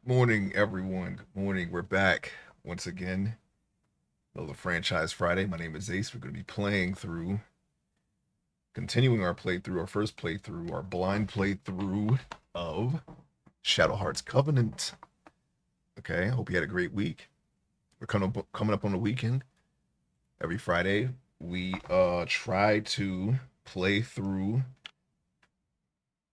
Good morning, everyone. Good morning. We're back once again. Another Franchise Friday. My name is Ace. We're going to be continuing our playthrough, our first playthrough, our blind playthrough of Shadow Hearts Covenant. Okay, I hope you had a great week. We're coming up on the weekend. Every Friday, we try to play through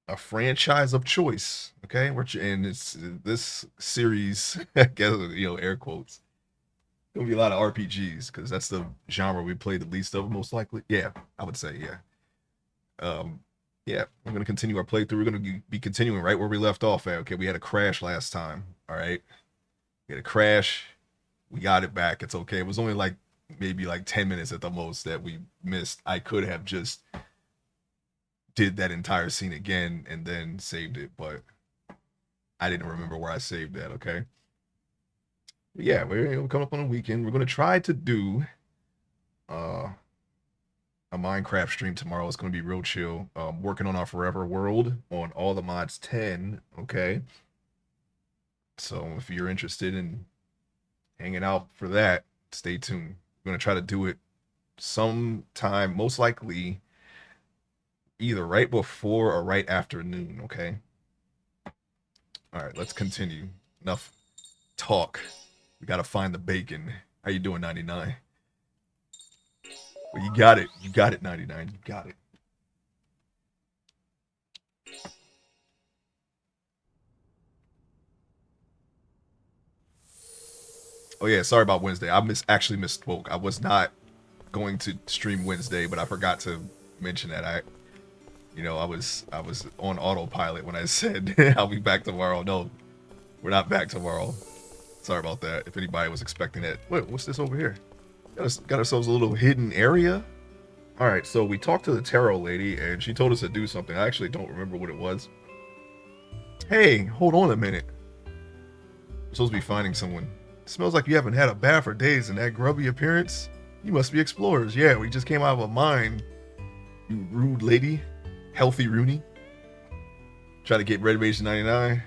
a franchise of choice. Okay, and it's this series, I guess, air quotes. Gonna be a lot of RPGs because that's the genre we play the least of, most likely. Yeah, I would say yeah. Um, yeah, we're gonna continue our playthrough. We're gonna be continuing right where we left off at. Okay, we had a crash last time. All right, we had a crash. We got it back. It's okay. It was only like maybe like 10 minutes at the most that we missed. I could have just did that entire scene again and then saved it, but I didn't remember where I saved that. Okay, yeah, we're coming up on a weekend. We're gonna try to do uh a Minecraft stream tomorrow. It's going to be real chill. Working on our Forever World on all the mods 10. Okay. So if you're interested in hanging out for that, stay tuned. We're going to try to do it sometime, most likely either right before or right after noon. Okay. All right, let's continue. Enough talk. We got to find the bacon. How you doing, 99? Well, you got it. You got it, 99. You got it. Oh yeah, sorry about Wednesday. I actually misspoke. I was not going to stream Wednesday, but I forgot to mention that I was on autopilot when I said I'll be back tomorrow. No, we're not back tomorrow. Sorry about that. If anybody was expecting that. Wait, what's this over here? Got ourselves a little hidden area. All right, so we talked to the tarot lady and she told us to do something. I actually don't remember what it was. Hey, hold on a minute. We're supposed to be finding someone. It smells like you haven't had a bath for days and that grubby appearance. You must be explorers. Yeah, we just came out of a mine. You rude lady. Healthy Rooney. Try to get Renovation 99.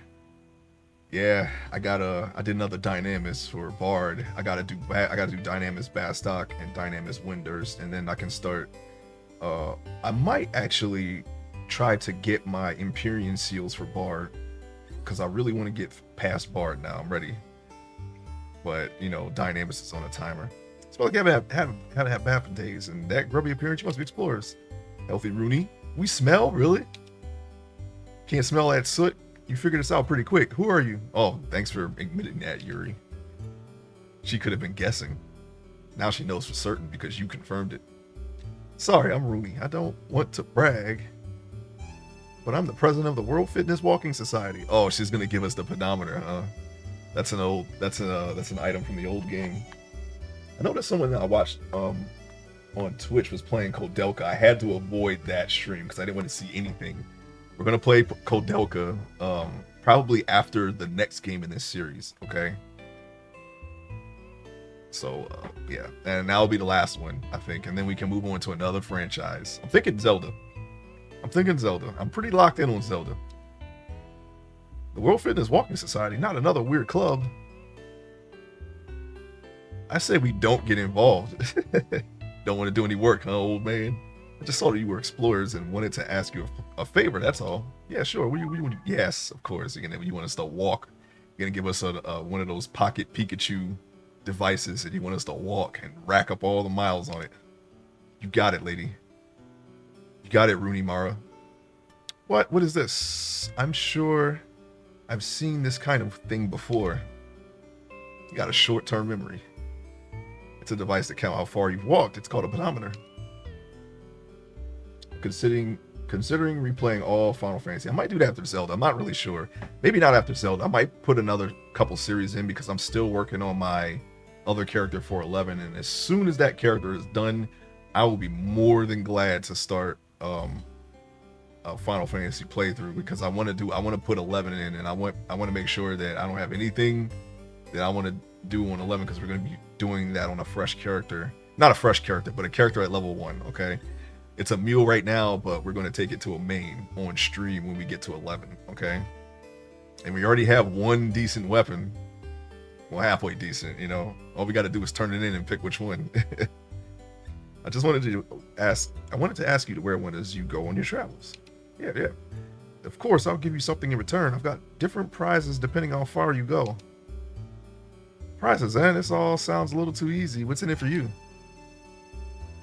Yeah, I did another Dynamis for Bard. I gotta do Dynamis Bastock and Dynamis Winders, and then I can start I might actually try to get my Empyrean seals for Bard. Because I really want to get past Bard now. I'm ready. But Dynamis is on a timer. It's like you haven't had bath for days, and that grubby appearance, you must be explorers. Healthy Rooney. We smell, really? Can't smell that soot? You figured this out pretty quick. Who are you? Oh, thanks for admitting that, Yuri. She could have been guessing. Now she knows for certain because you confirmed it. Sorry, I'm Rooney. I don't want to brag, but I'm the president of the World Fitness Walking Society. Oh, she's gonna give us the pedometer, huh? That's an item from the old game. I know that someone that I watched on Twitch was playing Kodelka. I had to avoid that stream because I didn't want to see anything. We're gonna play Kodelka probably after the next game in this series. Okay. So yeah, and that'll be the last one, I think, and then we can move on to another franchise. I'm thinking Zelda. I'm pretty locked in on Zelda. The World Fitness Walking Society, not another weird club. I say we don't get involved. Don't want to do any work, huh, old man? I just saw that you were explorers and wanted to ask you a favor. That's all. Yeah, sure. Yes, of course. You want us to walk. You're gonna give us one of those pocket Pikachu devices, and you want us to walk and rack up all the miles on it. You got it, lady. You got it, Rooney Mara. What? What is this? I'm sure I've seen this kind of thing before. You got a short-term memory. It's a device to count how far you've walked. It's called a pedometer. Considering replaying all Final Fantasy. I might do that after Zelda. I'm not really sure. Maybe not after Zelda. I might put another couple series in because I'm still working on my other character for 11. And as soon as that character is done, I will be more than glad to start a Final Fantasy playthrough because I want to put 11 in, and I want to make sure that I don't have anything that I want to do on 11 because we're going to be doing that on a fresh character. Not a fresh character, but a character at level 1, okay? It's a mule right now, but we're going to take it to a main on stream when we get to 11, okay? And we already have one decent weapon. Well, halfway decent, you know. All we got to do is turn it in and pick which one. I just wanted to ask. I wanted to ask you to wear one as you go on your travels. Yeah, yeah. Of course, I'll give you something in return. I've got different prizes depending on how far you go. Prizes, eh? This all sounds a little too easy. What's in it for you?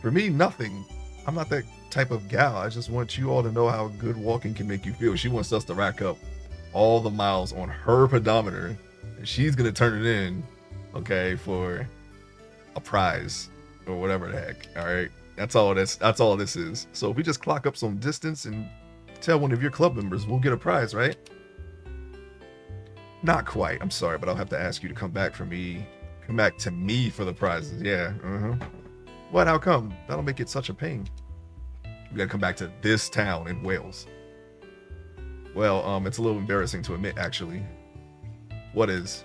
For me, nothing. I'm not that type of gal. I just want you all to know how good walking can make you feel. She wants us to rack up all the miles on her pedometer, and she's gonna turn it in, okay, for a prize or whatever the heck. All right, that's all this is. So if we just clock up some distance and tell one of your club members, we'll get a prize, right? Not quite. I'm sorry, but I'll have to ask you to come back for me. Come back to me for the prizes. Yeah. What? How come? That'll make it such a pain. We gotta come back to this town in Wales. Well, it's a little embarrassing to admit, actually. What is?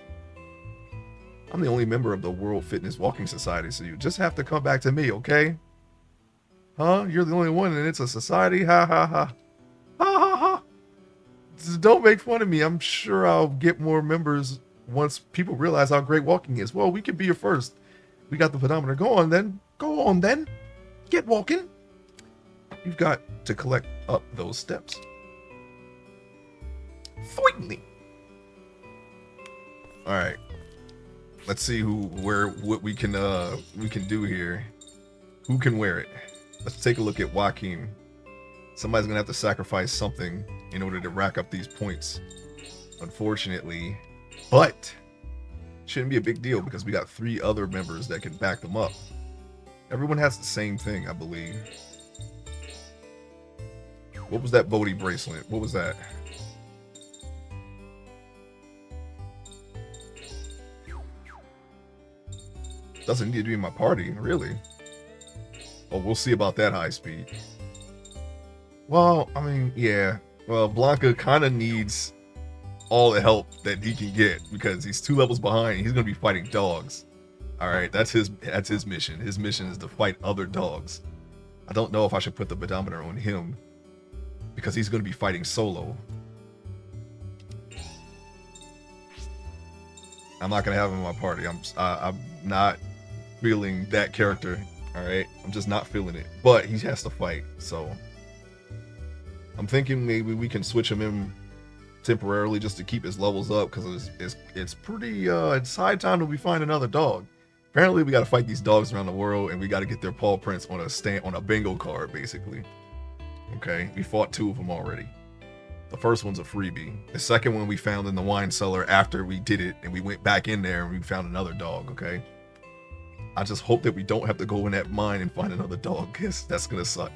I'm the only member of the World Fitness Walking Society, so you just have to come back to me, okay? Huh? You're the only one, and it's a society? Ha ha ha. Ha ha ha. Just don't make fun of me. I'm sure I'll get more members once people realize how great walking is. Well, we can be your first. We got the pedometer. Go on then. Go on then. Get walking. You've got to collect up those steps. Thoingly. All right. Let's see what we can do here. Who can wear it? Let's take a look at Joaquin. Somebody's gonna have to sacrifice something in order to rack up these points, unfortunately. But shouldn't be a big deal because we got 3 other members that can back them up. Everyone has the same thing, I believe. What was that Bodhi bracelet? What was that? Doesn't need to be in my party, really. Oh, we'll see about that high speed. Well, I mean, yeah. Well, Blanca kind of needs all the help that he can get because he's 2 levels behind. He's gonna be fighting dogs. All right, that's his mission. His mission is to fight other dogs. I don't know if I should put the pedometer on him because he's gonna be fighting solo. I'm not gonna have him in my party. I'm not feeling that character. All right, I'm just not feeling it. But he has to fight, so I'm thinking maybe we can switch him in temporarily just to keep his levels up because it's pretty it's high time that we find another dog. Apparently, we got to fight these dogs around the world, and we got to get their paw prints on a bingo card, basically. Okay, we fought 2 of them already. The first one's a freebie. The second one we found in the wine cellar after we did it, and we went back in there and we found another dog. Okay. I just hope that we don't have to go in that mine and find another dog, because that's gonna suck.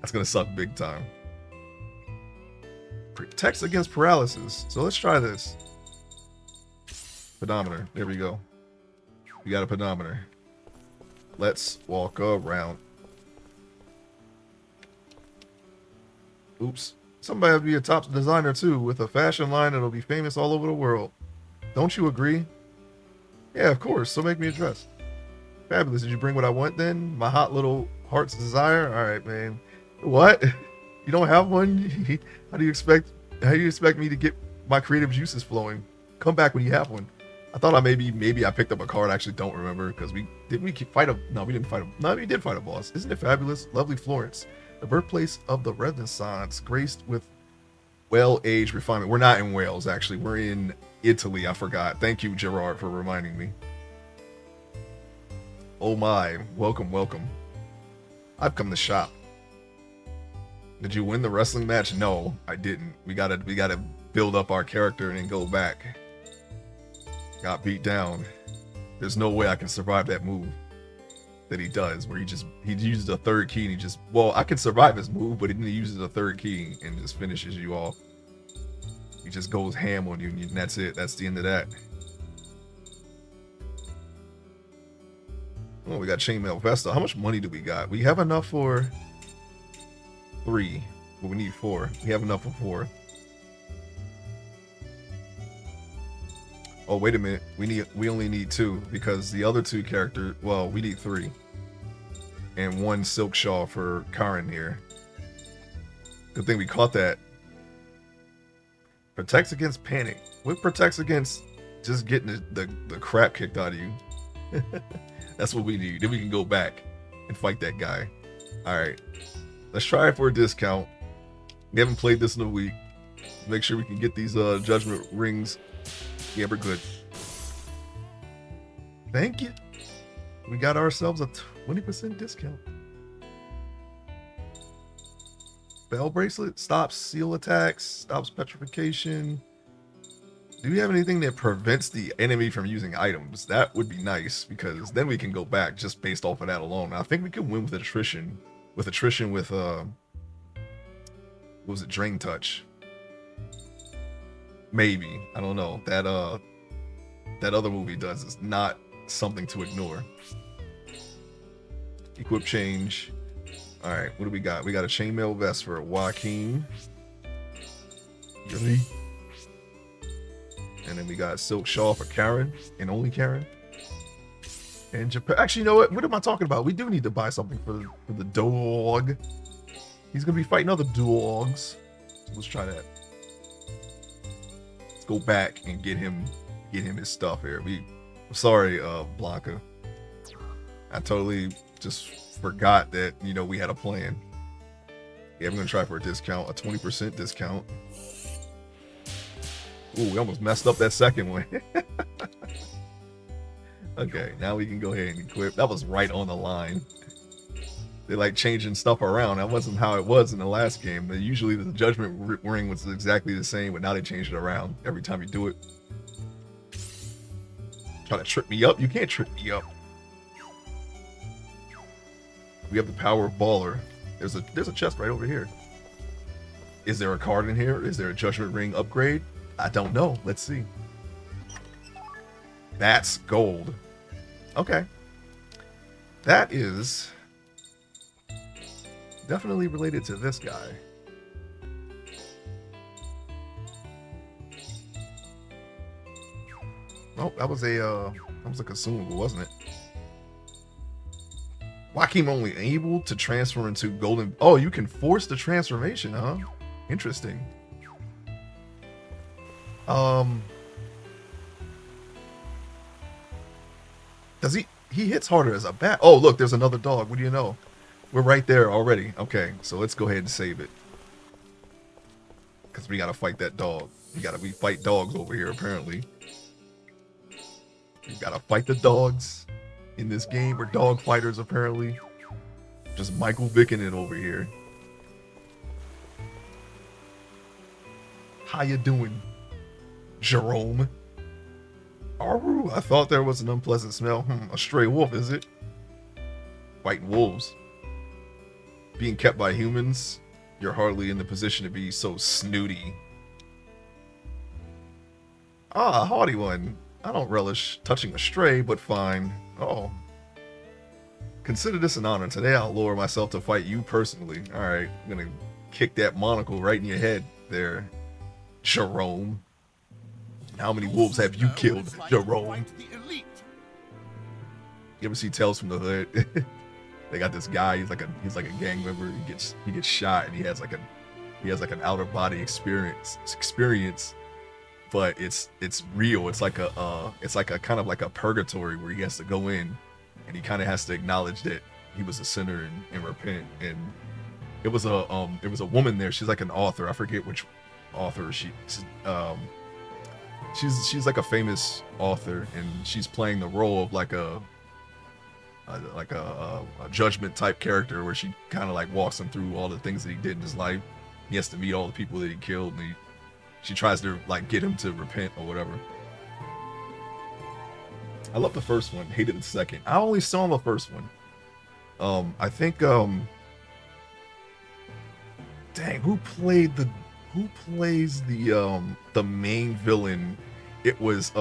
That's gonna suck big time. Protects against paralysis. So let's try this. Pedometer. There we go. We got a pedometer. Let's walk around. Oops. Somebody have to be a top designer too, with a fashion line that'll be famous all over the world. Don't you agree? Yeah, of course. So make me a dress. Fabulous. Did you bring what I want then? My hot little heart's desire? Alright, man. What? You don't have one? How do you expect me to get my creative juices flowing? Come back when you have one. I thought maybe I picked up a card. I actually don't remember because we didn't fight a boss. Isn't it fabulous? Lovely Florence, the birthplace of the Renaissance, graced with well-aged refinement. We're not in Wales, actually. We're in Italy. I forgot. Thank you, Gerard, for reminding me. Oh my, welcome. I've come to shop. Did you win the wrestling match? No, I didn't. We gotta build up our character and then go back. Got beat down. There's no way I can survive that move that he does, where he uses a 3rd key and I can survive his move, but he uses a 3rd key and just finishes you off. He just goes ham on you, and that's it. That's the end of that. Oh, we got Chainmail Vesta. How much money do we got? We have enough for 3, but we need 4. We have enough for 4. Oh, wait a minute. We only need 2 because the other 2 characters. Well, we need 3, and 1 silk shawl for Karen here. Good thing we caught that. Protects against panic. What protects against just getting the crap kicked out of you? That's what we need. Then we can go back and fight that guy. All right, let's try it for a discount. We haven't played this in a week. Make sure we can get these judgment rings. Yeah, we're good. Thank you. We got ourselves a 20% discount. Spell bracelet stops seal attacks, stops petrification. Do you have anything that prevents the enemy from using items? That would be nice, because then we can go back just based off of that alone. I think we can win with attrition. With what was it, Drain Touch? Maybe. I don't know. That other movie does is not something to ignore. Equip change. Alright, what do we got? We got a chainmail vest for Joaquin. Yuri. And then we got silk shawl for Karen, and only Karen. And Japan. Actually, you know what? What am I talking about? We do need to buy something for the dog. He's gonna be fighting other dogs. So let's try that. Let's go back and get him his stuff here. I'm sorry, Blanca. I totally just forgot that, you know, we had a plan. Yeah, I'm gonna try for a discount, a 20% discount. Ooh, we almost messed up that second one. Okay, now we can go ahead and equip. That was right on the line. They like changing stuff around. That wasn't how it was in the last game. Usually the judgment ring was exactly the same, but now they changed it around every time you do it. Try to trip me up? You can't trip me up. We have the power of Baller. There's a chest right over here. Is there a card in here? Is there a judgment ring upgrade? I don't know. Let's see. That's gold. Okay. That is definitely related to this guy. Oh, that was a consumable, wasn't it? Joaquin only able to transfer into golden. Oh, you can force the transformation, huh? Interesting. Does he hits harder as a bat? Oh, look, there's another dog. What do you know? We're right there already. Okay, so let's go ahead and save it. Because we gotta fight that dog. We fight dogs over here, apparently. We gotta fight the dogs in this game. We're dog fighters, apparently. Just Michael Vicking it over here. How you doing, Jerome? Aru, I thought there was an unpleasant smell. A stray wolf, is it? Fighting wolves. Being kept by humans, you're hardly in the position to be so snooty. Ah, haughty one. I don't relish touching a stray, but fine. Oh. Consider this an honor. Today I'll lower myself to fight you personally. Alright, I'm gonna kick that monocle right in your head there, Jerome. How many wolves have you killed, Jerome? You ever see Tales from the Hood? They got this guy. He's like a gang member. He gets shot, and he has like an outer body experience. But it's real. It's like a kind of like a purgatory where he has to go in, and he kind of has to acknowledge that he was a sinner and repent. And it was a woman there. She's like an author. I forget which author she's like a famous author, and she's playing the role of like a judgment type character, where she kind of like walks him through all the things that he did in his life. He has to meet all the people that he killed, and she tries to like get him to repent or whatever. I love the first one, hated the second. I only saw the first one. I think dang, who plays the main villain? It was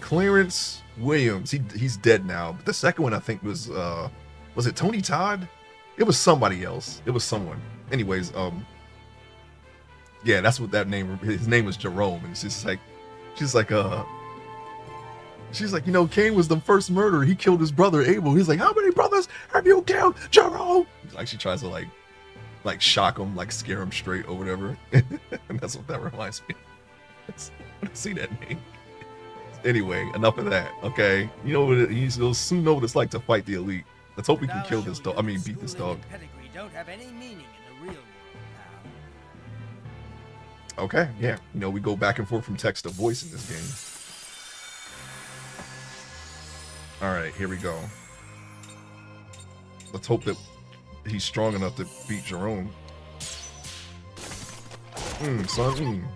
Clarence Williams. He's dead now. But the second one I think was it Tony Todd? It was somebody else. It was someone. Anyways, yeah, that's what that name. His name was Jerome, and she's like, you know, Cain was the first murderer. He killed his brother Abel. He's like, how many brothers have you killed, Jerome? Like she tries to like like shock them, like scare them straight or whatever. And that's what that reminds me of. When I see that name. Anyway, enough of that. Okay, you know what? You'll soon know what it's like to fight the elite. Let's hope we can kill this dog. I mean, beat this dog. Pedigree don't have any meaning in the real world, pal. Okay, yeah. You know, we go back and forth from text to voice in this game. All right, here we go. Let's hope that he's strong enough to beat Jerome. Son.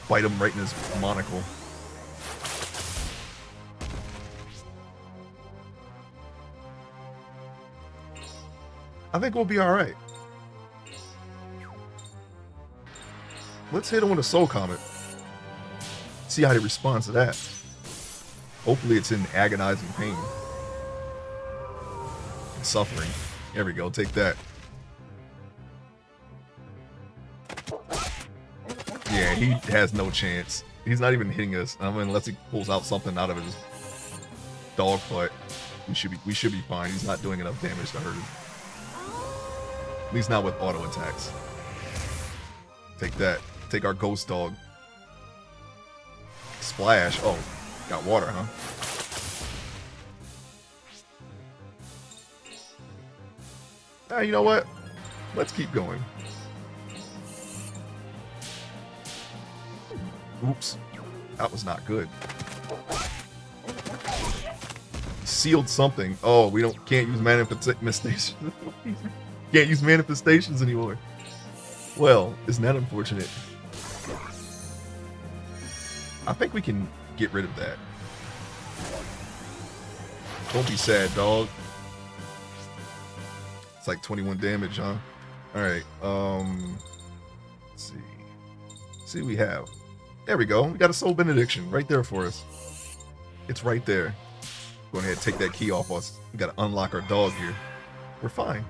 Bite him right in his monocle. I think we'll be all right. Let's hit him with a soul comet. See how he responds to that. Hopefully it's in agonizing pain. And suffering. There we go, take that. Yeah, he has no chance. He's not even hitting us. I mean, unless he pulls out something out of his dog foot. We should be fine. He's not doing enough damage to hurt him. At least not with auto attacks. Take that. Take our ghost dog. Splash. Oh, got water, huh? You know what? Let's keep going. Oops. That was not good. Sealed something. Oh, we can't use manifestations. Can't use manifestations anymore. Well, isn't that unfortunate? I think we can get rid of that. Don't be sad, dog. It's like 21 damage, huh? Alright, let's see. See what we have. There we go. We got a soul benediction right there for us. It's right there. Go ahead and take that key off us. We gotta unlock our dog here. We're fine.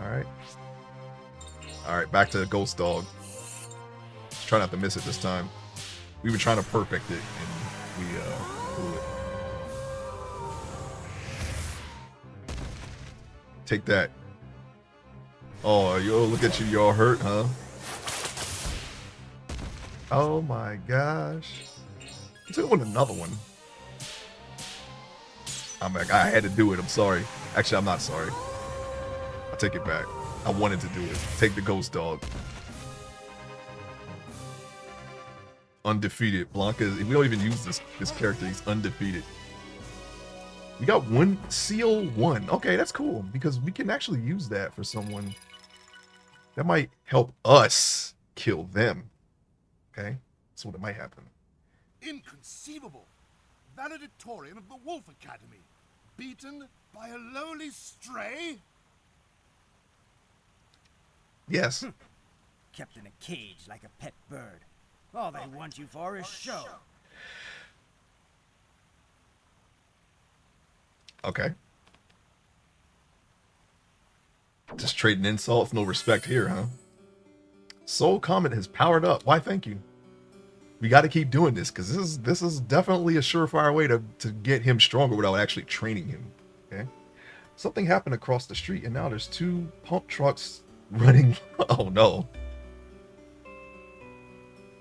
Alright. Alright, back to the ghost dog. Let's try not to miss it this time. We were trying to perfect it and we blew it. Take that. Oh, yo, look at you. You're all hurt, huh? Oh my gosh. Let's go with another one. I'm like, I had to do it. I'm sorry. Actually, I'm not sorry. I take it back. I wanted to do it. Take the ghost dog. Undefeated. Blanca, we don't even use this character. He's undefeated. We got one seal 1. Okay, that's cool because we can actually use that for someone. That might help us kill them. Okay, that's what it might happen. Inconceivable. Valedictorian of the Wolf Academy. Beaten by a lowly stray? Yes. Kept in a cage like a pet bird. All they want you for is show. Okay. Just trading insults, no respect here, huh? Soul Comet has powered up. Why, thank you. We got to keep doing this because this is definitely a surefire way to get him stronger without actually training him. Okay. Something happened across the street and now there's 2 pump trucks running. Oh no.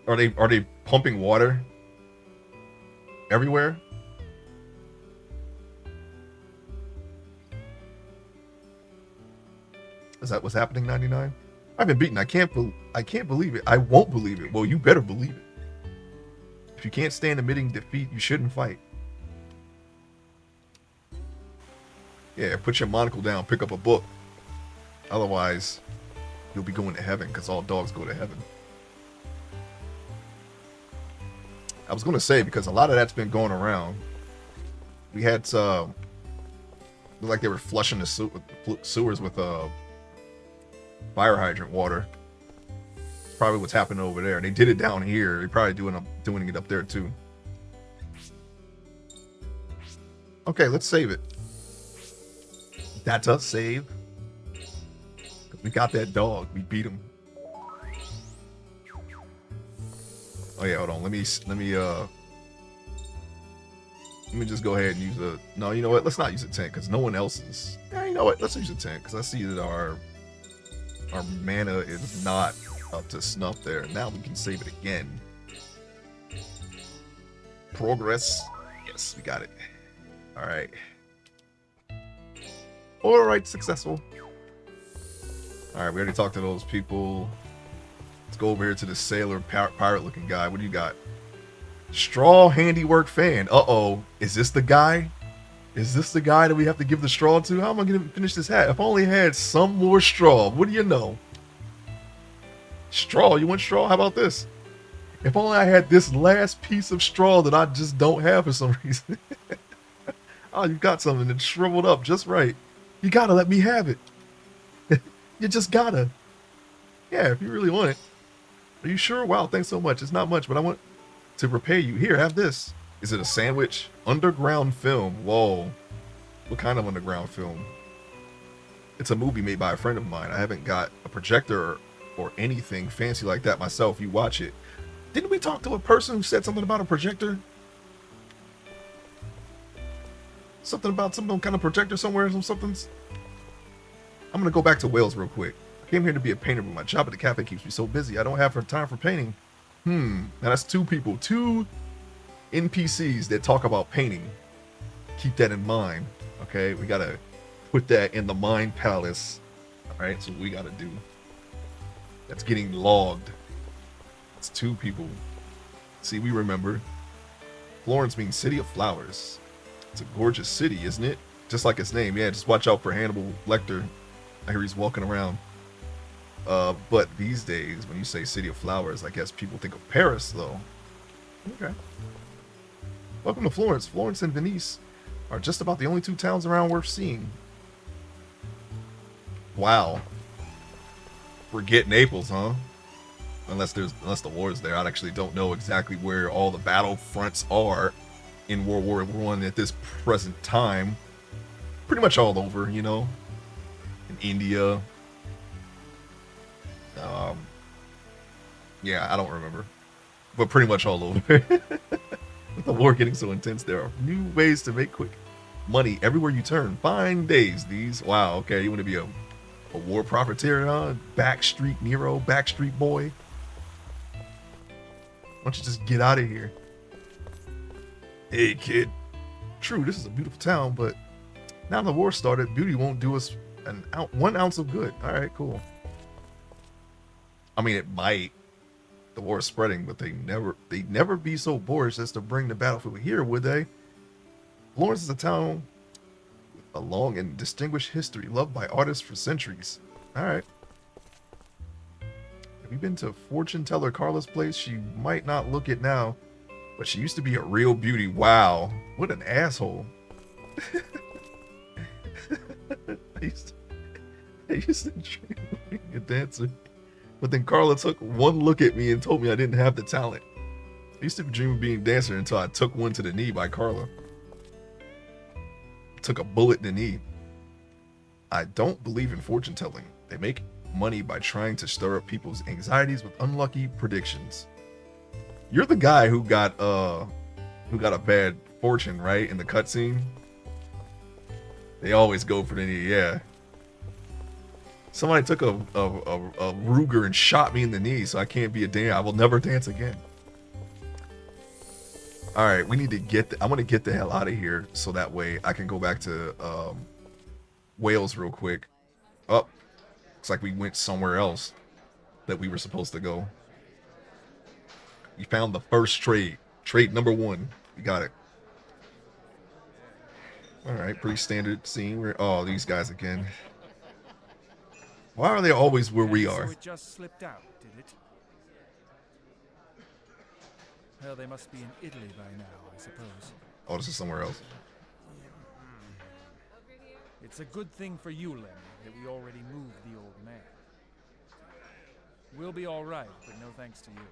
Are they pumping water everywhere? Is that what's happening, 99? I've been beaten. I can't believe it. I won't believe it. Well, you better believe it. If you can't stand admitting defeat, you shouldn't fight. Yeah, put your monocle down, pick up a book. Otherwise, you'll be going to heaven because all dogs go to heaven. I was going to say, because a lot of that's been going around. We had, looked like they were flushing the sewers with fire hydrant water. It's probably what's happening over there. They did it down here. They're probably doing it up there too. Okay, let's save it. That's us save. We got that dog. We beat him. Oh yeah, hold on. Let me Let me just go ahead and use a. No, you know what? Let's not use a tent because no one else is. Yeah, you know what? Let's use a tent because I see that our mana is not up to snuff there. Now we can save it again. Progress. Yes, we got it. All right. All right, successful. All right, we already talked to those people. Let's go over here to the sailor pirate-looking guy. What do you got? Straw handiwork fan. Uh-oh. Is this the guy? Is this the guy that we have to give the straw to? How am I going to finish this hat? If I only had some more straw. What do you know? Straw? You want straw? How about this? If only I had this last piece of straw that I just don't have for some reason. Oh, you got something that's shriveled up just right. You gotta let me have it. You just gotta. Yeah, if you really want it. Are you sure? Wow, thanks so much. It's not much, but I want to repay you. Here, have this. Is it a sandwich? Underground film. Whoa. What kind of underground film? It's a movie made by a friend of mine. I haven't got a projector or anything fancy like that myself. You watch it. Didn't we talk to a person who said something about a projector? Something about some kind of projector somewhere, something's. I'm gonna go back to Wales real quick. I came here to be a painter, but my job at the cafe keeps me so busy. I don't have time for painting. Now that's two people, two NPCs that talk about painting. Keep that in mind. Okay, we gotta put that in the mind palace. All right, so we gotta do. That's getting logged. It's two people. See, we remember. Florence means city of flowers. It's a gorgeous city, isn't it? Just like its name. Yeah, just watch out for Hannibal Lecter. I hear he's walking around. But these days, when you say city of flowers, I guess people think of Paris, though. Okay. Welcome to Florence. Florence and Venice are just about the only two towns around worth seeing. Wow. Forget Naples, huh? Unless the war's there. I actually don't know exactly where all the battle fronts are in World War I at this present time. Pretty much all over, you know. In India. Yeah, I don't remember. But pretty much all over. With the war getting so intense, there are new ways to make quick money everywhere you turn. Fine days, these. Wow, okay, you want to be a war profiteer, huh? Backstreet Nero, Backstreet Boy. Why don't you just get out of here? Hey, kid. True, this is a beautiful town, but now the war started, beauty won't do us 1 ounce of good. All right, cool. I mean, it might. The war is spreading, but they'd never be so boorish as to bring the battlefield here, would they? Florence is a town with a long and distinguished history, loved by artists for centuries. All right. Have you been to fortune teller Carla's place? She might not look it now, but she used to be a real beauty. Wow, what an asshole. I used to dream of being a dancer. But then Carla took one look at me and told me I didn't have the talent. I used to dream of being a dancer until I took one to the knee by Carla. Took a bullet in the knee. I don't believe in fortune telling. They make money by trying to stir up people's anxieties with unlucky predictions. You're the guy who got a bad fortune, right? In the cutscene. They always go for the knee, yeah. Somebody took a Ruger and shot me in the knee, so I can't be a dancer. I will never dance again. All right, we need to get. I'm gonna get the hell out of here, so that way I can go back to Wales real quick. Oh, looks like we went somewhere else that we were supposed to go. We found the first trade. Trade number 1. We got it. All right, pretty standard scene. Oh, these guys again. Why are they always where we are? So it just slipped out, did it? Well, they must be in Italy by now, I suppose. Oh, this is somewhere else. It's a good thing for you, Lemmy, that we already moved the old man. We'll be all right, but no thanks to you.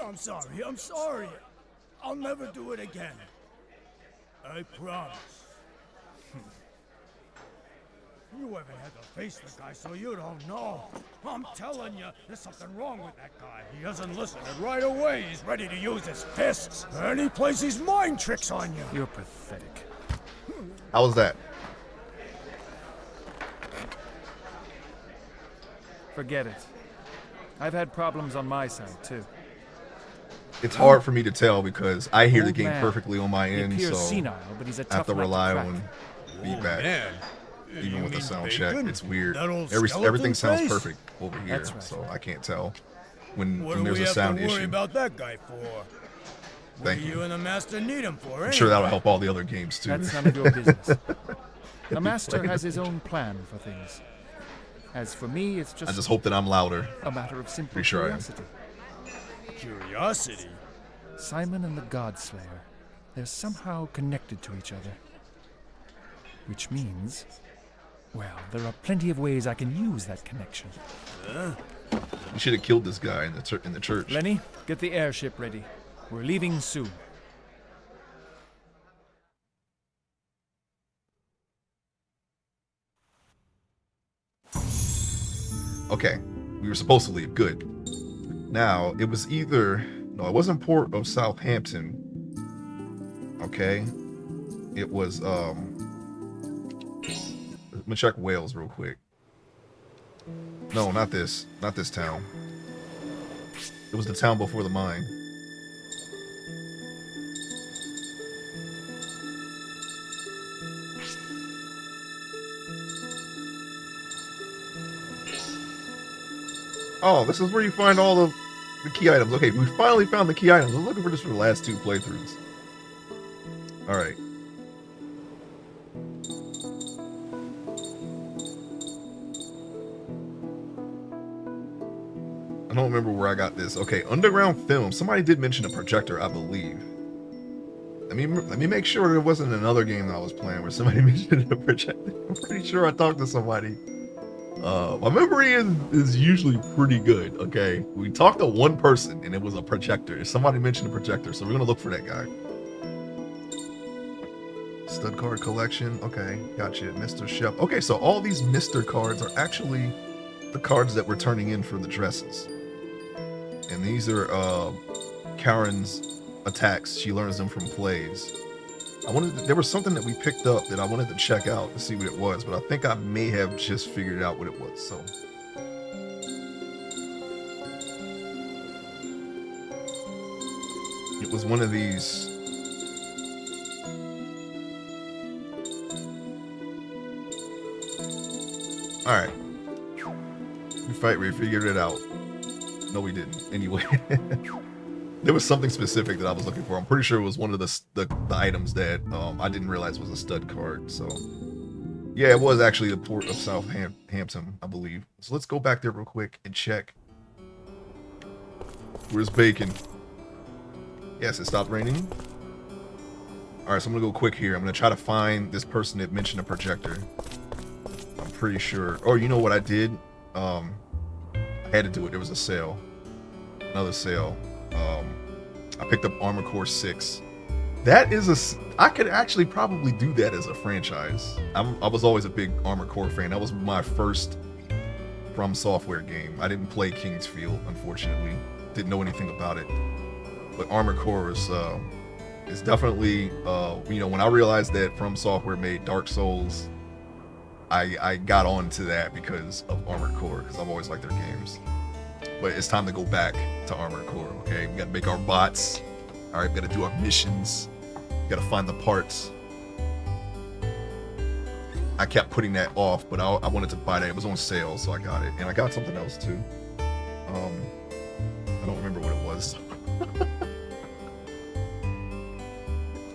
I'm sorry. I'll never do it again. I promise. You haven't had to face the guy, so you don't know. I'm telling you, there's something wrong with that guy. He doesn't listen, and right away he's ready to use his fists. And he plays these mind tricks on you. You're pathetic. How was that? Forget it. I've had problems on my side, too. It's hard for me to tell because I hear the Old game man. perfectly on my He end, appears so senile, but he's a I have tough to nut rely crack. on feedback. Man, Even with the sound check, it's weird. That old Everything skeleton sounds face? perfect over here, That's right. so I can't tell when What do there's we a have sound to worry issue. about that guy for? What Thank do you. you and the master need him for? I'm sure that'll anyway? help all the other games too. That's none of your business. A master has his own plan for things. As for me, it's I just just hope that I'm louder. a matter of simple Pretty sure I am. curiosity. Curiosity? Simon and the Godslayer, they're somehow connected to each other. Which means, well, there are plenty of ways I can use that connection. You should have killed this guy in the church. Lenny, get the airship ready. We're leaving soon. Okay, we were supposed to leave. Good. Now it was either no, it wasn't Port of Southampton. Okay, it was Let me check Wales real quick. No, not this town. It was the town before the mine. Oh, this is where you find all the key items. Okay, we finally found the key items. I was looking for this for the last 2 playthroughs. Alright. I don't remember where I got this. Okay, underground film. Somebody did mention a projector, I believe. Let me make sure it wasn't another game that I was playing where somebody mentioned a projector. I'm pretty sure I talked to somebody. My memory is usually pretty good. Okay, we talked to one person and it was a projector. Somebody mentioned a projector, so we're gonna look for that guy. Stud card collection. Okay, gotcha. Mr. Shep. Okay, so all these Mr. cards are actually the cards that we're turning in for the dresses. And these are Karen's attacks. She learns them from plays. There was something that we picked up that I wanted to check out to see what it was, but I think I may have just figured out what it was. So it was one of these. All right, we figured it out. No, we didn't. Anyway. There was something specific that I was looking for. I'm pretty sure it was one of the items that I didn't realize was a stud card. So, yeah, it was actually the Port of Southampton, I believe. So let's go back there real quick and check. Where's Bacon? Yes, it stopped raining. All right, so I'm gonna go quick here. I'm gonna try to find this person that mentioned a projector. I'm pretty sure. Oh, you know what I did? I had to do it. There was a sale, another sale. I picked up Armor Core 6. That is I could actually probably do that as a franchise. I was always a big Armor Core fan. That was my first From Software game. I didn't play Kingsfield, unfortunately. Didn't know anything about it. But Armor Core is definitely, you know, when I realized that From Software made Dark Souls, I got on to that because of Armored Core, because I've always liked their games. But it's time to go back to Armored Core, okay? We gotta make our bots. All right, we gotta do our missions. We gotta find the parts. I kept putting that off, but I wanted to buy that. It was on sale, so I got it. And I got something else too. I don't remember what it was.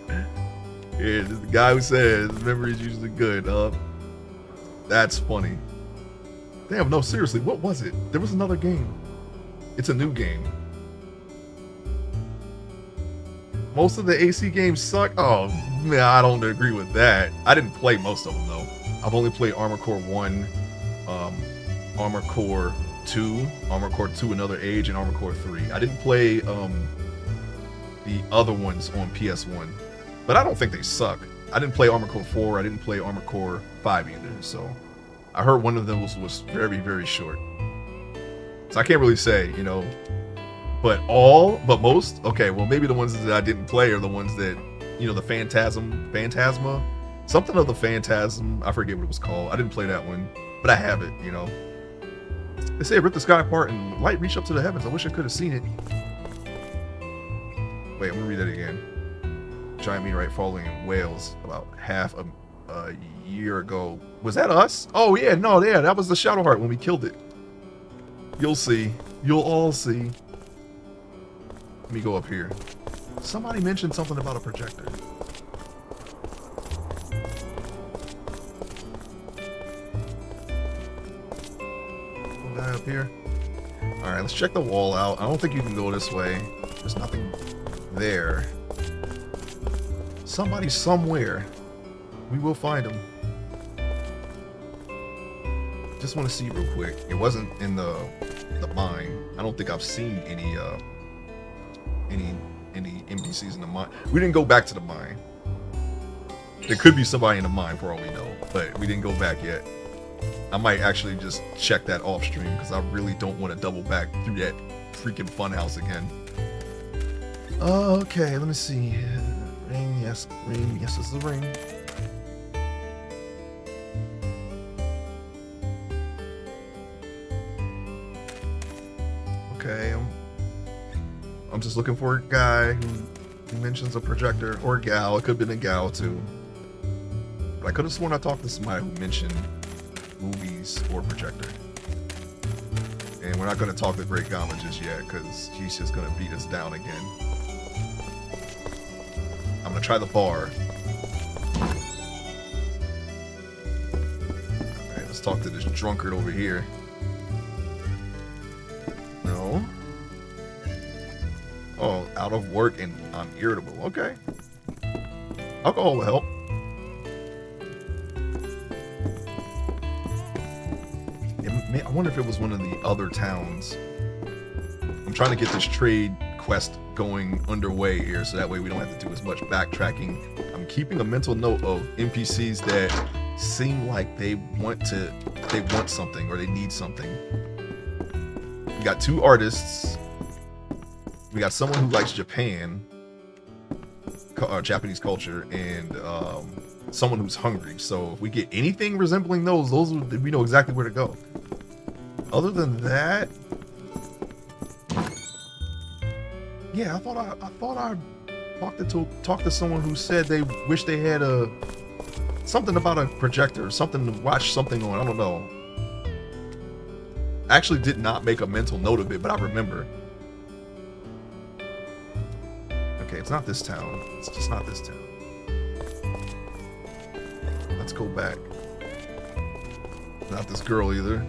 Yeah, this is the guy who says memory is usually good. That's funny. Damn, no, seriously, what was it? There was another game. It's a new game. Most of the AC games suck. Oh, man, I don't agree with that. I didn't play most of them, though. I've only played Armor Core 1, Armor Core 2, Armor Core 2 Another Age, and Armor Core 3. I didn't play the other ones on PS1, but I don't think they suck. I didn't play Armor Core 4. I didn't play Armor Core 5 either, so I heard one of them was very, very short. So I can't really say, you know, but most. Okay, well maybe the ones that I didn't play are the ones that, you know, the Phantasma, something of the Phantasm. I forget what it was called. I didn't play that one, but I have it. You know, they say it ripped the sky apart and light reached up to the heavens. I wish I could have seen it. Wait, I'm gonna read that again. Giant meteorite falling in Wales about half a year ago. Was that us? Oh yeah, no, yeah, that was the Shadowheart when we killed it. You'll see. You'll all see. Let me go up here. Somebody mentioned something about a projector. One guy up here. Alright, let's check the wall out. I don't think you can go this way. There's nothing there. Somebody somewhere. We will find him. Just want to see real quick. It wasn't in the mine. I don't think I've seen any NPCs in the mine. We didn't go back to the mine. There could be somebody in the mine for all we know, but we didn't go back yet. I might actually just check that off stream because I really don't want to double back through that freaking funhouse again. Okay, let me see. Ring, yes, it's the ring. Okay, I'm just looking for a guy who mentions a projector, or a gal. It could have been a gal too. But I could have sworn I talked to somebody who mentioned movies or projector. And we're not going to talk to Great Gama just yet because he's just going to beat us down again. I'm going to try the bar. Alright, let's talk to this drunkard over here. No. Oh, out of work and I'm irritable. Okay. Alcohol will help. I wonder if it was one of the other towns. I'm trying to get this trade quest going underway here so that way we don't have to do as much backtracking. I'm keeping a mental note of NPCs that seem like they want something or they need something. We got two artists. We got someone who likes Japan, Japanese culture, and someone who's hungry. So if we get anything resembling those we know exactly where to go. Other than that, yeah, I thought I talked to someone who said they wish they had something about a projector, something to watch something on. I don't know. I actually did not make a mental note of it, but I remember. Okay, it's not this town. It's just not this town. Let's go back. Not this girl either.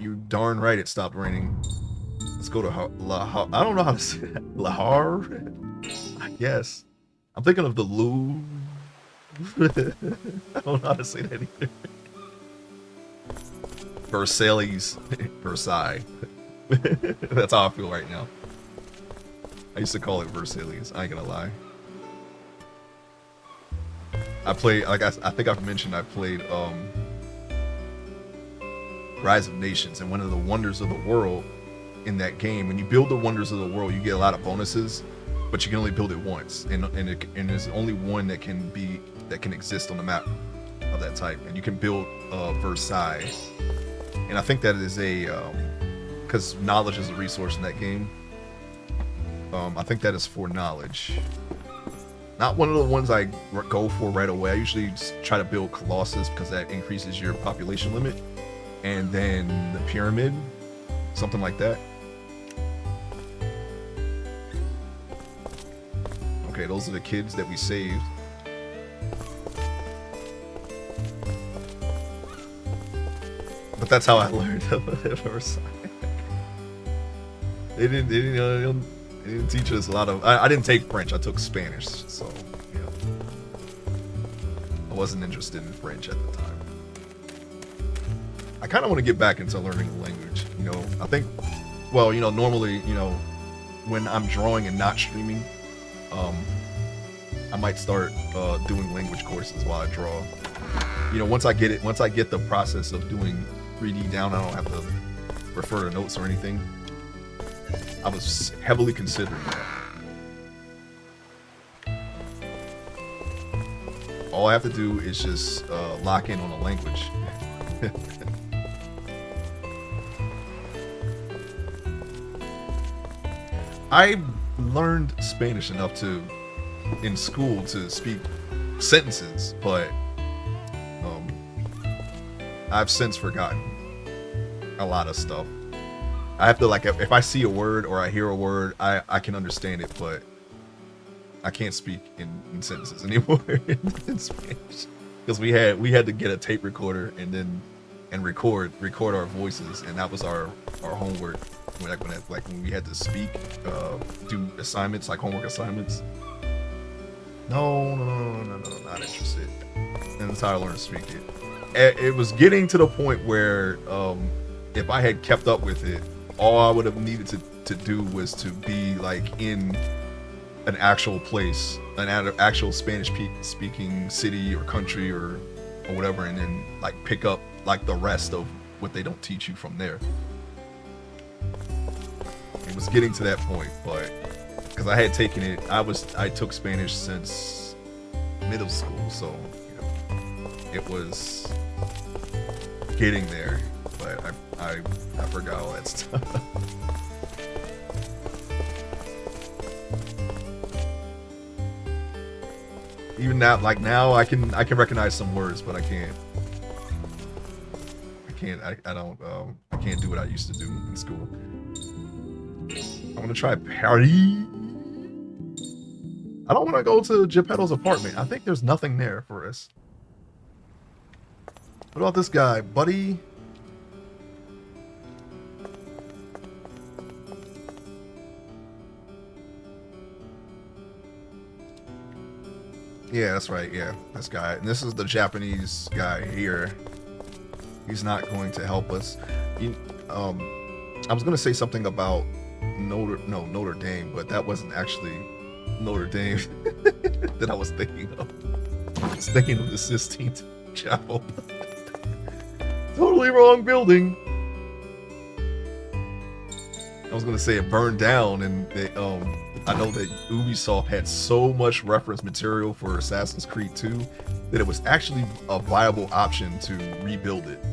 You darn right it stopped raining. Let's go to I don't know how to say that. Lahar? I guess. I'm thinking of the Louvre. I don't know how to say that either. Versailles. That's how I feel right now. I used to call it Versailles. I ain't gonna lie. I think I've mentioned I played Rise of Nations, and one of the wonders of the world in that game, when you build the wonders of the world, you get a lot of bonuses, but you can only build it once, and there's only one that can exist on the map of that type, and you can build Versailles, and I think that is because knowledge is a resource in that game. I think that is for knowledge. Not one of the ones I go for right away. I usually just try to build Colossus because that increases your population limit. And then the pyramid, something like that. Okay, those are the kids that we saved. But that's how I learned Versailles. They didn't teach us a lot of. I didn't take French. I took Spanish, so yeah. I wasn't interested in French at the time. I kind of want to get back into learning the language. You know, I think, well, you know, normally, you know, when I'm drawing and not streaming, I might start doing language courses while I draw. You know, once I get the process of doing 3D down, I don't have to refer to notes or anything. I was heavily considering that. All I have to do is just lock in on a language. I learned Spanish enough in school to speak sentences, but I've since forgotten a lot of stuff. I have to, like, if I see a word or I hear a word, I can understand it, but I can't speak in sentences anymore in Spanish, because we had to get a tape recorder and record our voices, and that was our homework when we had to speak, do assignments, like homework assignments. No, not interested. And that's how I learned to speak it. It was getting to the point where if I had kept up with it, all I would have needed to do was to be like in an actual place, an actual Spanish speaking city or country or whatever, and then like pick up like the rest of what they don't teach you from there. It was getting to that point, but because I had taken it, I took Spanish since middle school, so you know, it was getting there, but I forgot all that stuff. Even now, like now, I can recognize some words, but I can't do what I used to do in school. I want to try party. I don't want to go to Geppetto's apartment. I think there's nothing there for us. What about this guy, buddy? Yeah, that's right. Yeah, this guy. And this is the Japanese guy here. He's not going to help us. I was going to say something about Notre Dame, but that wasn't actually Notre Dame that I was thinking of. I was thinking of the Sistine Chapel. Totally wrong building. I was gonna say it burned down, and they, I know that Ubisoft had so much reference material for Assassin's Creed 2 that it was actually a viable option to rebuild it,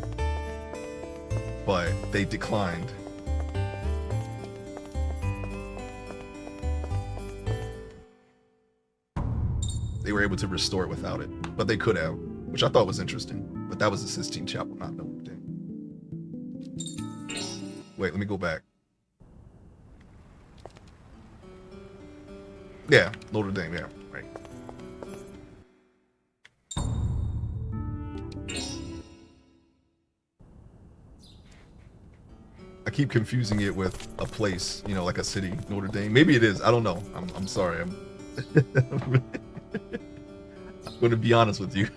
but they declined. They were able to restore it without it, but they could have, which I thought was interesting. But that was the Sistine Chapel, not Notre Dame. Wait, let me go back. Yeah, Notre Dame, yeah, right. I keep confusing it with a place, you know, like a city, Notre Dame. Maybe it is, I don't know. I'm sorry. I'm going to be honest with you.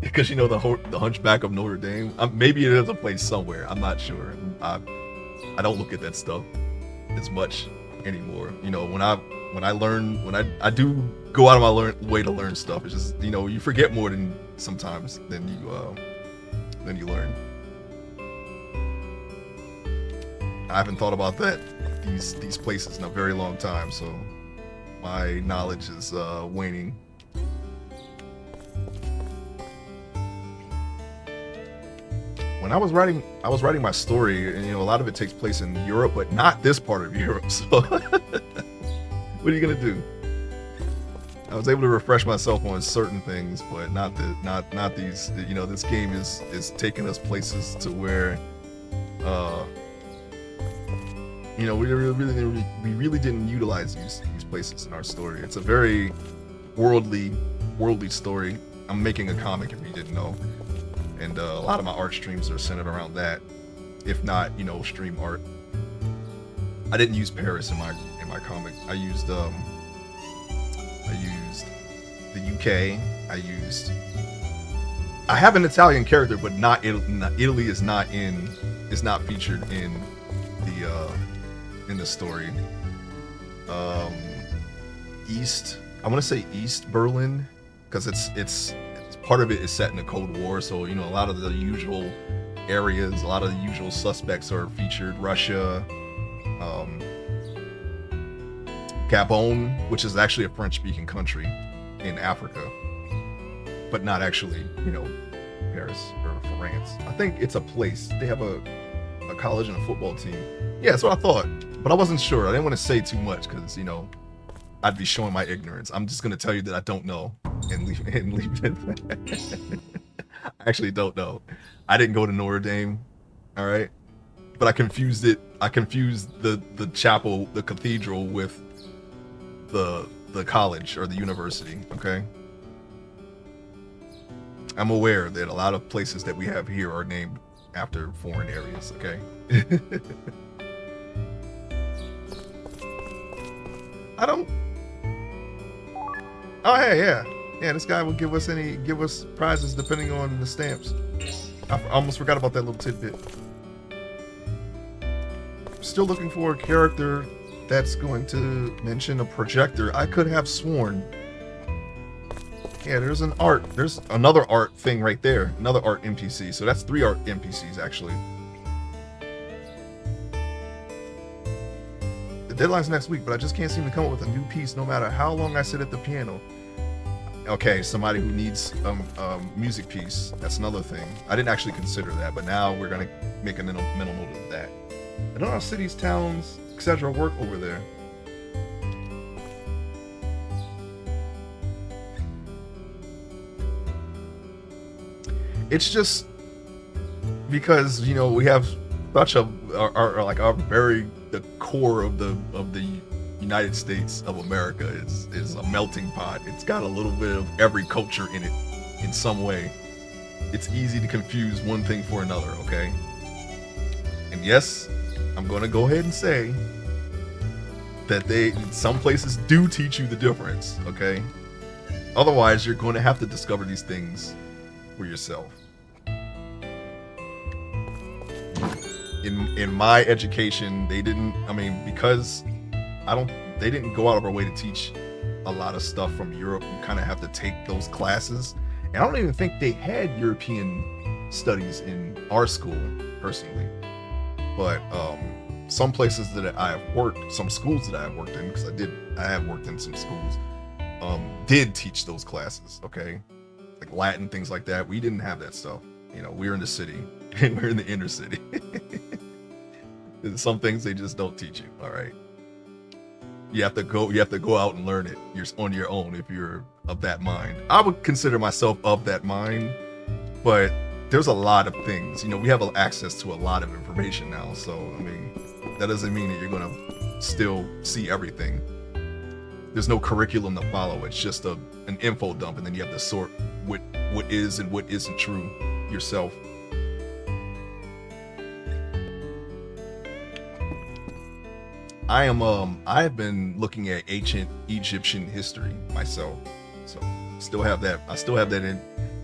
Because you know the Hunchback of Notre Dame. Maybe it is a place somewhere. I'm not sure. I don't look at that stuff as much anymore. You know, when I do go out of my way to learn stuff, it's just, you know, you forget more sometimes than you learn. I haven't thought about these places in a very long time, so my knowledge is waning. When I was writing my story, and you know, a lot of it takes place in Europe, but not this part of Europe. So, what are you gonna do? I was able to refresh myself on certain things, but not these. You know, this game is taking us places to where, you know, we really didn't utilize these places in our story. It's a very worldly story. I'm making a comic, if you didn't know. And a lot of my art streams are centered around that, if not, you know, stream art. I didn't use Paris in my comic. I used the UK. I have an Italian character, but not Italy is not featured in the story. East. I want to say East Berlin, because it's part of it is set in the Cold War, so you know a lot of the usual areas, a lot of the usual suspects are featured. Russia, Gabon, which is actually a French-speaking country in Africa, but not actually, you know, Paris or France. I think it's a place. They have a college and a football team. Yeah, that's what I thought, but I wasn't sure. I didn't want to say too much because, you know, I'd be showing my ignorance. I'm just gonna tell you that I don't know and leave it at that. I actually don't know. I didn't go to Notre Dame, all right, but I confused it. I confused the chapel, the cathedral, with the college or the university. Okay, I'm aware that a lot of places that we have here are named after foreign areas. Okay. I don't. Oh hey, yeah. This guy will give us prizes depending on the stamps. I almost forgot about that little tidbit. Still looking for a character that's going to mention a projector. I could have sworn. Yeah, there's another art thing right there. Another art NPC. So that's 3 art NPCs actually. The deadline's next week, but I just can't seem to come up with a new piece no matter how long I sit at the piano. Okay, somebody who needs a music piece. That's another thing. I didn't actually consider that, but now we're gonna make a mental note of that. I don't know how cities, towns, etc. work over there. It's just because, you know, we have such a our very the core of the United States of America is a melting pot. It's got a little bit of every culture in it in some way. It's easy to confuse one thing for another, okay? And yes, I'm going to go ahead and say that some places do teach you the difference, okay? Otherwise, you're going to have to discover these things for yourself. In my education, they didn't, I mean, because they didn't go out of our way to teach a lot of stuff from Europe. You kind of have to take those classes. And I don't even think they had European studies in our school, personally. But some places that I have worked, some schools that I have worked in, because I have worked in some schools, did teach those classes, okay? Like Latin, things like that. We didn't have that stuff. You know, we're in the city, and we're in the inner city. Some things they just don't teach you, all right? You have to go out and learn it. You're on your own if you're of that mind. I would consider myself of that mind, but there's a lot of things. You know, we have access to a lot of information now, so I mean, that doesn't mean that you're gonna still see everything. There's no curriculum to follow. It's just an info dump, and then you have to sort what is and what isn't true yourself. I've been looking at ancient Egyptian history myself, so I still have that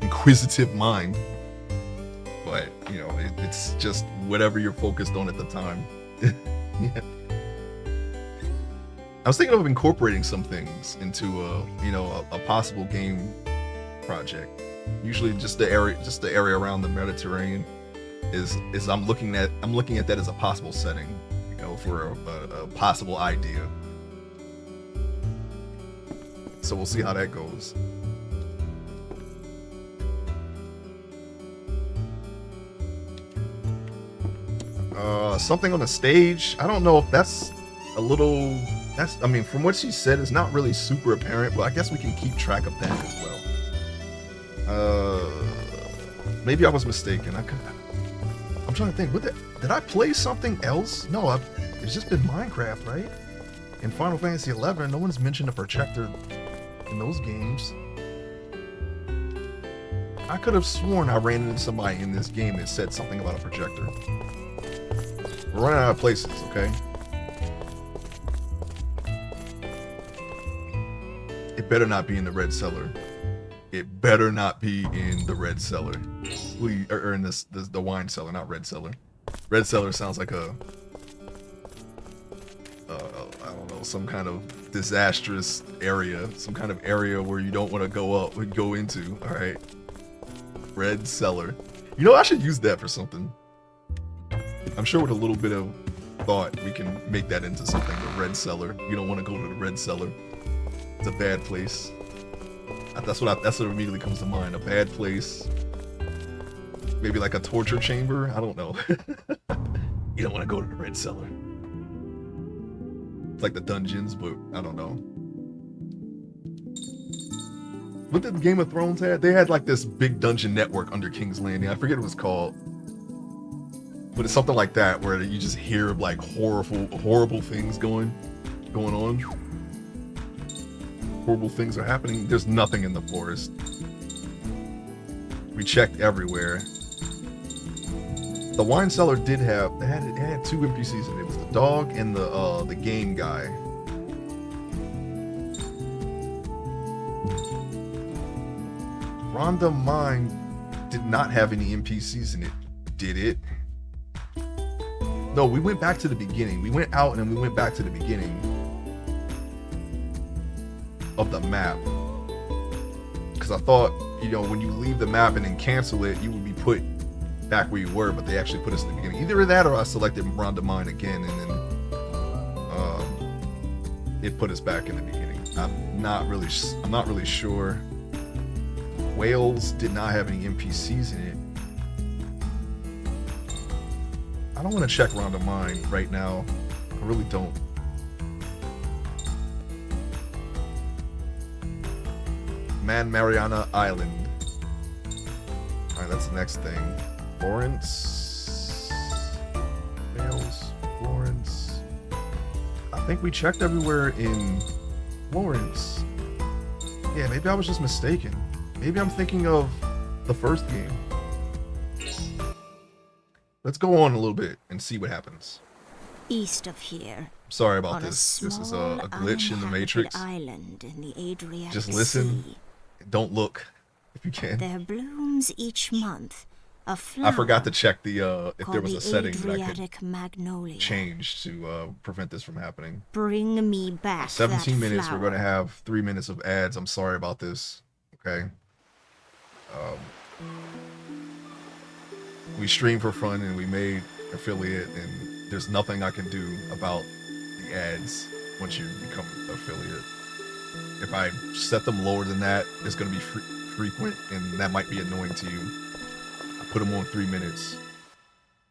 inquisitive mind. But you know, it's just whatever you're focused on at the time. Yeah. I was thinking of incorporating some things into a possible game project. Usually, just the area around the Mediterranean is I'm looking at that as a possible setting. For a possible idea. So we'll see how that goes. Something on the stage. I don't know if that's I mean, from what she said, it's not really super apparent, but I guess we can keep track of that as well. Maybe I was mistaken. I'm trying to think. Did I play something else? No, it's just been Minecraft, right? In Final Fantasy XI, no one's mentioned a projector in those games. I could have sworn I ran into somebody in this game that said something about a projector. We're running out of places, okay? It better not be in the red cellar. It better not be in the red cellar. Or in the wine cellar, not red cellar. Red cellar sounds like I don't know, some kind of disastrous area, some kind of area where you don't want to go into. All right, red cellar. You know, I should use that for something. I'm sure with a little bit of thought, we can make that into something. The red cellar. You don't want to go to the red cellar. It's a bad place. That's what immediately comes to mind. A bad place. Maybe like a torture chamber. I don't know. You don't want to go to the red cellar. It's like the dungeons, but I don't know. What did Game of Thrones had? They had like this big dungeon network under King's Landing. I forget what it was called. But it's something like that where you just hear like horrible things going on. Horrible things are happening. There's nothing in the forest. We checked everywhere. The wine cellar did have it had two NPCs in it. It was the dog and the game guy. Rhonda Mine did not have any NPCs in it, did it? No, we went back to the beginning. We went out and then we went back to the beginning of the map. Because I thought, you know, when you leave the map and then cancel it, you would be put back where you were, but they actually put us in the beginning. Either that or I selected Rhonda Mine again and then it put us back in the beginning. I'm not really sure. Wales did not have any NPCs in it. I don't want to check Rhonda Mine right now. I really don't. Man Mariana Island. Alright, that's the next thing. Florence. Wales. Florence. I think we checked everywhere in Florence. Yeah, maybe I was just mistaken. Maybe I'm thinking of the first game. Let's go on a little bit and see what happens. East of here. Sorry about this. This is a glitch in the Matrix. Island in the Adriatic Just listen. Sea. Don't look if you can. There blooms each month a flower. I forgot to check the if there was a called the setting that I Adriatic could magnolia. change to prevent this from happening. Bring me back 17 that minutes. flower. We're going to have 3 minutes of ads. I'm sorry about this. Okay. We stream for fun and we made affiliate, and there's nothing I can do about the ads once you become affiliate. If I set them lower than that, it's going to be frequent, and that might be annoying to you. I put them on 3 minutes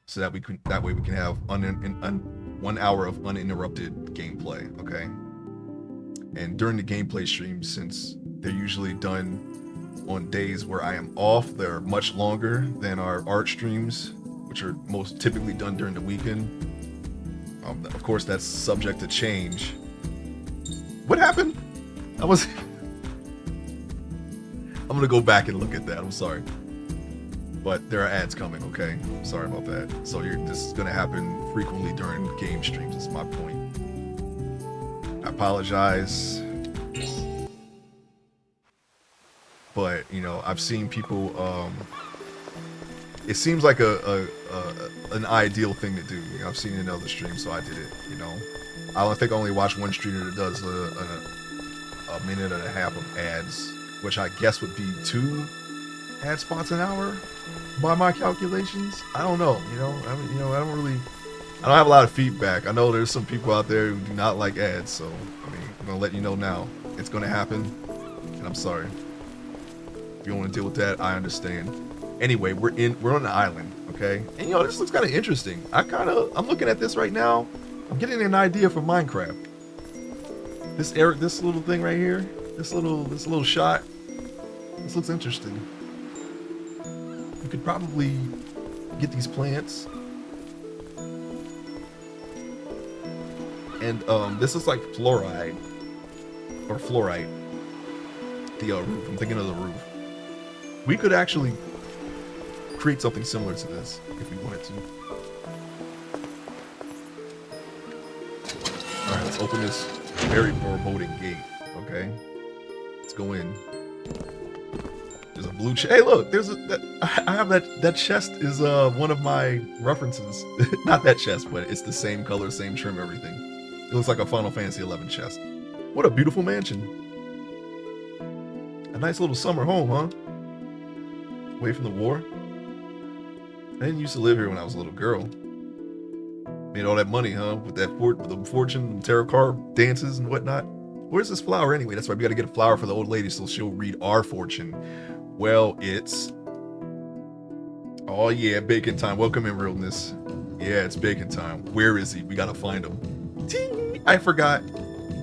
so that way we can have 1 hour of uninterrupted gameplay. Okay. And during the gameplay streams, since they're usually done on days where I am off, they're much longer than our art streams, which are most typically done during the weekend. Of course, that's subject to change. What happened? I'm gonna go back and look at that. I'm sorry, but there are ads coming. Okay, sorry about that. So this is gonna happen frequently during game streams. Is my point. I apologize. But you know, I've seen people. It seems like an ideal thing to do. You know, I've seen it in other streams, so I did it. You know, I think I only watched one streamer that does a minute and a half of ads, which I guess would be 2 ad spots an hour by my calculations. I don't know. You know, I don't have a lot of feedback. I know there's some people out there who do not like ads, so I mean, I'm gonna let you know now. It's gonna happen, and I'm sorry. If you don't want to deal with that, I understand. Anyway, we're on an island, okay? And you know, this looks kind of interesting. I'm looking at this right now. I'm getting an idea for Minecraft. This little thing right here, this little shot. This looks interesting. You could probably get these plants. And this is like fluorite. The roof. I'm thinking of the roof. We could actually create something similar to this if we wanted to. Alright, let's open this very foreboding gate, okay? Let's go in. There's a blue chest. Hey, look, I have that chest is one of my references. Not that chest, but it's the same color, same trim, everything. It looks like a Final Fantasy 11 chest. What a beautiful mansion. A nice little summer home, huh? Away from the war. I didn't used to live here when I was a little girl. Made all that money, huh? With the fortune, tarot card dances and whatnot. Where's this flower anyway? That's why we got to get a flower for the old lady so she'll read our fortune. Well, it's... Oh yeah, bacon time. Welcome in, realness. Yeah, it's bacon time. Where is he? We got to find him. Ting! I forgot.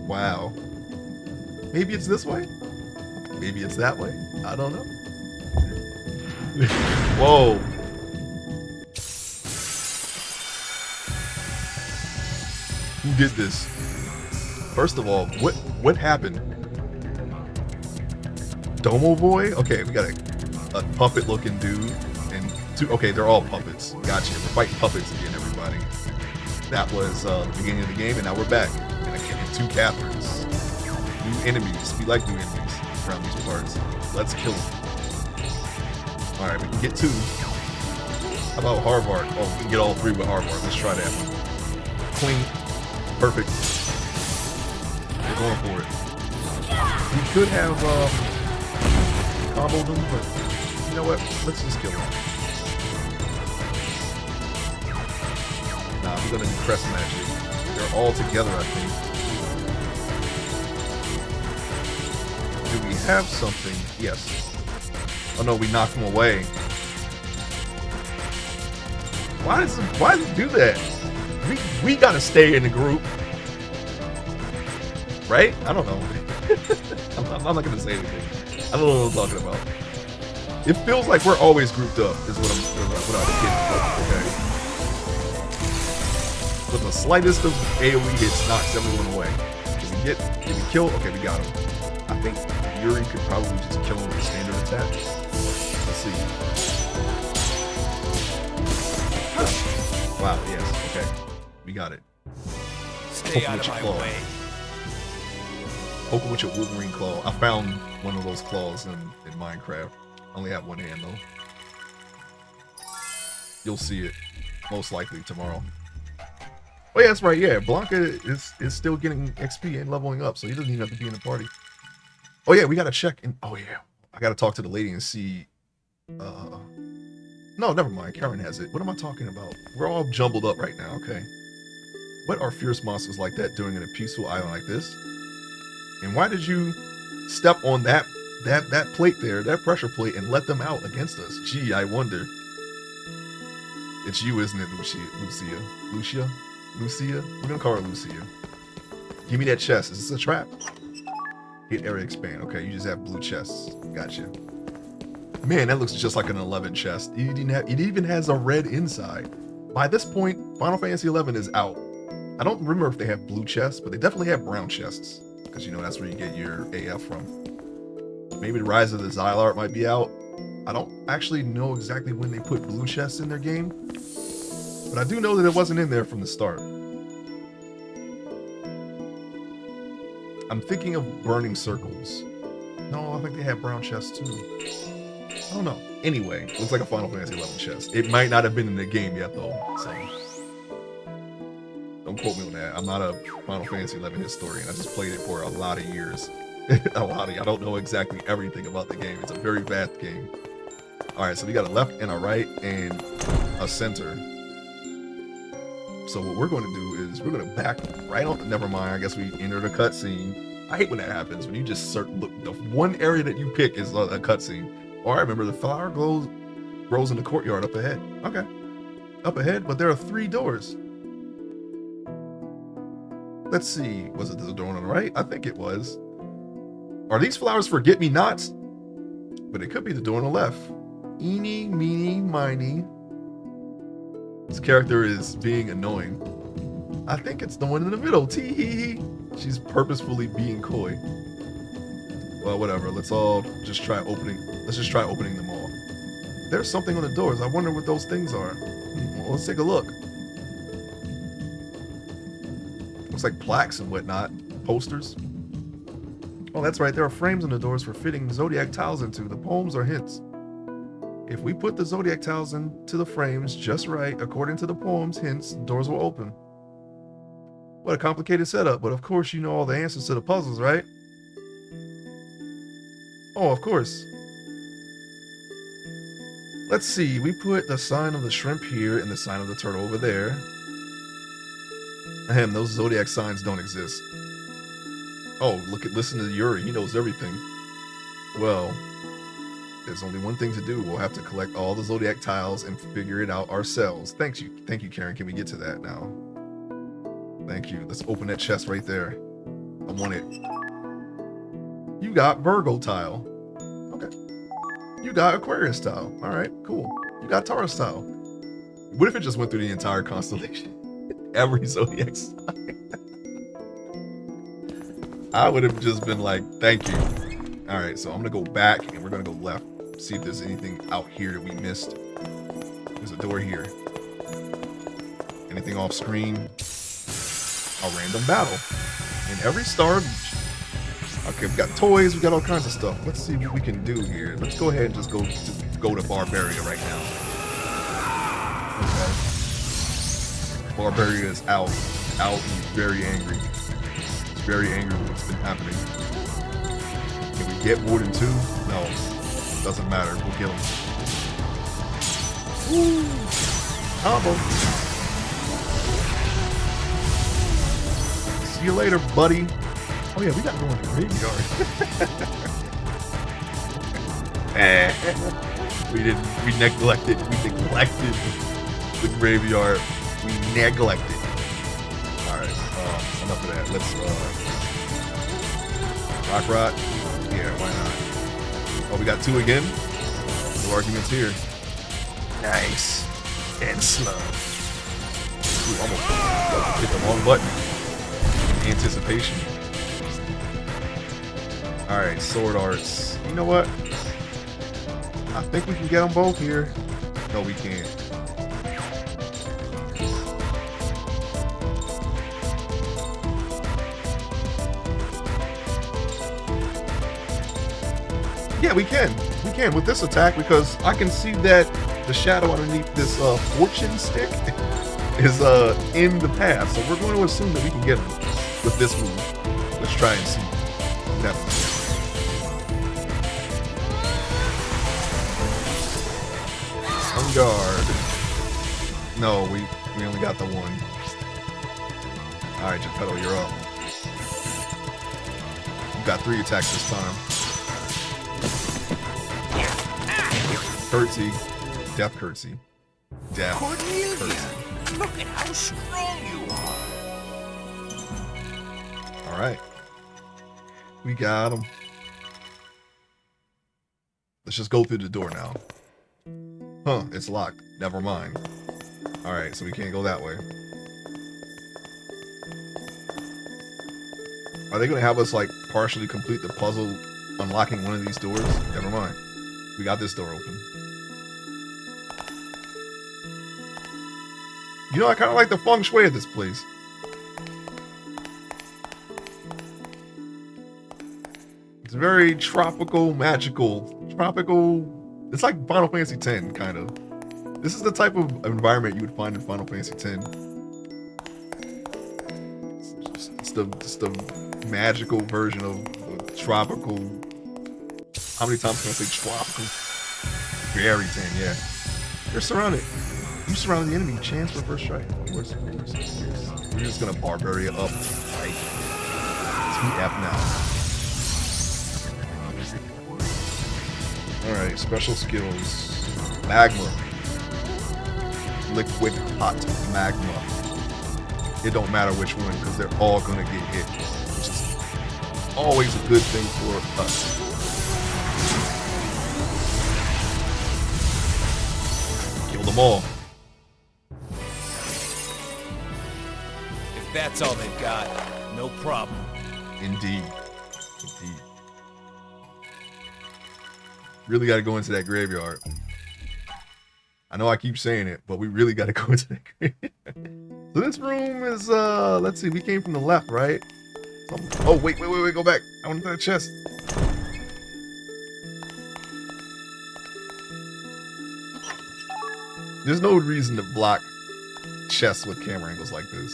Wow. Maybe it's this way? Maybe it's that way? I don't know. Whoa. Who did this? First of all, what happened? Domo Boy? Okay, we got a puppet looking dude and two. Okay, they're all puppets. Gotcha. We're fighting puppets again, everybody. That was the beginning of the game, and now we're back. And two Catherines. New enemies. We like new enemies around these parts. Let's kill them. Alright, we can get two. How about Harvard? Oh, we can get all three with Harvard. Let's try that one. Clean. Perfect. We're going for it. We could have comboed them, but you know what? Let's just kill them. Nah, we're gonna do crest magic. They're all together, I think. Do we have something? Yes. Oh no, we knocked them away. Why does it do that? We gotta stay in the group. Right? I don't know. I'm not gonna say anything. I don't know what I'm talking about. It feels like we're always grouped up, is what I'm getting. Okay. But the slightest of AoE hits knocks everyone away. Did we kill? Okay, we got him. I think Yuri could probably just kill him with a standard attack. Let's see. Wow, yes, okay. We got it. Stay out of my way. Poke him with your Wolverine claw. I found one of those claws in Minecraft. I only have one hand though. You'll see it most likely tomorrow. Oh yeah, that's right. Yeah, Blanca is still getting XP and leveling up, so he doesn't even have to be in the party. Oh yeah, we gotta check. Oh yeah, I gotta talk to the lady and see. No, never mind. Karen has it. What am I talking about? We're all jumbled up right now. Okay. What are fierce monsters like that doing in a peaceful island like this? And why did you step on that plate there, that pressure plate, and let them out against us? Gee, I wonder. It's you, isn't it, Lucia? Lucia? We're gonna call her Lucia. Give me that chest. Is this a trap? Hit area expand. Okay, you just have blue chests. Gotcha. Man, that looks just like an 11 chest. It even has a red inside. By this point, Final Fantasy 11 is out. I don't remember if they have blue chests, but they definitely have brown chests. Because, you know, that's where you get your AF from. Maybe the Rise of the Xylart might be out. I don't actually know exactly when they put blue chests in their game. But I do know that it wasn't in there from the start. I'm thinking of burning circles. No, I think they have brown chests too. I don't know. Anyway, looks like a Final Fantasy 11 chest. It might not have been in the game yet though, so don't quote me on that. I'm not a Final Fantasy 11 historian. I just played it for a lot of years. I don't know exactly everything about the game. It's a very vast game. All right, so we got a left and a right and a center. So what we're going to do is we're going to back right on. Never mind. I guess we enter the cutscene. I hate when that happens. When you just look, the one area that you pick is a cutscene. Oh, I remember the flower grows in the courtyard up ahead. Okay, up ahead, but there are 3 doors. Let's see. Was it the door on the right? I think it was. Are these flowers forget-me-nots? But it could be the door on the left. Eeny, meeny, miny. This character is being annoying. I think it's the one in the middle. Tee hee hee. She's purposefully being coy. Well, whatever. Let's just try opening them all. There's something on the doors. I wonder what those things are. Well, let's take a look. Looks like plaques and whatnot. Posters. Oh, that's right. There are frames on the doors for fitting zodiac tiles into. The poems are hints. If we put the zodiac tiles into the frames just right, according to the poems hints, doors will open. What a complicated setup, but of course you know all the answers to the puzzles, right? Oh, of course. Let's see, we put the sign of the shrimp here and the sign of the turtle over there. Ahem, those zodiac signs don't exist. Oh, listen to Yuri, he knows everything. Well, there's only one thing to do. We'll have to collect all the zodiac tiles and figure it out ourselves. Thank you, Karen. Can we get to that now? Thank you. Let's open that chest right there. I want it. You got Virgo tile. Okay. You got Aquarius tile. All right, cool. You got Taurus tile. What if it just went through the entire constellation? Every zodiac sign. I would have just been like, thank you. All right, so I'm gonna go back and we're gonna go left. See if there's anything out here that we missed. There's a door here. Anything off screen? A random battle. In every star beach. Okay, we got toys, we got all kinds of stuff. Let's see what we can do here. Let's go ahead and just go to Barbaria right now. Okay. Barbaria is out and very angry. He's very angry with what's been happening. Can we get more than 2? No. Doesn't matter. We'll kill him. Woo! Combo. See you later, buddy. Oh yeah, we gotta go in the graveyard. We neglected the graveyard. We neglected. Alright, enough of that. Let's rock rot. Yeah, why not? Oh, we got 2 again. No arguments here. Nice. And slow. Ooh, almost hit the wrong button. Anticipation. Alright, sword arts. You know what? I think we can get them both here. No, we can't. Yeah, we can. We can with this attack because I can see that the shadow underneath this fortune stick is in the path. So we're going to assume that we can get him with this move. Let's try and see. Never. On guard. No, we only got the one. Alright, Geppetto, you're up. You got 3 attacks this time. Curtsy. Death curtsy. Death curtsy. Look at how strong you are. Alright. We got him. Let's just go through the door now. Huh, it's locked. Never mind. Alright, so we can't go that way. Are they going to have us, like, partially complete the puzzle unlocking one of these doors? Never mind. We got this door open. You know, I kind of like the feng shui of this place. It's very tropical, magical. Tropical. It's like Final Fantasy X, kind of. This is the type of environment you would find in Final Fantasy X. It's the magical version of tropical. How many times can I say tropical? Very 10, yeah. You're surrounded. You surround the enemy. Chance for first strike. Of course. We're just gonna Barbaria up. Right. TF now. Alright, special skills. Magma. Liquid hot magma. It don't matter which one, because they're all gonna get hit. Which is always a good thing for us. Kill them all. If that's all they've got, no problem. Indeed. Indeed. Really got to go into that graveyard. I know I keep saying it, but we really got to go into that graveyard. So this room is, let's see, we came from the left, right? Oh, wait, go back. I want to that chest. There's no reason to block chests with camera angles like this.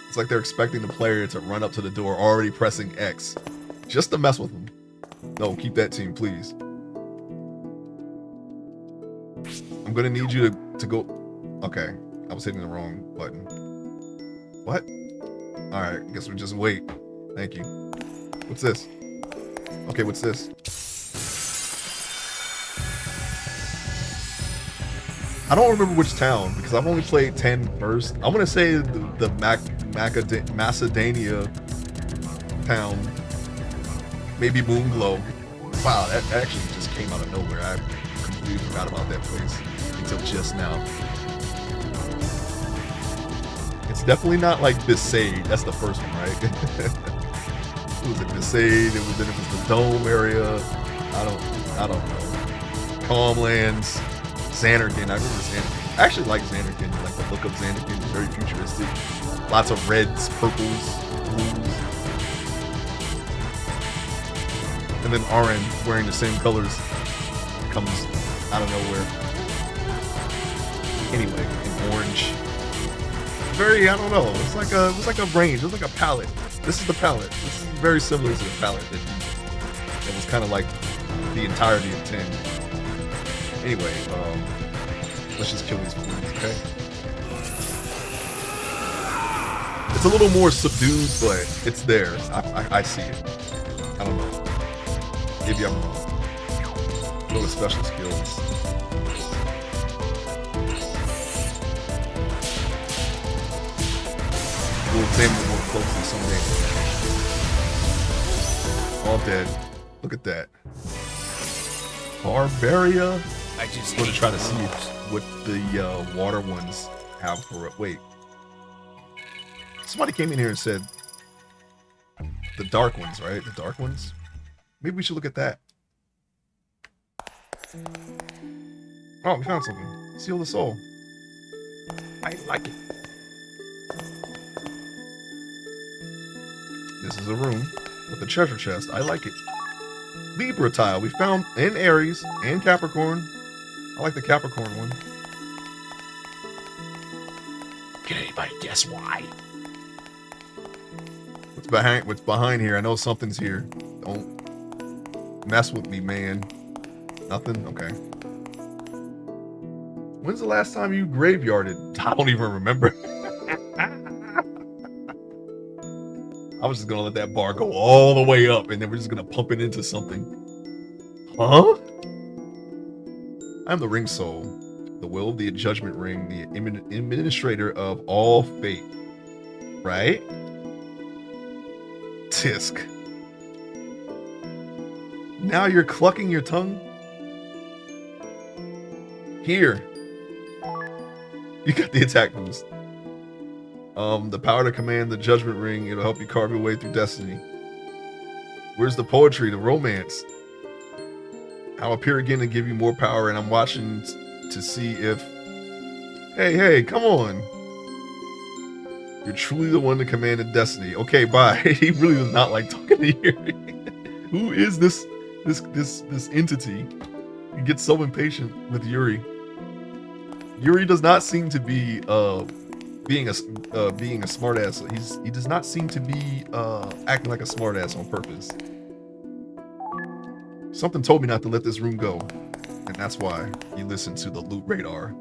It's like they're expecting the player to run up to the door already pressing X just to mess with them. No, keep that team, please. I'm gonna need you to go. Okay, I was hitting the wrong button. What? All right, guess we just wait. Thank you. What's this? Okay, what's this? I don't remember which town because I've only played 10 first. I'm gonna say the Macedonia town, maybe Moonglow. Wow, that actually just came out of nowhere. I completely forgot about that place until just now. It's definitely not like Besaid. That's the first one, right? It was at Besaid. Then it was the Dome area. I don't know. Calmlands. Xanarkand. I remember Xanarkand. I actually like Xanarkand. Like the look of Xanarkand is very futuristic. Lots of reds, purples, blues. And then Arin wearing the same colors comes out of nowhere. Anyway, in orange. Very, I don't know. It's like a range. It's like a palette. This is the palette. This is very similar to the palette that was kind of like the entirety of 10. Anyway, let's just kill these fools, okay? It's a little more subdued, but it's there. I see it. I don't know. Maybe I'm wrong. Go with special skills. We'll examine it more closely someday. All dead. Look at that. Barbaria. I just I'm going to try to hate see moves. what the water ones have for it. Wait. Somebody came in here and said the dark ones, right? The dark ones? Maybe we should look at that. Oh, we found something. Seal the soul. I like it. This is a room with a treasure chest. I like it. Libra tile. We found in Aries and Capricorn. I like the Capricorn one. Can anybody guess why? What's behind here? I know something's here. Don't mess with me, man. Nothing? Okay. When's the last time you graveyarded? I don't even remember. I was just gonna let that bar go all the way up and then we're just gonna pump it into something. Huh? I'm the ring soul, the will of the judgment ring, the administrator of all fate. Right? Tisk. Now you're clucking your tongue? Here. You got the attack boost. The power to command the judgment ring, it'll help you carve your way through destiny. Where's the poetry, the romance? I'll appear again and give you more power, and I'm watching to see if... Hey, come on. You're truly the one to command the destiny. Okay, bye. He really does not like talking to you. Who is this entity? He gets so impatient with Yuri. Yuri does not seem to be being a smartass. He does not seem to be acting like a smartass on purpose. Something told me not to let this room go, and that's why you listen to the loot radar.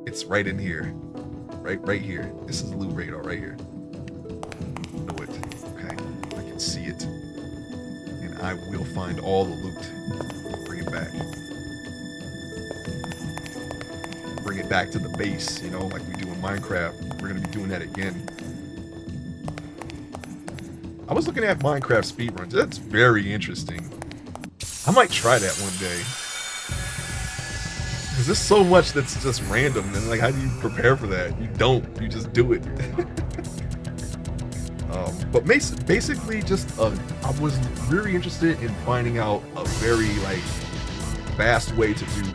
It's right in here, right here. This is the loot radar right here. Know it. Okay, I can see it, and I will find all the loot. Bring it back. Bring it back to the base, you know, like we do in Minecraft. We're gonna be doing that again. I was looking at Minecraft speedruns. That's very interesting. I might try that one day. Because there's so much that's just random, and like, how do you prepare for that? You don't. You just do it. But basically, just I was really interested in finding out a very like fast way to do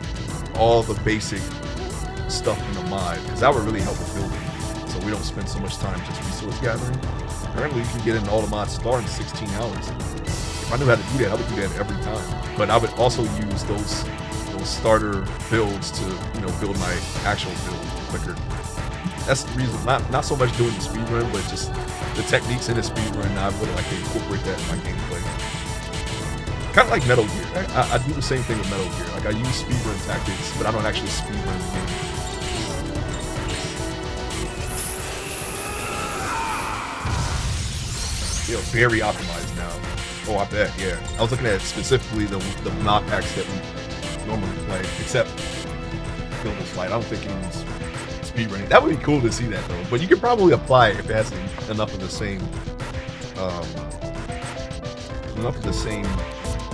all the basic stuff in the mod, because that would really help with building, so we don't spend so much time just resource gathering. Apparently, you can get in all the mods star in 16 hours. If I knew how to do that, I would do that every time. But I would also use those starter builds to, you know, build my actual build quicker. that's the reason. Not so much doing the speed run, but just the techniques in the speed run. I would like to incorporate that in my gameplay. Kind of like Metal Gear. I do the same thing with Metal Gear. Like I use speed run tactics, but I don't actually speed run the game. They're very optimized now. Oh, I bet. Yeah, I was looking at specifically the mod packs that we normally play, except Build a Slide. I don't think anyone's speed running. That would be cool to see that though. But you could probably apply it if it has enough of the same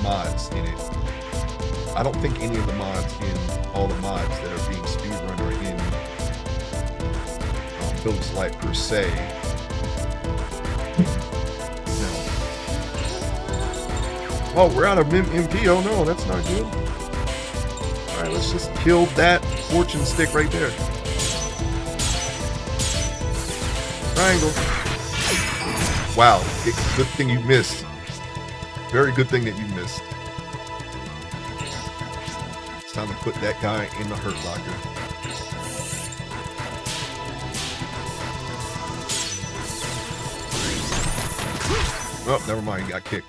mods in it. I don't think any of the mods in all the mods that are being speedrun are in Build a Slide per se. No. Oh, we're out of MP. Oh no, that's not good. All right, let's just kill that fortune stick right there. Triangle. Wow, good thing you missed. Very good thing that you missed. It's time to put that guy in the hurt locker. Oh, never mind, he got kicked.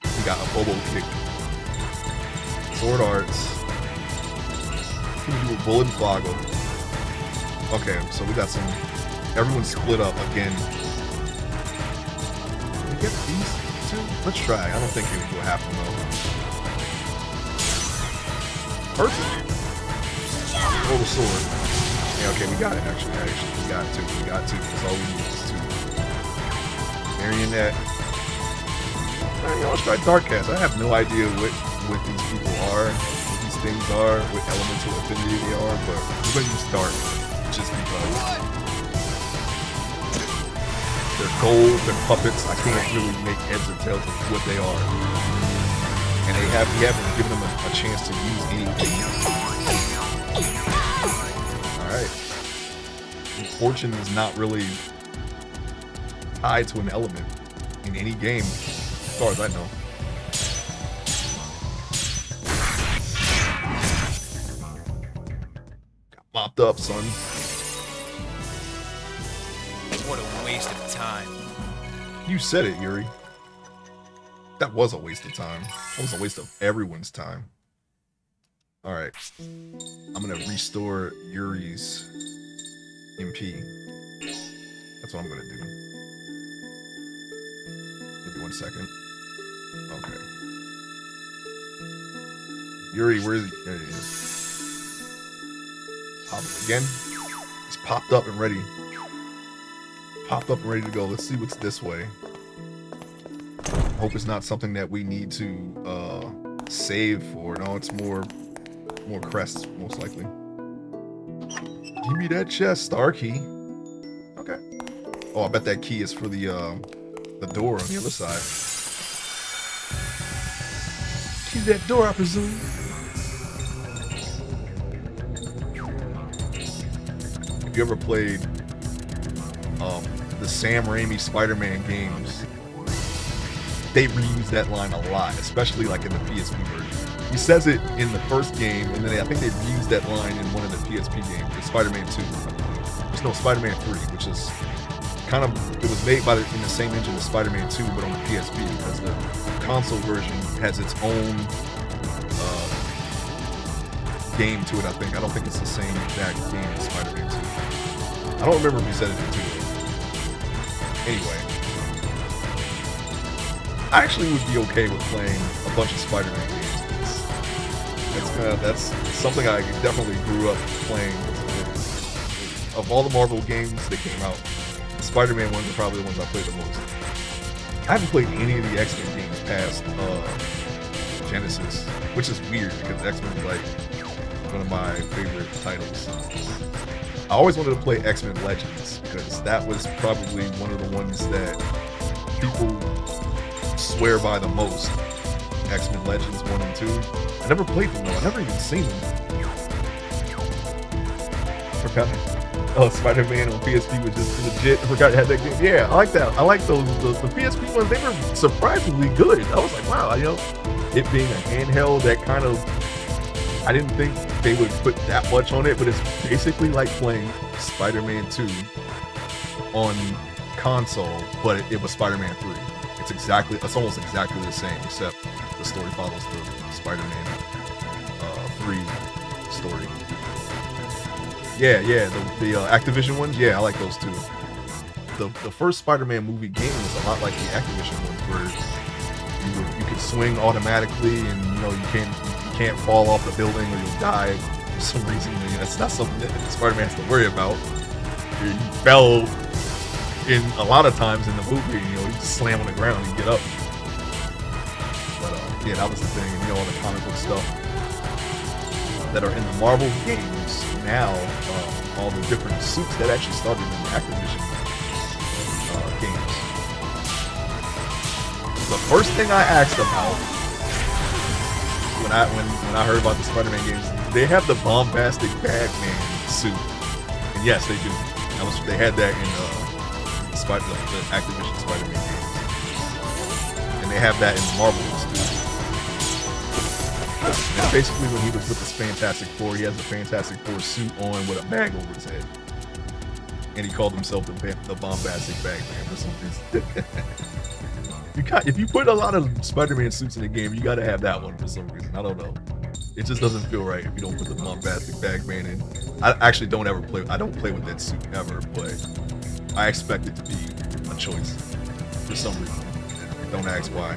He got a Bobo kick. Sword arts. Can do a bullet and floggle. Okay, so we got some. Everyone's split up again. Can we get these two? Let's try. I don't think it will happen though. Perfect. Oh, the sword. Yeah, okay, we got it actually. We got two. That's all we need is two. Marionette. Let's try Darkcast. I have no idea what these people are, what these things are, what elemental affinity they are, but we're gonna use Dark just because. They're gold, they're puppets. I can't really make heads or tails of what they are. And we haven't given them a chance to use anything. Alright. Fortune is not really tied to an element in any game, as far as I know. Got mopped up, son. What a waste of time. You said it, Yuri. That was a waste of time. That was a waste of everyone's time. Alright. I'm gonna restore Yuri's MP. That's what I'm gonna do. Give me 1 second. Okay. Yuri, where is he? There he is. Pop it again. It's popped up and ready. Popped up and ready to go. Let's see what's this way. Hope it's not something that we need to save for. No, it's more crests, most likely. Give me that chest, star key. Okay. Oh, I bet that key is for the door on the other side. Key that door, I presume. Have you ever played the Sam Raimi Spider-Man games? They reuse that line a lot, especially like in the PSP version. He says it in the first game, and then I think they reused that line in one of the PSP games, the Spider-Man 2. There's no Spider-Man 3, which is kind of, it was made in the same engine as Spider-Man 2, but on the PSP, because the console version has its own game to it, I think. I don't think it's the same exact game as Spider-Man 2. I don't remember if he said it in 2. Anyway. I actually would be okay with playing a bunch of Spider-Man games. That's something I definitely grew up playing. Of all the Marvel games that came out, the Spider-Man ones are probably the ones I played the most. I haven't played any of the X-Men games past Genesis, which is weird because X-Men is like one of my favorite titles. I always wanted to play X-Men Legends because that was probably one of the ones that people swear by the most. X-Men Legends 1 and 2. I never played them though. I never even seen them. Forgot. Oh, Spider-Man on PSP was just legit. I forgot it had that game. Yeah, I like that. I like those. The PSP ones, they were surprisingly good. I was like, wow, it being a handheld that kind of I didn't think they would put that much on it, but it's basically like playing Spider-Man 2 on console, but it was Spider-Man 3. It's almost exactly the same, except the story follows the Spider-Man 3 story. Yeah, the Activision ones, yeah, I like those too. The first Spider-Man movie game was a lot like the Activision ones, where you could swing automatically, and you can't fall off the building or you'll die for some reason. That's not something that Spider-Man has to worry about. He fell in a lot of times in the movie, you just slam on the ground and get up. But yeah, that was the thing. All the comic book stuff that are in the Marvel games now, all the different suits that actually started in the Activision games. The first thing I asked about when I heard about the Spider-Man games, they have the bombastic Bagman suit, and yes, they do. They had that in the Activision Spider-Man games, and they have that in the Marvel ones too. And basically, when he was with the Fantastic Four, he has a Fantastic Four suit on with a bag over his head, and he called himself the bombastic Bagman for some reason. If you put a lot of Spider-Man suits in the game, you got to have that one for some reason. I don't know. It just doesn't feel right if you don't put the bombastic Bagman in. I actually don't ever play. I don't play with that suit ever, but I expect it to be a choice for some reason. Don't ask why.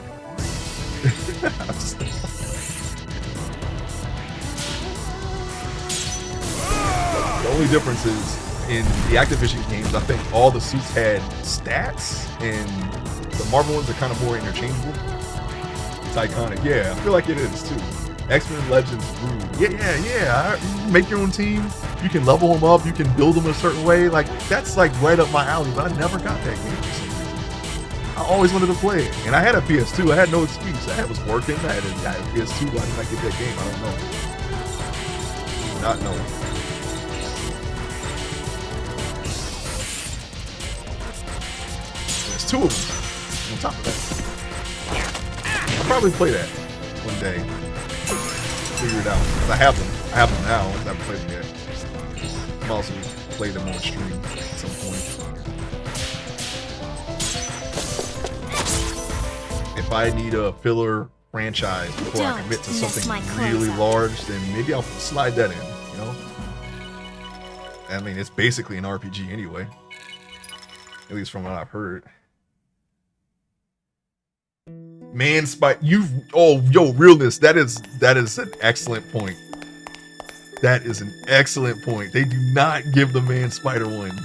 The only difference is in the Activision games, I think all the suits had stats, and the Marvel ones are kind of more interchangeable. It's iconic. Yeah, I feel like it is too. X-Men Legends grew. Yeah. You make your own team. You can level them up. You can build them a certain way. Like, that's like right up my alley, but I never got that game for some reason. I always wanted to play it. And I had a PS2. I had no excuse. I was working. I had a PS2. Why didn't I get that game? I don't know. Not knowing. There's two of them on top of that. I'll probably play that one day. Figure it out. Because I have them. I have them now. I haven't played them yet. I'll also play them on stream at some point. If I need a filler franchise before I commit to something really large, then maybe I'll slide that in, I mean, it's basically an RPG anyway. At least from what I've heard. Man, realness. That is an excellent point. That is an excellent point. They do not give the Man Spider one.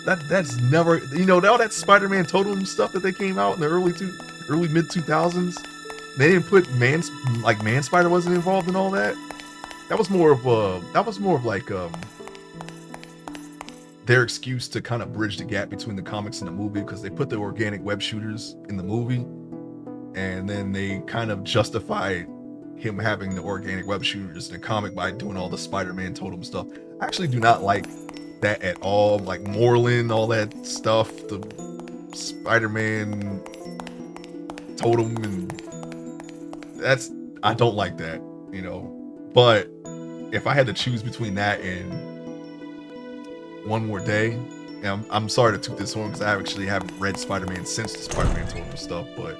That's never, all that Spider-Man Totem stuff that they came out in the early mid 2000s. They didn't put Man Spider wasn't involved in all that. That was more of like their excuse to kind of bridge the gap between the comics and the movie, because they put the organic web shooters in the movie, and then they kind of justified him having the organic web shooters in the comic by doing all the Spider-Man Totem stuff. I actually do not like that at all. Like Moreland, all that stuff, the Spider-Man Totem, and I don't like that, But if I had to choose between that and One More Day, and I'm sorry to toot this horn because I actually haven't read Spider-Man since the Spider-Man Totem stuff, but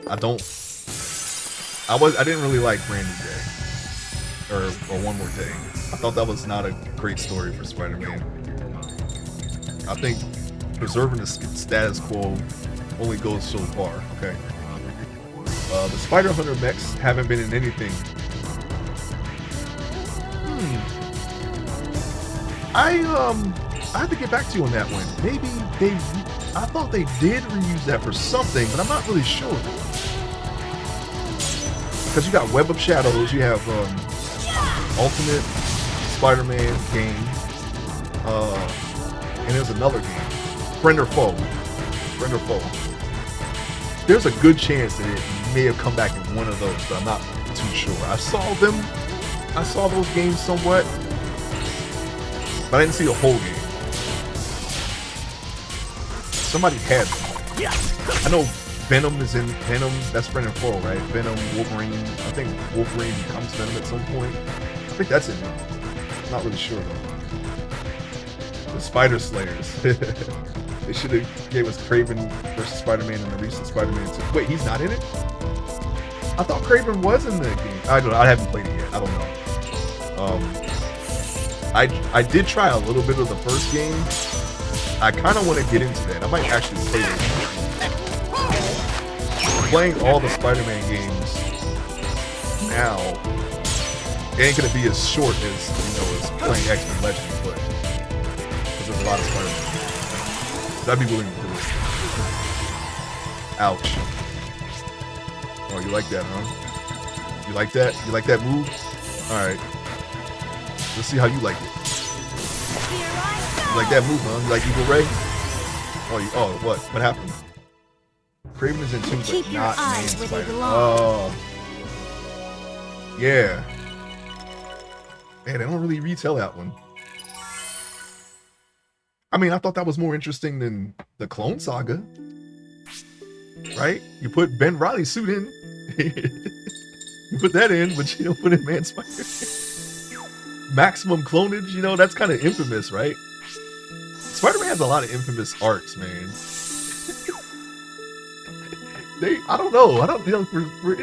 I didn't really like Brand New Day or One More Day. I thought that was not a great story for Spider-Man. I think preserving the status quo only goes so far. Okay. The Spider Hunter mechs haven't been in anything. I have to get back to you on that one. Maybe I thought they did reuse that for something, but I'm not really sure. Because you got Web of Shadows, you have Ultimate Spider-Man game, and there's another game, Friend or Foe. There's a good chance that it may have come back in one of those, but I'm not too sure. I saw those games somewhat, but I didn't see the whole game. Somebody had them. I know Venom is in Venom. That's friend and foe, right? Venom, Wolverine. I think Wolverine becomes Venom at some point. I think that's it. I'm not really sure though. The Spider Slayers. They should have gave us Kraven versus Spider-Man in the recent Spider-Man 2. Wait, he's not in it? I thought Kraven was in the game. I don't know. I haven't played it yet. I don't know. I did try a little bit of the first game. I kind of want to get into that. I might actually play it. Playing all the Spider-Man games now, it ain't gonna be as short as as playing X-Men Legends, but because there's a lot of Spider-Man. So I'd be willing to do it. Ouch. Oh, you like that, huh? You like that? You like that move? Alright. Let's see how you like it. You like that move, huh? You like Evil Ray? Oh, what? What happened? Kraven is in 2, Keep but your not eyes main where they Spider. belong. Oh. Yeah. Man, they don't really retell that one. I mean, I thought that was more interesting than the Clone Saga. Right? You put Ben Reilly's suit in. You put that in, but you don't put in Man Spider. Maximum clonage, that's kind of infamous, right? Spider-Man has a lot of infamous arcs, man. I don't know, for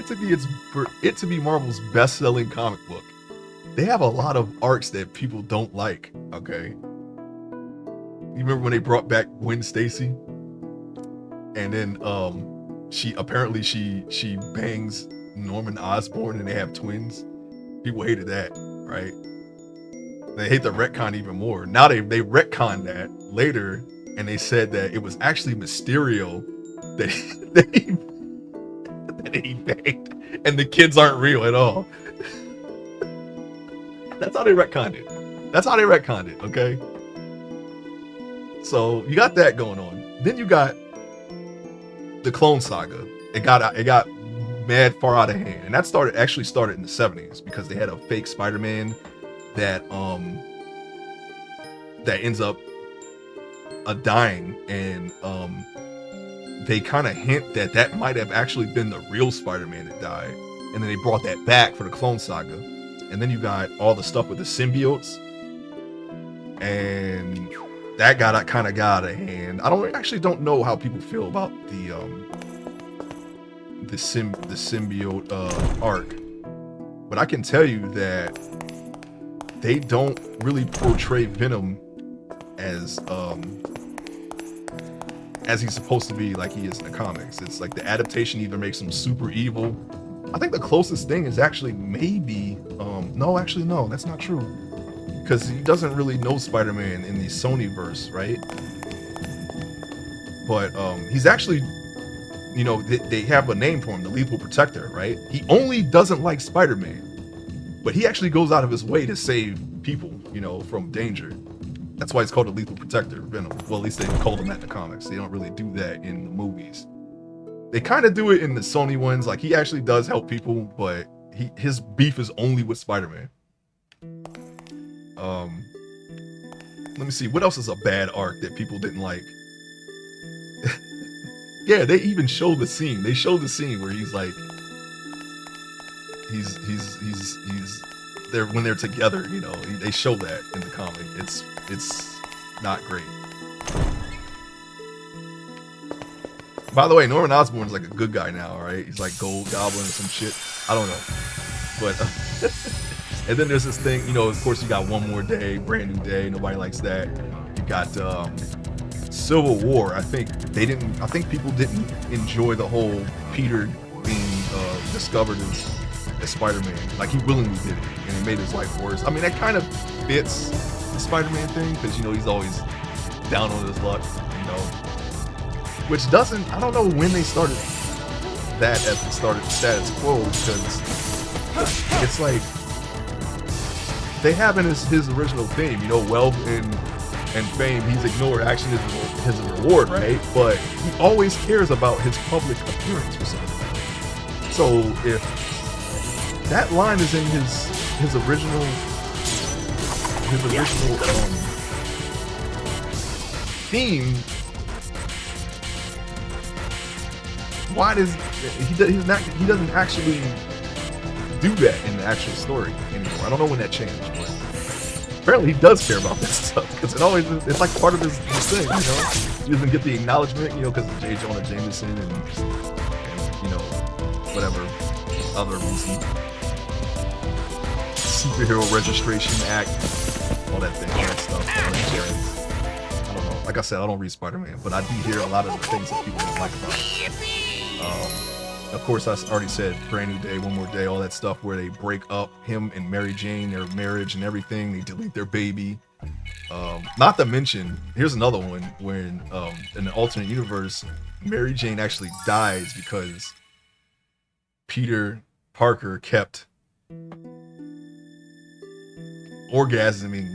it to be Marvel's best-selling comic book, they have a lot of arcs that people don't like, okay? You remember when they brought back Gwen Stacy? And then she bangs Norman Osborn and they have twins. People hated that, right? They hate the retcon even more. Now they retconned that later and they said that it was actually Mysterio that he banged and the kids aren't real at all. That's how they retconned it. Okay? So you got that going on. Then you got the Clone Saga. It got mad far out of hand, and that actually started in the 70s because they had a fake Spider-Man that ends up dying, and they kind of hint that might have actually been the real Spider-Man that died, and then they brought that back for the Clone Saga, and then you got all the stuff with the symbiotes, and that kind of got out of hand. I don't know how people feel about the symbiote arc, but I can tell you that they don't really portray Venom as he's supposed to be like he is in the comics. It's like the adaptation either makes him super evil. I think the closest thing is actually maybe no, that's not true. Because he doesn't really know Spider-Man in the Sonyverse, right? But he's actually, they have a name for him, the Lethal Protector, right? He only doesn't like Spider-Man, but he actually goes out of his way to save people, from danger. That's why it's called a Lethal Protector, Venom. Well, at least they call him that in the comics. They don't really do that in the movies. They kind of do it in the Sony ones. Like, he actually does help people, but his beef is only with Spider-Man. Let me see, what else is a bad arc that people didn't like? Yeah, they even show the scene. They show the scene where he's like, he's there when they're together, they show that in the comic. It's not great. By the way, Norman Osborn's like a good guy now, right? He's like Gold Goblin or some shit. I don't know. But and then there's this thing, of course you got One More Day, Brand New Day, nobody likes that. You got Civil War. I think people didn't enjoy the whole Peter being discovered as Spider-Man. Like, he willingly did it, and it made his life worse. I mean, that kind of fits the Spider-Man thing, because he's always down on his luck, which doesn't, I don't know when they started that as the status quo, because it's like they have in his original theme, wealth and fame, he's ignored, action is his reward, right? But he always cares about his public appearance for something. So if that line is in his original theme, why does he doesn't actually do that in the actual story anymore. I don't know when that changed, but apparently he does care about this stuff because it's like part of his thing, you know. He doesn't get the acknowledgement, you know, because of J. Jonah Jameson and you know, whatever other reason. Superhero Registration Act, all that thing, all that stuff, all that jazz. I don't know. Like I said, I don't read Spider-Man, but I do hear a lot of the things that people don't like about it. Of course, I already said Brand New Day, One More Day, all that stuff where they break up him and Mary Jane, their marriage and everything. They delete their baby. Not to mention, here's another one when in the alternate universe, Mary Jane actually dies because Peter Parker kept orgasming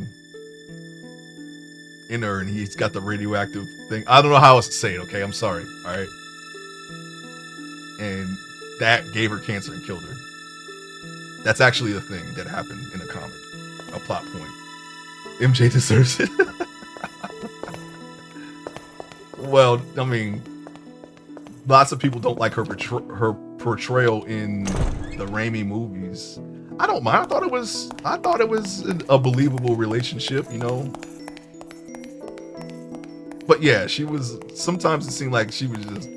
in her, and he's got the radioactive thing. I don't know how else to say it. Okay, I'm sorry. All right, and that gave her cancer and killed her. That's actually the thing that happened in a comic, a plot point. MJ deserves it. Well, I mean, lots of people don't like her portrayal in the Raimi movies. I don't mind. I thought it was a believable relationship, you know. But yeah, she was. Sometimes it seemed like she was just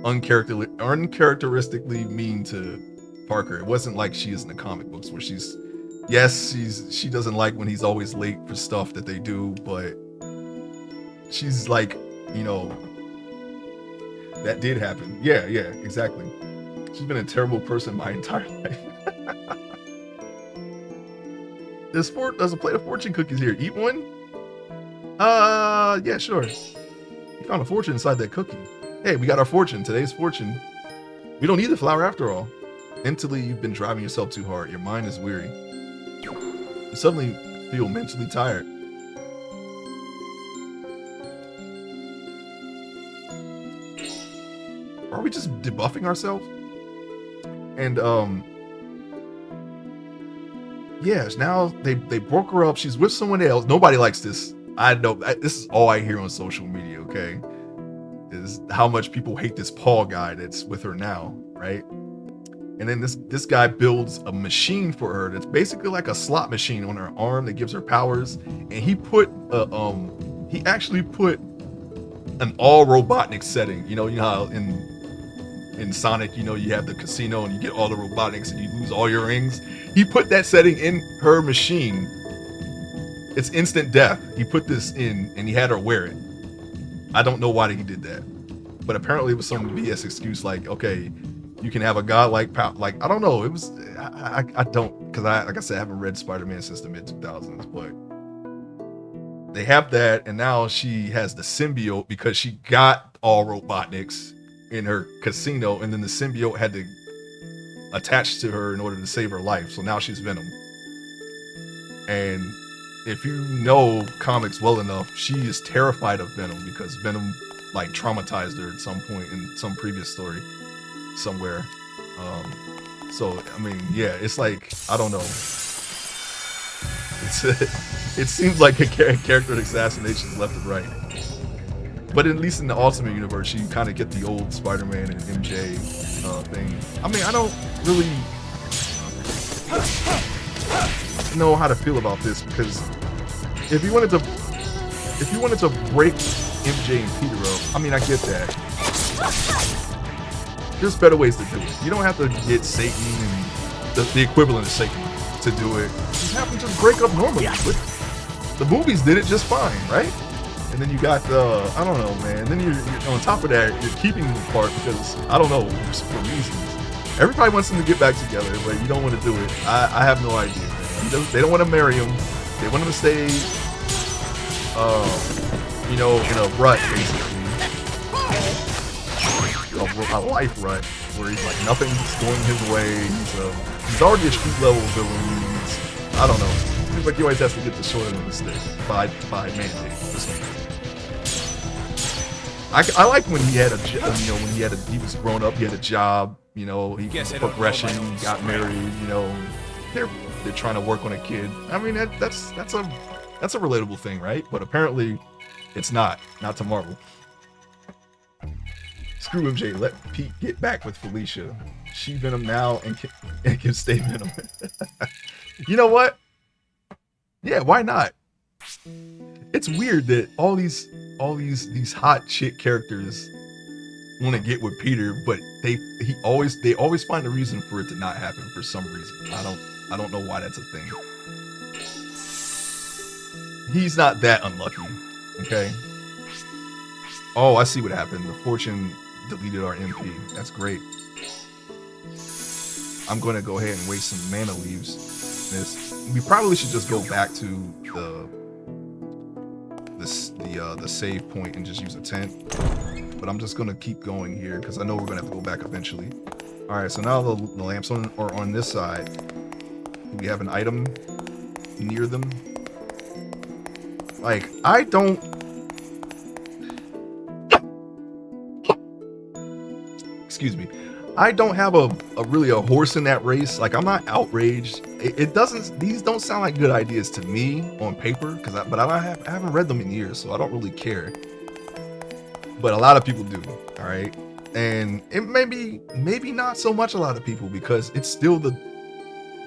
uncharacteristically mean to Parker. It wasn't like she is in the comic books, where she doesn't like when he's always late for stuff that they do, but she's like, you know, that did happen. Yeah, exactly. She's been a terrible person my entire life. There's a plate of fortune cookies here. Eat one? Yeah, sure. You found a fortune inside that cookie. Hey, we got our fortune. Today's fortune. We don't need the flour after all. Mentally, you've been driving yourself too hard. Your mind is weary. You suddenly feel mentally tired. Are we just debuffing ourselves? And yes, now they broke her up. She's with someone else. Nobody likes this. I know this is all I hear on social media, okay? Is how much people hate this Paul guy that's with her now, right? And then this guy builds a machine for her that's basically like a slot machine on her arm that gives her powers. And he actually put an all Robotnik setting. You know how in Sonic, you know, you have the casino and you get all the Robotniks and you lose all your rings. He put that setting in her machine. It's instant death. He put this in and he had her wear it. I don't know why he did that, but apparently it was some BS excuse like, okay, you can have a godlike power. Like, I don't know. It was I don't, because like I said, I haven't read Spider-Man since the mid 2000s, but they have that, and now she has the symbiote because she got all Robotniks in her casino, and then the symbiote had to attach to her in order to save her life. So now she's Venom. And if you know comics well enough, she is terrified of Venom because Venom like traumatized her at some point in some previous story somewhere. So I mean, yeah, it's like, I don't know. It seems like a character assassinations left and right. But at least in the Ultimate Universe, you kind of get the old Spider-Man and MJ thing. I mean, I don't really know how to feel about this, because if you wanted to break MJ and Peter up, I mean, I get that. There's better ways to do it. You don't have to get Satan and the equivalent of Satan to do it. Just have them just break up normally. But the movies did it just fine, right? And then you got I don't know, man. Then you're on top of that, you're keeping them apart because, I don't know, for reasons. Everybody wants them to get back together, but you don't want to do it. I have no idea, man. They don't want to marry him. They want him to stay, you know, in a rut, basically. A life rut where he's like, nothing's going his way. He's already a street level villain. I don't know. Seems like he always has to get the short end of the stick by mandate. I like when he had he was grown up, he had a job, you know, he progression, he got married, you know, they're trying to work on a kid. I mean, that's a relatable thing, right? But apparently it's not to Marvel. Screw MJ. Let Pete get back with Felicia. She Venom now and can stay Venom. You know what? Yeah, why not? It's weird that all these hot chick characters want to get with Peter, but they always find a reason for it to not happen for some reason. I don't know why that's a thing. He's not that unlucky. Okay. Oh, I see what happened. The Fortune deleted our MP. That's great. I'm going to go ahead and waste some mana leaves. We probably should just go back to the save point and just use a tent. But I'm just going to keep going here because I know we're going to have to go back eventually. All right, so now the lamps are on this side. Do we have an item near them? Like, I don't... Excuse me. I don't have a really a horse in that race. Like, I'm not outraged. These don't sound like good ideas to me on paper, but I haven't read them in years, so I don't really care. But a lot of people do, all right? And it maybe not so much a lot of people because it's still the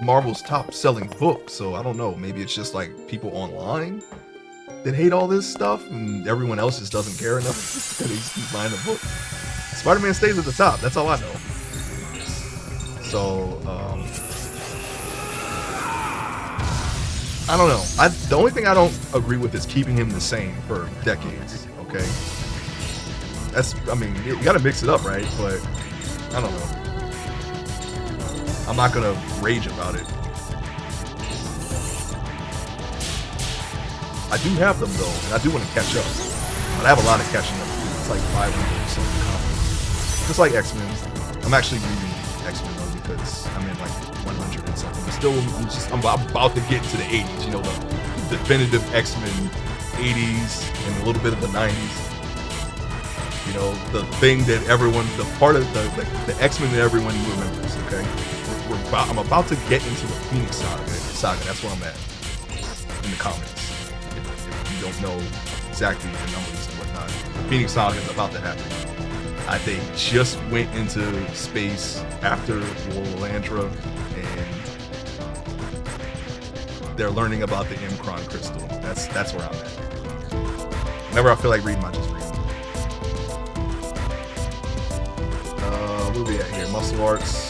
Marvel's top selling book. So I don't know, maybe it's just like people online that hate all this stuff and everyone else just doesn't care enough that they just keep buying the book. Spider-Man stays at the top, that's all I know. So, I don't know. The only thing I don't agree with is keeping him the same for decades, okay? I mean, you gotta mix it up, right? But, I don't know. I'm not gonna rage about it. I do have them, though, and I do want to catch up. But I have a lot of catching up to do. It's like 500 or something comics. Just like X-Men. I'm actually reading X-Men, though, because I'm in like 100 and something. But still, I'm about to get to the 80s, you know, the definitive X-Men 80s and a little bit of the 90s. You know, the thing that the part of the X-Men that everyone remembers, okay? I'm about to get into the Phoenix saga. That's where I'm at in the comics. If you don't know exactly the numbers and whatnot, the Phoenix saga is about to happen. They just went into space after Lilandra, and they're learning about the Mcron crystal. That's where I'm at. Whenever I feel like reading, I just read. Where we at here? Muscle Arts.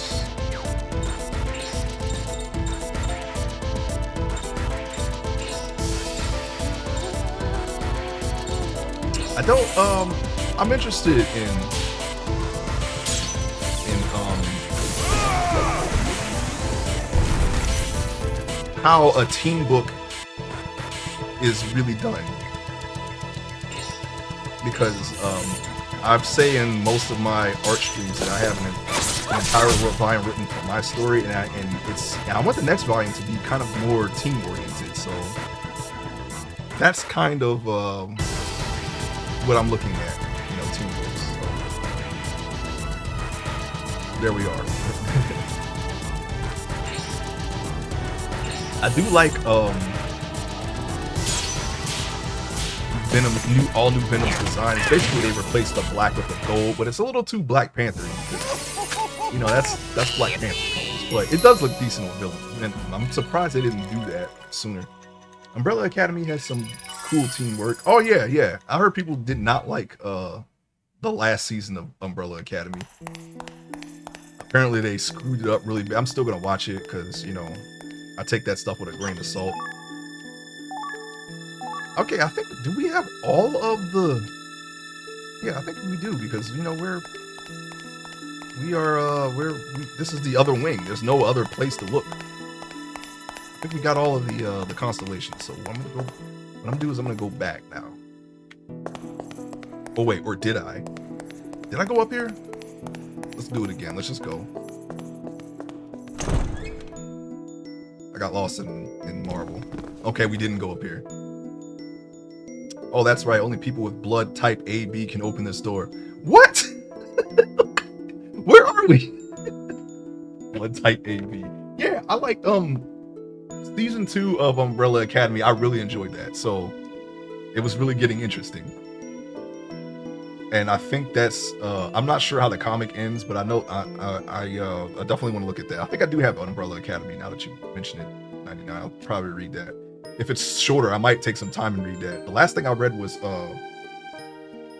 I don't. I'm interested in how a team book is really done, because I'm saying most of my art streams that I have an entire volume written for my story, and I want the next volume to be kind of more team oriented. So that's kind of what I'm looking at, you know, team books. So there we are. I do like Venom, all new Venom's designs. Basically, they replaced the black with the gold, but it's a little too Black Panther. You know, that's Black Panther colors, but it does look decent on Venom. I'm surprised they didn't do that sooner. Umbrella Academy has some cool teamwork. Oh yeah. I heard people did not like the last season of Umbrella Academy. Apparently, they screwed it up really bad. I'm still gonna watch it because, you know, I take that stuff with a grain of salt. Okay, I think, do we have all of the... Yeah, I think we do, because, you know, this is the other wing. There's no other place to look. I think we got all of the constellations, so what I'm gonna do is I'm gonna go back now. Oh wait, or did I? Did I go up here? Let's do it again, let's just go. I got lost in Marvel. Okay, we didn't go up here. Oh, that's right. Only people with blood type AB can open this door. What? Where are we? Blood type AB. Yeah, I like season 2 of Umbrella Academy. I really enjoyed that. So it was really getting interesting. and I think that's I'm not sure how the comic ends, but I know I definitely want to look at that. I think I do have Umbrella Academy now that you mention it. 99. I'll probably read that. If it's shorter, I might take some time and read that. The last thing I read was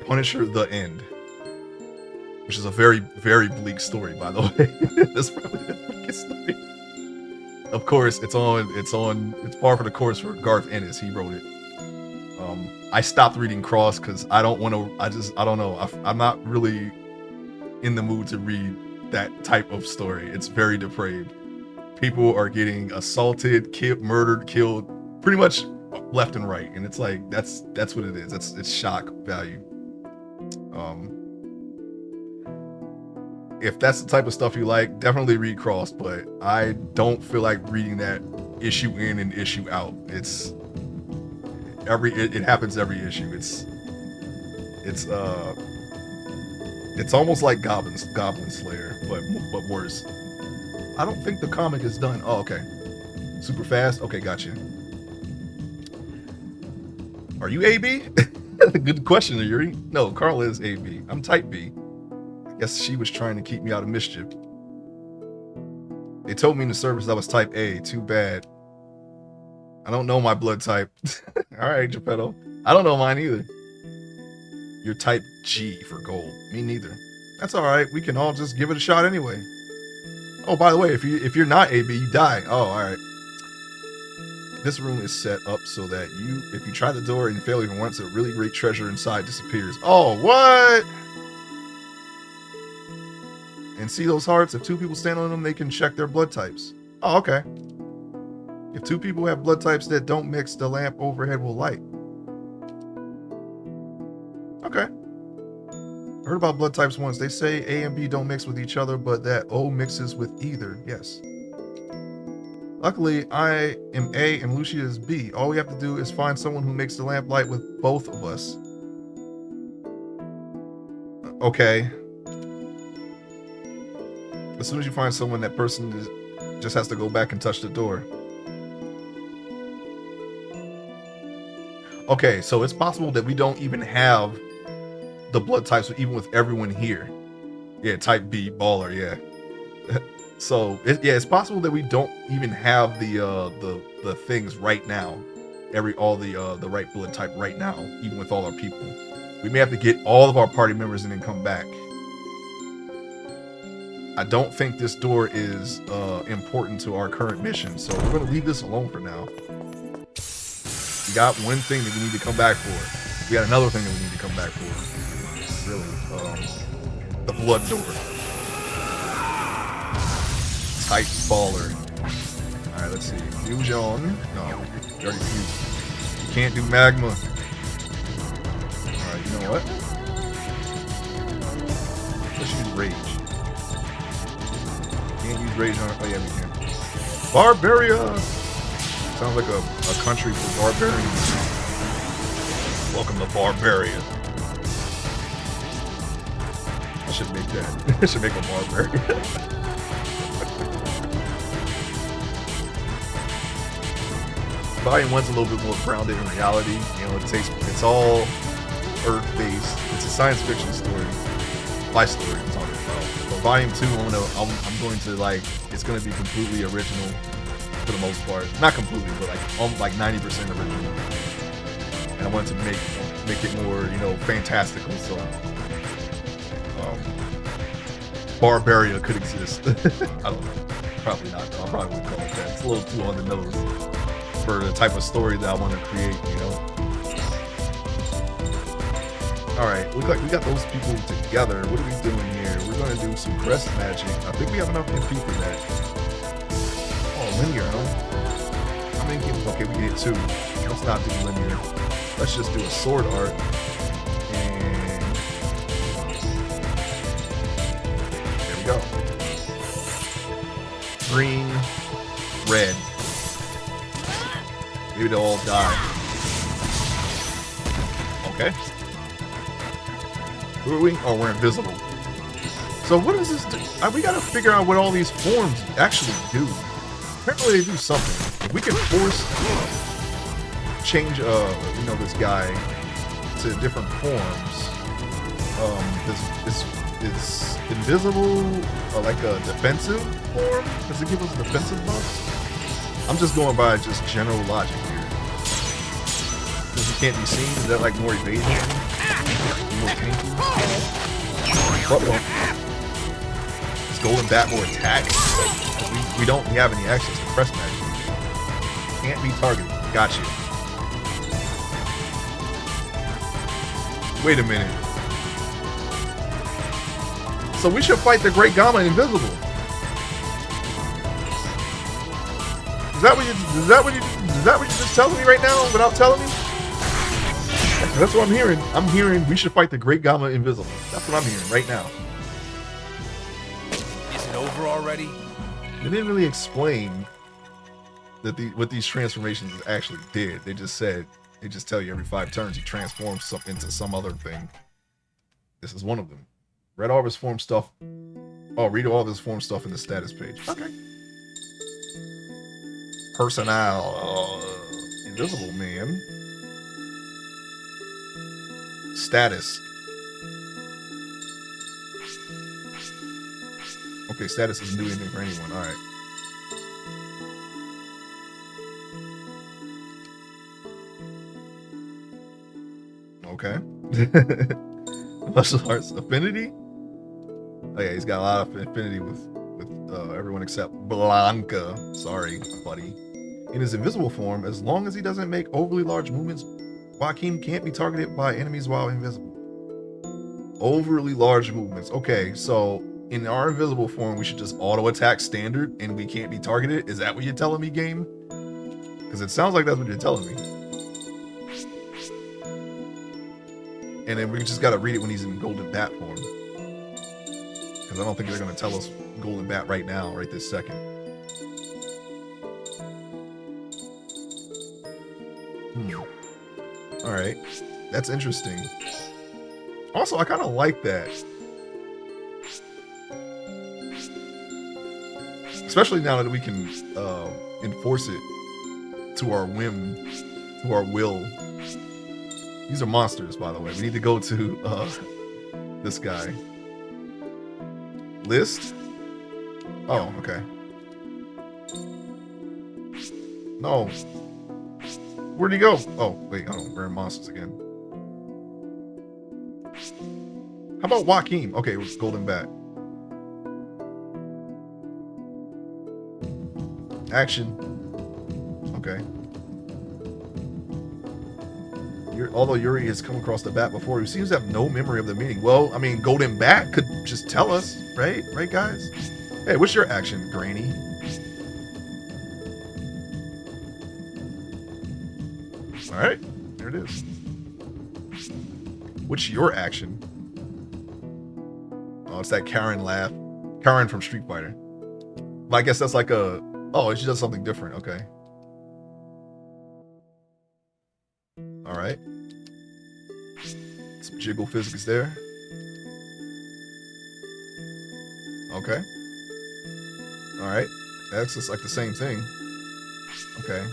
Punisher: The End, which is a very, very bleak story, by the way. That's probably the bleakest story. Of course, it's par for the course for Garth Ennis. He wrote it. I stopped reading Cross because I don't want to. I don't know. I'm not really in the mood to read that type of story. It's very depraved. People are getting assaulted, murdered, killed, pretty much left and right, and it's like that's what it is. It's shock value. If that's the type of stuff you like, definitely read Cross, but I don't feel like reading that issue in and issue out. It happens every issue. It's almost like Goblin Slayer, but worse. I don't think the comic is done. Oh, okay. Super fast? Okay, gotcha. Are you AB? Good question, Yuri. No, Carl is AB. I'm type B. I guess she was trying to keep me out of mischief. They told me in the service I was type A. Too bad. I don't know my blood type. All right, Geppetto. I don't know mine either. You're type G for gold. Me neither. That's all right. We can all just give it a shot anyway. Oh, by the way, if you're not AB, you die. Oh, all right. This room is set up so that if you try the door and fail even once, a really great treasure inside disappears. Oh, what? And see those hearts? If two people stand on them, they can check their blood types. Oh, okay. If two people have blood types that don't mix, the lamp overhead will light. Okay. I heard about blood types once. They say A and B don't mix with each other, but that O mixes with either. Yes. Luckily, I am A and Lucia is B. All we have to do is find someone who makes the lamp light with both of us. Okay. As soon as you find someone, that person just has to go back and touch the door. Okay, so it's possible that we don't even have the blood types even with everyone here. Yeah, type B, baller, yeah. So it's possible that we don't even have the things right now. All the right blood type right now, even with all our people. We may have to get all of our party members and then come back. I don't think this door is important to our current mission, so we're gonna leave this alone for now. We got one thing that we need to come back for. We got another thing that we need to come back for. Really, the blood door. Type baller. All right, let's see. Fusion. No, you already fused. You can't do magma. All right, you know what? Let's use rage. Can't use rage on it. Oh yeah, we can. Barbaria. Sounds like a country for barbarians. Welcome to Barbaria. I should make that. I should make a Barbaria. Volume 1's a little bit more grounded in reality. You know, it's all Earth-based. It's a science fiction story. My story I'm talking about. But Volume 2, I'm going to like, it's going to be completely original for the most part. Not completely, but like 90% original. And I wanted to make it more, you know, fantastical. So Barbaria could exist. I don't know. Probably not though. I probably wouldn't call it that. It's a little too on the nose for the type of story that I want to create, you know. Alright, look like we got those people together. What are we doing here? We're gonna do some crest magic. I think we have enough MP for that. Oh, linear, huh? How many people? Okay, we get 2. Let's not do linear. Let's just do a sword art. And there we go. Green, red. Maybe they'll all die. Okay. Who are we? Oh, we're invisible. So what does this do? We gotta figure out what all these forms actually do. Apparently they do something. If we can force change, you know, this guy to different forms, is invisible like a defensive form? Does it give us a defensive buff? I'm just going by just general logic here. Because he can't be seen, is that like more evasion? More tanky? Is Golden Bat more attack? We don't have any access to press magic. Can't be targeted. Gotcha. Wait a minute. So we should fight the Great Gamma invisible. Is that what you're just telling me right now without telling me? That's what I'm hearing. I'm hearing we should fight the Great Gamma invisible. That's what I'm hearing right now. Is it over already? They didn't really explain that what these transformations actually did. They just tell you every 5 turns he transforms into some other thing. This is one of them. Read all of his form stuff. Oh, read all of his form stuff in the status page. Okay. Personnel. Invisible Man. Status. Okay, status doesn't do anything for anyone. Alright. Okay. Martial arts affinity. Oh yeah, he's got a lot of affinity with everyone except Blanca. Sorry, buddy. In his invisible form, as long as he doesn't make overly large movements, Joaquin can't be targeted by enemies while invisible. Overly large movements. Okay, so in our invisible form, we should just auto attack standard and we can't be targeted? Is that what you're telling me, game? Because it sounds like that's what you're telling me. And then we just gotta read it when he's in Golden Bat form. Because I don't think they're gonna tell us Golden Bat right now, right this second. Alright. That's interesting. Also, I kind of like that. Especially now that we can enforce it to our whim, to our will. These are monsters, by the way. We need to go to this guy. List? Oh, okay. No. Where'd he go? Oh, wait, we're in monsters again. How about Joaquin? Okay, it was Golden Bat. Action. Okay. Although Yuri has come across the bat before, he seems to have no memory of the meeting. Well, I mean, Golden Bat could just tell us, right? Right, guys? Hey, what's your action, Granny? Alright, there it is. What's your action? Oh, it's that Karen laugh. Karen from Street Fighter. But I guess that's like a... Oh, she does something different. Okay. Alright. Some jiggle physics there. Okay. Alright. That's just like the same thing. Okay.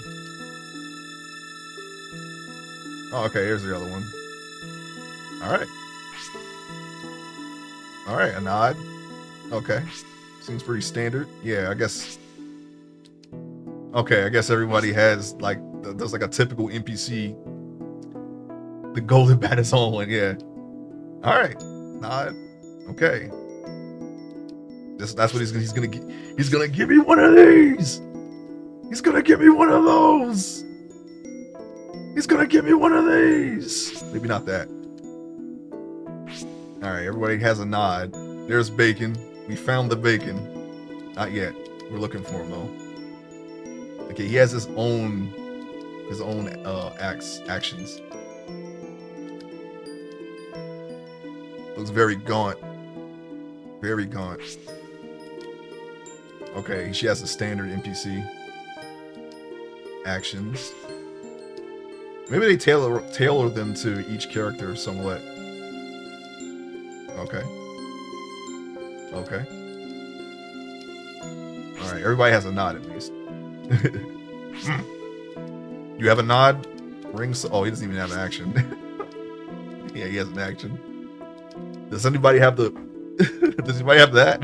Oh, okay, here's the other one. Alright. Alright, a nod. Okay. Seems pretty standard. Yeah, I guess... Okay, I guess everybody has, like, there's like a typical NPC. The Golden Bat is on one, yeah. Alright. Nod. Okay. That's what he's gonna give me one of these! He's gonna give me one of those! He's gonna give me one of these! Maybe not that. Alright, everybody has a nod. There's Bacon. We found the Bacon. Not yet. We're looking for him though. Okay, he has his own actions. Looks very gaunt. Very gaunt. Okay, she has a standard NPC. Actions. Maybe they tailor them to each character somewhat. Okay. Okay. Alright, everybody has a nod at least. You have a nod? Rings. Oh, he doesn't even have an action. Yeah, he has an action. Does anybody have the? Does anybody have that?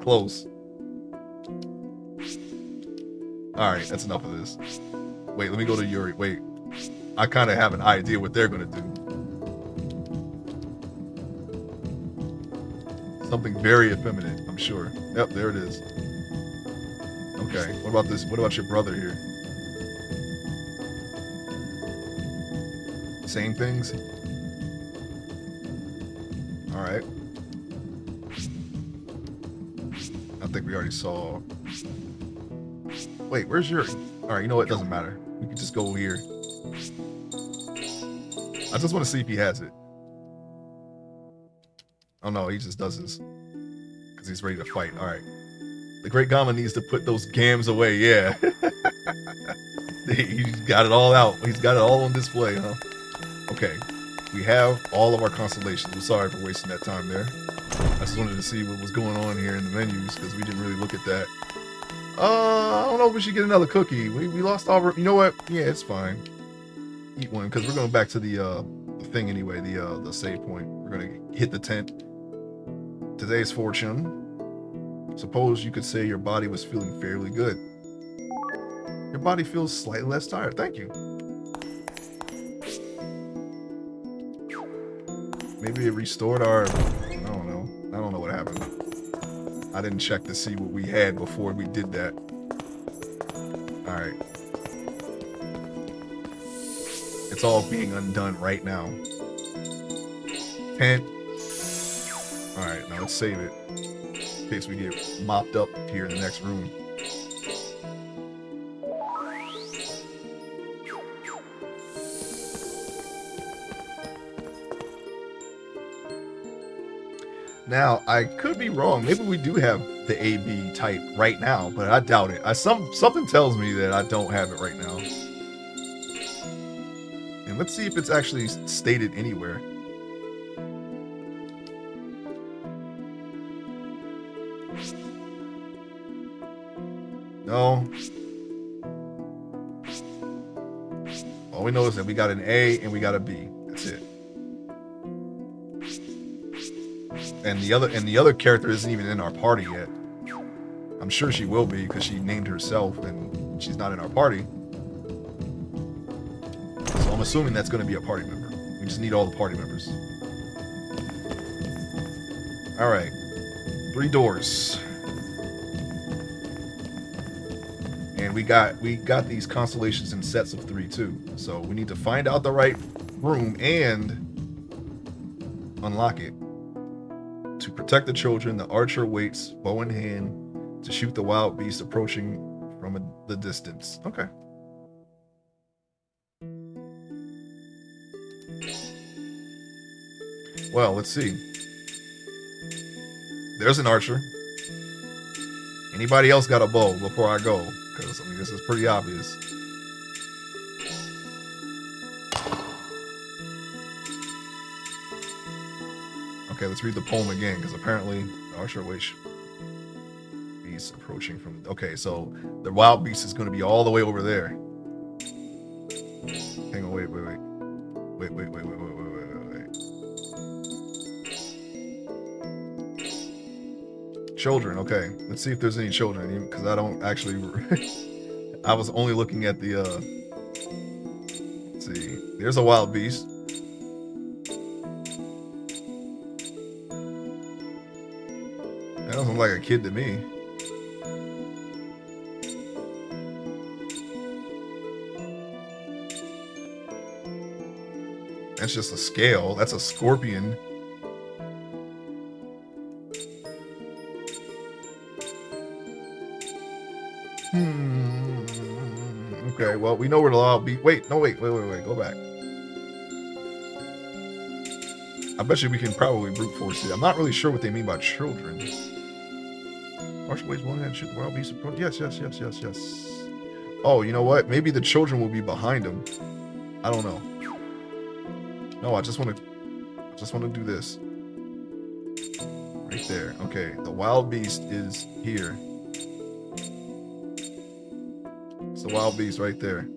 Close. All right, that's enough of this. Wait, let me go to Yuri. Wait, I kind of have an idea what they're gonna do. Something very effeminate, I'm sure. Yep, there it is. Okay, what about this? What about your brother here? Same things? All right. I think we already saw. Wait, where's Yuri? All right, you know what? It doesn't matter. We can just go here. I just want to see if he has it. Oh no, he just does this because he's ready to fight. All right. The Great Gama needs to put those gams away. Yeah. He's got it all out. He's got it all on display, huh? Okay. We have all of our constellations. We're sorry for wasting that time there. I just wanted to see what was going on here in the menus because we didn't really look at that. I don't know if we should get another cookie. We lost all. You know what? Yeah, it's fine. Eat one because we're going back to the thing anyway. The save point. We're gonna hit the tent. Today's fortune. Suppose you could say your body was feeling fairly good. Your body feels slightly less tired. Thank you. Maybe it restored our... I don't know. I don't know what happened. I didn't check to see what we had before we did that. Alright. It's all being undone right now. Tent. Alright, now let's save it. In case we get mopped up here in the next room. Now, I could be wrong. Maybe we do have the AB type right now, but I doubt it. Something tells me that I don't have it right now. And let's see if it's actually stated anywhere. No. All we know is that we got an A and we got a B. That's it. And the other character isn't even in our party yet. I'm sure she will be because she named herself and she's not in our party. So I'm assuming that's going to be a party member. We just need all the party members. All right. 3 doors. And we got these constellations in sets of 3 too. So we need to find out the right room and unlock it. To protect the children, the archer waits, bow in hand, to shoot the wild beast approaching from the distance. Okay. Well, let's see. There's an archer. Anybody else got a bow before I go? Because, I mean, this is pretty obvious. Okay, let's read the poem again, because apparently the archer waits. Beast approaching from... Okay, so the wild beast is going to be all the way over there. Hang on, wait. Children, okay. Let's see if there's any children, because I don't actually... I was only looking at the... Let's see. There's a wild beast. That doesn't look like a kid to me. That's just a scale. That's a scorpion. Okay, well, we know where the wild beast... Wait, go back. I bet you we can probably brute force it. I'm not really sure what they mean by children. Marshal waits one hand, shoot the wild beast approach. Yes. Oh, you know what? Maybe the children will be behind him. I don't know. No, I just want to do this. Right there. Okay, the wild beast is here. It's the wild beast right there.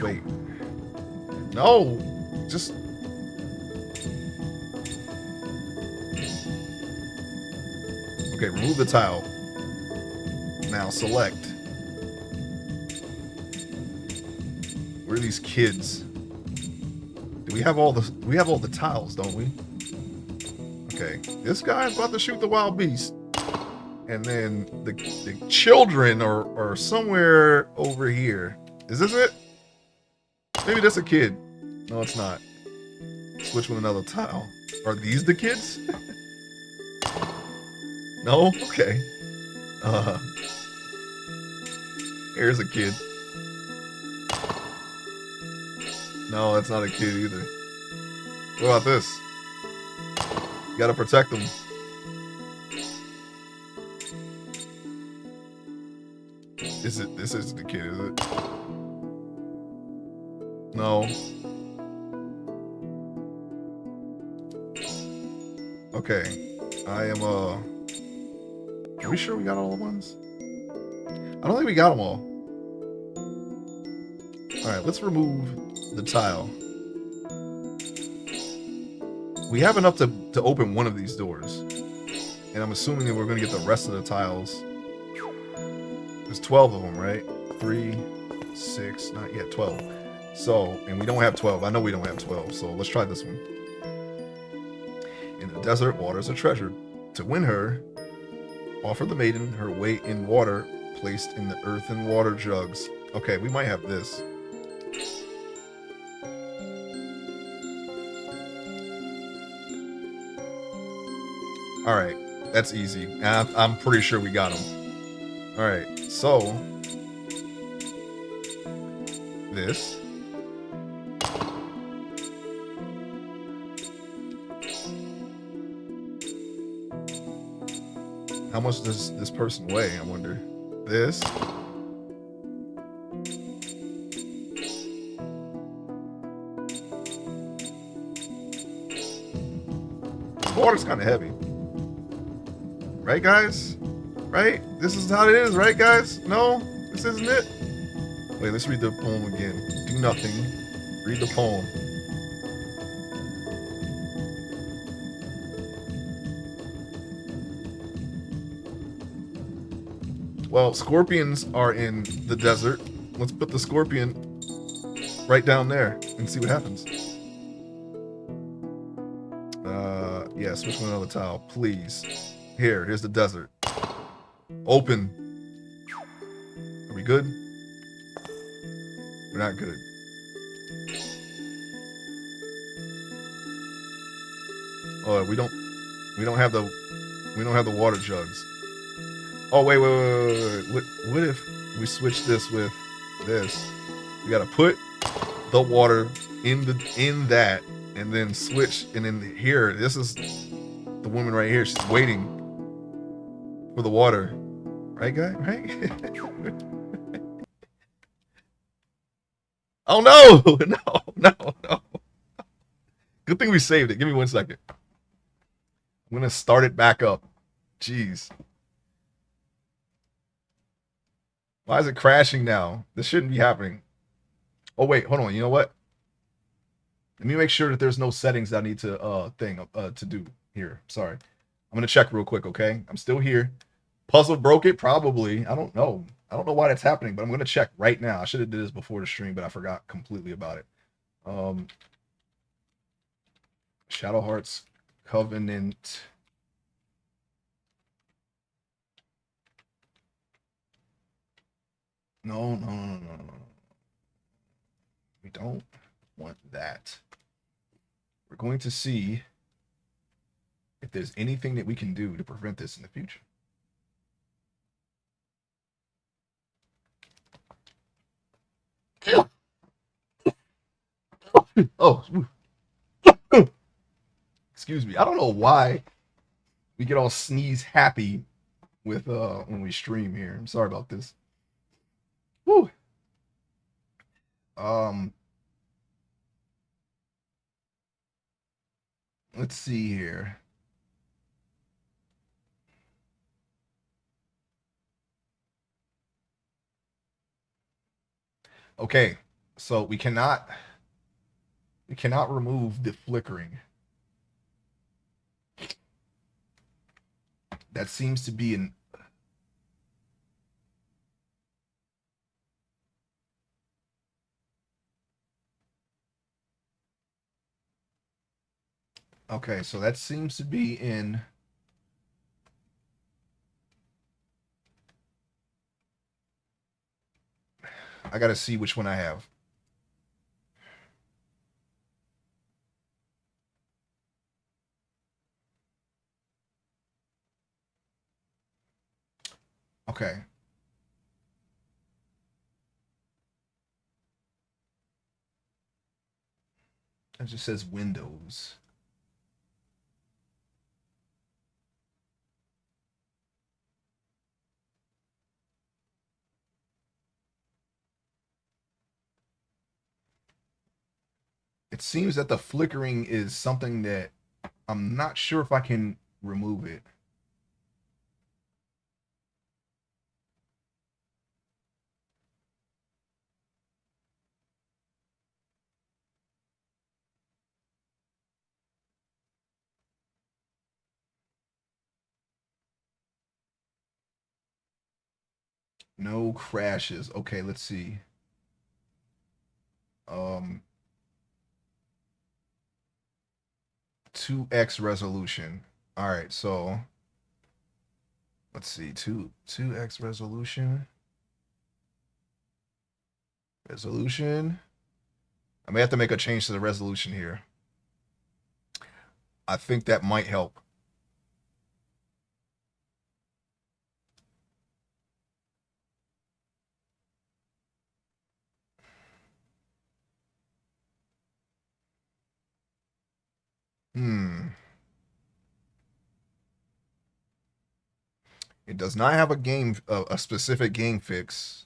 Wait. No. Just. Okay, remove the tile. Now select. Where are these kids? Do we have all the tiles, don't we? Okay. This guy's about to shoot the wild beast. And then the children are somewhere over here. Is this it? Maybe that's a kid. No, it's not. Switch with another tile. Are these the kids? No? Okay. Here's a kid. No, that's not a kid either. What about this? You gotta protect them. This is the kid, is it? No. Okay. I am, are we sure we got all the ones? I don't think we got them all. Alright, let's remove the tile. We have enough to open one of these doors. And I'm assuming that we're going to get the rest of the tiles. There's 12 of them, right? 3, 6, not yet, 12. So, and we don't have 12. I know we don't have 12, so let's try this one. In the desert, water is a treasure. To win her, offer the maiden her weight in water placed in the earthen water jugs. Okay, we might have this. Alright, that's easy. I'm pretty sure we got them. Alright, so this. How much does this person weigh, I wonder? This. The water's kind of heavy. Right, guys? Right? This is how it is, right, guys? No? This isn't it? Wait, let's read the poem again. Do nothing. Read the poem. Well, scorpions are in the desert. Let's put the scorpion right down there and see what happens. Yeah, switch with another tile, please. Here's the desert. Open. Are we good? We're not good. Oh, we don't have the water jugs. Oh, wait. What if we switch this with this? We gotta put the water in that, and then switch, and then here, this is the woman right here. She's waiting for the water. Right, guy? Right? Oh, no! No. Good thing we saved it. Give me 1 second. I'm gonna start it back up. Jeez. Why is it crashing now? This shouldn't be happening. Oh, wait, hold on. You know what? Let me make sure that there's no settings that I need to to do here. Sorry. I'm gonna check real quick, okay? I'm still here. Puzzle broke it? Probably. I don't know. I don't know why that's happening, but I'm gonna check right now. I should have did this before the stream, but I forgot completely about it. Shadow Hearts Covenant. No. We don't want that. We're going to see if there's anything that we can do to prevent this in the future. Oh, excuse me. I don't know why we get all sneeze happy with when we stream here. I'm sorry about this. Woo. Let's see here. Okay, So we cannot remove the flickering. That seems to be an okay, so that seems to be in I gotta see which one I have. Okay. It just says Windows. It seems that the flickering is something that I'm not sure if I can remove it. No crashes. Okay, let's see. Um 2x resolution. All right, so let's see. 2x resolution. Resolution. I may have to make a change to the resolution here. I think that might help. Hmm. It does not have a specific game fix.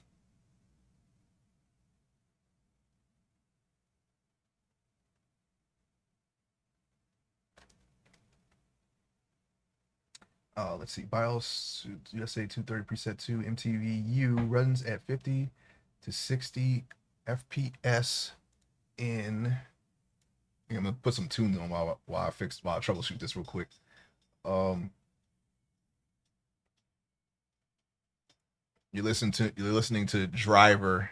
Let's see. BIOS USA 230 preset 2 MTVU runs at 50 to 60 FPS in. I'm gonna put some tunes on while I troubleshoot this real quick. Um, you're listening to the driver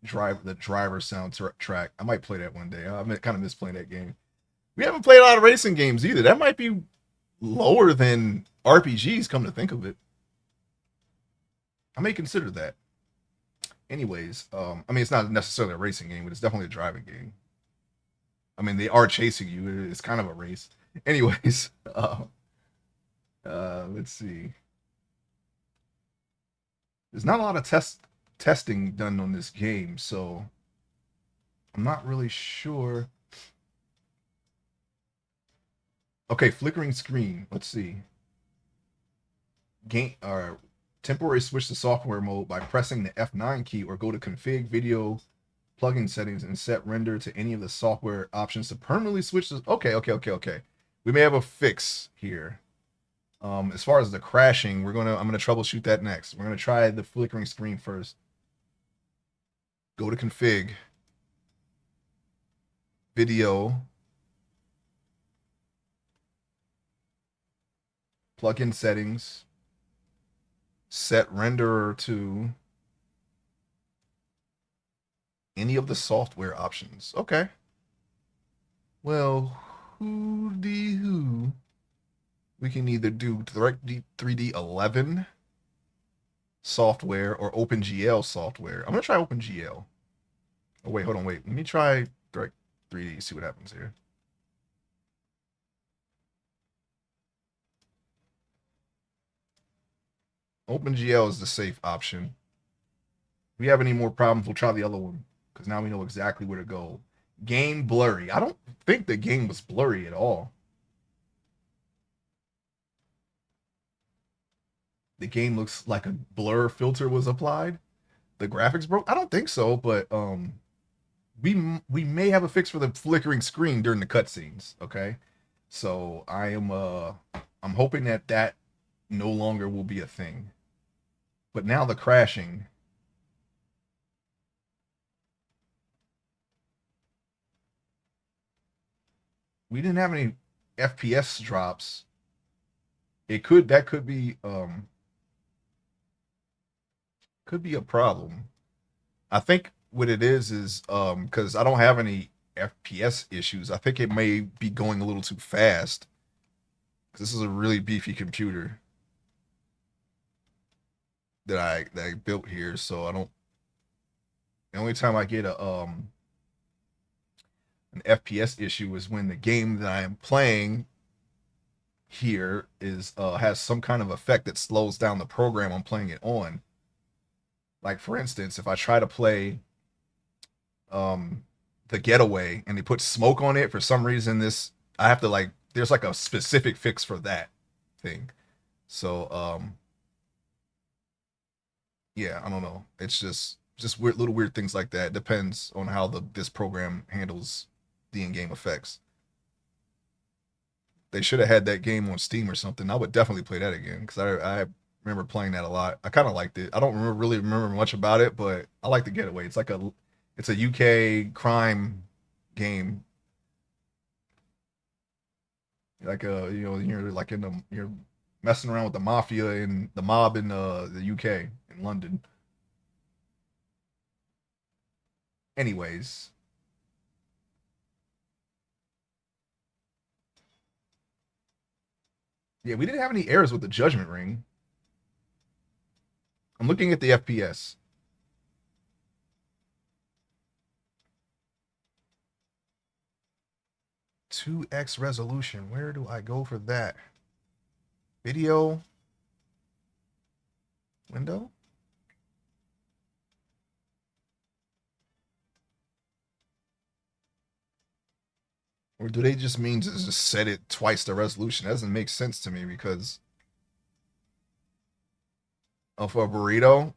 soundtrack. I might play that one day. I kind of miss playing that game. We haven't played a lot of racing games either. That might be lower than RPGs. Come to think of it, I may consider that. Anyways, I mean, it's not necessarily a racing game, but it's definitely a driving game. I mean, they are chasing you. It's kind of a race. Anyways, let's see. There's not a lot of testing done on this game, so I'm not really sure. Okay, flickering screen. Let's see. Game or temporary switch to software mode by pressing the F9 key or go to config video plugin settings and set render to any of the software options to permanently switch to. Okay. We may have a fix here. As far as the crashing, I'm gonna troubleshoot that next. We're gonna try the flickering screen first. Go to config, video, plugin settings, set renderer to any of the software options. Okay. Well, who? We can either do Direct 3D 11 software or OpenGL software. I'm gonna try OpenGL. Oh wait, hold on, wait. Let me try Direct 3D. See what happens here. OpenGL is the safe option. If we have any more problems, we'll try the other one because now we know exactly where to go. Game blurry. I don't think the game was blurry at all. The game looks like a blur filter was applied. The graphics broke. I don't think so, but we may have a fix for the flickering screen during the cutscenes. Okay, so I'm hoping that no longer will be a thing. But now the crashing. we didn't have any FPS drops. That could be a problem. I think what it is because I don't have any FPS issues. I think it may be going a little too fast. This is a really beefy computer that I built here, so I don't. The only time I get an FPS issue is when the game that I am playing here is has some kind of effect that slows down the program I'm playing it on. Like for instance, if I try to play the Getaway and they put smoke on it for some reason, I have to like there's like a specific fix for that thing. So yeah, I don't know. It's just weird little weird things like that. Depends on how this program handles the in-game effects. They should have had that game on Steam or something. I would definitely play that again because I remember playing that a lot. I kind of liked it. I don't really remember much about it, but I like the Getaway. It's a UK crime game. Like you're messing around with the mafia and the mob in the UK in London. Anyways, yeah, we didn't have any errors with the Judgment Ring. I'm looking at the FPS. "2x resolution." Where do I go for that? Video window? Or do they just mean to just set it twice the resolution? That doesn't make sense to me because of a burrito.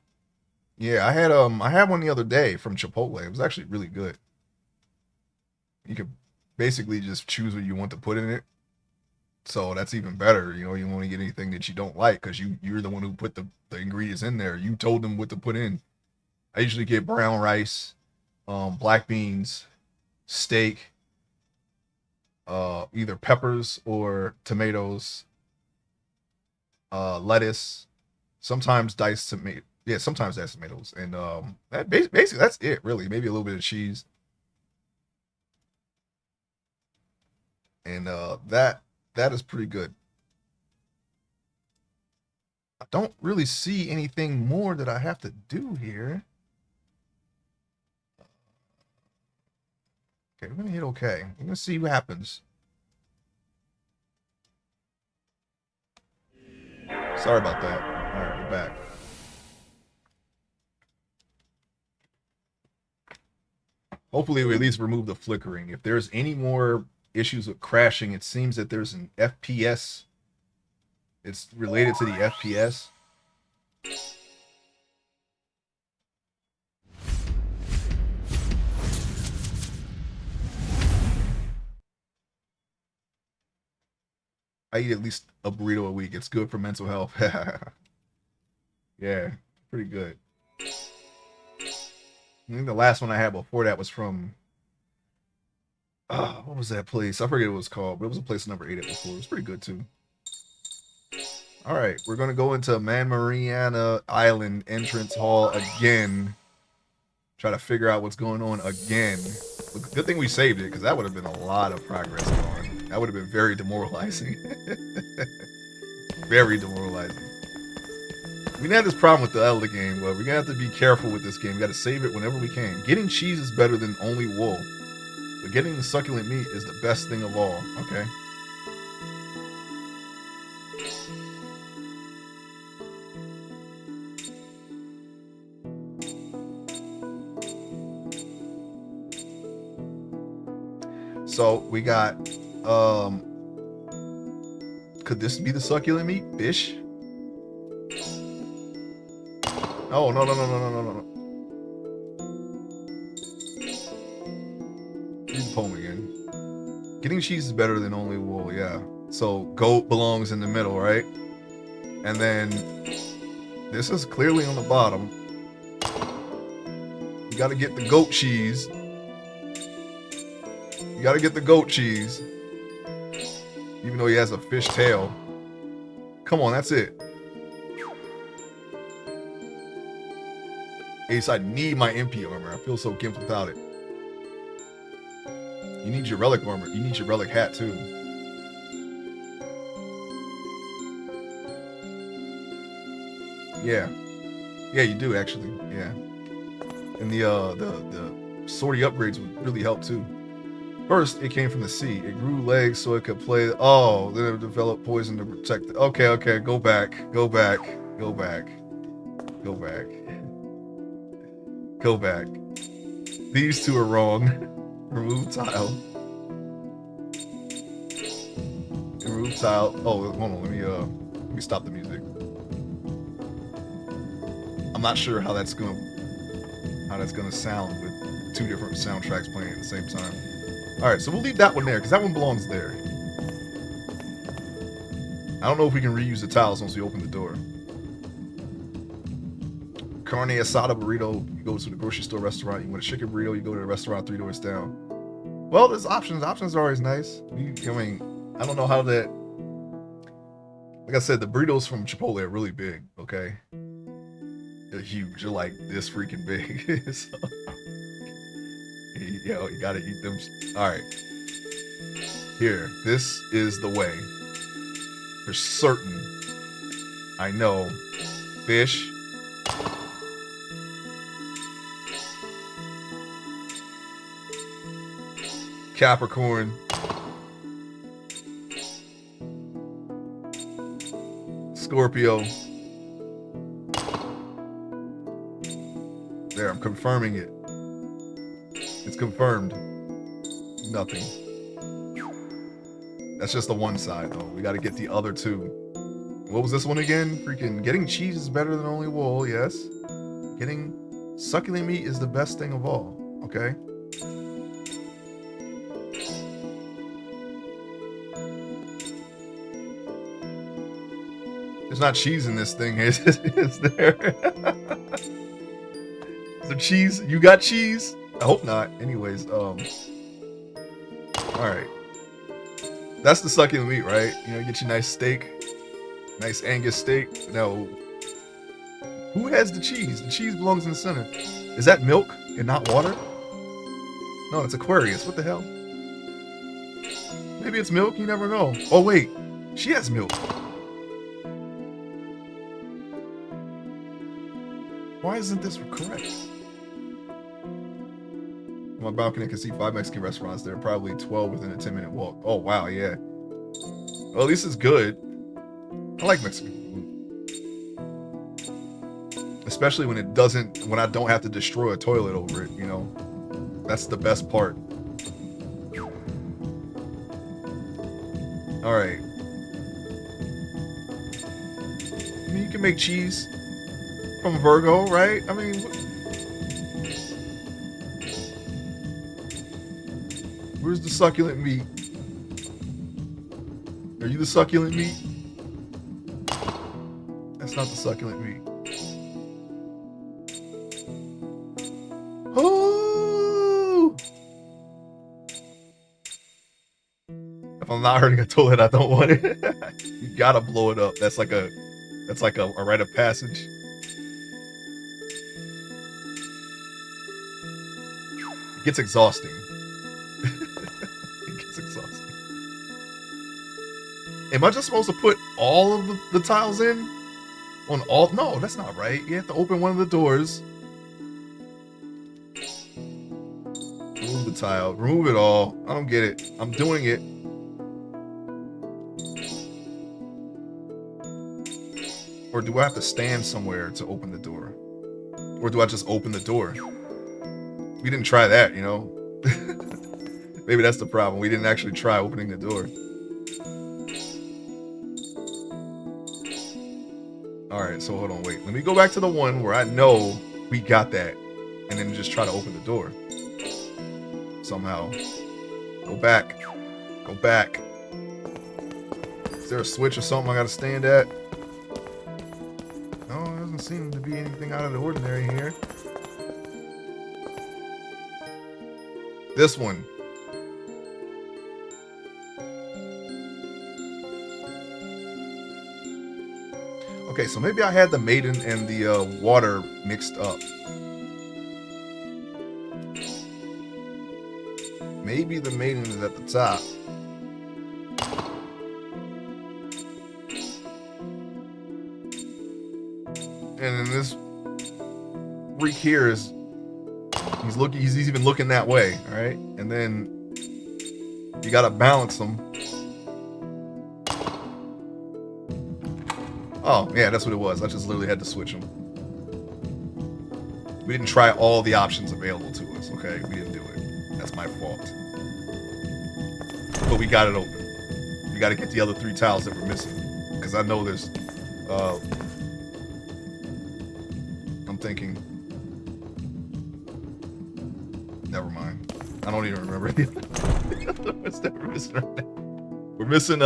Yeah, I had one the other day from Chipotle. It was actually really good. You could basically just choose what you want to put in it. So that's even better. You know, you want to get anything that you don't like because you're the one who put the ingredients in there. You told them what to put in. I usually get brown rice, black beans, steak, either peppers or tomatoes, lettuce, sometimes diced tomato. Yeah, sometimes diced tomatoes, and basically that's it. Really, maybe a little bit of cheese, and that is pretty good. I don't really see anything more that I have to do here. Okay, we're gonna hit OK. We're gonna see what happens. Sorry about that. All right, we're back. Hopefully we at least remove the flickering. If there's any more issues with crashing, it seems that there's an FPS. It's related to the FPS. I eat at least a burrito a week. It's good for mental health. Yeah, pretty good. I think the last one I had before that was from what was that place? I forget what it was called, but it was a place I never ate it before. It was pretty good too. All right, we're gonna go into Man Mariana Island entrance hall again. Try to figure out what's going on again. Good thing we saved it because that would have been a lot of progress gone. That would have been very demoralizing. Very demoralizing. We had this problem with the Elder game, but we're gonna have to be careful with this game. We gotta save it whenever we can. Getting cheese is better than only wool, but getting the succulent meat is the best thing of all. Okay. So we got could this be the succulent meat? Fish? Oh no. Read the poem again. Getting cheese is better than only wool, yeah. So goat belongs in the middle, right? And then this is clearly on the bottom. You gotta get the goat cheese. You gotta get the goat cheese. Even though he has a fish tail. Come on, that's it. Ace, I need my MP armor. I feel so gimped without it. You need your relic armor. You need your relic hat too. Yeah. Yeah, you do actually. Yeah. And the sortie upgrades would really help too. First, it came from the sea. It grew legs so it could play. Oh, then it developed poison to protect it. Okay, okay, go back. Go back. Go back. Go back. Go back. These two are wrong. Remove tile. Remove tile. Oh, hold on. Let me stop the music. I'm not sure how that's gonna sound with two different soundtracks playing at the same time. All right, so we'll leave that one there because that one belongs there. I don't know if we can reuse the tiles once we open the door. Carne asada burrito, you go to the grocery store restaurant. You want a chicken burrito, you go to the restaurant 3 doors down. Well, there's options. Options are always nice. I mean, I don't know how that. Like I said, the burritos from Chipotle are really big. Okay, they're huge. They're like this freaking big. So, you gotta eat them. All right, here. This is the way. For certain, I know. Fish. Capricorn. Scorpio. There, I'm confirming it. It's confirmed. Nothing. That's just the one side, though. We got to get the other two. What was this one again? Freaking getting cheese is better than only wool, yes. Getting succulent meat is the best thing of all, okay? There's not cheese in this thing, is there? Is there cheese? You got cheese? I hope not. Anyways, alright. That's the succulent meat, right? You know, you get your nice steak. Nice Angus steak. Now, who has the cheese? The cheese belongs in the center. Is that milk and not water? No, it's Aquarius. What the hell? Maybe it's milk, you never know. Oh, wait. She has milk. Why isn't this correct? On my balcony, I can see 5 Mexican restaurants. There are probably 12 within a 10-minute walk. Oh, wow, yeah. Well, at least it's good. I like Mexican food. Especially when when I don't have to destroy a toilet over it, you know? That's the best part. Alright. I mean, you can make cheese from Virgo, right? I mean, where's the succulent meat? Are you the succulent meat? That's not the succulent meat. Oh! If I'm not hurting a toilet, I don't want it. You gotta blow it up. That's like a rite of passage. It gets exhausting. It gets exhausting. Am I just supposed to put all of the tiles in? On all? No, that's not right. You have to open one of the doors. Remove the tile. Remove it all. I don't get it. I'm doing it. Or do I have to stand somewhere to open the door? Or do I just open the door? We didn't try that, you know? Maybe that's the problem. We didn't actually try opening the door. Alright, so hold on, wait. Let me go back to the one where I know we got that. And then just try to open the door. Somehow. Go back. Go back. Is there a switch or something I gotta stand at? No, there doesn't seem to be anything out of the ordinary here. This one. Okay, so maybe I had the maiden and the water mixed up. Maybe the maiden is at the top. And then this freak here is he's even looking that way, all right? And then you gotta balance them. Oh, yeah, that's what it was. I just literally had to switch them. We didn't try all the options available to us, okay? We didn't do it. That's my fault. But we got it open. We got to get the other 3 tiles that we're missing. Because I know there's... I'm thinking... Never mind. I don't even remember what's that we're missing right now. We're missing,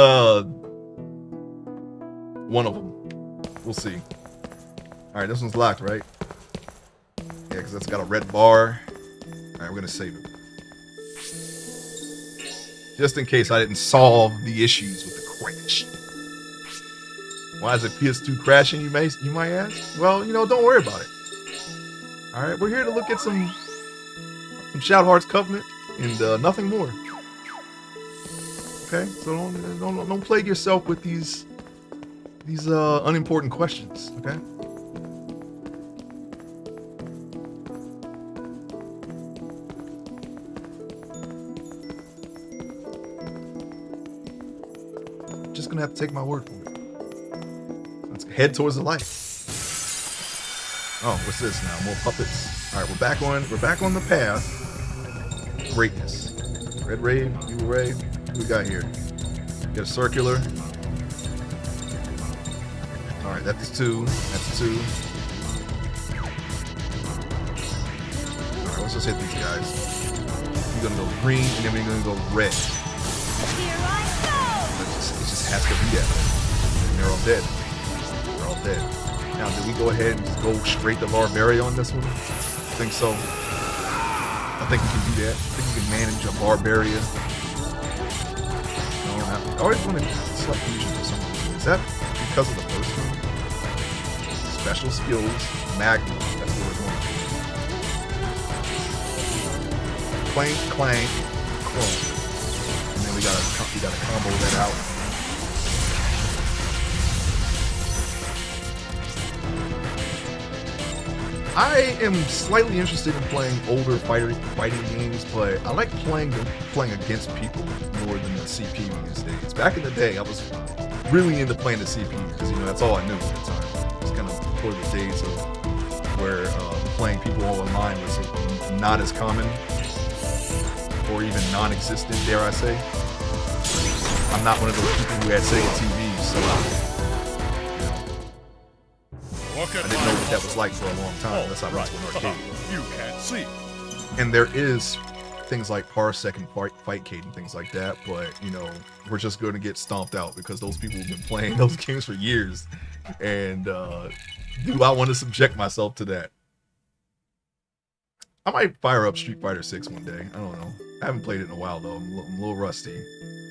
one of them. We'll see. Alright, this one's locked, right? Yeah, because that's got a red bar. Alright, we're going to save it. Just in case I didn't solve the issues with the crash. Why is it PS2 crashing, you might ask? Well, you know, don't worry about it. Alright, we're here to look at some Shadowheart's Covenant and nothing more. Okay, so don't plague yourself with these unimportant questions, okay? Just gonna have to take my word for it. Let's head towards the light. Oh, what's this now? More puppets. All right, we're back on the path. Greatness. Red Rave, Blue Rave. What we got here? Get a circular. All right, that's 2. That's 2. All right, let's just hit these guys. We're gonna go green, and then we're gonna go red. Here I go! It just has to be that. And they're all dead. They're all dead. Now, did we go ahead and just go straight to Barbaria on this one? I think so. I think we can do that. I think we can manage a Barbaria. No, I always wanted Select Fusion for some reason. Is that because of the first one? Special skills, Magnum. That's what we're going for. Clank, clank, clone. And then we gotta combo that out. I am slightly interested in playing older fighting games, but I like playing against people more than the CPU these days. Back in the day, I was really into playing the CPU because, you know, that's all I knew at the time. It's kind of before the days of where playing people online was not as common or even non-existent, dare I say. I'm not one of those people who had Sega TVs, so I didn't know what that was like for a long time unless I went to an arcade. You can't see. And there is things like Parsec and Fightcade and things like that, but, you know, we're just going to get stomped out because those people have been playing those games for years. And do I want to subject myself to that? I might fire up Street Fighter 6 one day. I don't know. I haven't played it in a while, though. I'm a little rusty.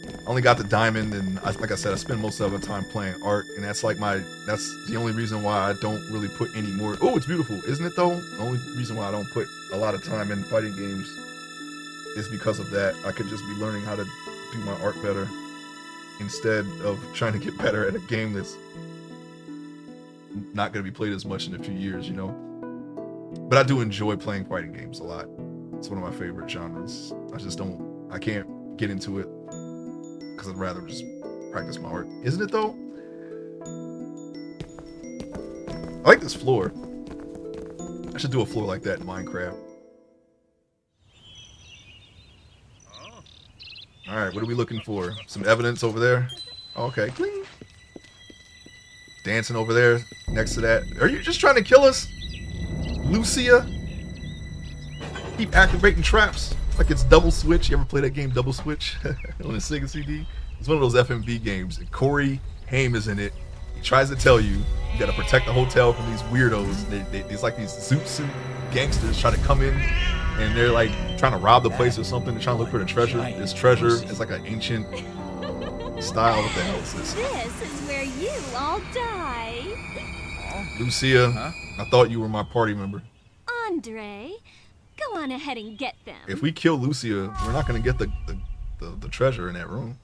I only got the diamond, and like I said, I spend most of the time playing art, and that's the only reason why I don't really put any more. Oh, it's beautiful, isn't it though? The only reason why I don't put a lot of time in fighting games is because of that. I could just be learning how to do my art better instead of trying to get better at a game that's not going to be played as much in a few years, you know? But I do enjoy playing fighting games a lot. It's one of my favorite genres. I can't get into it because I'd rather just practice my art. Isn't it though? I like this floor. I should do a floor like that in Minecraft. Alright, what are we looking for? Some evidence over there? Oh, okay. Cling. Dancing over there next to that. Are you just trying to kill us? Lucia? Keep activating traps like it's Double Switch. You ever play that game Double Switch on the Sega CD? It's one of those FMV games. And Corey Haim is in it. He tries to tell you you gotta protect the hotel from these weirdos. These like these zoot suit gangsters try to come in and they're like trying to rob the place or something. They're trying to look for the treasure. This treasure is like an ancient style. What the hell is this? This is where you all die. Lucia, I thought you were my party member. Andre, go on ahead and get them. If we kill Lucia, we're not going to get the treasure in that room.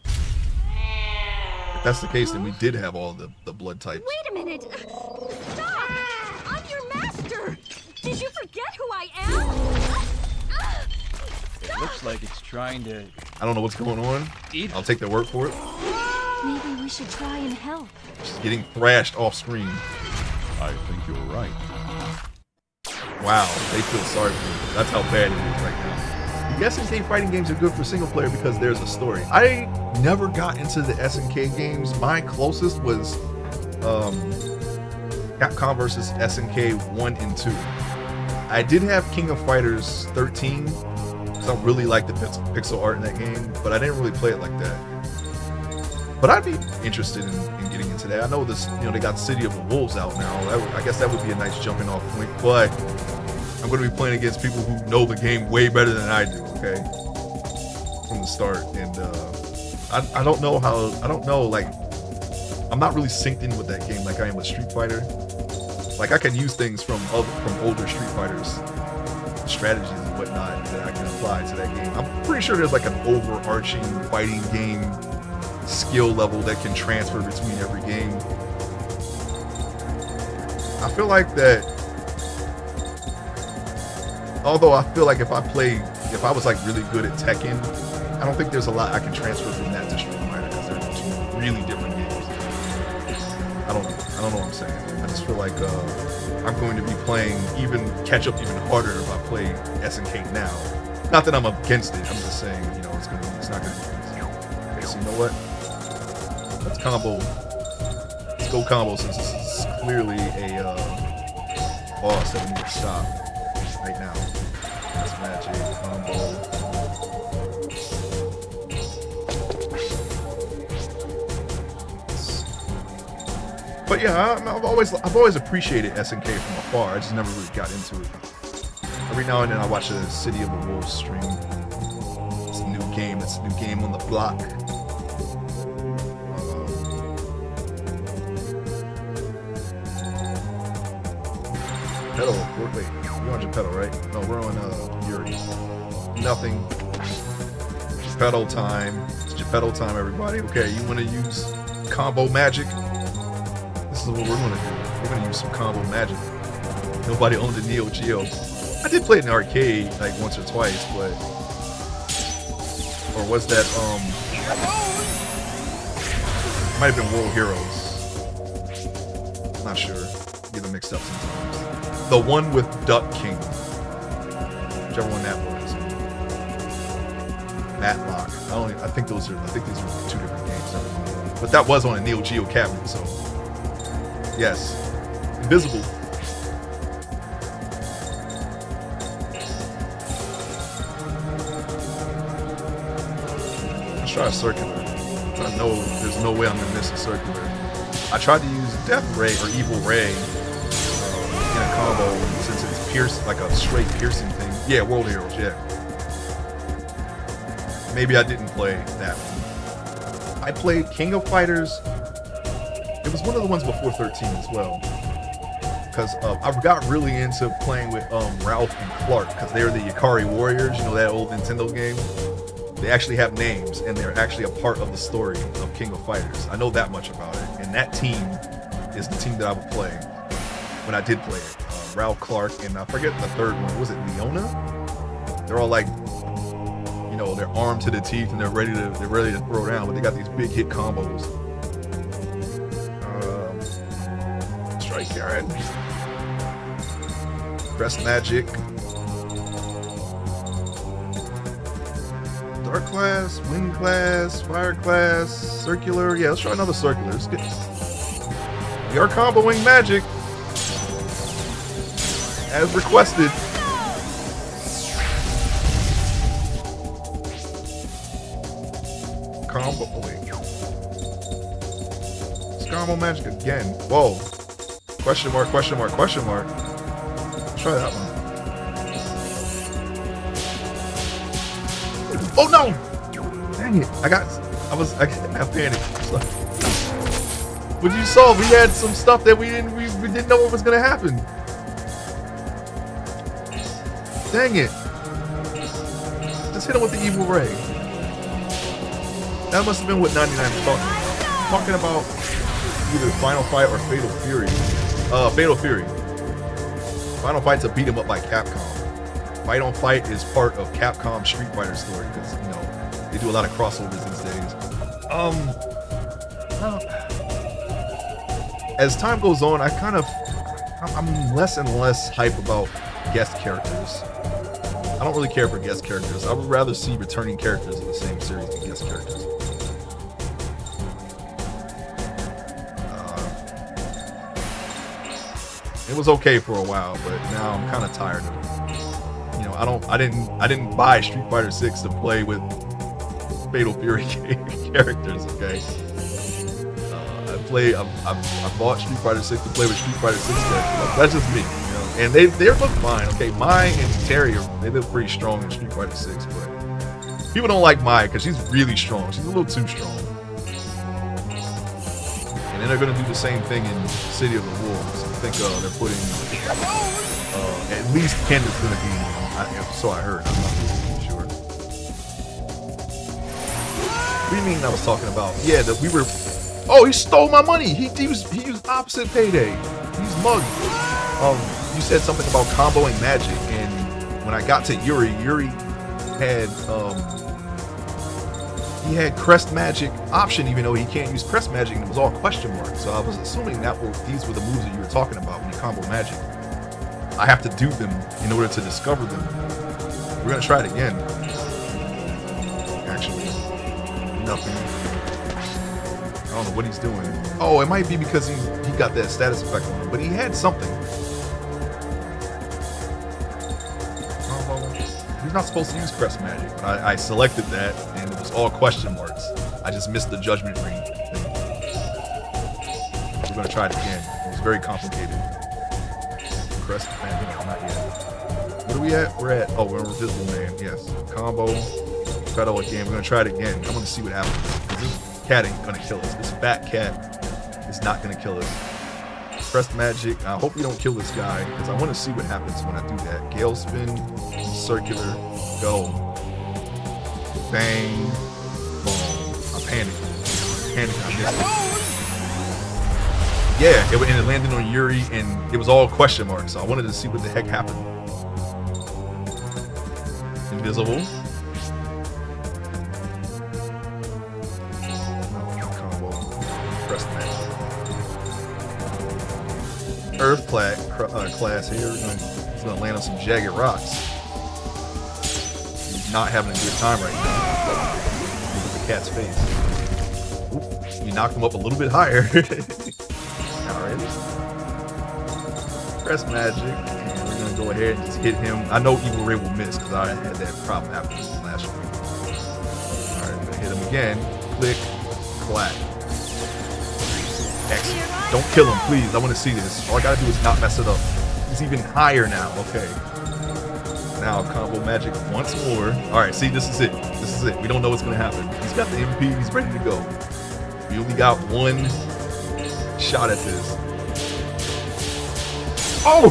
If that's the case, then we did have all the blood types. Wait a minute. Stop! I'm your master. Did you forget who I am? It looks like it's trying to... I don't know what's going on. I'll take their word for it. Maybe we should try and help. She's getting thrashed off screen. I think you're right. Wow, they feel sorry for me. That's how bad it is right now. The SNK fighting games are good for single player because there's a story. I never got into the SNK games. My closest was Capcom versus SNK 1 and 2. I did have King of Fighters 13 because I really liked the pixel art in that game, but I didn't really play it like that. But I'd be interested in getting into that. I know this, they got City of the Wolves out now. I guess that would be a nice jumping off point, but I'm going to be playing against people who know the game way better than I do, okay? From the start. And I don't know, like, I'm not really synced in with that game like I am with Street Fighter. Like, I can use things from older Street Fighters, strategies and whatnot that I can apply to that game. I'm pretty sure there's like an overarching fighting game skill level that can transfer between every game. I feel like that, although I feel like if I was like really good at Tekken, I don't think there's a lot I can transfer from that to Street Fighter because they're two really different games. I don't know what I'm saying. I just feel like I'm going to be catch up even harder if I play SNK now. Not that I'm against it, I'm just saying, it's not gonna be easy. Okay, so you know what? Let's combo. Let's go combo since this is clearly a boss that we need to stop right now. Let's match a combo. But yeah, I've always appreciated SNK from afar. I just never really got into it. Every now and then I watch a City of the Wolves stream. It's a new game. It's a new game on the block. Pedal, wait, you're on Geppetto, right? No, we're on Yuri. Nothing. Geppetto time. It's Geppetto time, everybody. Okay, you want to use combo magic? This is what we're going to do. We're going to use some combo magic. Nobody owned a Neo Geo. I did play it in the arcade like once or twice, but... Or was that, might have been World Heroes. Not sure. Get them mixed up sometimes. The one with Duck King. Whichever one that was. Matlock. I think these are two different games. But that was on a Neo Geo cabinet, so... Yes. Invisible. Let's try a circular. I know there's no way I'm gonna miss a circular. I tried to use Death Ray or Evil Ray in a combo since it's like a straight piercing thing. Yeah, World Heroes, yeah. Maybe I didn't play that one. I played King of Fighters. It was one of the ones before 13 as well. Because I got really into playing with Ralph and Clark because they're the Ikari Warriors, that old Nintendo game. They actually have names and they're actually a part of the story of King of Fighters. I know that much about it. And that team is the team that I would play when I did play it. Ralph, Clark, and I forget the third one. Was it Leona? They're all like, they're armed to the teeth and they're ready to throw down, but they got these big hit combos. Strike Garrett. Press Magic. Dark class, wind class, fire class, circular. Yeah, let's try another circular. Let's get... We are comboing magic. As requested. Combo. Oh, wait. Let's combo magic again. Whoa. Question mark, question mark, question mark. Let's try that one. Oh no! Dang it. I panicked. But you saw we had some stuff that we didn't know what was gonna happen. Dang it. Just hit him with the evil ray. That must have been what 99 was talking about. Either Final Fight or Fatal Fury. Fatal Fury. Final Fight's a beat 'em up by Capcom. Fight on Fight is part of Capcom's Street Fighter story because, you know, they do a lot of crossovers these days. As time goes on, I'm less and less hype about guest characters. I don't really care for guest characters. I would rather see returning characters in the same series than guest characters. It was okay for a while, but now I'm kind of tired of it. You know, I didn't buy Street Fighter 6 to play with Fatal Fury characters. Okay, I bought Street Fighter 6 to play with Street Fighter 6 characters. That's just me, you know. And they look fine. Okay, Mai and Terry they look pretty strong in Street Fighter 6, but people don't like Mai because she's really strong. She's a little too strong. And then they're gonna do the same thing in City of the Wolves. I think they're putting at least Ken is gonna be. So I heard. I'm not really sure. What do you mean I was talking about? Yeah, that we were. Oh, he stole my money. He used opposite payday. He's mugged. You said something about comboing magic, and when I got to Yuri had he had crest magic option, even though he can't use crest magic, and it was all question marks. So I was assuming these were the moves that you were talking about when you combo magic. I have to do them in order to discover them. We're gonna try it again. Actually, nothing. I don't know what he's doing. Oh, it might be because he got that status effect on him, but he had something. He's not supposed to use crest magic, but I selected that, and it was all question marks. I just missed the judgment ring thing. We're gonna try it again. It was very complicated. Crest magic, not yet. What are we at? We're in Invisible Man. Yes. Combo. Pedal again. We're gonna try it again. I want to see what happens. This cat ain't gonna kill us. This fat cat is not gonna kill us. Crest magic. I hope we don't kill this guy because I want to see what happens when I do that. Gale spin, circular, go, bang, boom. I panicked. I missed it. Yeah, and it landed on Yuri, and it was all question marks. So I wanted to see what the heck happened. Invisible. Combo. Crest magic. Earth class here. It's gonna land on some jagged rocks. He's not having a good time right now. Look at the cat's face. Oop, we knocked him up a little bit higher. Alright. Crest magic. And we're gonna go ahead and just hit him. I know Evil Ray will miss because I had that problem happen last week. Alright, we're gonna hit him again. Click, clack. Excellent. Don't kill him, please. I want to see this. All I gotta do is not mess it up. He's even higher now. Okay. Now combo magic once more. All right. See, this is it. This is it. We don't know what's gonna happen. He's got the MP. He's ready to go. We only got one shot at this. Oh!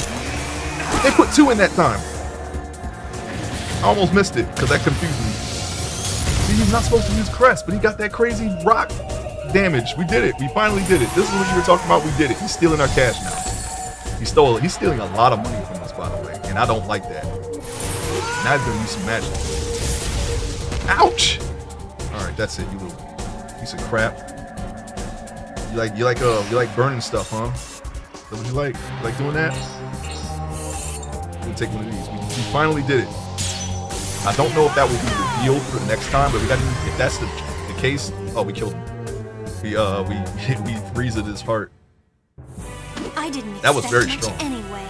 They put two in that time. I almost missed it because that confused me. See, he's not supposed to use crest, but he got that crazy rock damage. We did it. We finally did it. This is what you were talking about. We did it. He's stealing our cash now. He stole it. He's stealing a lot of money from us, by the way, and I don't like that. Now he's gonna use some magic. Ouch! All right, that's it. You little piece of crap. You like burning stuff, huh? Is that what you like? You like doing that? We're gonna take one of these. We finally did it. I don't know if that will be revealed for the next time, but we got to. If that's the case, oh, we killed him. We freezed his heart. I didn't That was very expect much strong. anyway.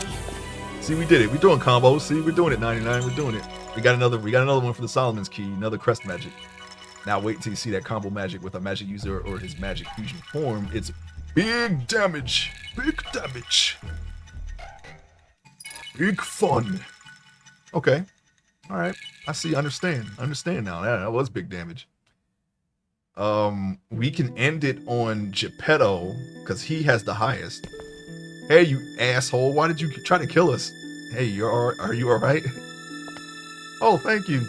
See, we did it. We're doing combos. See, we're doing it. 99. We're doing it. We got another one for the Solomon's Key. Another crest magic. Now wait until you see that combo magic with a magic user or his magic fusion form. It's big damage. Big damage. Big fun. Okay. All right. I see. Understand now. That was big damage. We can end it on Geppetto because he has the highest. Hey, you asshole! Why did you try to kill us? Hey, are you all right? Oh, thank you.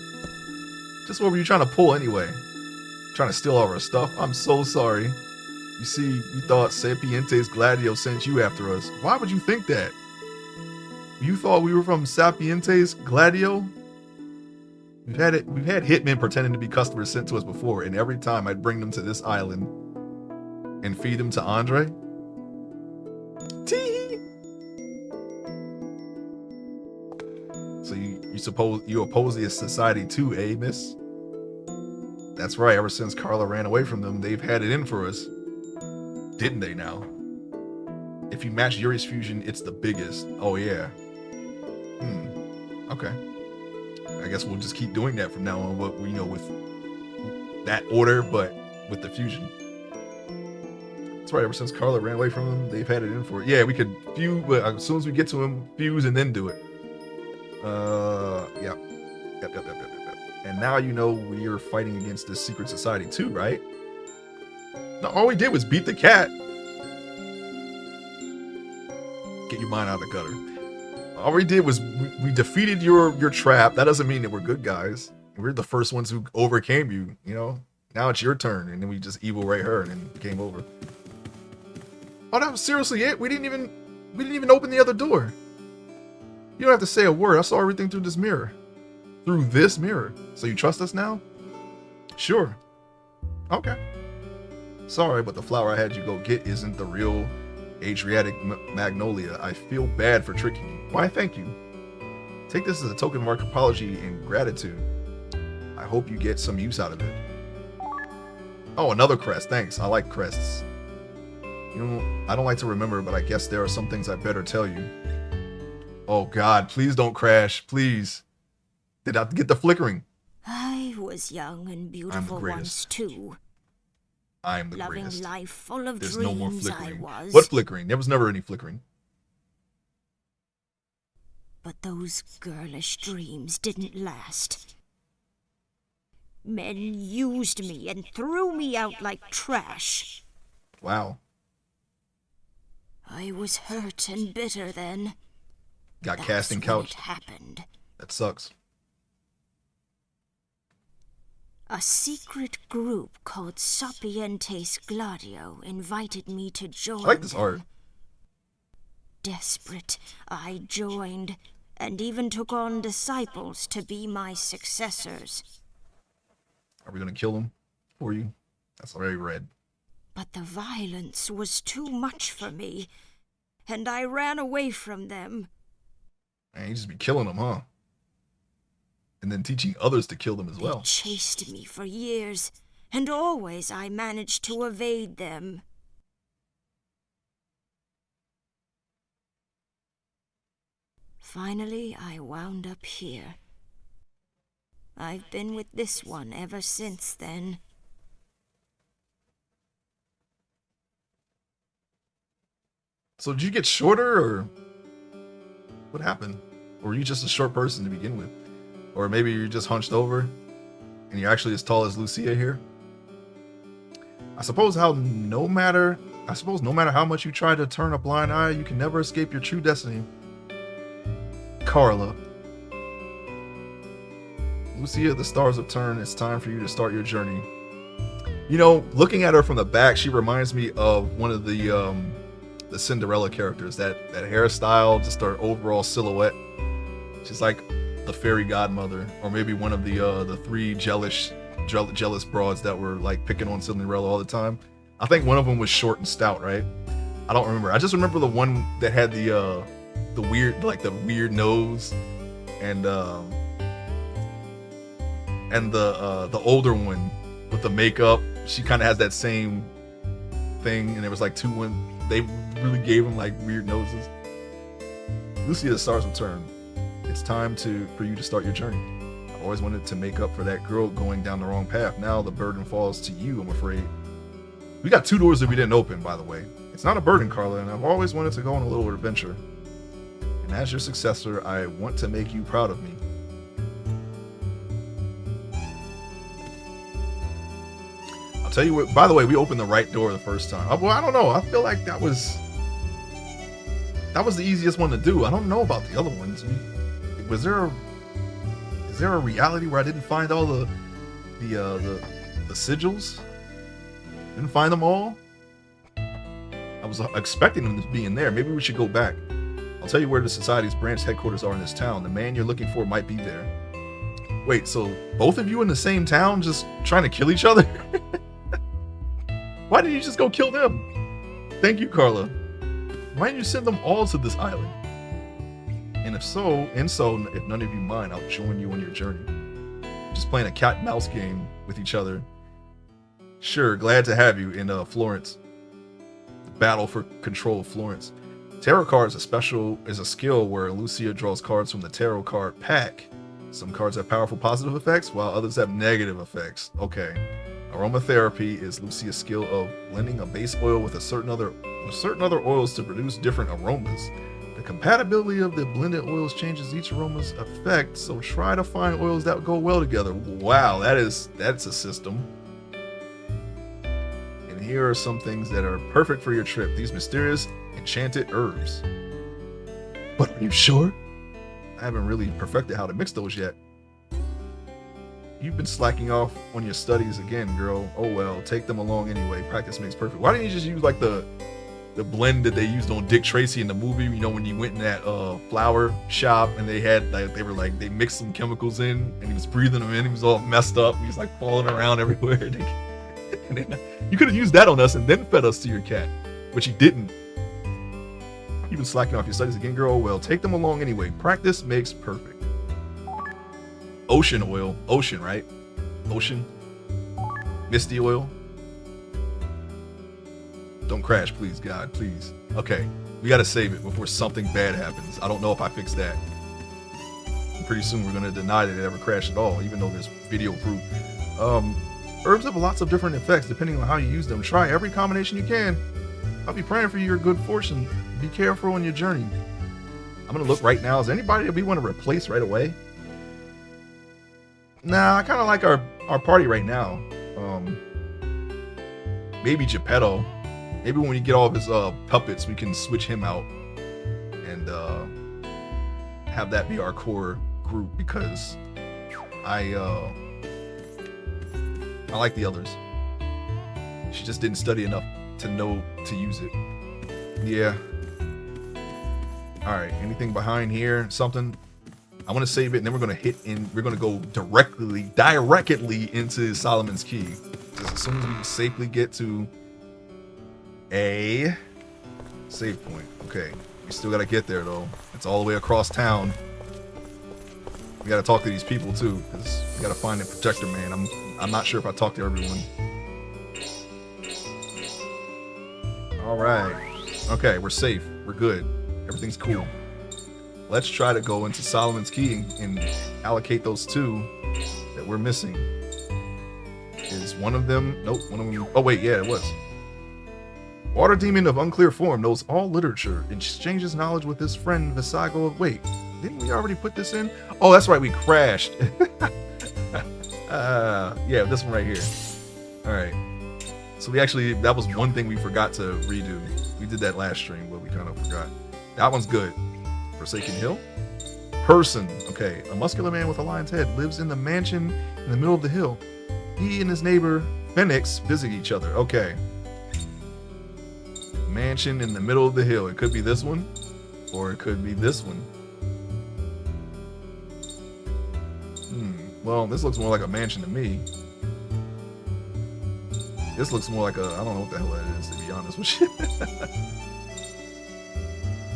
Just what were you trying to pull anyway? Trying to steal all our stuff? I'm so sorry. You see, we thought Sapientes Gladio sent you after us. Why would you think that? You thought we were from Sapientes Gladio? We've had hitmen pretending to be customers sent to us before, and every time I'd bring them to this island and feed them to Andre. Tee. So you oppose the society too, eh, miss? That's right, ever since Carla ran away from them, they've had it in for us. Didn't they now? If you match Yuri's fusion, it's the biggest. Oh yeah. Okay. I guess we'll just keep doing that from now on, but with that order, but with the fusion. That's right, ever since Carla ran away from them, they've had it in for it. Yeah, we could fuse, but as soon as we get to him, fuse and then do it. Yep. And now you know we're fighting against this secret society too, right? No, all we did was beat the cat. Get your mind out of the gutter. All we did was we defeated your trap. That doesn't mean that we're good guys. We're the first ones who overcame you, Now it's your turn, and then we just evil ray her, and then game over. Oh, that was seriously it? We didn't even open the other door. You don't have to say a word. I saw everything through this mirror. Through this mirror. So you trust us now? Sure. Okay. Sorry, but the flower I had you go get isn't the real Adriatic Magnolia. I feel bad for tricking you. Why, thank you. Take this as a token of our apology and gratitude. I hope you get some use out of it. Oh, another crest. Thanks. I like crests. I don't like to remember, but I guess there are some things I better tell you. Oh God, please don't crash. Please. Did I get the flickering? I was young and beautiful once too. I'm the Loving greatest. life full of There's dreams, no more flickering. I was. What flickering? There was never any flickering. But those girlish dreams didn't last. Men used me and threw me out like trash. Wow. I was hurt and bitter then. Got That's cast and when couched. it happened. That sucks. A secret group called Sapientes Gladio invited me to join I like this them. art. Desperate, I joined, and even took on disciples to be my successors. Are we gonna kill him for you? That's already red. But the violence was too much for me, and I ran away from them. Man, you just be killing them, huh? And then teaching others to kill them as well. They chased me for years, and always I managed to evade them. Finally, I wound up here. I've been with this one ever since then. So did you get shorter, or what happened? Or were you just a short person to begin with? Or maybe you're just hunched over and you're actually as tall as Lucia here? I suppose no matter how much you try to turn a blind eye, you can never escape your true destiny. Carla. Lucia, the stars have turned. It's time for you to start your journey. Looking at her from the back, she reminds me of one of the Cinderella characters. That hairstyle, just her overall silhouette. She's like the fairy godmother, or maybe one of the three jealous broads that were like picking on Cinderella all the time. I think one of them was short and stout, right? I don't remember. I just remember the one that had the weird nose, and the older one with the makeup. She kind of has that same thing, and there was like two women. They really gave them like weird noses. Lucia, the stars will turn. It's time for you to start your journey. I always wanted to make up for that girl going down the wrong path. Now the burden falls to you, I'm afraid. We got 2 doors that we didn't open, by the way. It's not a burden, Carla, and I've always wanted to go on a little adventure. And as your successor, I want to make you proud of me. A I'll tell you what, by the way, we opened the right door the first time. Well, I don't know. I feel like that was the easiest one to do. I don't know about the other ones. Is there a reality where I didn't find all the sigils? Didn't find them all? I was expecting them to be in there. Maybe we should go back. I'll tell you where the Society's branch headquarters are in this town. The man you're looking for might be there. Wait, so both of you in the same town just trying to kill each other? Why didn't you just go kill them? Thank you, Carla. Why didn't you send them all to this island? And if none of you mind, I'll join you on your journey. Just playing a cat and mouse game with each other. Sure, glad to have you in Florence. The battle for control of Florence. Tarot cards is a skill where Lucia draws cards from the tarot card pack. Some cards have powerful positive effects, while others have negative effects. Okay. Aromatherapy is Lucia's skill of blending a base oil with certain other oils to produce different aromas. The compatibility of the blended oils changes each aroma's effect, so try to find oils that go well together. Wow, that's a system. And here are some things that are perfect for your trip. These mysterious enchanted herbs. But are you sure? I haven't really perfected how to mix those yet. You've been slacking off on your studies again, girl. Oh well, take them along anyway. Practice makes perfect. Why didn't you just use like the blend that they used on Dick Tracy in the movie? You know, when you went in that flower shop and they mixed some chemicals in and he was breathing them in. He was all messed up. He was like falling around everywhere. And then, you could have used that on us and then fed us to your cat, but you didn't. You've been slacking off your studies again, girl. Well, take them along anyway. Practice makes perfect. Ocean oil. Ocean, right? Ocean. Misty oil. Don't crash, please, God, please. Okay, we gotta save it before something bad happens. I don't know if I fix that. And pretty soon we're gonna deny that it ever crashed at all, even though there's video proof. Herbs have lots of different effects depending on how you use them. Try every combination you can. I'll be praying for your good fortune. Be careful on your journey. I'm gonna look right now. Is there anybody that we want to replace right away? Nah, I kind of like our party right now. Maybe Geppetto. Maybe when we get all of his puppets, we can switch him out and have that be our core group, because I like the others. She just didn't study enough to know to use it. Yeah. All right. Anything behind here? Something? I want to save it, and then we're gonna go directly into Solomon's Key. Just as soon as we can safely get to a save point. Okay. We still gotta get there though. It's all the way across town. We gotta talk to these people too, because we gotta find the protector man. I'm not sure if I talked to everyone. All right. Okay, we're safe. We're good. Everything's cool. Let's try to go into Solomon's Key and allocate those two that we're missing. Is one of them? Nope. One of them. Oh wait, yeah, it was. Water demon of unclear form knows all literature. Exchanges knowledge with his friend Visago of. Wait, didn't we already put this in? Oh, that's right. We crashed. Yeah, this one right here. All right. So that was one thing we forgot to redo. We did that last stream, but we kind of forgot. That one's good. Forsaken Hill. Person. Okay. A muscular man with a lion's head lives in the mansion in the middle of the hill. He and his neighbor Phoenix visit each other. Okay. Mansion in the middle of the hill. It could be this one, or it could be this one. Well, this looks more like a mansion to me. This looks more like I don't know what the hell that is, to be honest with you.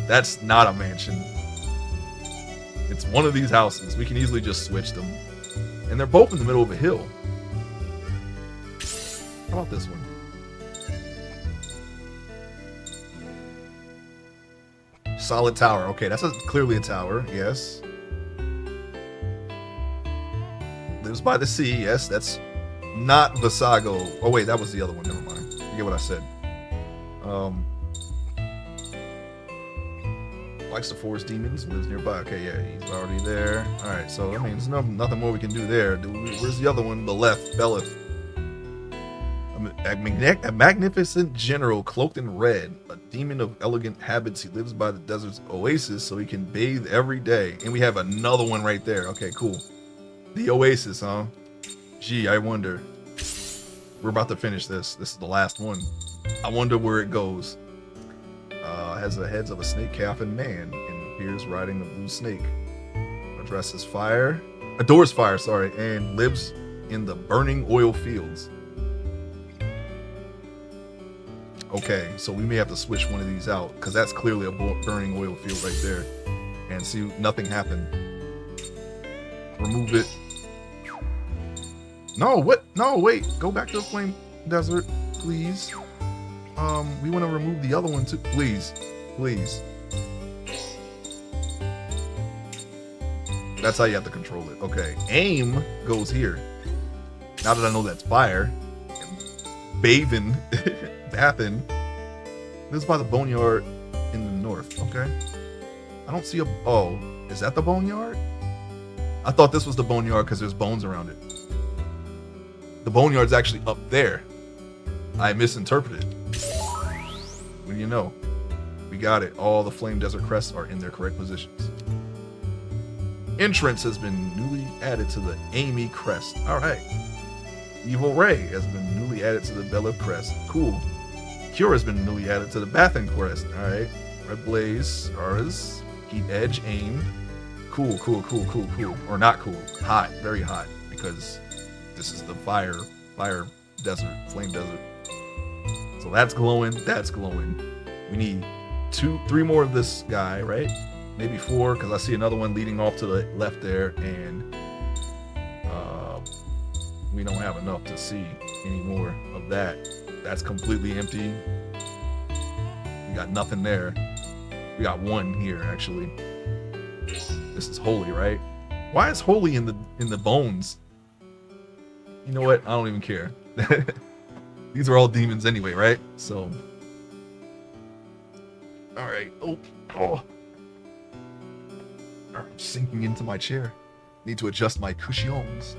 That's not a mansion. It's one of these houses. We can easily just switch them. And they're both in the middle of a hill. How about this one? Solid tower. Okay, that's clearly a tower. Yes. Lives by the sea. Yes, that's not Visago. Oh wait, that was the other one. Never mind. Forget what I said. Likes the forest demons. Lives nearby. Okay, yeah, he's already there. All right, so I mean, there's nothing more we can do there. Where's the other one? Belith. A magnificent general cloaked in red, a demon of elegant habits. He lives by the desert's oasis so he can bathe every day. And we have another one right there. Okay, cool. The oasis, huh? Gee, I wonder. We're about to finish this. This is the last one. I wonder where it goes. Has the heads of a snake, calf, and man, and appears riding a blue snake. Addresses fire, adores fire, sorry, and lives in the burning oil fields. Okay, so we may have to switch one of these out because that's clearly a burning oil field right there. And see, nothing happened. Remove it. No, what? No, wait. Go back to the flame desert, please. We want to remove the other one too, please. Please. That's how you have to control it. Okay, aim goes here. Now that I know that's fire. Bathing. Bathing. This is by the boneyard in the north. Okay. I don't see a... Oh, is that the boneyard? I thought this was the boneyard because there's bones around it. The boneyard's actually up there. I misinterpreted. What do you know? We got it. All the Flame Desert crests are in their correct positions. Entrance has been newly added to the Amy crest. All right. Evil Ray has been newly added to the Bella crest. Cool. Cure has been newly added to the Bathin crest. All right. Red Blaze, Aras, Heat Edge, Aim. Cool, cool, cool, cool, cool. Or not cool. Hot. Very hot. Because this is the fire desert, flame desert. So that's glowing. That's glowing. We need 3 more of this guy, right? Maybe 4, because I see another one leading off to the left there, and we don't have enough to see any more of that. That's completely empty. We got nothing there. We got 1 here, actually. This is holy, right? Why is holy in the bones? You know what? I don't even care. These are all demons anyway, right? So, all right. Oh. I'm sinking into my chair. Need to adjust my cushions.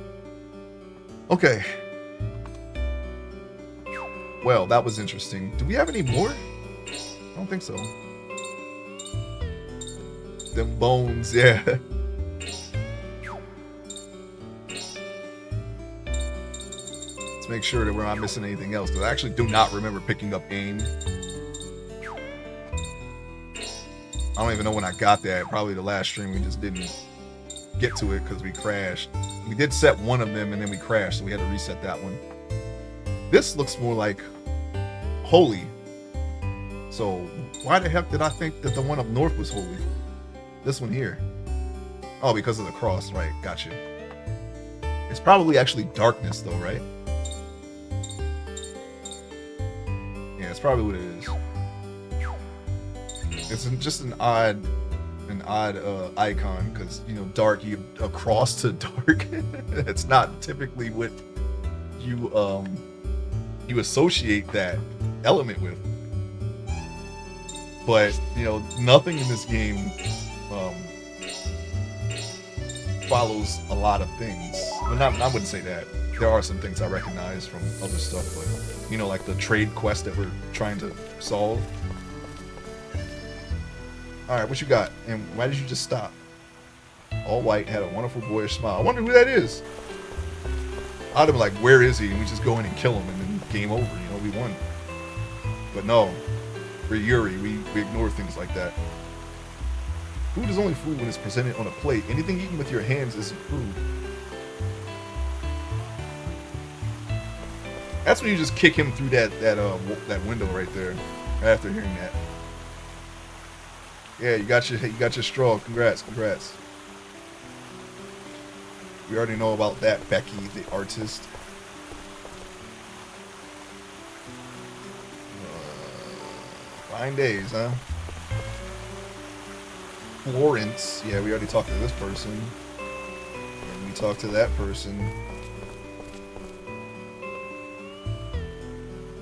Okay. Well, that was interesting. Do we have any more? I don't think so. Them bones, yeah. Let's make sure that we're not missing anything else, because I actually do not remember picking up aim. I don't even know when I got that. Probably the last stream we just didn't get to it because we crashed. We did set one of them and then we crashed, so we had to reset that one. This looks more like holy. So why the heck did I think that the one up north was holy? This one here. Oh, because of the cross, right? Gotcha. It's probably actually darkness though, right? Yeah, it's probably what it is. It's just an odd icon because, you know, dark, you across to dark. It's not typically what you associate that element with. But, you know, nothing in this game follows a lot of things. Well, I wouldn't say that. There are some things I recognize from other stuff, but, you know, like the trade quest that we're trying to solve. Alright, what you got? And why did you just stop? All white, had a wonderful boyish smile. I wonder who that is. I'd have been like, where is he? And we just go in and kill him and then game over, you know, we won. But no, we're Yuri, we ignore things like that. Food is only food when it's presented on a plate. Anything eaten with your hands isn't food. That's when you just kick him through that window right there, right after hearing that. Yeah, you got your straw. Congrats. We already know about that, Becky, the artist. Fine days, huh? Florence. Yeah, we already talked to this person. And we talked to that person.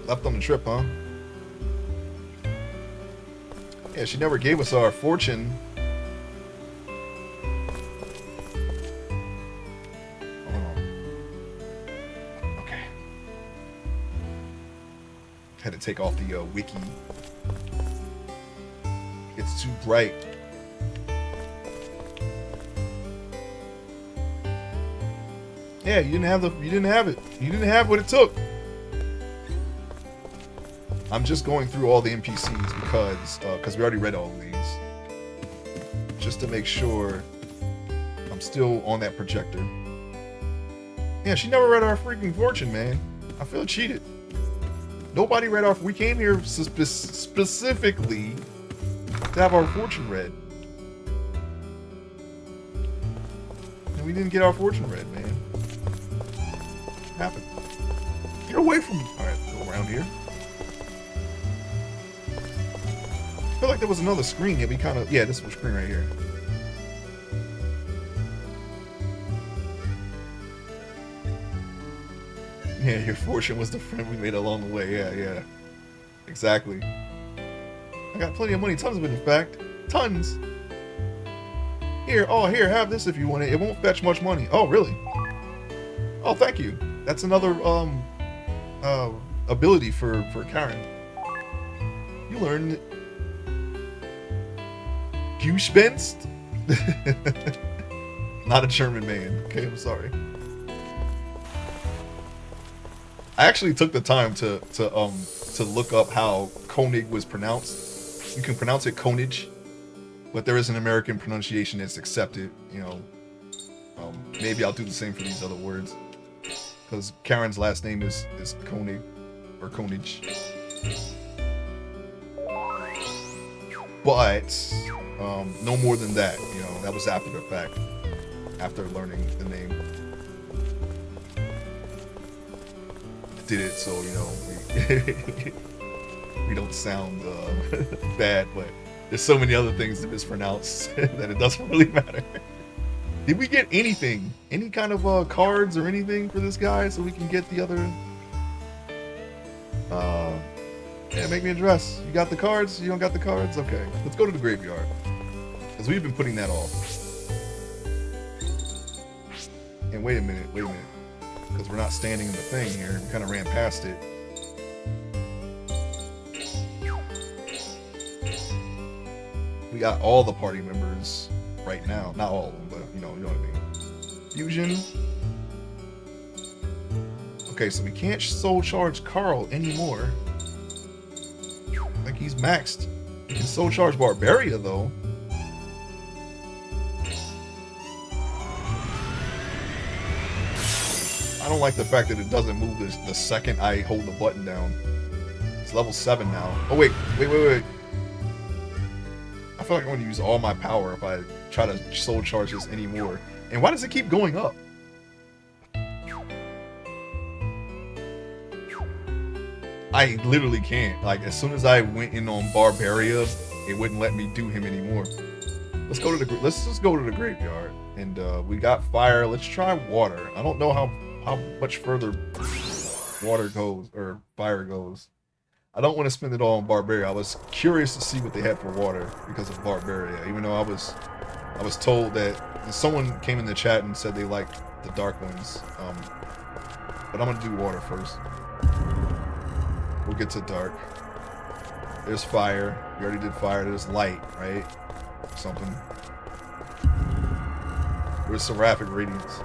Left on the trip, huh? Yeah, she never gave us our fortune. Okay. take off the wiki. It's too bright. Yeah, you didn't have it. You didn't have what it took. I'm just going through all the NPCs because we already read all of these. Just to make sure I'm still on that projector. Yeah, she never read our freaking fortune, man. I feel cheated. Nobody read our... We came here specifically to have our fortune read. And we didn't get our fortune read, man. What happened? Get away from me. Alright, go around here. I feel like there was another screen that we kind of... Yeah, this was screen right here. Yeah, your fortune was the friend we made along the way. Yeah. Exactly. I got plenty of money. Tons of it, in fact. Tons. Here, have this if you want it. It won't fetch much money. Oh, really? Oh, thank you. That's another, ability for Karen. You learned... Gespenst? Not a German man. Okay, I'm sorry. I actually took the time to look up how Koenig was pronounced. You can pronounce it Koenig, but there is an American pronunciation that's accepted. You know, maybe I'll do the same for these other words, because Karen's last name is Koenig or Koenig. But no more than that. You know, that was after the fact, after learning the name. Did it so, you know, we don't sound bad, but there's so many other things to mispronounce that it doesn't really matter. Did we get anything? Any kind of cards or anything for this guy so we can get the other... Yeah, make me a dress. You got the cards? You don't got the cards? Okay, let's go to the graveyard. Because we've been putting that off. And wait a minute. Because we're not standing in the thing here. We kind of ran past it. We got all the party members right now. Not all of them, but you know what I mean. Fusion. Okay, so we can't soul charge Carl anymore. Like he's maxed. We can soul charge Barbaria though. I don't like the fact that it doesn't move the second I hold the button down. It's level 7 now. Oh, wait. I feel like I'm going to use all my power if I try to soul charge this anymore. And why does it keep going up? I literally can't. Like, as soon as I went in on Barbaria, it wouldn't let me do him anymore. Let's just go to the graveyard. And we got fire. Let's try water. I don't know how much further water goes or fire goes. I don't want to spend it all on Barbaria. I was curious to see what they had for water because of Barbaria, even though I was told that someone came in the chat and said they liked the dark ones. But I'm gonna do water first. We'll get to dark. There's fire. We already did fire. There's light, right? Something. There's seraphic radiance.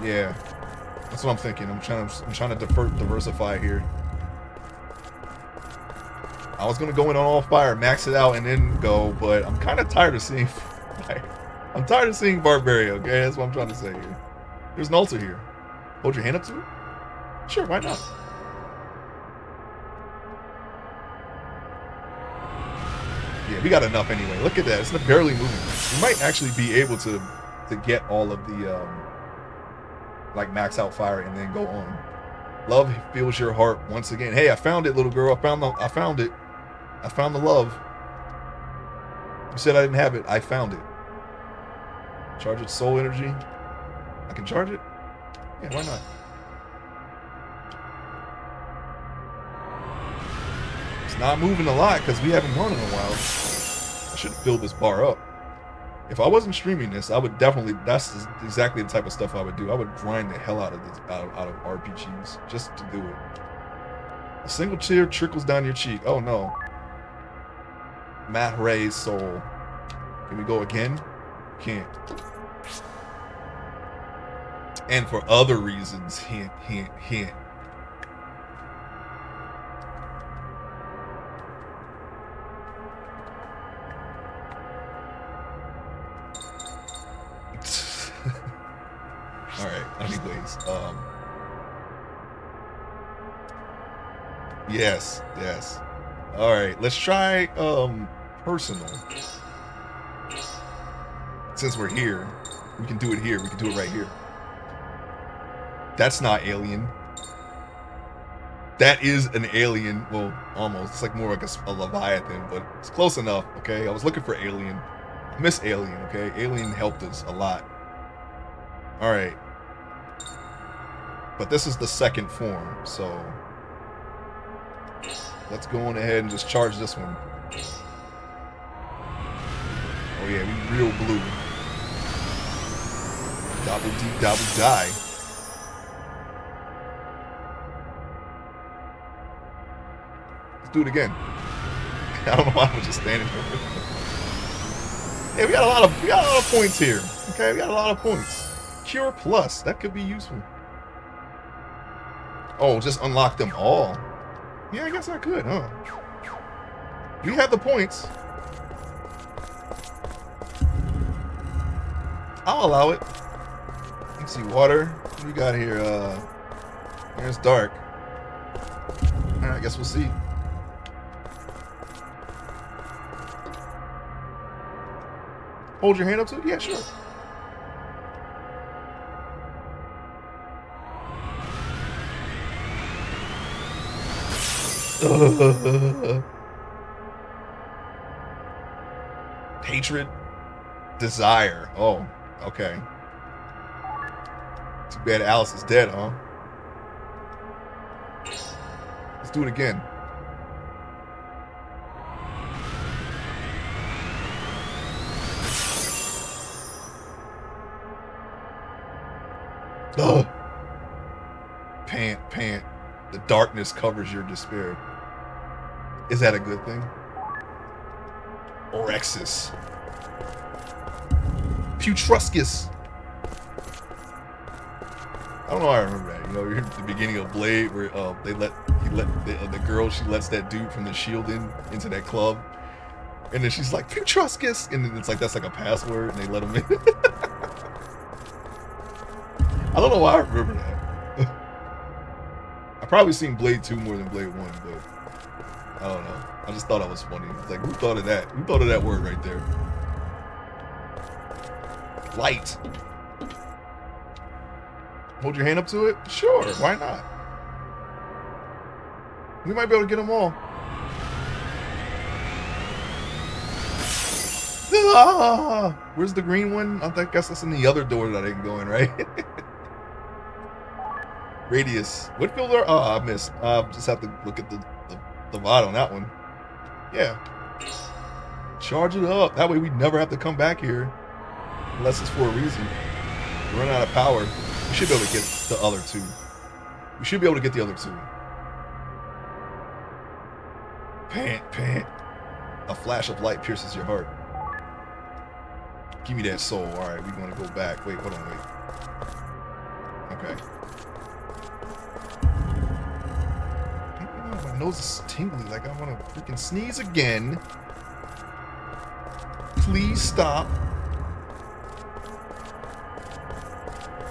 Yeah, that's what I'm thinking. I'm trying to diversify here. I was gonna go in on all fire, max it out, and then go, but I'm kind of tired of seeing fire. I'm tired of seeing Barbaria. Okay, that's what I'm trying to say here. There's an altar here. Hold your hand up to it. Sure, why not? Yeah, we got enough anyway. Look at that. It's barely moving. We might actually be able to get all of the like max out fire and then go on. Love fills your heart once again. Hey, I found it, little girl. I found it. I found the love. You said I didn't have it. I found it. Charge its soul energy. I can charge it? Yeah, why not? It's not moving a lot because we haven't gone in a while. I should fill this bar up. If I wasn't streaming this, I would definitely, that's exactly the type of stuff I would do. I would grind the hell out of this, out of RPGs, just to do it. A single tear trickles down your cheek. Oh no. Mahray's soul. Can we go again? Can't. And for other reasons, hint, hint, hint. All right. Anyways, yes, yes. All right. Let's try personal. Since we're here, we can do it here. We can do it right here. That's not alien. That is an alien. Well, almost. It's like more like a Leviathan, but it's close enough. Okay. I was looking for alien. I miss alien. Okay. Alien helped us a lot. All right. But this is the second form, so let's go on ahead and just charge this one. Oh yeah, we real blue. Double D, double die. Let's do it again. I don't know why I was just standing there. Hey, we got a lot of points here. Okay, we got a lot of points. Cure plus, that could be useful. Oh, just unlock them all. Yeah, I guess I could, huh? We have the points. I'll allow it. Let's see, water. What do we got here? Here it's dark. Alright, I guess we'll see. Hold your hand up to it? Yeah, sure. Hatred, desire. Oh, okay. Too bad Alice is dead, huh? Let's do it again. Ugh. Pant. The darkness covers your despair. Is that a good thing? Orexis. Putruscus. I don't know why I remember that. You know, you're at the beginning of Blade where the girl, she lets that dude from the shield into that club. And then she's like, Putruscus! And then it's like, that's like a password, and they let him in. I don't know why I remember that. I've probably seen Blade 2 more than Blade 1, but I don't know. I just thought that was funny. It's like, who thought of that? Who thought of that word right there? Light. Hold your hand up to it? Sure, why not? We might be able to get them all. Ah, where's the green one? I guess that's in the other door that I didn't go in, right? Radius. Whitfield or... Oh, I missed. Just have to look at the VOD on that one. Yeah. Charge it up. That way we never have to come back here. Unless it's for a reason. We run out of power. We should be able to get the other two. We should be able to get the other two. Pant. A flash of light pierces your heart. Give me that soul. Alright, we want to go back. Wait, hold on, wait. Okay. My nose is tingly, like I want to freaking sneeze again. Please stop.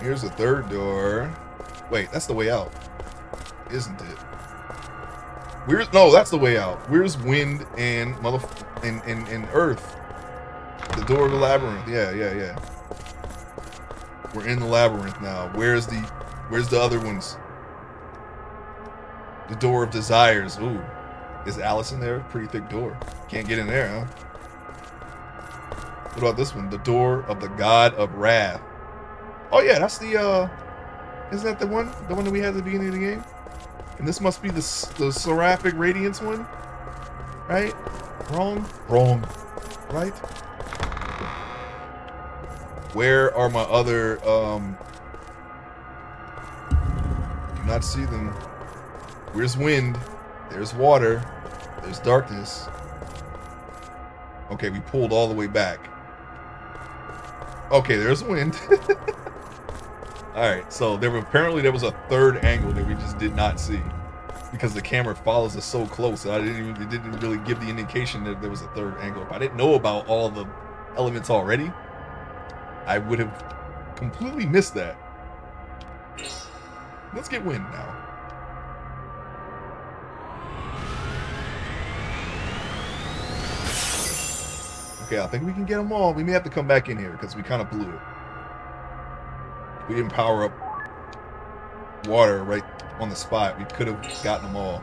Here's the third door. Wait, that's the way out, isn't it? No, that's the way out. Where's wind and and earth? The door of the labyrinth. Yeah. We're in the labyrinth now. Where's the other ones? The door of desires. Ooh. Is Alice in there? Pretty thick door. Can't get in there, huh? What about this one? The door of the god of wrath. Oh yeah, that's the isn't that the one? The one that we had at the beginning of the game? And this must be the Seraphic Radiance one? Right? Wrong? Right? Where are my other do not see them. Where's wind? There's water. There's darkness. Okay, we pulled all the way back. Okay, there's wind. Alright, so there was a third angle that we just did not see. Because the camera follows us so close, it didn't really give the indication that there was a third angle. If I didn't know about all the elements already, I would have completely missed that. Let's get wind now. Okay, I think we can get them all. We may have to come back in here because we kind of blew it. We didn't power up water right on the spot. We could have gotten them all.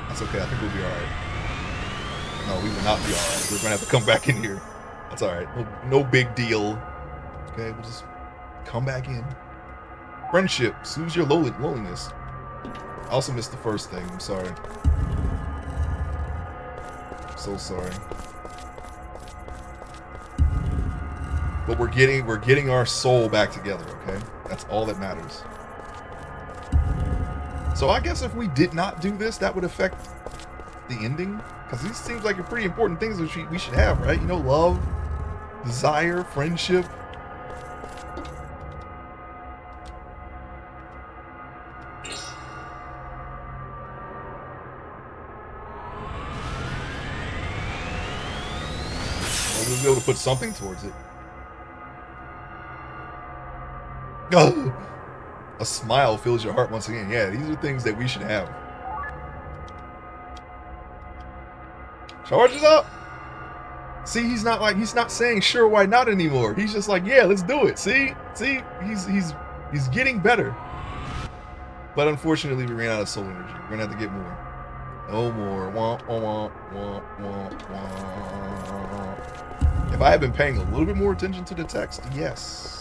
That's okay. I think we'll be all right. No, we will not be all right. We're gonna have to come back in here. That's all right. No big deal. Okay, we'll just come back in. Friendship soothes your loneliness. I also missed the first thing. I'm sorry. So sorry. But we're getting our soul back together, okay? That's all that matters. So I guess if we did not do this, that would affect the ending. Because these seems like pretty important things that we should have, right? You know, love, desire, friendship. We'll be able to put something towards it. A smile fills your heart once again. Yeah, these are things that we should have. Charge it up. See, he's not saying sure why not anymore. He's just like, yeah, let's do it. See, he's getting better. But unfortunately, we ran out of soul energy. We're gonna have to get more. No more. Womp, womp, womp, womp, womp. If I had been paying a little bit more attention to the text, yes.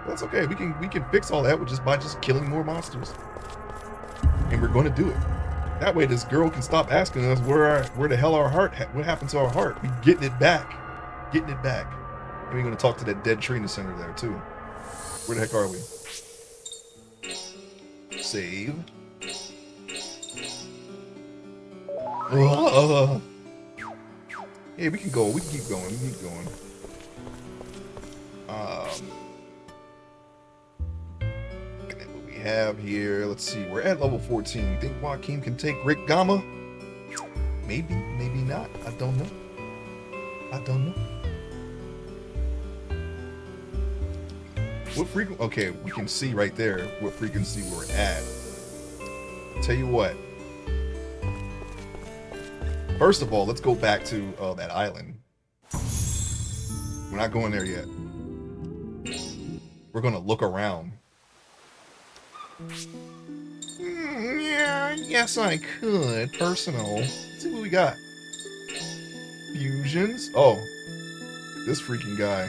That's okay. We can fix all that by just killing more monsters. And we're going to do it. That way this girl can stop asking us where the hell our heart, what happened to our heart. We getting it back. Getting it back. And we're going to talk to that dead tree in the center there too. Where the heck are we? Save. Yeah, we can go. We can keep going. We can keep going. Looking at what we have here. Let's see. We're at level 14. Think Joaquin can take Rick Gamma? Maybe. Maybe not. I don't know. I don't know. What frequency? Okay, we can see right there what frequency we're at. Tell you what. First of all, let's go back to that island. We're not going there yet. We're going to look around. Yeah, yes I could. Personal. Let's see what we got. Fusions. Oh. This freaking guy.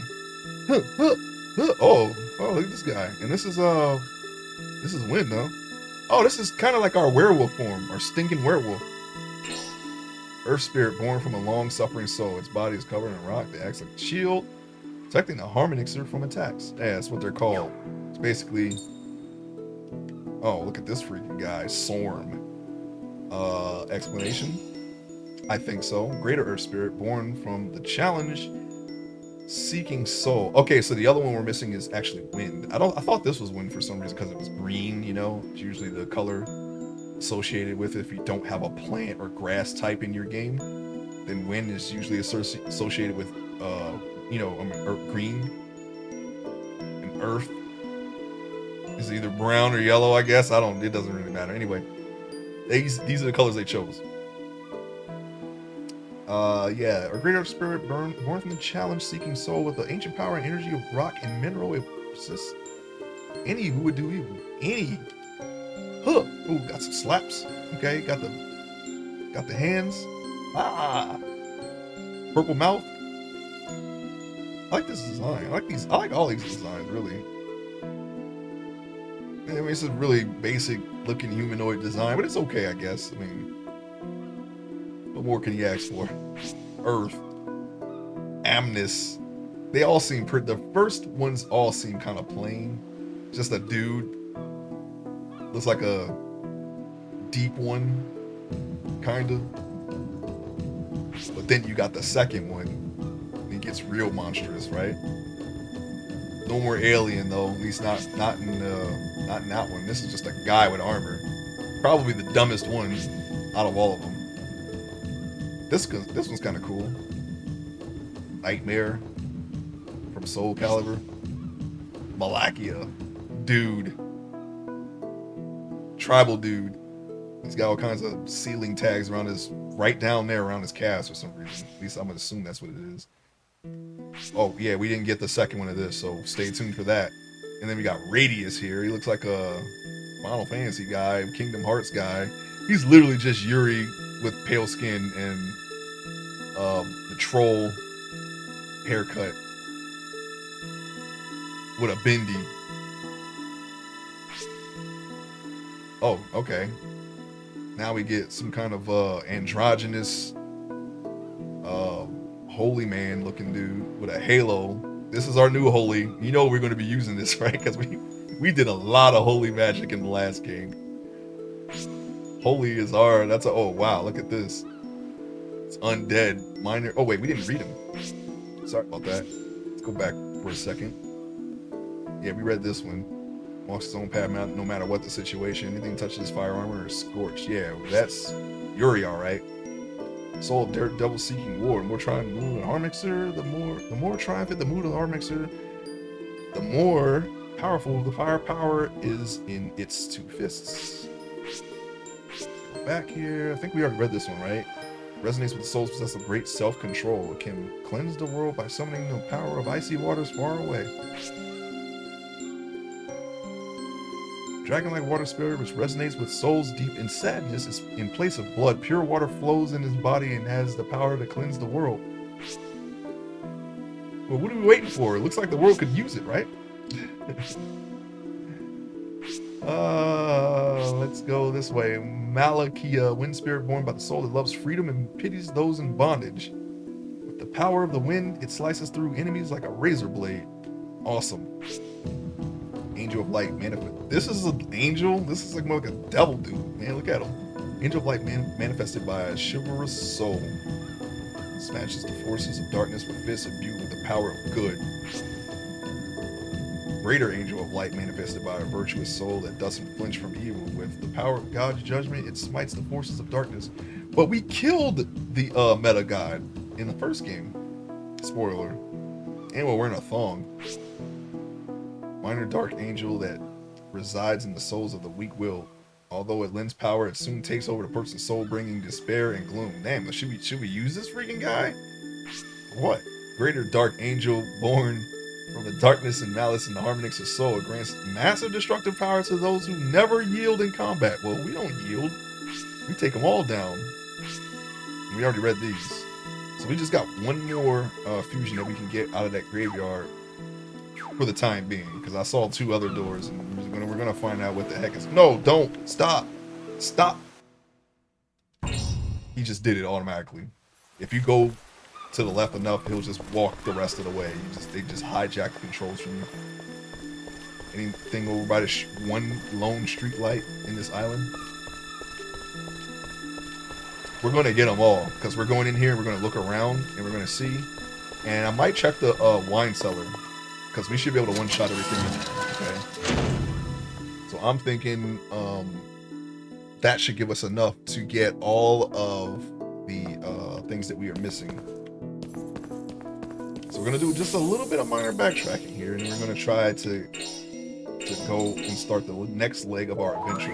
Oh, look at this guy. And this is wind, though. Oh, this is kind of like our werewolf form. Our stinking werewolf. Earth spirit born from a long-suffering soul. Its body is covered in rock that acts like a shield, protecting the Harmonixer from attacks. Yeah, that's what they're called. It's basically... Oh, look at this freaking guy. Sorm. Explanation? I think so. Greater Earth spirit born from the challenge seeking soul. Okay, so the other one we're missing is actually wind. I thought this was wind for some reason because it was green, you know? It's usually the color associated with it. If you don't have a plant or grass type in your game, then wind is usually associated with green, and earth is either brown or yellow, I guess. It doesn't really matter. Anyway, these are the colors they chose. Yeah, a greater spirit born from the challenge seeking soul with the ancient power and energy of rock and mineral. It persists. Any who would do evil. Any. Huh. Ooh, got some slaps. Okay, got the hands. Ah. Purple mouth. I like this design. I like all these designs, really. I mean, it's a really basic looking humanoid design, but it's okay, I guess. I mean, what more can you ask for? Earth. Amnes. They all seem pretty. The first ones all seem kind of plain. Just a dude. Looks like a deep one, kind of. But then you got the second one, and it gets real monstrous, right? No more alien though, at least not in that one. This is just a guy with armor. Probably the dumbest one out of all of them. This one's kind of cool. Nightmare from Soul Calibur. Malakia, dude. Tribal dude. He's got all kinds of ceiling tags around his, right down there around his cast for some reason. At least I'm gonna assume that's what it is. Oh yeah, we didn't get the second one of this, so stay tuned for that. And then we got Radius here. He looks like a Final Fantasy guy, Kingdom Hearts guy. He's literally just Yuri with pale skin and the troll haircut with a bindi. Oh, okay. Now we get some kind of androgynous holy man looking dude with a halo. This is our new holy. You know we're going to be using this, right? Because we did a lot of holy magic in the last game. Holy is our, that's a, oh wow, look at this. It's undead. Minor, oh wait, we didn't read them. Sorry about that. Let's go back for a second. Yeah, we read this one. Walks his own path no matter what the situation. Anything touches fire armor is scorched. Yeah, that's Yuri, all right. Soul of Devil seeking war. The more trying to move the Harmixer, the more triumphant the mood of the Harmixer, the more powerful the firepower is in its two fists. Go back here. I think we already read this one, right? Resonates with the souls possess of great self-control. It can cleanse the world by summoning the power of icy waters far away. Dragon-like water spirit, which resonates with souls deep in sadness, is in place of blood. Pure water flows in his body and has the power to cleanse the world. Well, what are we waiting for? It looks like the world could use it, right? Let's go this way. Malakia, wind spirit born by the soul that loves freedom and pities those in bondage. With the power of the wind, it slices through enemies like a razor blade. Awesome. Angel of Light manifest. This is an angel. This is like more like a devil dude. Man, look at him. Angel of Light manifested by a chivalrous soul. Smashes the forces of darkness with fists imbued with the power of good. Greater Angel of Light manifested by a virtuous soul that doesn't flinch from evil. With the power of God's judgment, it smites the forces of darkness. But we killed the meta god in the first game. Spoiler. And we're wearing a thong. Minor dark angel that resides in the souls of the weak-willed. Although it lends power, it soon takes over the person's soul, bringing despair and gloom. Damn, should we use this freaking guy? What? Greater dark angel born from the darkness and malice in the Harmonix's soul. It grants massive destructive power to those who never yield in combat. Well, we don't yield. We take them all down. We already read these. So we just got one more fusion that we can get out of that graveyard for the time being, because I saw two other doors, and we're gonna find out what the heck is. No, don't stop. He just did it automatically. If you go to the left enough, he'll just walk the rest of the way. They just hijack the controls from you. Anything over by the one lone street light in this island? We're gonna get them all, because we're going in here. We're gonna look around and we're gonna see. And I might check the wine cellar, because we should be able to one-shot everything in there, okay? So I'm thinking that should give us enough to get all of the things that we are missing. So we're going to do just a little bit of minor backtracking here, and we're going to try to go and start the next leg of our adventure.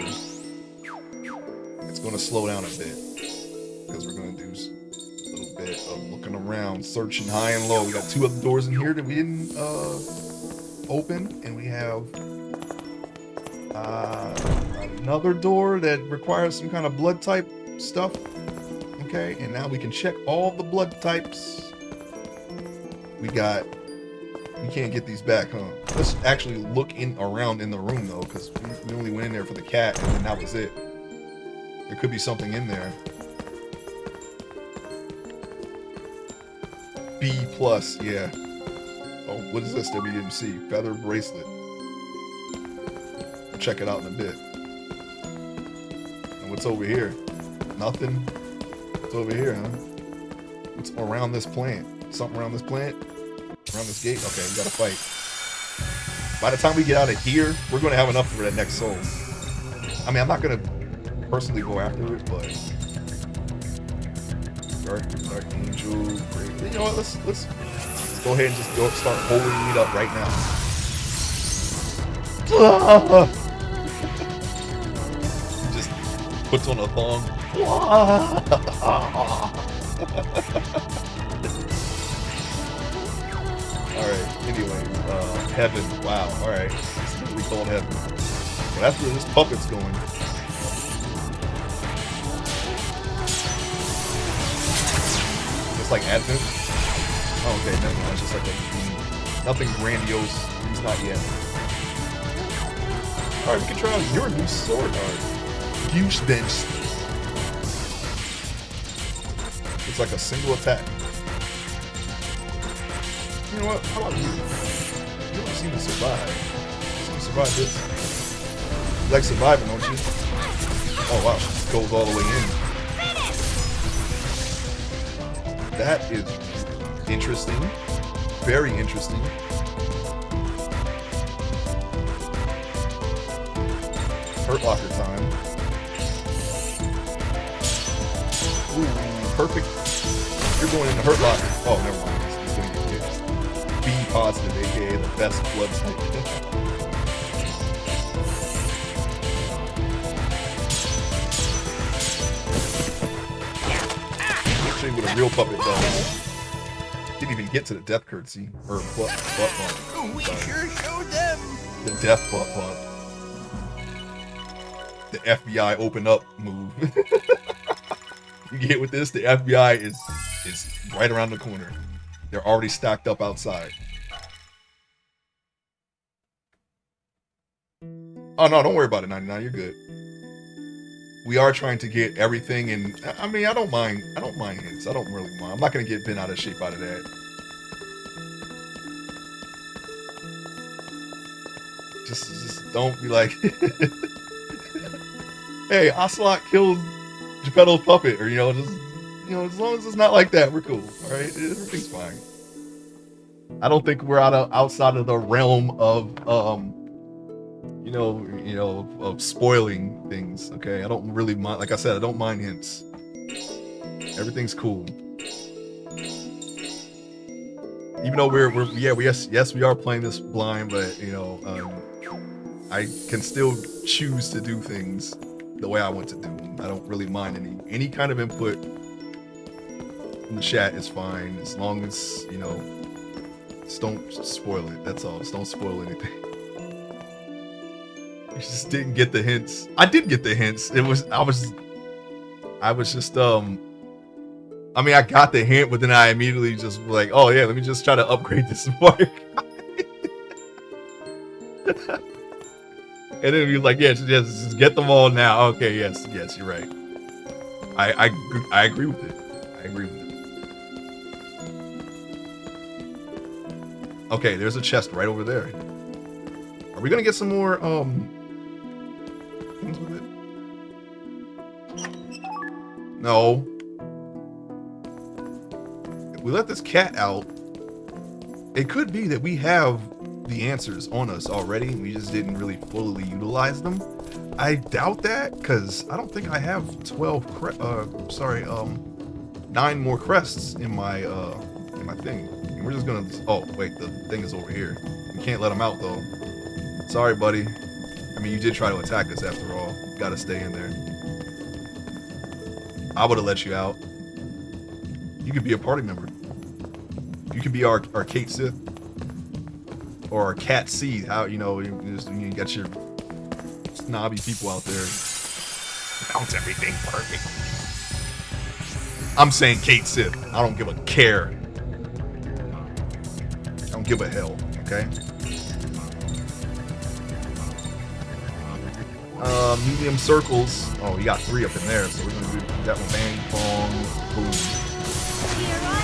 It's going to slow down a bit, because we're going to do a little bit of looking around, searching high and low. We got two other doors in here that we didn't open, and we have another door that requires some kind of blood type stuff. Okay, and now we can check all the blood types. We can't get these back, huh? Let's actually look around in the room though, because we only went in there for the cat, and then that was it. There could be something in there. B+, yeah. Oh, what is this that we didn't see? Feather bracelet. We'll check it out in a bit. And What's over here? Nothing. What's over here, huh? What's around this plant? Something around this plant? Around this gate? Okay, we gotta fight. By the time we get out of here, we're gonna have enough for that next soul. I mean, I'm not gonna personally go after it, but Dark Angel, great. You know what? Let's go ahead and just start holding it up right now. Just puts on a thong. Alright, anyway, heaven. Wow, alright. It's literally called heaven. But that's where this puppet's going. Just like Advent? Oh, okay, never mind. It's just like a nothing grandiose. At least not yet. Alright, we can try out your new sword art. Goose bench. It's like a single attack. You know what? How about you? You don't seem to survive. You seem to survive this. You like surviving, don't you? Oh wow, she just goes all the way in. That is interesting. Very interesting. Hurt Locker time. Ooh, perfect. You're going into Hurt Locker. Oh, never mind. It's gonna get hit. Pt.5, aka the best blood type. I'll show you what a real puppet does. Didn't even get to the death curtsy. Or butt bump. We sure showed them. The death butt bump. The FBI open up move. You get with this, the FBI is right around the corner. They're already stacked up outside. Oh no, don't worry about it, 99. You're good. We are trying to get everything, and I mean, I don't mind hints. I don't really mind. I'm not gonna get bent out of shape out of that. Just don't be like, hey, Ocelot killed Geppetto's puppet, or just as long as it's not like that, we're cool. All right, everything's fine. I don't think we're outside of the realm of of spoiling things. Okay, I don't really mind. Like I said, I don't mind hints. Everything's cool. Even though we are playing this blind, but I can still choose to do things the way I want to do them. I don't really mind any kind of input in the chat is fine, as long as just don't spoil it. That's all. Just don't spoil anything. You just didn't get the hints. I did get the hints. I was just I mean, I got the hint, but then I immediately just was like, oh yeah, let me just try to upgrade this mark. And then he was like, yeah, just get them all now. Okay, yes, you're right. I agree with it. Okay, there's a chest right over there. Are we gonna get some more things with it? No. If we let this cat out, it could be that we have the answers on us already. We just didn't really fully utilize them. I doubt that, because I don't think I have 9 more crests in my thing. And we're just gonna, oh wait, the thing is over here. We can't let him out though. Sorry, buddy. I mean, you did try to attack us after all. You gotta stay in there. I would have let you out. You could be a party member. You could be our Kate Sith. Or our Cat C. How, you got your snobby people out there. Bounce everything perfect. I'm saying Kate Sith. I don't give a care. I don't give a hell, okay? Medium circles. Oh, you got 3 up in there, so we're gonna do that one. Bang, bong, boom. Here I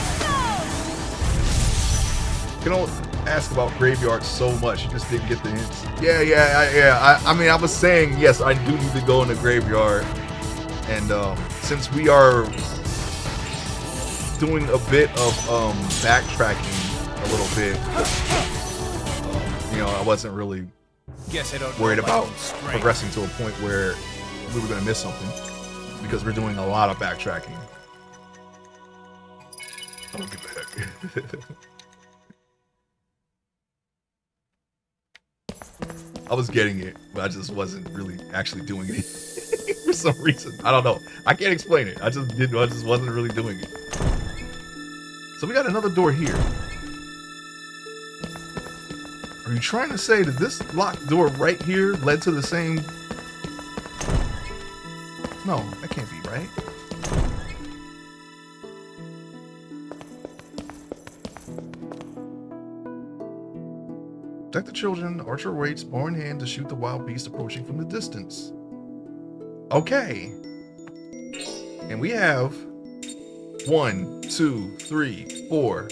You can only ask about graveyards so much. You just didn't get the hints. Yeah. I mean, I was saying yes. I do need to go in the graveyard. And since we are doing a bit of backtracking a little bit, you know, I wasn't really Guess I don't know worried my about own strength. progressing to a point where we were going to miss something, because we're doing a lot of backtracking. Oh, get the heck. I was getting it, but I just wasn't really actually doing it for some reason. I don't know. I can't explain it. I just wasn't really doing it. So we got another door here. Are you trying to say that this locked door right here led to the same? No, that can't be right. Protect the children. Archer waits, bow in hand, to shoot the wild beast approaching from the distance. Okay. And we have 1, 2, 3, 4,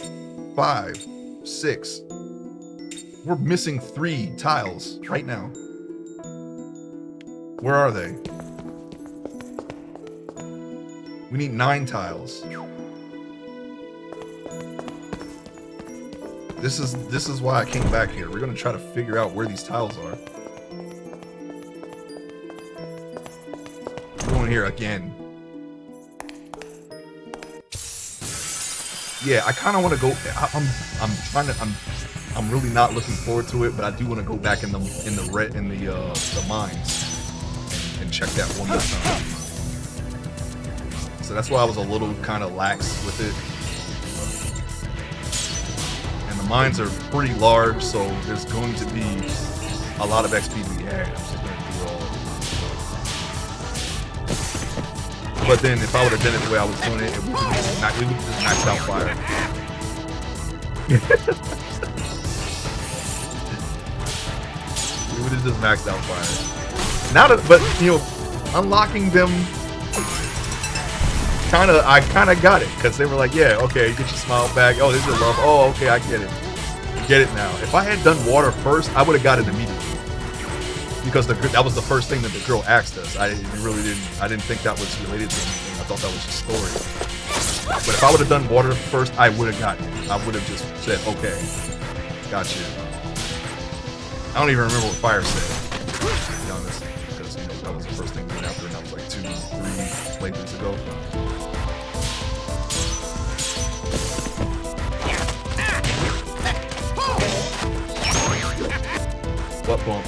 5, 6. We're missing 3 tiles right now. Where are they? We need 9 tiles. This is why I came back here. We're gonna try to figure out where these tiles are. I'm going here again. Yeah, I kind of want to go. I'm really not looking forward to it, but I do want to go back in the mines and check that one more time. So that's why I was a little kind of lax with it. And the mines are pretty large, so there's going to be a lot of XP to be had. I'm just going to do it all. But then if I would have done it the way I was doing it, we would have just maxed out fire. We would have just maxed out fire. Now that, but you know, unlocking them, I kind of got it, because they were like, yeah, okay, get your smile back. Oh, there's your love. Oh, okay, I get it. Get it now. If I had done water first, I would have got it immediately, because that was the first thing that the girl asked us. I didn't think that was related to anything. I thought that was just story. But if I would have done water first, I would have gotten it. I would have just said, okay, got you. I don't even remember what fire said, to be honest, because you know that was the first thing we went after, and that was like 2, 3 playthroughs ago. What bump?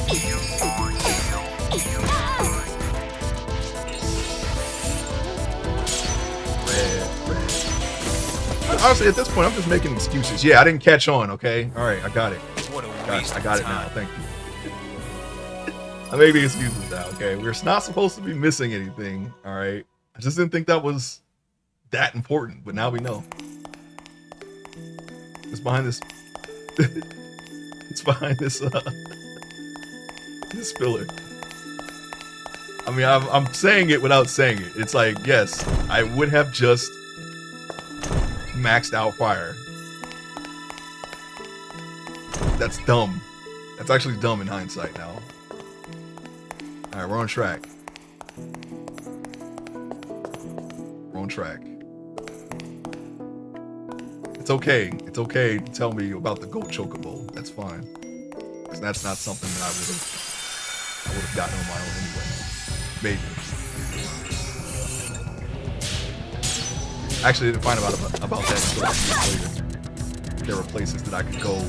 Red. Honestly, at this point, I'm just making excuses. Yeah, I didn't catch on, okay? Alright, I got it. What a I waste got of it now, time. thank you. I'm making excuses now, okay? We're not supposed to be missing anything, alright? I just didn't think that was that important, but now we know. It's behind this... it's behind this, this pillar. I mean, I'm saying it without saying it. It's like, yes, I would have just maxed out fire. That's dumb. That's actually dumb in hindsight now. Alright, we're on track. We're on track. It's okay. It's okay to tell me about the goat chocobo. That's fine. Because that's not something that I would have gotten on my own anyway. Maybe. Actually, I didn't find out about that until a few years later. There were places that I could go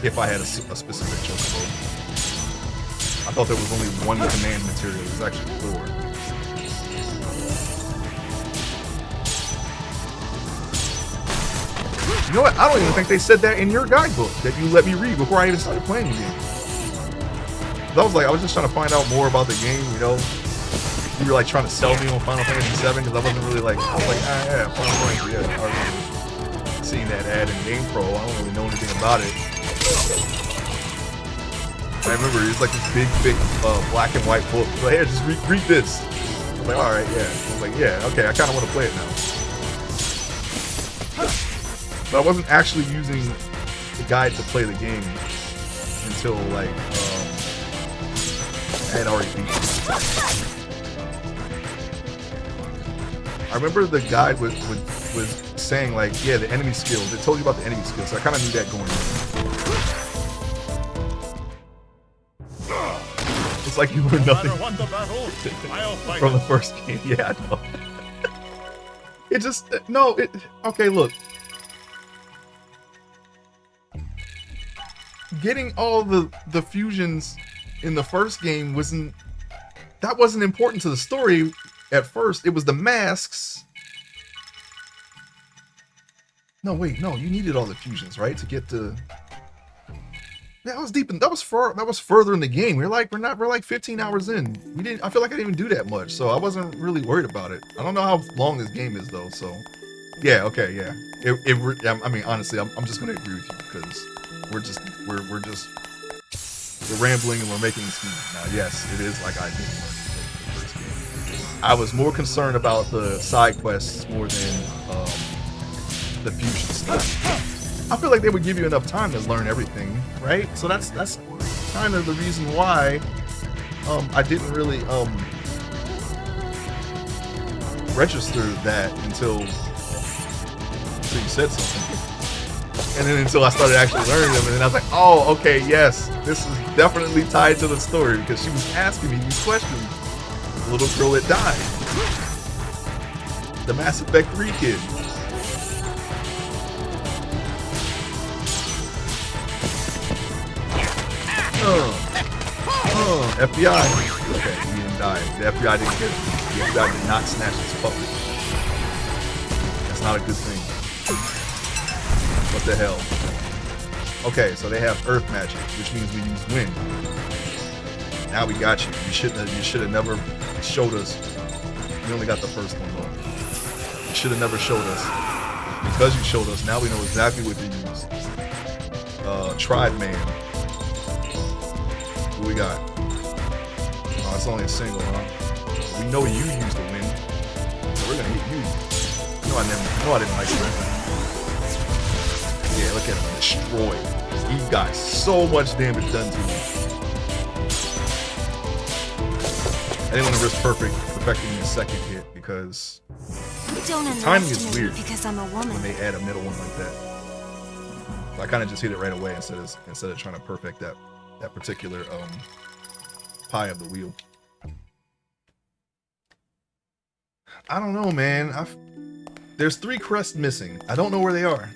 if I had a specific chocobo. I thought there was only 1 command material. There's actually 4. You know what? I don't even think they said that in your guidebook that you let me read before I even started playing the game. I was just trying to find out more about the game, you know. You were like trying to sell me on Final Fantasy 7 because I wasn't really like, I was like, yeah, Final Fantasy, yeah. I remember seeing that ad in Game Pro. I don't really know anything about it. I remember it was like this big, thick, black and white book. Like, hey, just read this. I was like, all right, yeah. I was like, yeah, okay, I kind of want to play it now. But I wasn't actually using the guide to play the game until like I had already beat it. I remember the guide was saying like, yeah, the enemy skills. It told you about the enemy skills. So I kind of knew that going in. It's like you learned nothing from the first game. Yeah, I know. It just okay. Look, getting all the fusions in the first game wasn't important to the story at first. It was the masks. No, wait, no, you needed all the fusions, right, to get to. Yeah, that was deep, and that was further in the game. We're like 15 hours in. I feel like I didn't even do that much, so I wasn't really worried about it. I don't know how long this game is though, so yeah, okay, yeah. I mean, honestly, I'm just gonna agree with you because we're rambling and we're making excuses now. Yes, it is like I did the first game. I was more concerned about the side quests more than the fusion stuff. I feel like they would give you enough time to learn everything, right? So that's kind of the reason why I didn't really register that until you said something. And then until I started actually learning them, and then I was like, oh, okay, yes, this is definitely tied to the story because she was asking me these questions. The little girl that died. The Mass Effect 3 kid. FBI. Okay, he didn't die. The FBI didn't get him. The FBI did not snatch his puppet. That's not a good thing. What the hell? Okay, so they have Earth magic, which means we use wind. Now we got you. You should have never showed us. We only got the first one though. You should have never showed us. Because you showed us, now we know exactly what to use. Tried Man. What we got? Oh, it's only a single, huh? We know you use the wind, so we're gonna hit you. No, I didn't like you. Yeah, look at him, destroyed. He got so much damage done to him. I didn't want to risk perfecting the second hit because timing is weird because I'm a woman. when they add a middle one like that. So I kind of just hit it right away instead of trying to perfect that particular pie of the wheel. I don't know, man. There's 3 crests missing. I don't know where they are.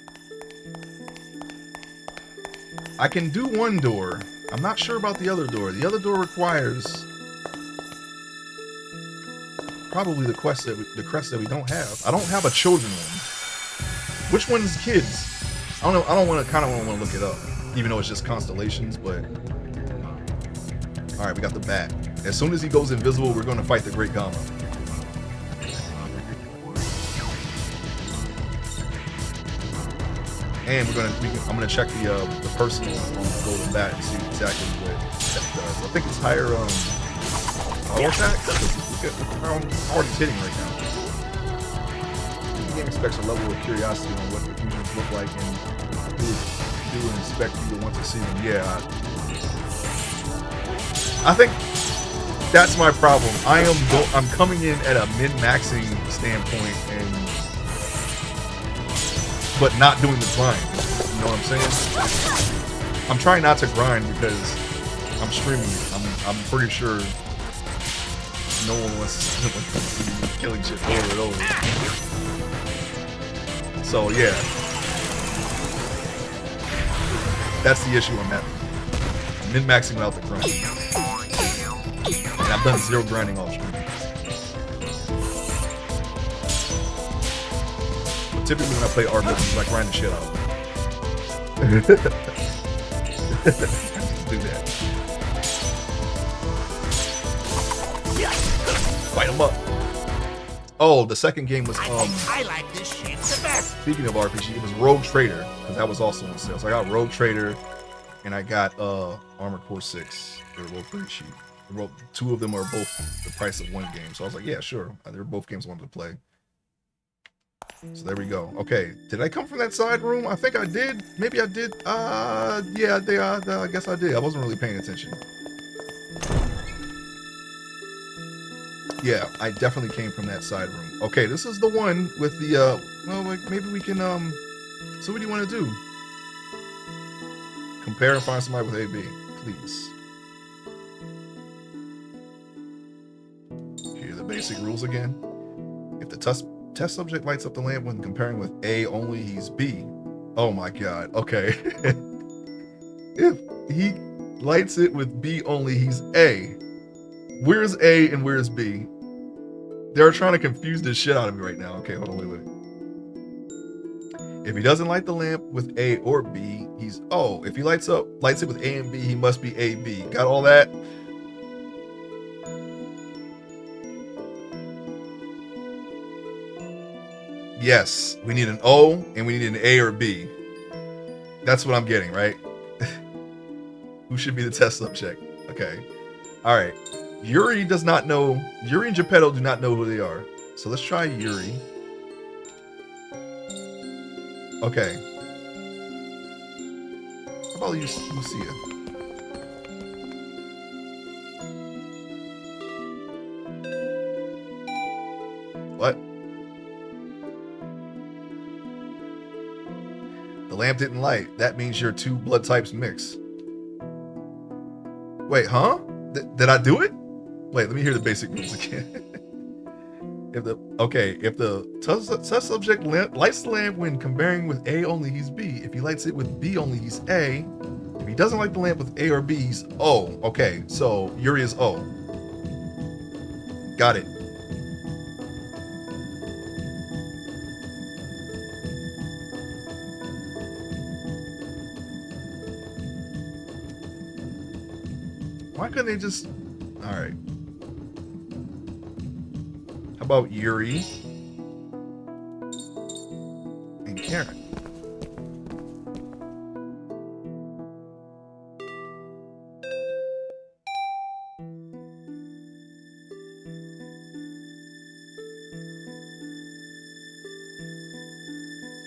I can do one door. I'm not sure about the other door. The other door requires probably the crest that we don't have. I don't have a children one. Which one's kids? I don't know. I don't want to look it up, even though it's just constellations. But all right, we got the bat. As soon as he goes invisible, we're going to fight the Great Gamma. And I'm gonna check the personal on the golden bat and see exactly what that does. I think it's higher auto attack. I'm already hitting right now. The game expects a level of curiosity on what the fusions look like and do and expect you to want to see them. Yeah, I think that's my problem. I'm coming in at a min-maxing standpoint but not doing the grind. You know what I'm saying? I'm trying not to grind because I'm streaming it. I'm pretty sure no one wants to see me killing shit over and over. So yeah, that's the issue I'm having. Min-maxing without the grind, and I've done 0 grinding off stream. Typically when I play RPGs, I grind the shit out. Just do that. Fight him up. Oh, the second game was I like this shit the best. Speaking of RPG, it was Rogue Trader, because that was also on sale. So I got Rogue Trader and I got Armored Core 6. They were both pretty cheap. 2 of them are both the price of one game. So I was like, yeah, sure. They were both games I wanted to play. So there we go. Okay, did I come from that side room? I think I did. Maybe I did. Yeah, I guess I did. I wasn't really paying attention. Yeah, I definitely came from that side room. Okay, this is the one with the well, like maybe we can so what do you want to do? Compare and find somebody with AB, please. Here are the basic rules again. If the test subject lights up the lamp when comparing with A only, he's B. Oh my god. Okay. If he lights it with B only, he's A. Where's A and where's B? They're trying to confuse the shit out of me right now. Okay, hold on, wait. If he doesn't light the lamp with A or B, he's O. If he lights it with A and B, he must be AB. Got all that? Yes, we need an O and we need an A or B. That's what I'm getting, right? Who should be the test subject? Okay. All right. Yuri does not know. Yuri and Geppetto do not know who they are. So let's try Yuri. Okay. How about Lucia? What? The lamp didn't light. That means your two blood types mix. Wait, huh? Did I do it? Wait, let me hear the basic rules again. If the test subject lights the lamp when comparing with A only, he's B. If he lights it with B only, he's A. If he doesn't light the lamp with A or B, he's O. Okay, so Yuri is O. Got it. Why couldn't they just... Alright. How about Yuri and Karen?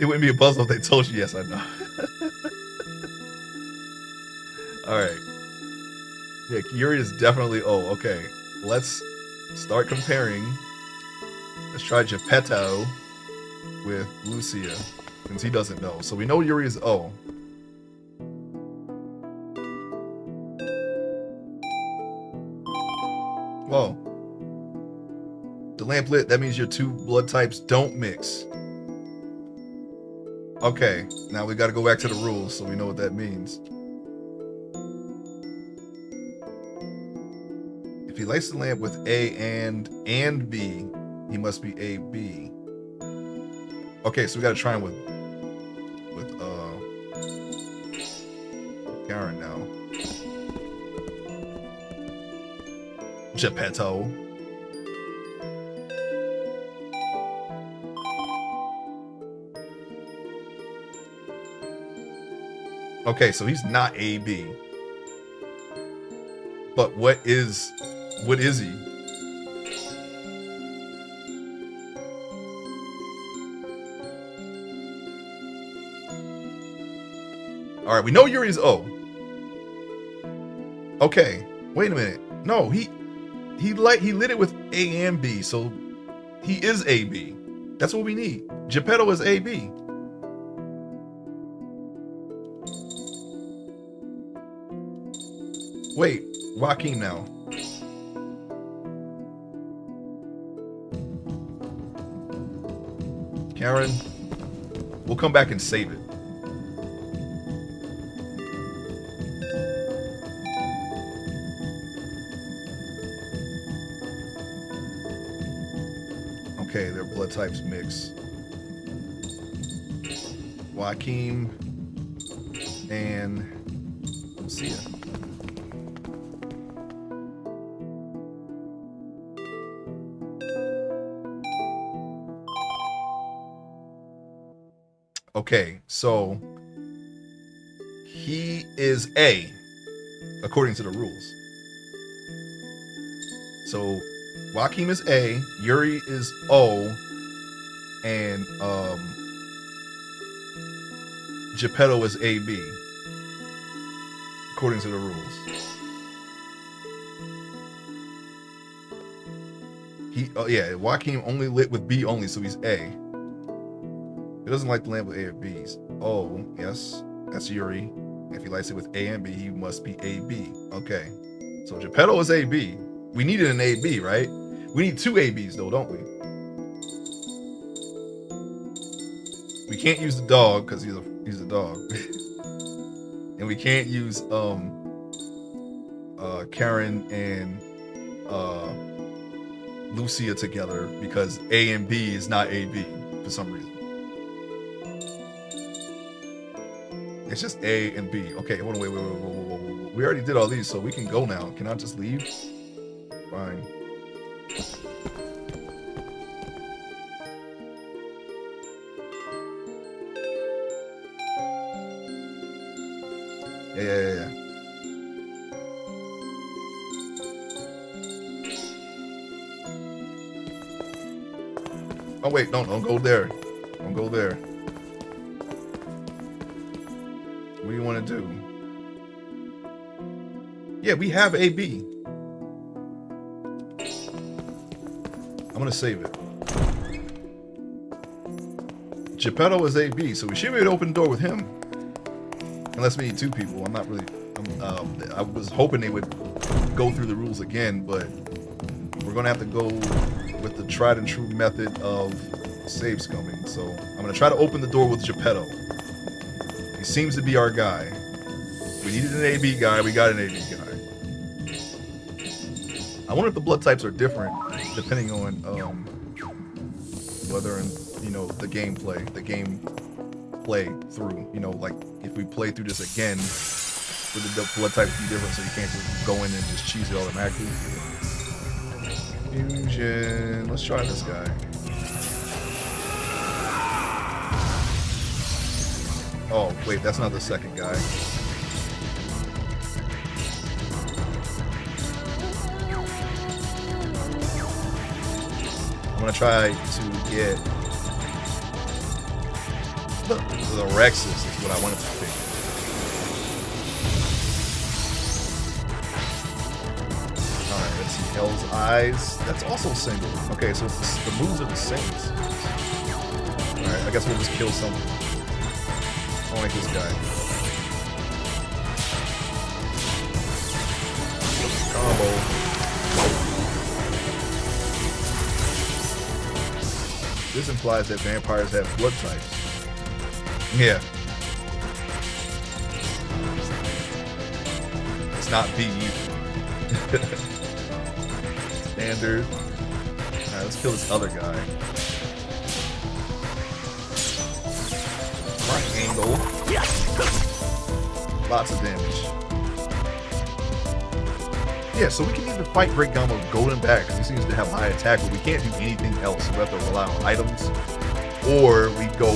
It wouldn't be a puzzle if they told you yes, I know. Alright. Yeah, Yuri is definitely O. Okay. Let's start comparing. Let's try Geppetto with Lucia, since he doesn't know. So we know Yuri is O. Whoa. The lamp lit, that means your two blood types don't mix. Okay, now we gotta go back to the rules so we know what that means. If he lights the lamp with A and B, he must be AB. Okay, so we gotta try him with Karen now. Geppetto. Okay, so he's not AB. But what is he? All right, we know Yuri's O. Okay, wait a minute. No, he lit it with A and B, so he is AB. That's what we need. Geppetto is AB. Wait, Joaquin now. Karen, we'll come back and save it. Okay, their blood types mix. Joaquin and Lucia. Okay, so he is A, according to the rules. So Joaquin is A, Yuri is O, and Geppetto is AB, according to the rules. Oh yeah, Joaquin only lit with B only, so he's A. He doesn't like to land with A or B's. Oh, yes, that's Yuri. If he likes it with A and B, he must be AB. Okay, so Geppetto is AB. We needed an AB, right? We need 2 ABs though, don't we? We can't use the dog because he's a dog. And we can't use Karen and Lucia together because A and B is not AB for some reason. It's just A and B. Okay, hold on, wait. We already did all these, so we can go now. Can I just leave? Fine. Yeah. Oh wait, no, don't go there. Don't go there. What do you want to do? Yeah, we have AB. I'm gonna save it. Geppetto is AB, so we should be able to open the door with him. Unless we need 2 people. I'm not really. I was hoping they would go through the rules again, but we're gonna have to go with the tried and true method of save scumming. So I'm gonna try to open the door with Geppetto. He seems to be our guy. We needed an AB guy. We got an AB guy. I wonder if the blood types are different depending on whether the gameplay, the game play through. Like if we play through this again, would the blood types be different? So you can't just go in and just cheese it automatically. Fusion. Let's try this guy. Oh wait, that's not the second guy. I'm gonna try to get the Rexes is what I wanted to pick. Alright, let's see. Hell's Eyes. That's also single. Okay, so the moves are the same. Alright, I guess we'll just kill something. I don't like this guy. Combo. This implies that vampires have blood types. Yeah. It's not B either. Standard. Alright, let's kill this other guy. Right angle. Lots of damage. Yeah, so we can either fight Great Gama Golden back because he seems to have high attack, but we can't do anything else. We have to rely on items, or we go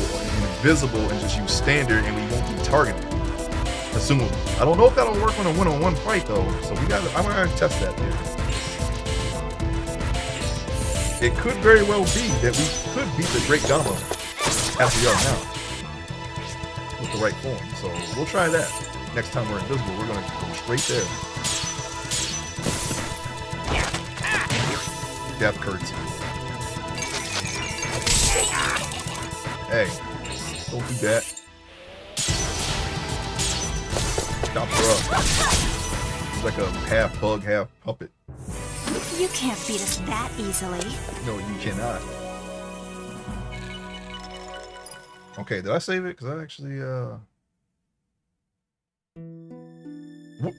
invisible and just use standard, and we won't be targeted. Assumably, I don't know if that'll work on a one-on-one fight though. So I'm gonna test that there. It could very well be that we could beat the Great Gama as we are now with the right form. So we'll try that next time we're invisible. We're gonna go straight there. Death curtsy. Hey, don't do that. Stop her up. She's like a half bug, half puppet. You can't beat us that easily. No, you cannot. Okay, did I save it? Because I actually,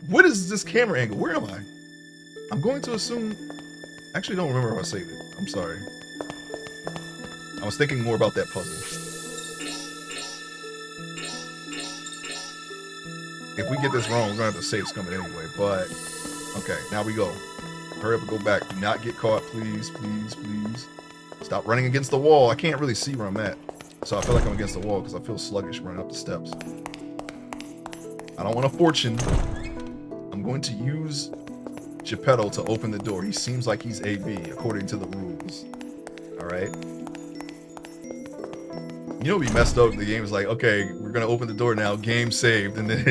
What is this camera angle? Where am I? I'm going to assume... Actually, don't remember how I saved it. I'm sorry. I was thinking more about that puzzle. If we get this wrong, we're going to have to save scumming anyway, but... Okay, now we go. Hurry up and go back. Do not get caught, please, please, please. Stop running against the wall. I can't really see where I'm at. So I feel like I'm against the wall because I feel sluggish running up the steps. I don't want a fortune. I'm going to use Geppetto to open the door. He seems like he's AB according to the rules. Alright. You know what we messed up? The game is like, okay, we're gonna open the door now, game saved, and then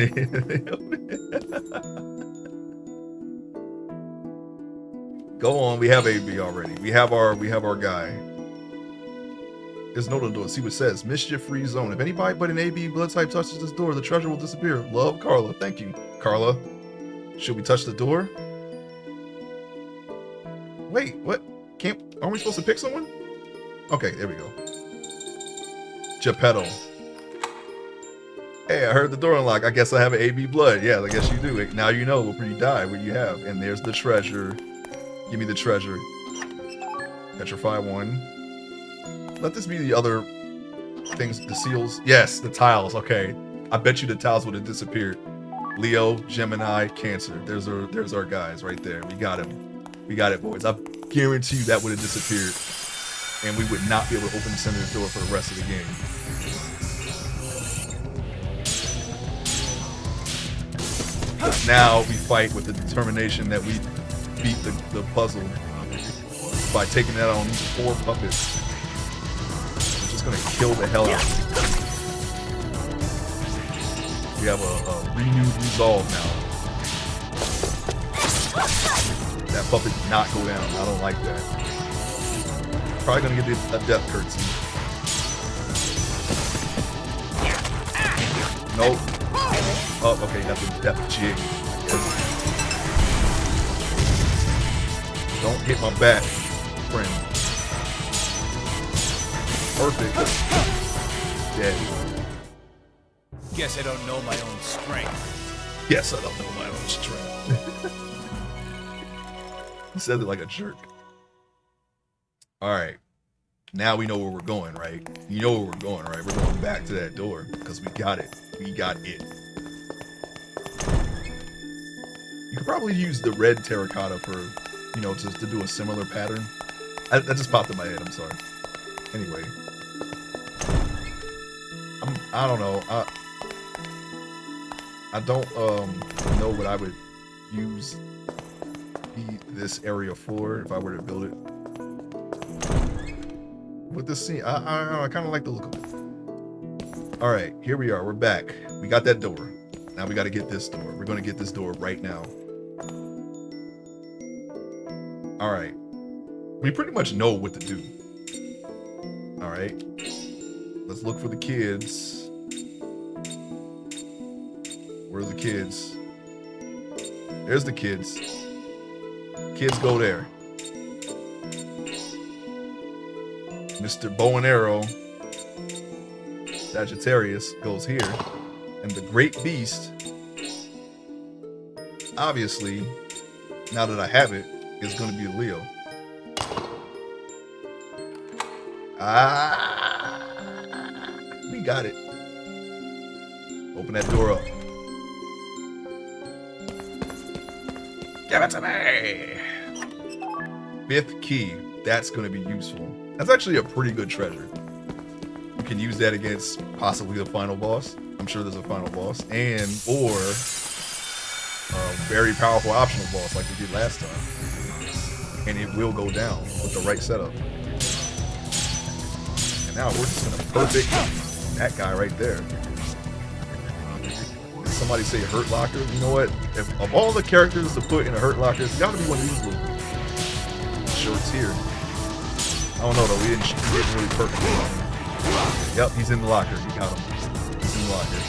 go Go on. We have AB already. We have our guy. There's no door. See what it says. Mischief-free zone. If anybody but an AB blood type touches this door, the treasure will disappear. Love, Carla. Thank you, Carla. Should we touch the door? Wait, what? Aren't we supposed to pick someone? Okay, there we go. Geppetto. Hey, I heard the door unlock. I guess I have an AB blood. Yeah, I guess you do. Now you know where you die, what you have. And there's the treasure. Give me the treasure. Petrify 1. Let this be the other things, the seals. Yes, the tiles. Okay. I bet you the tiles would have disappeared. Leo, Gemini, Cancer. There's our guys right there. We got him. We got it, boys. I guarantee you that would have disappeared. And we would not be able to open the center of the door for the rest of the game. But now we fight with the determination that we beat the puzzle by taking that on these 4 puppets. We're just gonna kill the hell out of them. We have a renewed resolve now. That puppet did not go down. I don't like that. Probably gonna get a death curtsy. Nope. Oh, okay, got the death jig. Don't hit my back, friend. Perfect. Dead. Guess I don't know my own strength. Yes, I don't know my own strength. He said it like a jerk. Alright. Now we know where we're going, right? You know where we're going, right? We're going back to that door because we got it. We got it. You could probably use the red terracotta for, you know, just to do a similar pattern. That just popped in my head. I'm sorry. Anyway. I don't know. I don't know what I would use this area for if I were to build it. With this scene, I kind of like the look of it. All right, here we are. We're back. We got that door. Now we got to get this door. We're going to get this door right now. All right. We pretty much know what to do. All right. Let's look for the kids. Where's the kids? There's the kids. Kids go there. Mr. Bow and Arrow, Sagittarius, goes here. And the Great Beast, obviously, now that I have it, is going to be Leo. We got it. Open that door up. Give it to me! 5th key. That's going to be useful. That's actually a pretty good treasure. You can use that against possibly the final boss. I'm sure there's a final boss. Or a very powerful optional boss like we did last time. And it will go down with the right setup. And now we're just gonna perfect that guy right there. Did somebody say Hurt Locker? You know what? If of all the characters to put in a Hurt Locker, it's gotta be one of these little shorts here. I don't know though, we didn't really perfect him. Yep, he's in the locker. You got him. He's in the locker.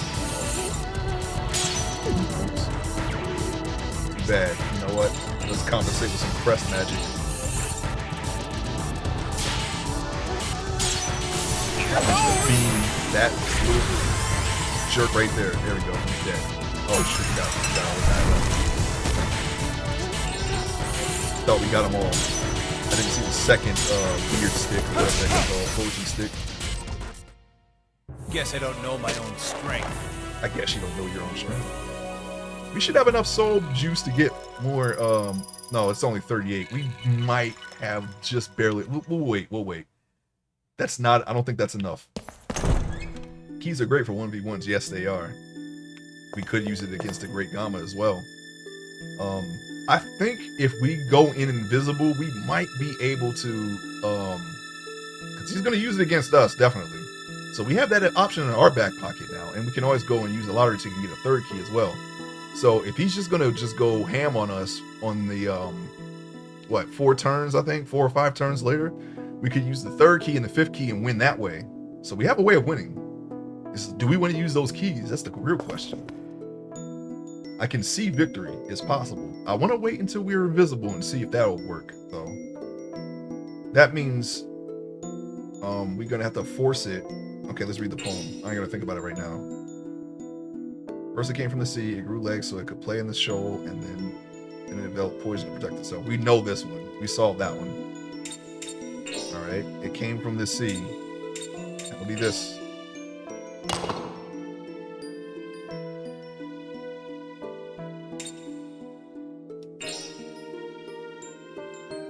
Oops. Too bad. You know what? Let's compensate with some crest magic. Beam that little jerk right there. There we go. He's dead. Oh shit, we got all the guy left. Thought we got them all. I didn't see the second weird stick, or whatever that is called, potion stick. Guess I don't know my own strength. I guess you don't know your own strength. We should have enough soul juice to get more, no, it's only 38. We might have just barely, we'll wait. That's not, I don't think that's enough. Keys are great for 1v1s, yes they are. We could use it against the Great Gamma as well. I think if we go in invisible, we might be able to, because he's going to use it against us, definitely. So we have that option in our back pocket now, and we can always go and use a lottery ticket and get a 3rd key as well. So if he's just going to go ham on us on the what, 4 turns, I think, 4 or 5 turns later, we could use the 3rd key and the 5th key and win that way. So we have a way of winning. Do we want to use those keys? That's the real question. I can see victory is possible. I want to wait until we're invisible and see if that'll work, though. That means we're going to have to force it. Okay, let's read the poem. I ain't going to think about it right now. First it came from the sea, it grew legs so it could play in the shoal, and then it developed poison to protect itself. We know this one. We solved that one. All right, it came from the sea. That'll be this.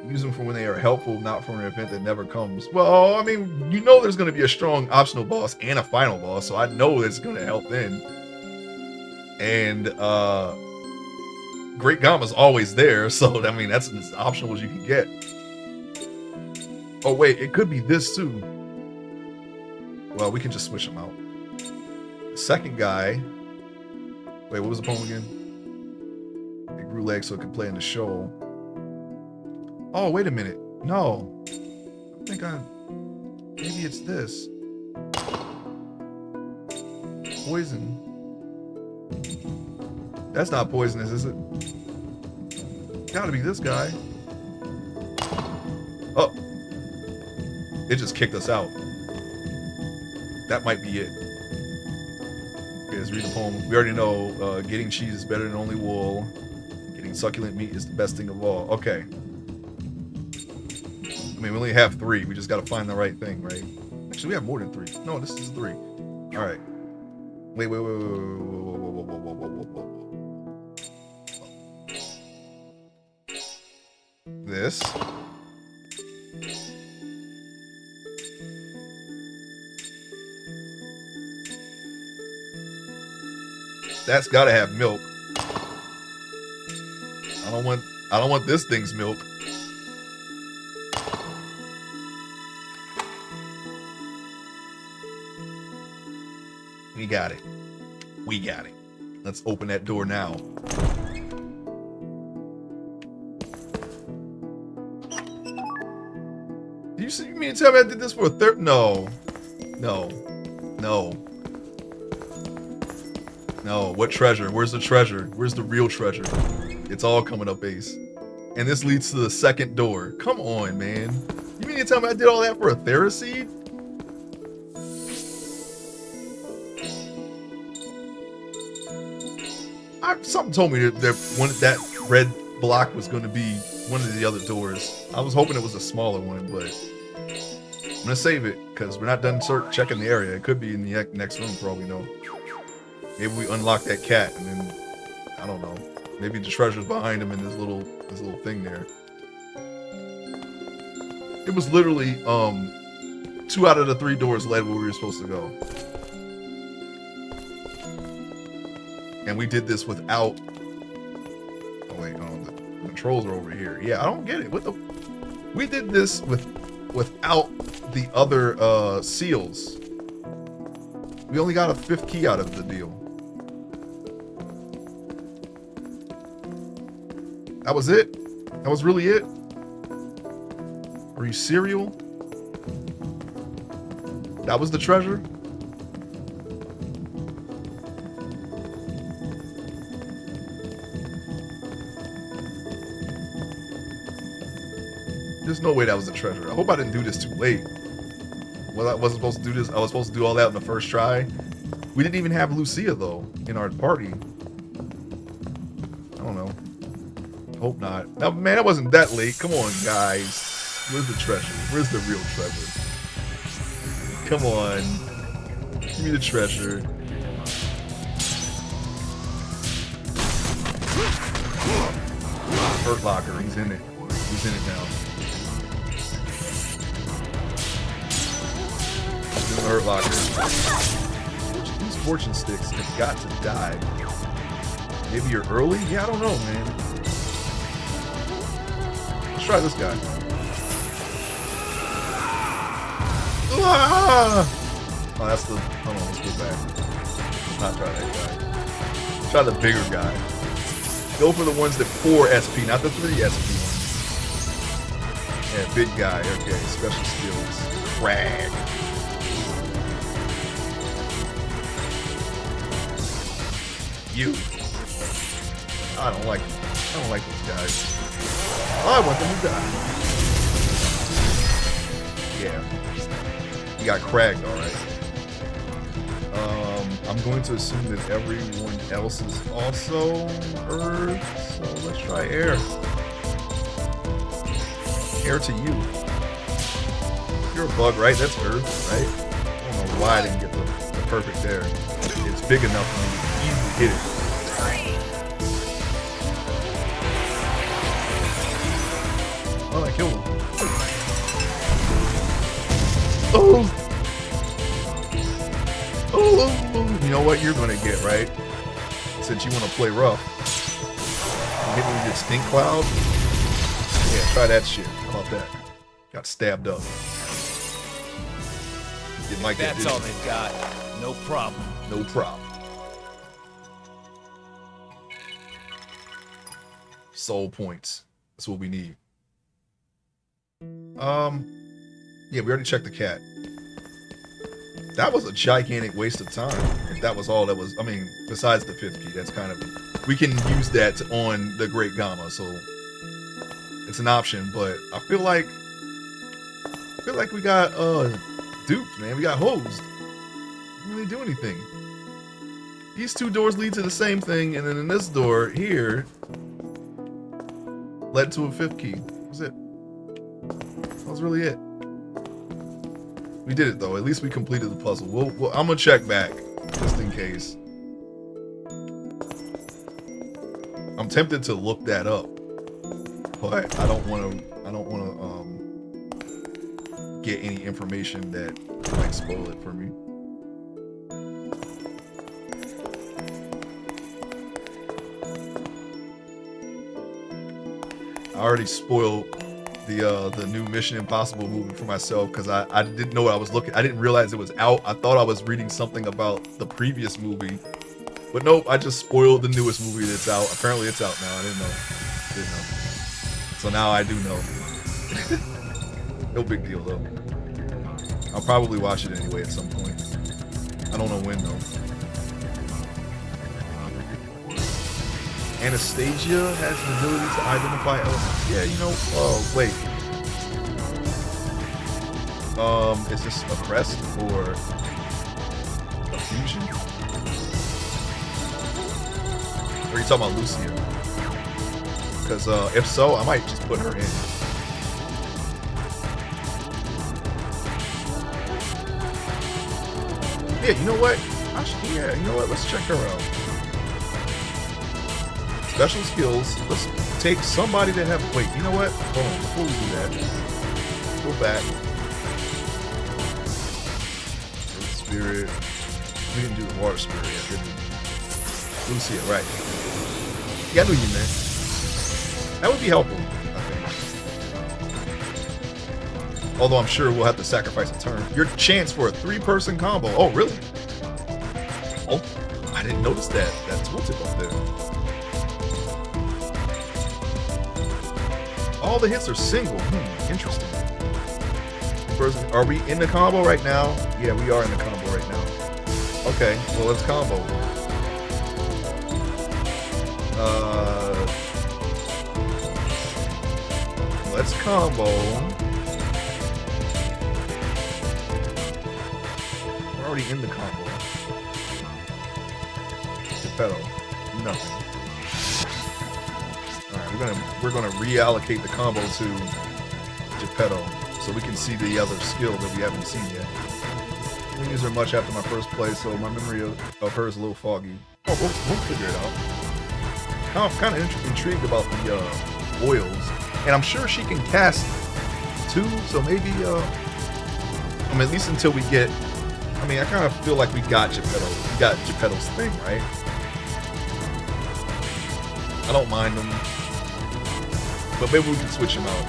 Use them for when they are helpful, not for an event that never comes. Well, I mean, you know there's going to be a strong optional boss and a final boss, so I know it's going to help then. And Great Gamma's always there, so I mean that's as optional as you can get. Oh wait, it could be this too. Well, we can just switch them out. The second guy. Wait, what was the poem again? It grew legs so it could play in the show. Oh, wait a minute. No. I think maybe it's this. Poison. That's not poisonous, is it? Gotta be this guy. Oh. It just kicked us out. That might be it. Okay, let's read the poem. We already know getting cheese is better than only wool. Getting succulent meat is the best thing of all. Okay. I mean, we only have 3. We just got to find the right thing, right? Actually, we have more than 3. No, this is 3. All right. Wait. This. That's got to have milk. I don't want this thing's milk. We got it. We got it. Let's open that door now. Do you see me and tell me I did this for a third? No. No. No. No. What treasure? Where's the treasure? Where's the real treasure? It's all coming up, Ace. And this leads to the second door. Come on, man. You mean to tell me I did all that for a Theraseed? Something told me that red block was going to be one of the other doors. I was hoping it was a smaller one, but I'm gonna save it because we're not done checking the area. It could be in the next room for all we know. Maybe we unlock that cat and then I don't know. Maybe the treasure's behind him in this little thing there. It was literally 2 out of the 3 doors led where we were supposed to go. And we did this without. Oh wait, no, the controls are over here. Yeah, I don't get it. We did this without the other seals. We only got a 5th key out of the deal. That was it? That was really it? Are you serial? That was the treasure? There's no way that was a treasure. I hope I didn't do this too late. Well, I wasn't supposed to do this. I was supposed to do all that in the first try. We didn't even have Lucia, though, in our party. I don't know. Hope not. Now, man, it wasn't that late. Come on, guys. Where's the treasure? Where's the real treasure? Come on. Give me the treasure. Hurt Locker. He's in it. He's in it now. Hurt Locker. These fortune sticks have got to die. Maybe you're early? Yeah, I don't know, man. Let's try this guy. Ah! Oh, that's the. Hold on, let's go back. Let's not try that guy. Try the bigger guy. Go for the ones that 4 SP, not the 3 SP ones. Yeah, big guy. Okay, special skills. Crag. You. I don't like these guys. I want them to die. Yeah. You got cragged, alright. I'm going to assume that everyone else is also Earth, so let's try air. Air to you. You're a bug, right? That's Earth, right? I don't know why I didn't get the perfect there. It's big enough for me to easily hit it. Oh, I killed him. Oh! Oh! You know what you're gonna get, right? Since you want to play rough. You hit me with your stink cloud? Yeah, try that shit. How about that? Got stabbed up. Didn't like that, That's all they've got. No problem. No problem. Soul points. That's what we need. Yeah, we already checked the cat. That was a gigantic waste of time. If that was all that was, I mean, besides the 5th key, that's kind of, we can use that on the Great Gamma, so it's an option, but I feel like we got duped, man. We got hosed. Didn't really do anything. These 2 doors lead to the same thing, and then in this door here led to a 5th key. That was it. That was really it. We did it though. At least we completed the puzzle. I'm gonna check back just in case. I'm tempted to look that up, but I don't want to get any information that might spoil it for me. I already spoiled the new Mission Impossible movie for myself because I didn't know what I was looking. I didn't realize it was out. I thought I was reading something about the previous movie, but nope. I just spoiled the newest movie that's out. Apparently, it's out now. I didn't know. So now I do know. No big deal though. I'll probably watch it anyway at some point. I don't know when though. Anastasia has the ability to identify elements. Yeah, you know. Oh wait. Is this a crest or a fusion? Or are you talking about Lucia? Because if so, I might just put her in. Yeah, you know what? Yeah, you know what? Let's check her out. Special skills. Let's take somebody that have. Wait, you know what? Hold on. Before we do that, go back. Earth spirit. We didn't do the water spirit yet, did we? Lucia, right? Yeah, I knew you meant. That would be helpful, I think. Although I'm sure we'll have to sacrifice a turn. Your chance for a 3-person combo. Oh, really? Oh, I didn't notice that. That tooltip up there. All the hits are single. Interesting. Are we in the combo right now? Yeah, we are in the combo right now. Okay, well, let's combo. Let's combo. We're already in the combo. Geppetto. Nothing. We're gonna reallocate the combo to Geppetto so we can see the other skill that we haven't seen yet. I didn't use her much after my first play, so my memory of her is a little foggy. Oh, we'll figure it out. Kind of intrigued about the oils, and I'm sure she can cast too. So maybe, I mean, at least until we get. I mean, I kind of feel like we got Geppetto. We got Geppetto's thing, right? I don't mind them. But maybe we can switch him out.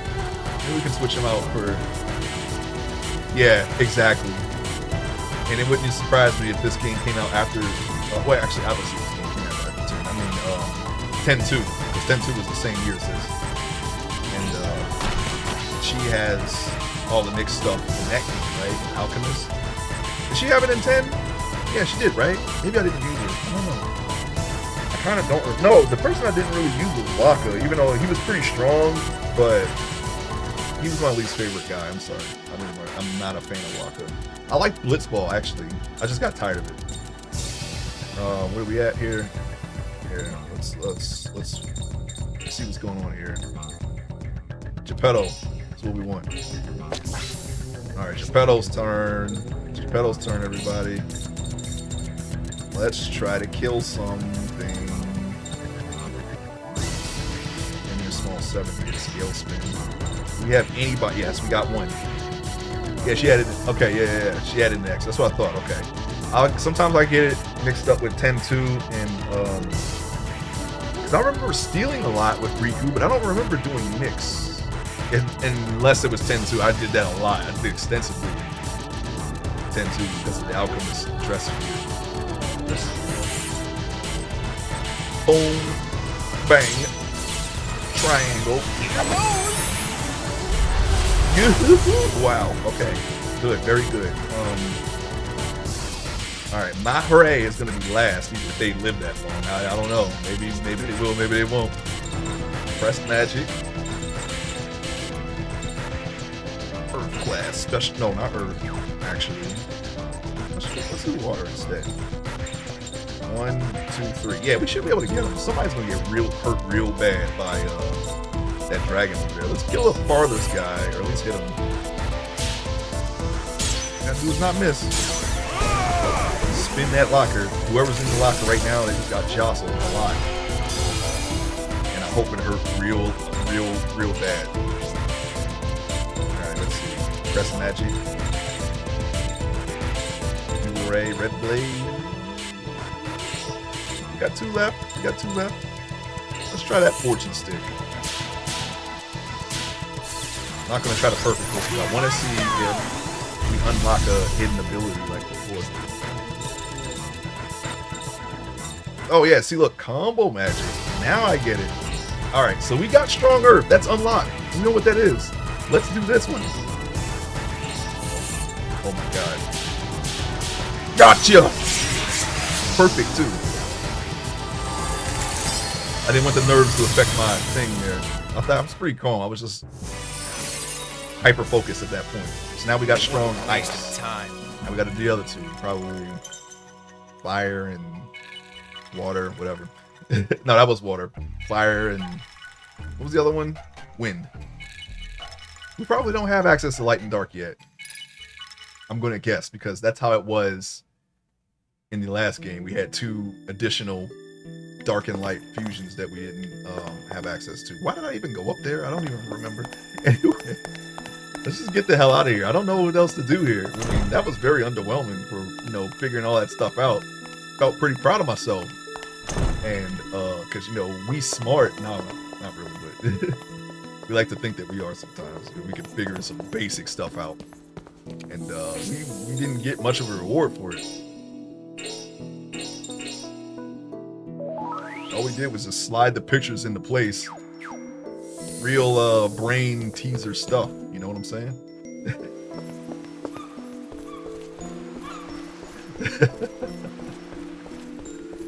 Maybe we can switch him out for... Yeah, exactly. And it wouldn't surprise me if this game came out after... well, actually, obviously this game came out after 10. I mean, 10-2. Because 10-2 was the same year as this. And she has all the Nick stuff in that game, right? Alchemist. Did she have it in 10? Yeah, she did, right? Maybe I didn't use her. I don't know. I kind of don't. No, the person I didn't really use was Waka, even though he was pretty strong, but he was my least favorite guy. I'm sorry. I'm not a fan of Waka. I like Blitzball, actually. I just got tired of it. Where we at here? Here, let's see what's going on here. Geppetto. That's what we want. Alright, Geppetto's turn. Geppetto's turn, everybody. Let's try to kill something. Give me a small 7 here, scale spin. We have anybody? Yes, we got one. Yeah, she had it. Okay, yeah. She had it next. That's what I thought. Okay. Sometimes I get it mixed up with 10-2 and because I remember stealing a lot with Riku, but I don't remember doing mix. Unless it was 10-2, I did that a lot. I did extensively 10-2 because of the Alchemist dress. Boom, bang, triangle. Wow. Okay. Good. Very good. All right. Mahare is going to be last, even if they live that long. I don't know. Maybe they will. Maybe they won't. Press magic. Earth class. Special. No, not Earth. Actually. Let's do water instead. 1, 2, 3. Yeah, we should be able to get him. Somebody's going to get hurt real bad by that dragon over there. Let's kill the farthest guy, or at least hit him. That dude's not miss. Spin that locker. Whoever's in the locker right now, they just got jostled a lot. And I hope it hurt real bad. Alright, let's see. Press magic. New Ray, Red Blade. We got 2 left. Let's try that fortune stick. I'm not going to try to perfect this because I want to see if we unlock a hidden ability like before. Oh yeah, see look, combo magic. Now I get it. Alright, so we got strong earth. That's unlocked. You know what that is. Let's do this one. Oh my god. Gotcha! Perfect too. I didn't want the nerves to affect my thing there. I thought I was pretty calm. I was just hyper focused at that point. So now we got strong ice. Now we got to do the other 2. Probably fire and water, whatever. No, that was water. Fire and what was the other one? Wind. We probably don't have access to light and dark yet. I'm going to guess because that's how it was in the last game. We had 2 additional dark and light fusions that we didn't have access to. Why did I even go up there? I don't even remember. Anyway, let's just get the hell out of here. I don't know what else to do here. I mean, that was very underwhelming for, figuring all that stuff out. Felt pretty proud of myself. And, because, we smart. No, not really, but we like to think that we are sometimes. We can figure some basic stuff out. And we didn't get much of a reward for it. All we did was just slide the pictures into place. Real brain teaser stuff, you know what I'm saying?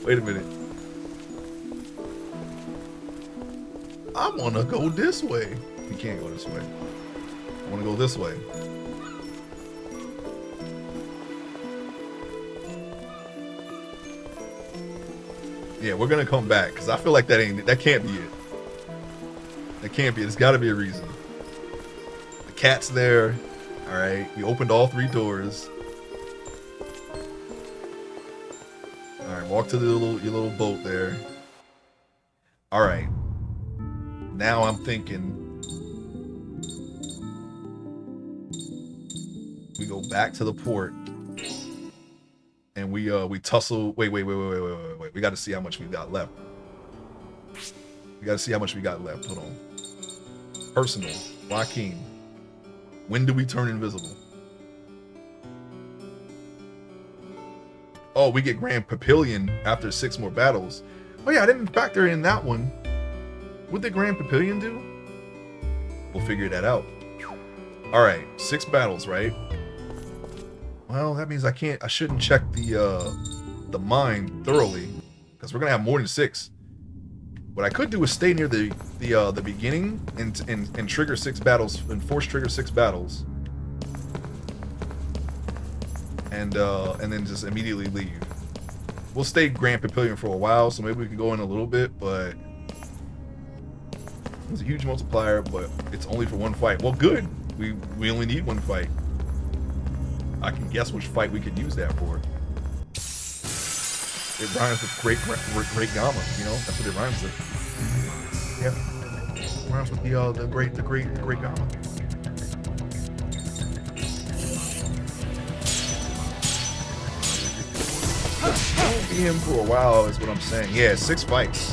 Wait a minute. I want to go this way. You can't go this way. I want to go this way. Yeah, we're gonna come back because I feel like that can't be it. That can't be it. There's got to be a reason. The cat's there. All right, we opened all 3 doors. All right, walk to your little boat there. All right. Now I'm thinking we go back to the port. And we tussle. Wait. We got to see how much we got left. Hold on. Personal. Joaquin. When do we turn invisible? Oh, we get Grand Papillion after 6 more battles. Oh yeah, I didn't factor in that one. What did Grand Papillion do? We'll figure that out. All right, 6 battles, right? Well, that means I shouldn't check the mine thoroughly, because we're gonna have more than 6. What I could do is stay near the beginning and trigger 6 battles and force trigger 6 battles, and then just immediately leave. We'll stay Grand Papillion for a while, so maybe we can go in a little bit, but it's a huge multiplier, but it's only for 1 fight. Well, good. We only need 1 fight. I can guess which fight we could use that for. It rhymes with great gamma, you know? That's what it rhymes with. Yeah. It rhymes with the great gamma. Won't be him for a while is what I'm saying. Yeah, 6 fights.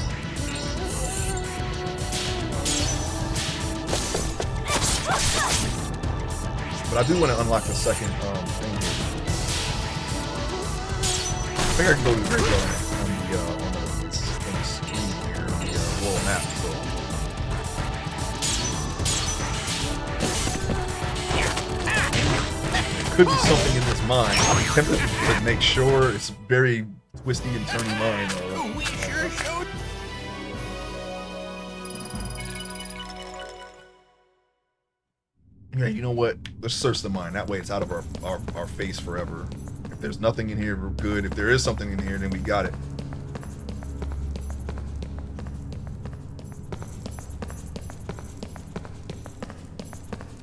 But I do want to unlock the second thing here. I think I can go to the great on the screen here on the world map. So. There could be something in this mine. I'm tempted to make sure. It's very twisty and turny mine. We sure showed. Yeah, you know what? Let's search the mine. That way it's out of our face forever. If there's nothing in here, we're good. If there is something in here, then we got it.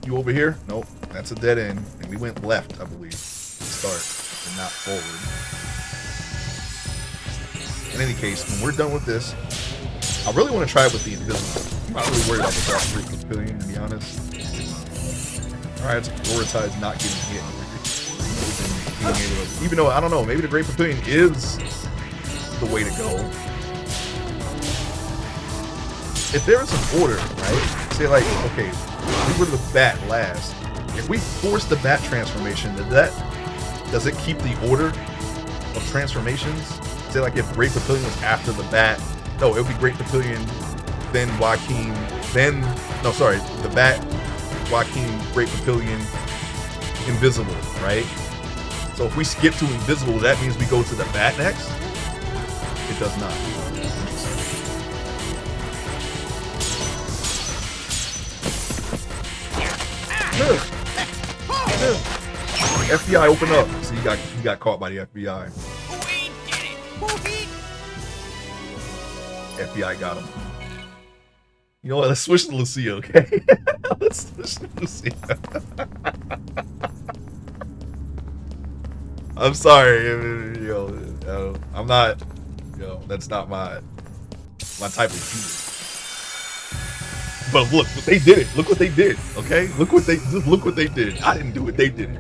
You over here? Nope. That's a dead end. And we went left, I believe, to start, and not forward. In any case, when we're done with this, I really want to try it with the invisible. I'm not really worried about the Dark Freak Pavilion, to be honest. Alright, to prioritize not getting hit. Even though, I don't know, maybe the Great Pavilion is the way to go. If there is an order, right? Say like, okay, we were the bat last. If we force the bat transformation, does it keep the order of transformations? Say like if Great Pavilion was after the bat, no, it would be Great Pavilion, then Joaquin, then, no, sorry, the bat, Joaquin, Great Papillion, Invisible, right? So if we skip to Invisible, that means we go to the bat next? It does not. FBI, open up. So he got caught by the FBI. We did it. FBI got him. You know what? Let's switch to Lucia, okay? Let's switch to Lucia. I'm sorry, I'm not, that's not my type of humor. But look what they did. Look what they did. Okay, look what they did. I didn't do it. They did it.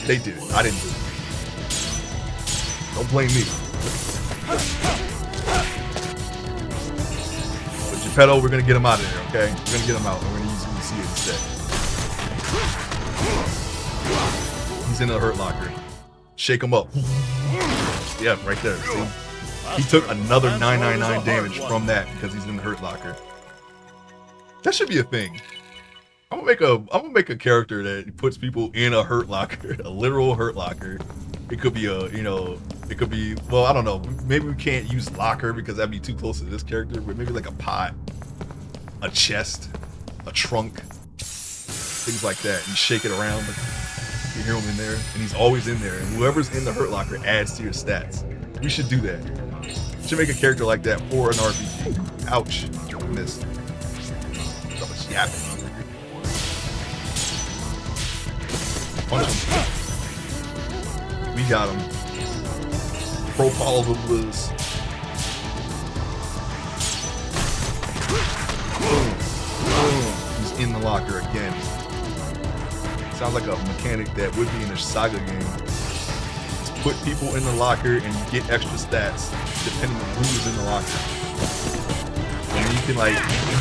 They did it. I didn't do it. Don't blame me. But Geppetto, we're gonna get him out of there. Okay, we're gonna get him out. We're gonna use Lucia instead. He's in the hurt locker. Shake him up. Yeah, right there. See? He took another 999 damage from that because he's in the hurt locker. That should be a thing. I'm gonna make a character that puts people in a hurt locker, a literal hurt locker. It could be well, I don't know. Maybe we can't use locker because that'd be too close to this character, but maybe like a pot, a chest, a trunk, things like that. You shake it around. You hear him in there, and he's always in there. And whoever's in the hurt locker adds to your stats. We should do that. We should make a character like that for an RPG. Ouch. I missed. So much yapping. Punch him. We got him. Profile of the Blues. Boom. Boom. He's in the locker again. Sounds like a mechanic that would be in a Saga game. Just put people in the locker and you get extra stats depending on who's in the locker. And then you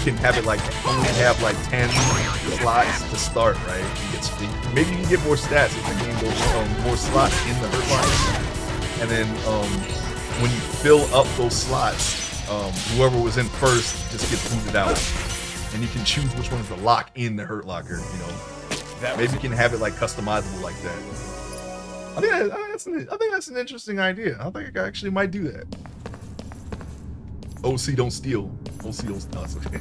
can have it like only have like 10 slots to start, right? Maybe you can get more stats if the game goes more slots in the hurt locker. And then when you fill up those slots, whoever was in first just gets booted out, and you can choose which ones to lock in the Hurt Locker. You know, maybe you can have it like customizable like that. I think that's an interesting idea. I think I actually might do that. OC don't steal. OC don't steal. It's okay.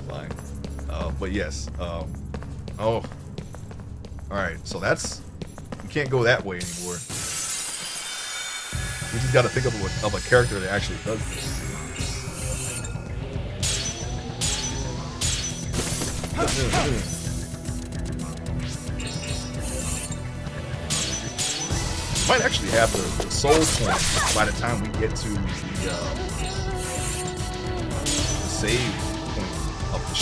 Fine. But yes. Oh. All right. So that's, we can't go that way anymore. We just got to think of a character that actually does this. Might actually have the soul point by the time we get to the save point of the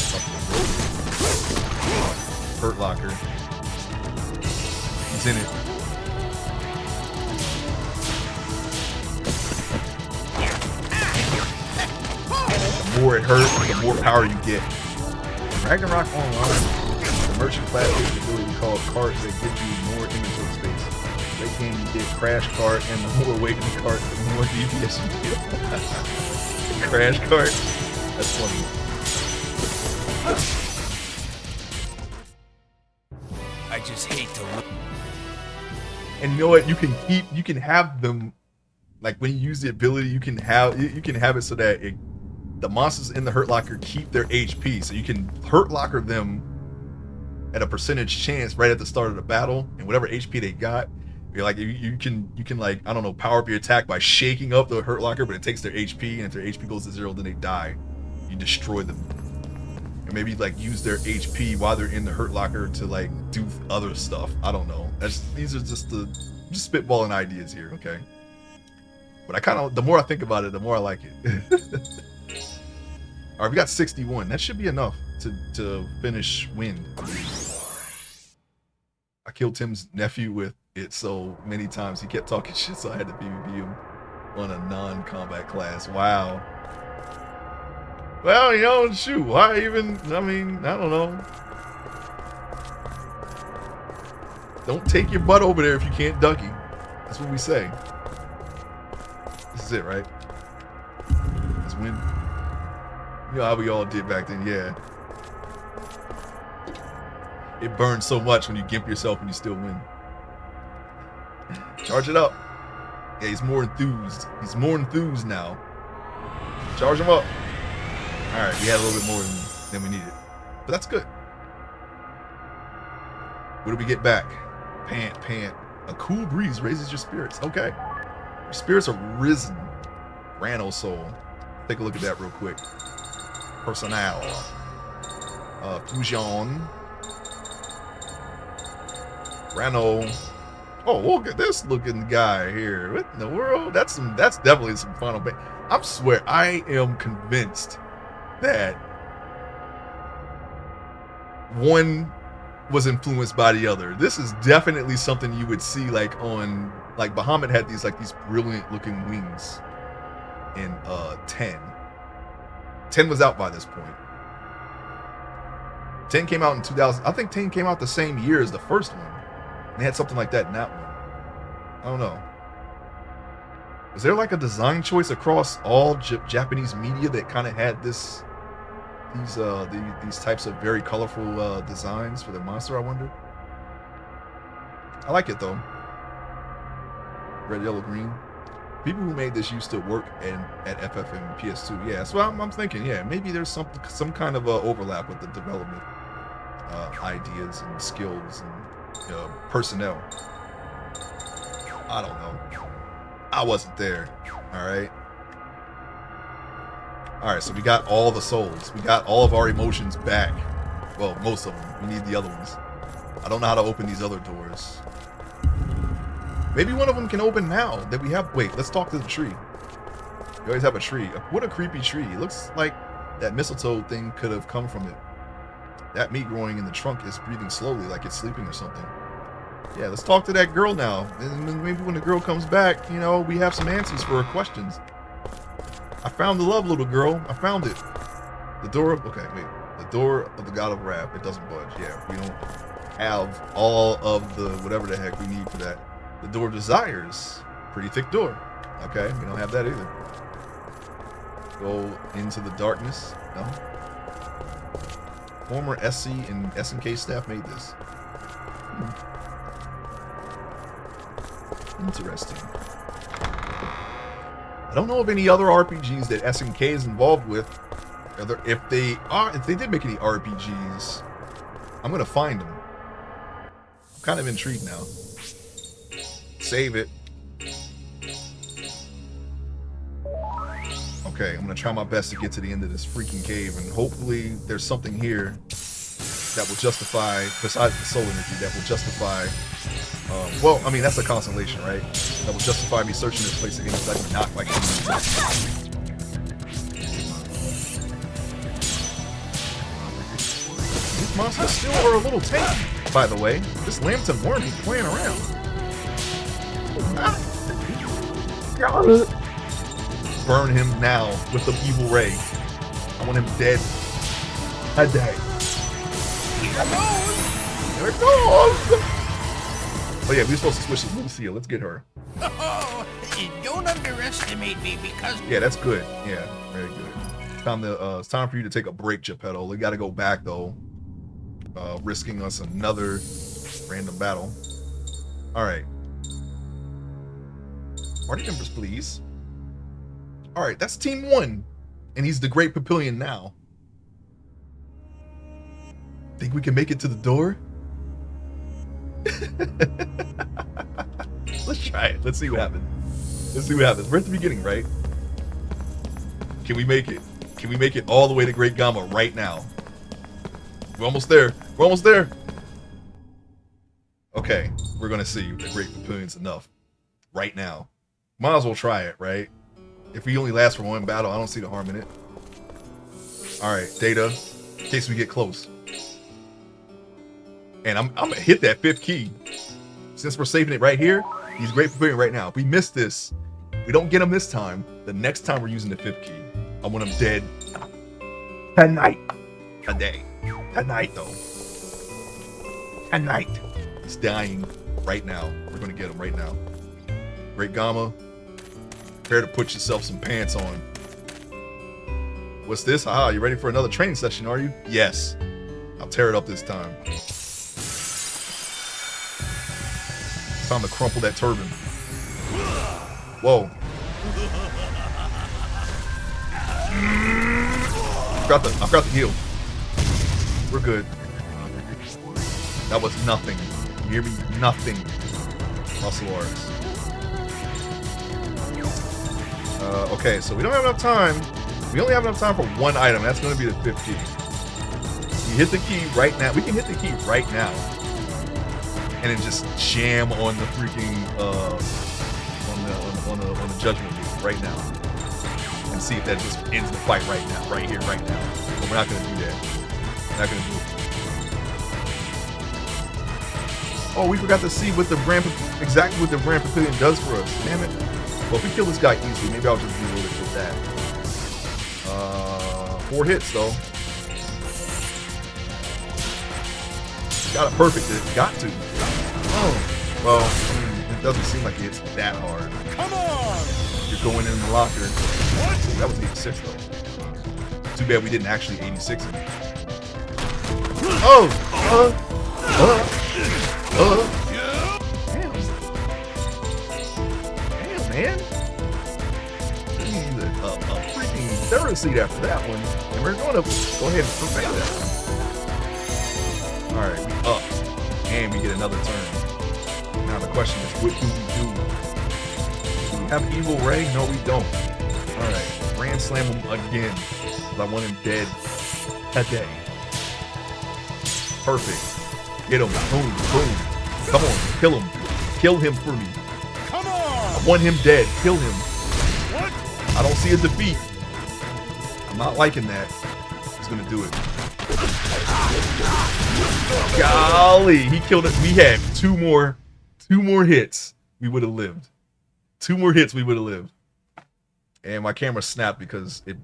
road. Hurt Locker. He's in it. The more it hurts, the more power you get. Ragnarok Online, the merchant class is the ability called carts that give you more inventory space. Late game you get Crash Cart, and the more awakening cart, the more DPS you get. Crash Cart? That's funny. I just hate to look. And you know what? You can have them, like when you use the ability, you can have it so that the monsters in the Hurt Locker keep their HP, so you can Hurt Locker them at a percentage chance right at the start of the battle, and whatever HP they got, you're like you can like, I don't know, power up your attack by shaking up the Hurt Locker, but it takes their HP, and if their HP goes to 0, then they die. You destroy them, and maybe like use their HP while they're in the Hurt Locker to like do other stuff. I don't know. These are just spitballing ideas here, okay? But the more I think about it, the more I like it. All right, we got 61. That should be enough to finish Wind. I killed Tim's nephew with it so many times. He kept talking shit, so I had to PvP him on a non-combat class. Wow. Well, you know, shoot. Why even? I mean, I don't know. Don't take your butt over there if you can't ducky. That's what we say. This is it, right? Let's win. You know how we all did back then, yeah. It burns so much when you gimp yourself and you still win. Charge it up. Yeah, he's more enthused. He's more enthused now. Charge him up. Alright, we had a little bit more than we needed. But that's good. What do we get back? Pant. A cool breeze raises your spirits. Okay. Your spirits are risen. Rano Soul. Take a look at that real quick. Personnel. Fusion. Rano. Oh, look at this looking guy here. What in the world? That's definitely some Final Fantasy. I swear, I am convinced that one was influenced by the other. This is definitely something you would see like on, like Bahamut had these brilliant looking wings in 10. 10 was out by this point. 10 came out in 2000. I think 10 came out the same year as the first one. And they had something like that in that one. I don't know. Was there like a design choice across all Japanese media that kind of had these types of very colorful designs for the monster, I wonder? I like it though. Red, yellow, green. People who made this used to work at FF and PS2. Yeah, so I'm thinking, yeah, maybe there's some kind of overlap with the development ideas and skills and personnel. I don't know. I wasn't there. All right, so we got all the souls. We got all of our emotions back. Well, most of them. We need the other ones. I don't know how to open these other doors. Maybe one of them can open now that we have. Wait, let's talk to the tree. We always have a tree. What a creepy tree. It looks like that mistletoe thing could have come from it. That meat growing in the trunk is breathing slowly like it's sleeping or something. Yeah, let's talk to that girl now. And maybe when the girl comes back, you know, we have some answers for her questions. I found the love, little girl. I found it. The door of... Okay, wait. The door of the God of Wrath. It doesn't budge. Yeah, we don't have all of the whatever the heck we need for that. The door of desires. Pretty thick door. Okay, we don't have that either. Go into the darkness. No. Former SC and SNK staff made this. Interesting. I don't know of any other RPGs that SNK is involved with. If they did make any RPGs, I'm gonna find them. I'm kind of intrigued now. Save it. Okay, I'm gonna try my best to get to the end of this freaking cave, and hopefully there's something here that will justify, besides the soul energy, that will justify, well, I mean, that's a constellation, right? That will justify me searching this place again, because I do not like it. These monsters still are a little tanky, by the way. This Lambton worm ain't playing around. Burn him now with the evil ray. I want him dead. Today. There it goes! Oh yeah, we're supposed to switch to Lucia. Let's get her. Oh, don't underestimate me because... Yeah, that's good. Yeah, very good. It's time for you to take a break, Geppetto. We gotta go back though. Risking us another random battle. Alright. Party members, please. Alright, that's team 1. And he's the Great Papillion now. Think we can make it to the door? Let's try it. Let's see what happens. We're at the beginning, right? Can we make it? Can we make it all the way to Great Gamma right now? We're almost there. Okay, we're gonna see if the Great Papillion's enough. Right now. Might as well try it, right? If we only last for one battle, I don't see the harm in it. Alright, data. In case we get close. And I'm gonna hit that 5th key. Since we're saving it right here, he's Great Papillion right now. If we miss this, we don't get him this time, the next time we're using the 5th key, I want him dead. Tonight. Today. Tonight, though. Tonight. He's dying right now. We're gonna get him right now. Great Gamma. Prepare to put yourself some pants on. What's this? Haha, you ready for another training session, are you? Yes. I'll tear it up this time. It's time to crumple that turban. Whoa. I've got the heal. We're good. That was nothing. You hear me? Nothing. Muscle arts. Okay, so we don't have enough time. We only have enough time for one item. That's going to be the 5th key. We hit the key right now. We can hit the key right now. And then just jam on the freaking, on the judgment move right now. And see if that just ends the fight right now. Right here, right now. But we're not going to do that. We're not going to do it. Oh, we forgot to see what the exactly what the Grand Papillion does for us. Damn it. Well, if we kill this guy easily, maybe I'll just deal with it with that. 4 hits, though. Got it perfect. It got to. Oh. Well, it doesn't seem like it's that hard. Come on! You're going in the locker. What? That was 86, though. Too bad we didn't actually 86 him. Oh! Damn. Damn, man. We need a freaking third seat after that one. And we're going to go ahead and perfect that one. Alright, we up. And we get another turn. Now the question is, what do we do? Do we have Evil Ray? No, we don't. Alright, Grand Slam him again. I want him dead today. Perfect. Get him. Boom, boom. Come on, kill him. Kill him for me. Come on! I want him dead. Kill him. What? I don't see a defeat. I'm not liking that. He's gonna do it. Golly, he killed it. We had two more hits. We would have lived. 2 more hits, we would have lived. And my camera snapped because it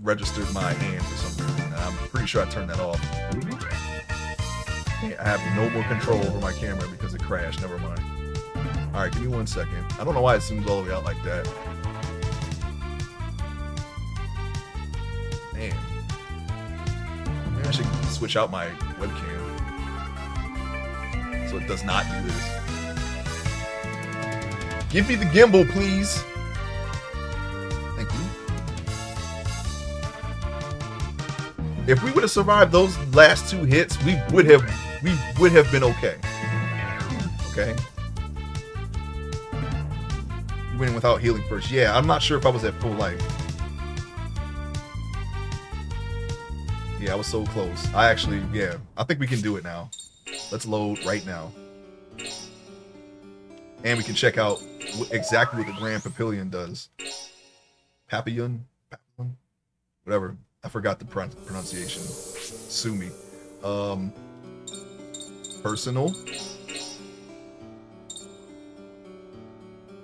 registered my hand for some reason. And I'm pretty sure I turned that off. I have no more control over my camera because it crashed. Never mind. All right, give me 1 second. I don't know why it zooms all the way out like that. switch out my webcam so it does not do this. Give me the gimbal, please. Thank you. If we would have survived those last 2 hits, we would have been okay. Okay. Winning without healing first. Yeah, I'm not sure if I was at full life. Yeah, I was so close. I think we can do it now. Let's load right now. And we can check out exactly what the Grand Papillion does. Papillon? Whatever. I forgot the pronunciation. Sue me. Personal.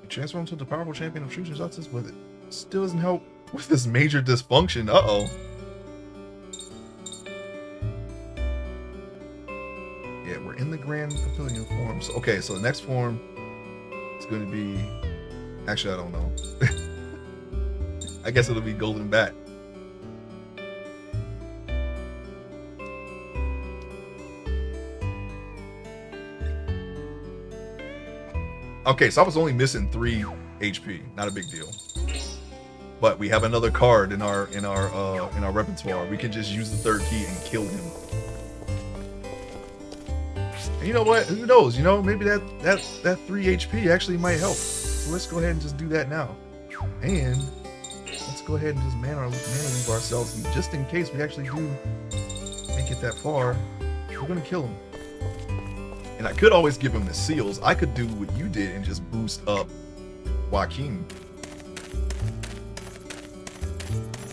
Transfer him to the powerful champion of truth and justice, but it still doesn't help with this major dysfunction. Uh-oh. Yeah, we're in the Grand Papillion form. So, okay, so the next form is going to be... Actually, I don't know. I guess it'll be Golden Bat. Okay, so I was only missing 3 HP. Not a big deal. But we have another card in our repertoire. We can just use the 3rd key and kill him. And you know what? Who knows? You know, maybe that 3 HP actually might help. So let's go ahead and just do that now. And let's go ahead and just mana leave ourselves. And just in case we actually do make it that far, we're gonna kill him. And I could always give him the seals. I could do what you did and just boost up Joaquin.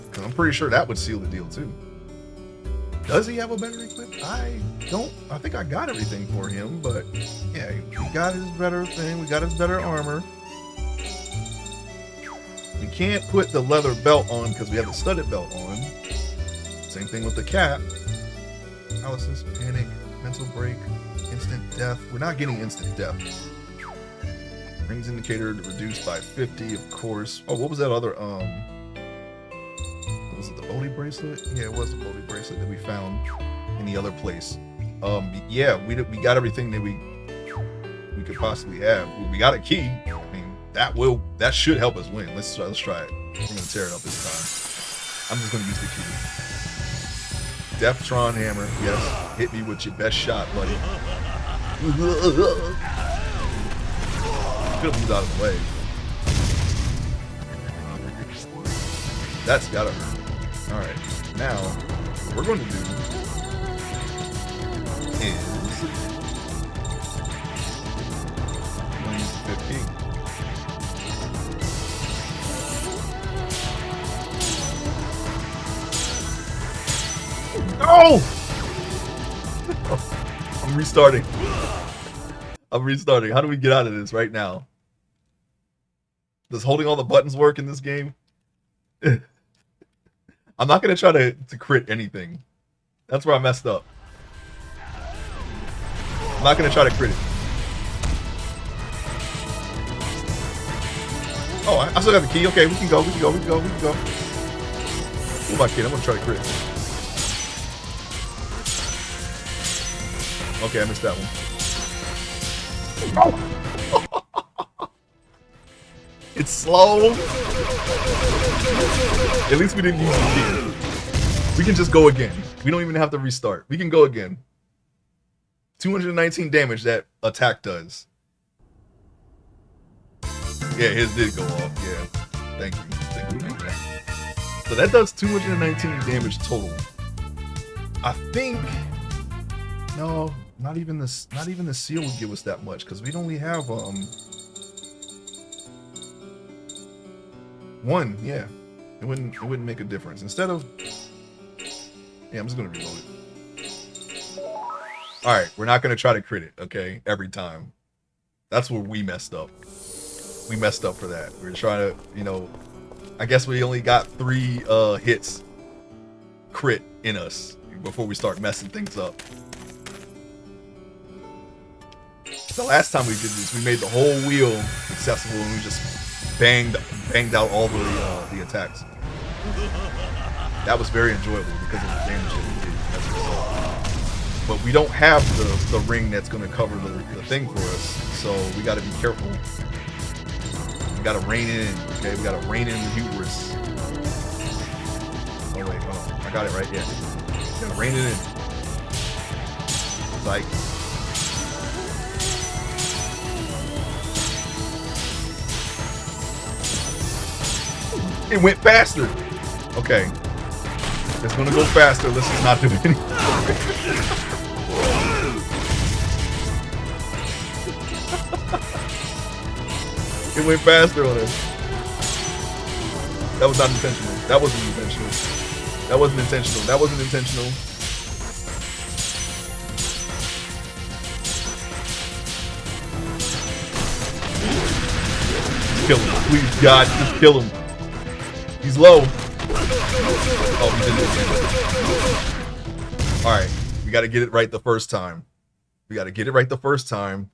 Because I'm pretty sure that would seal the deal too. Does he have a better equip? I think I got everything for him, but yeah, we got his better thing. We got his better armor. We can't put the leather belt on because we have the studded belt on. Same thing with the cap. Paralysis, panic, mental break. Instant death. We're not getting instant death. Rings indicator reduced by 50, of course. Oh, what was that other was it the Bodhi bracelet? Yeah, it was the Bodhi bracelet that we found in the other place. Yeah, we got everything that we could possibly have. We got a key. I mean, that should help us win. Let's try it. We're gonna tear it up this time. I'm just gonna use the key. Deftron hammer. Yes, hit me with your best shot, buddy. Could have moved out of the way. That's gotta hurt. Alright, now what we're going to do is 15. No! I'm restarting. How do we get out of this right now? Does holding all the buttons work in this game? I'm not going to try to crit anything. That's where I messed up. I'm not going to try to crit it. Oh, I still got the key. Okay, we can go. Who am I kidding? I'm going to try to crit it. Okay, I missed that one. Oh. It's slow. At least we didn't use the key. We can just go again. We don't even have to restart. We can go again. 219 damage that attack does. Yeah, his did go off. Yeah. Thank you. So that does 219 damage total. I think no, not even the seal would give us that much because we'd only have one. Yeah, it wouldn't make a difference. Instead of I'm just gonna reload it. All right, we're not gonna try to crit it. Okay, every time. That's where we messed up. We messed up for that. We were trying to, I guess we only got 3 hits crit in us before we start messing things up. The last time we did this, we made the whole wheel accessible and we just banged out all the attacks. That was very enjoyable because of the damage that we did. That's what's up. we don't have the ring that's going to cover the thing for us, so we got to be careful. We got to rein it in, okay? We got to rein in the hubris. Oh wait, hold on. I got it right, yeah. Got to rein it in. Like, it went faster. Okay. It's gonna go faster. Let's just not do anything. It went faster on us. That was not intentional. That wasn't intentional. That wasn't intentional. That wasn't intentional. Kill him. Please, God, just kill him. He's low. Oh, he didn't. Alright. We gotta get it right the first time. We gotta get it right the first time.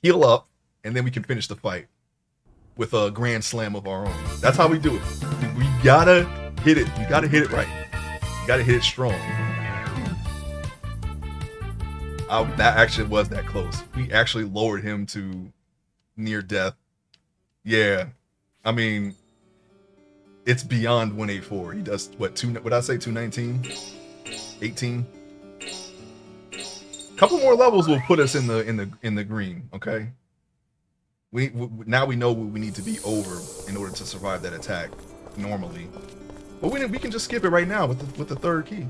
Heal up, and then we can finish the fight with a grand slam of our own. That's how we do it. We gotta hit it. We gotta hit it right. We gotta hit it strong. That actually was that close. We actually lowered him to near death. Yeah. I mean, it's beyond 184. He does what, would I say 219? 18? Couple more levels will put us in the green, okay? Now we know what we need to be over in order to survive that attack normally. But we can just skip it right now with the third key.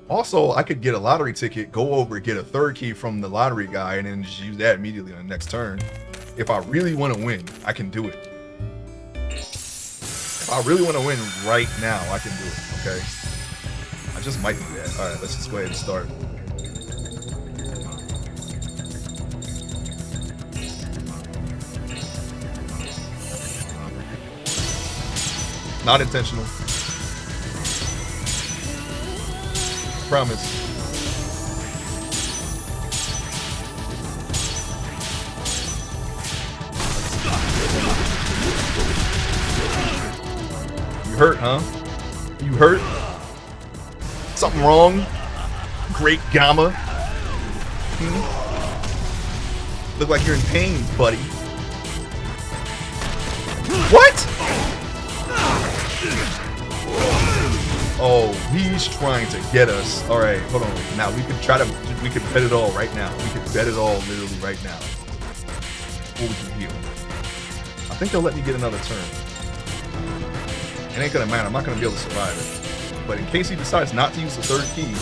Also, I could get a lottery ticket, go over, get a third key from the lottery guy, and then just use that immediately on the next turn. If I really want to win, I can do it. If I really want to win right now, I can do it, okay? I just might do that. Alright, let's just go ahead and start. Not intentional. Promise. You hurt, huh? You hurt? Something wrong? Great Gamma? Look like you're in pain, buddy. What? Oh, he's trying to get us. All right, hold on. Now we can bet it all right now. We can bet it all literally right now. Or we can heal. I think they'll let me get another turn. It ain't gonna matter. I'm not gonna be able to survive it. But in case he decides not to use the third key,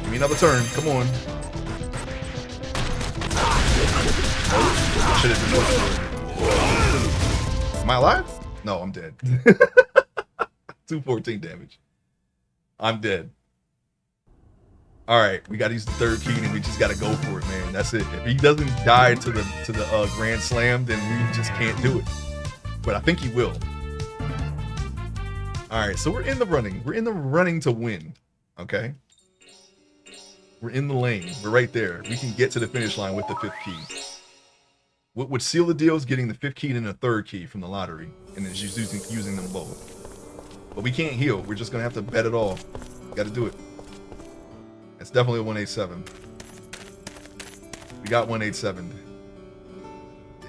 give me another turn. Come on. Oh, I should have just looked for it. Am I alive? No, I'm dead. 214 damage. I'm dead. Alright, we gotta use the third key and we just gotta go for it, man. That's it. If he doesn't die to the Grand Slam, then we just can't do it. But I think he will. Alright, so we're in the running. We're in the running to win. Okay? We're in the lane. We're right there. We can get to the finish line with the 5th key. What would seal the deal is getting the 5th key and the 3rd key from the lottery. And then just using them both. But we can't heal. We're just going to have to bet it all. Got to do it. It's definitely a 187. We got 187.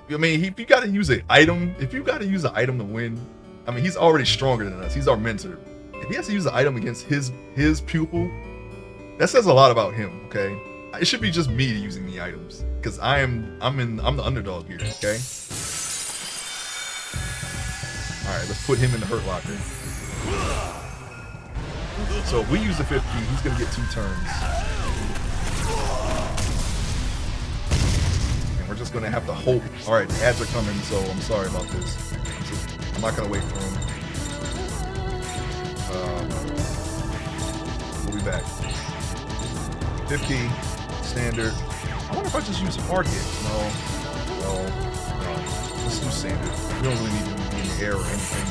I mean, if you got to use an item, to win, I mean, he's already stronger than us. He's our mentor. If he has to use an item against his pupil, that says a lot about him, okay? It should be just me using the items. Because I'm the underdog here, okay? Alright, let's put him in the hurt locker. So if we use the 5th key, he's gonna get 2 turns. And we're just gonna have to hope. Alright, the ads are coming, so I'm sorry about this. I'm not gonna wait for him. We'll be back. 5th key, standard. I wonder if I just use hard hit. No. Let's do standard. We don't really need to be in the air or anything.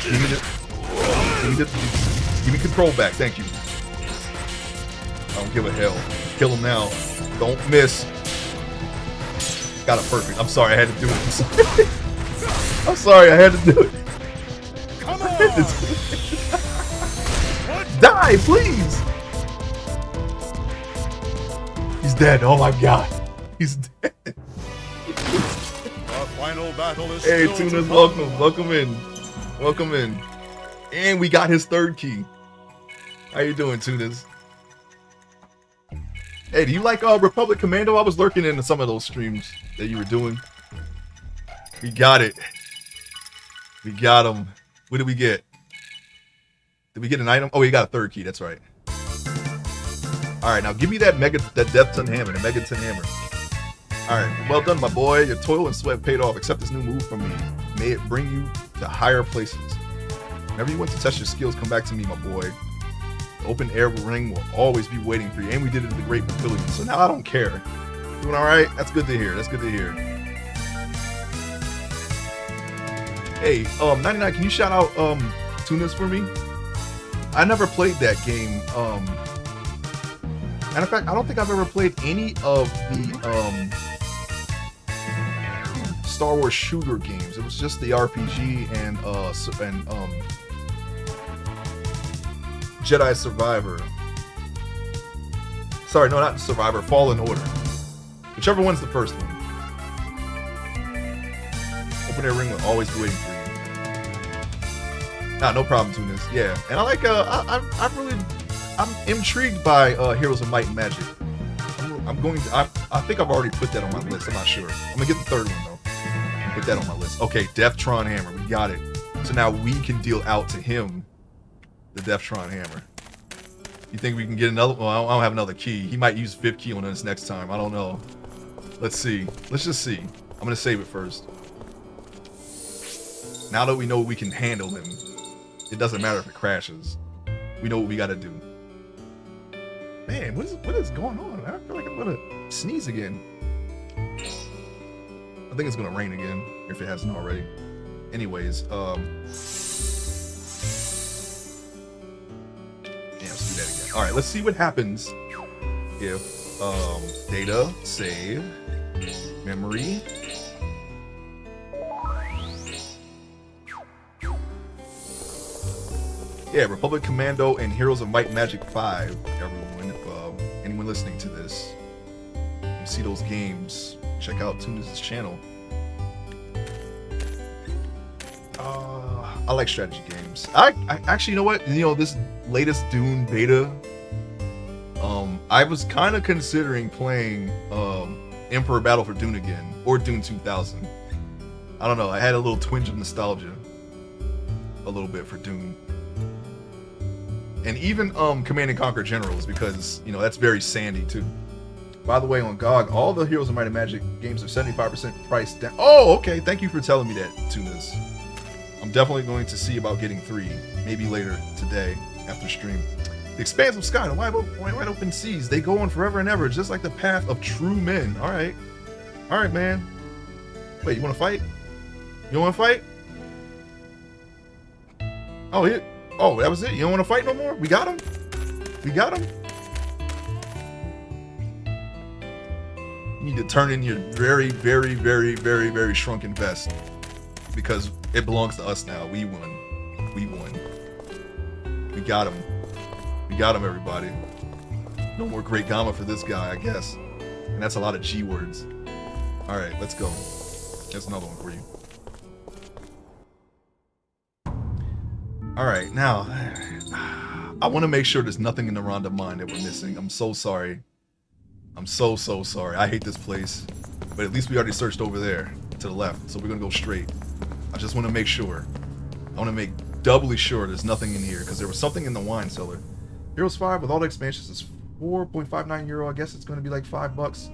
Give me control back. Thank you. I don't give a hell. Kill him now. Don't miss. Got it perfect. I'm sorry I had to do it. I'm sorry I had to do it. Come on! Die, please! He's dead. Oh my god. He's dead. Our final battle is Hey, still to Tunas, come. welcome. Welcome in. Welcome in. And we got his third key. How you doing, Tunas? Hey, do you like Republic Commando? I was lurking into some of those streams that you were doing. We got it. We got him. What did we get? Did we get an item? Oh, we got a third key. That's right. All right, now give me that Death Ton Hammer, the Megaton Hammer. All right, well done, my boy. Your toil and sweat paid off. Accept this new move from me. May it bring you to higher places. Whenever you want to test your skills, come back to me, my boy. The open air ring will always be waiting for you. And we did it at the Great Pavilion, so now I don't care. Doing all right? That's good to hear. That's good to hear. Hey, 99, can you shout out Tunas for me? I never played that game. And in fact, I don't think I've ever played any of the Star Wars shooter games. It was just the RPG and Jedi Survivor. Sorry, no, not Survivor. Fallen Order. Whichever one's the first one. Open air ring will always be waiting for you. Nah, no problem, Tunas. Yeah, and I like. I'm intrigued by Heroes of Might and Magic. I'm going to. I think I've already put that on my list. I'm not sure. I'm gonna get the third one though. Put that on my list. Okay, Deathtron Hammer. We got it. So now we can deal out to him the Deathtron Hammer. You think we can get another? Well, I don't have another key. He might use 5th key on us next time. I don't know. Let's see. Let's just see. I'm gonna save it first. Now that we know we can handle him, it doesn't matter if it crashes. We know what we gotta do. Man, what is going on? I feel like I'm gonna sneeze again. I think it's gonna rain again, if it hasn't already. Anyways, yeah, let's do that again. Alright, let's see what happens if data, save, memory. Yeah, Republic Commando and Heroes of Might and Magic 5, everyone. If anyone listening to this, you see those games, check out Tunas' channel. I like strategy games. I actually, you know what? You know, this latest Dune beta, I was kind of considering playing Emperor Battle for Dune again, or Dune 2000. I don't know, I had a little twinge of nostalgia, a little bit for Dune. And even Command and Conquer Generals, because, you know, that's very sandy too. By the way, on GOG, all the Heroes of Might and Magic games are 75% priced down. Oh, okay. Thank you for telling me that, Tunas. I'm definitely going to see about getting 3, maybe later today after stream. The expanse of sky, the wide open seas, they go on forever and ever, just like the path of true men. All right, man. Wait, you want to fight? You want to fight? Oh, oh, that was it? You don't want to fight no more? We got him? We got him? You need to turn in your very, very, very, very, very shrunken vest. Because it belongs to us now. We won. We won. We got him. We got him, everybody. No more Great Gamma for this guy, I guess. And that's a lot of G words. Alright, let's go. There's another one for you. Alright, now, I want to make sure there's nothing in the Rhonda mine that we're missing. I'm so sorry. I'm so sorry. I hate this place. But at least we already searched over there to the left, so we're going to go straight. I just want to make sure. I want to make doubly sure there's nothing in here, because there was something in the wine cellar. Heroes 5 with all the expansions is 4.59 euro. I guess it's going to be like $5.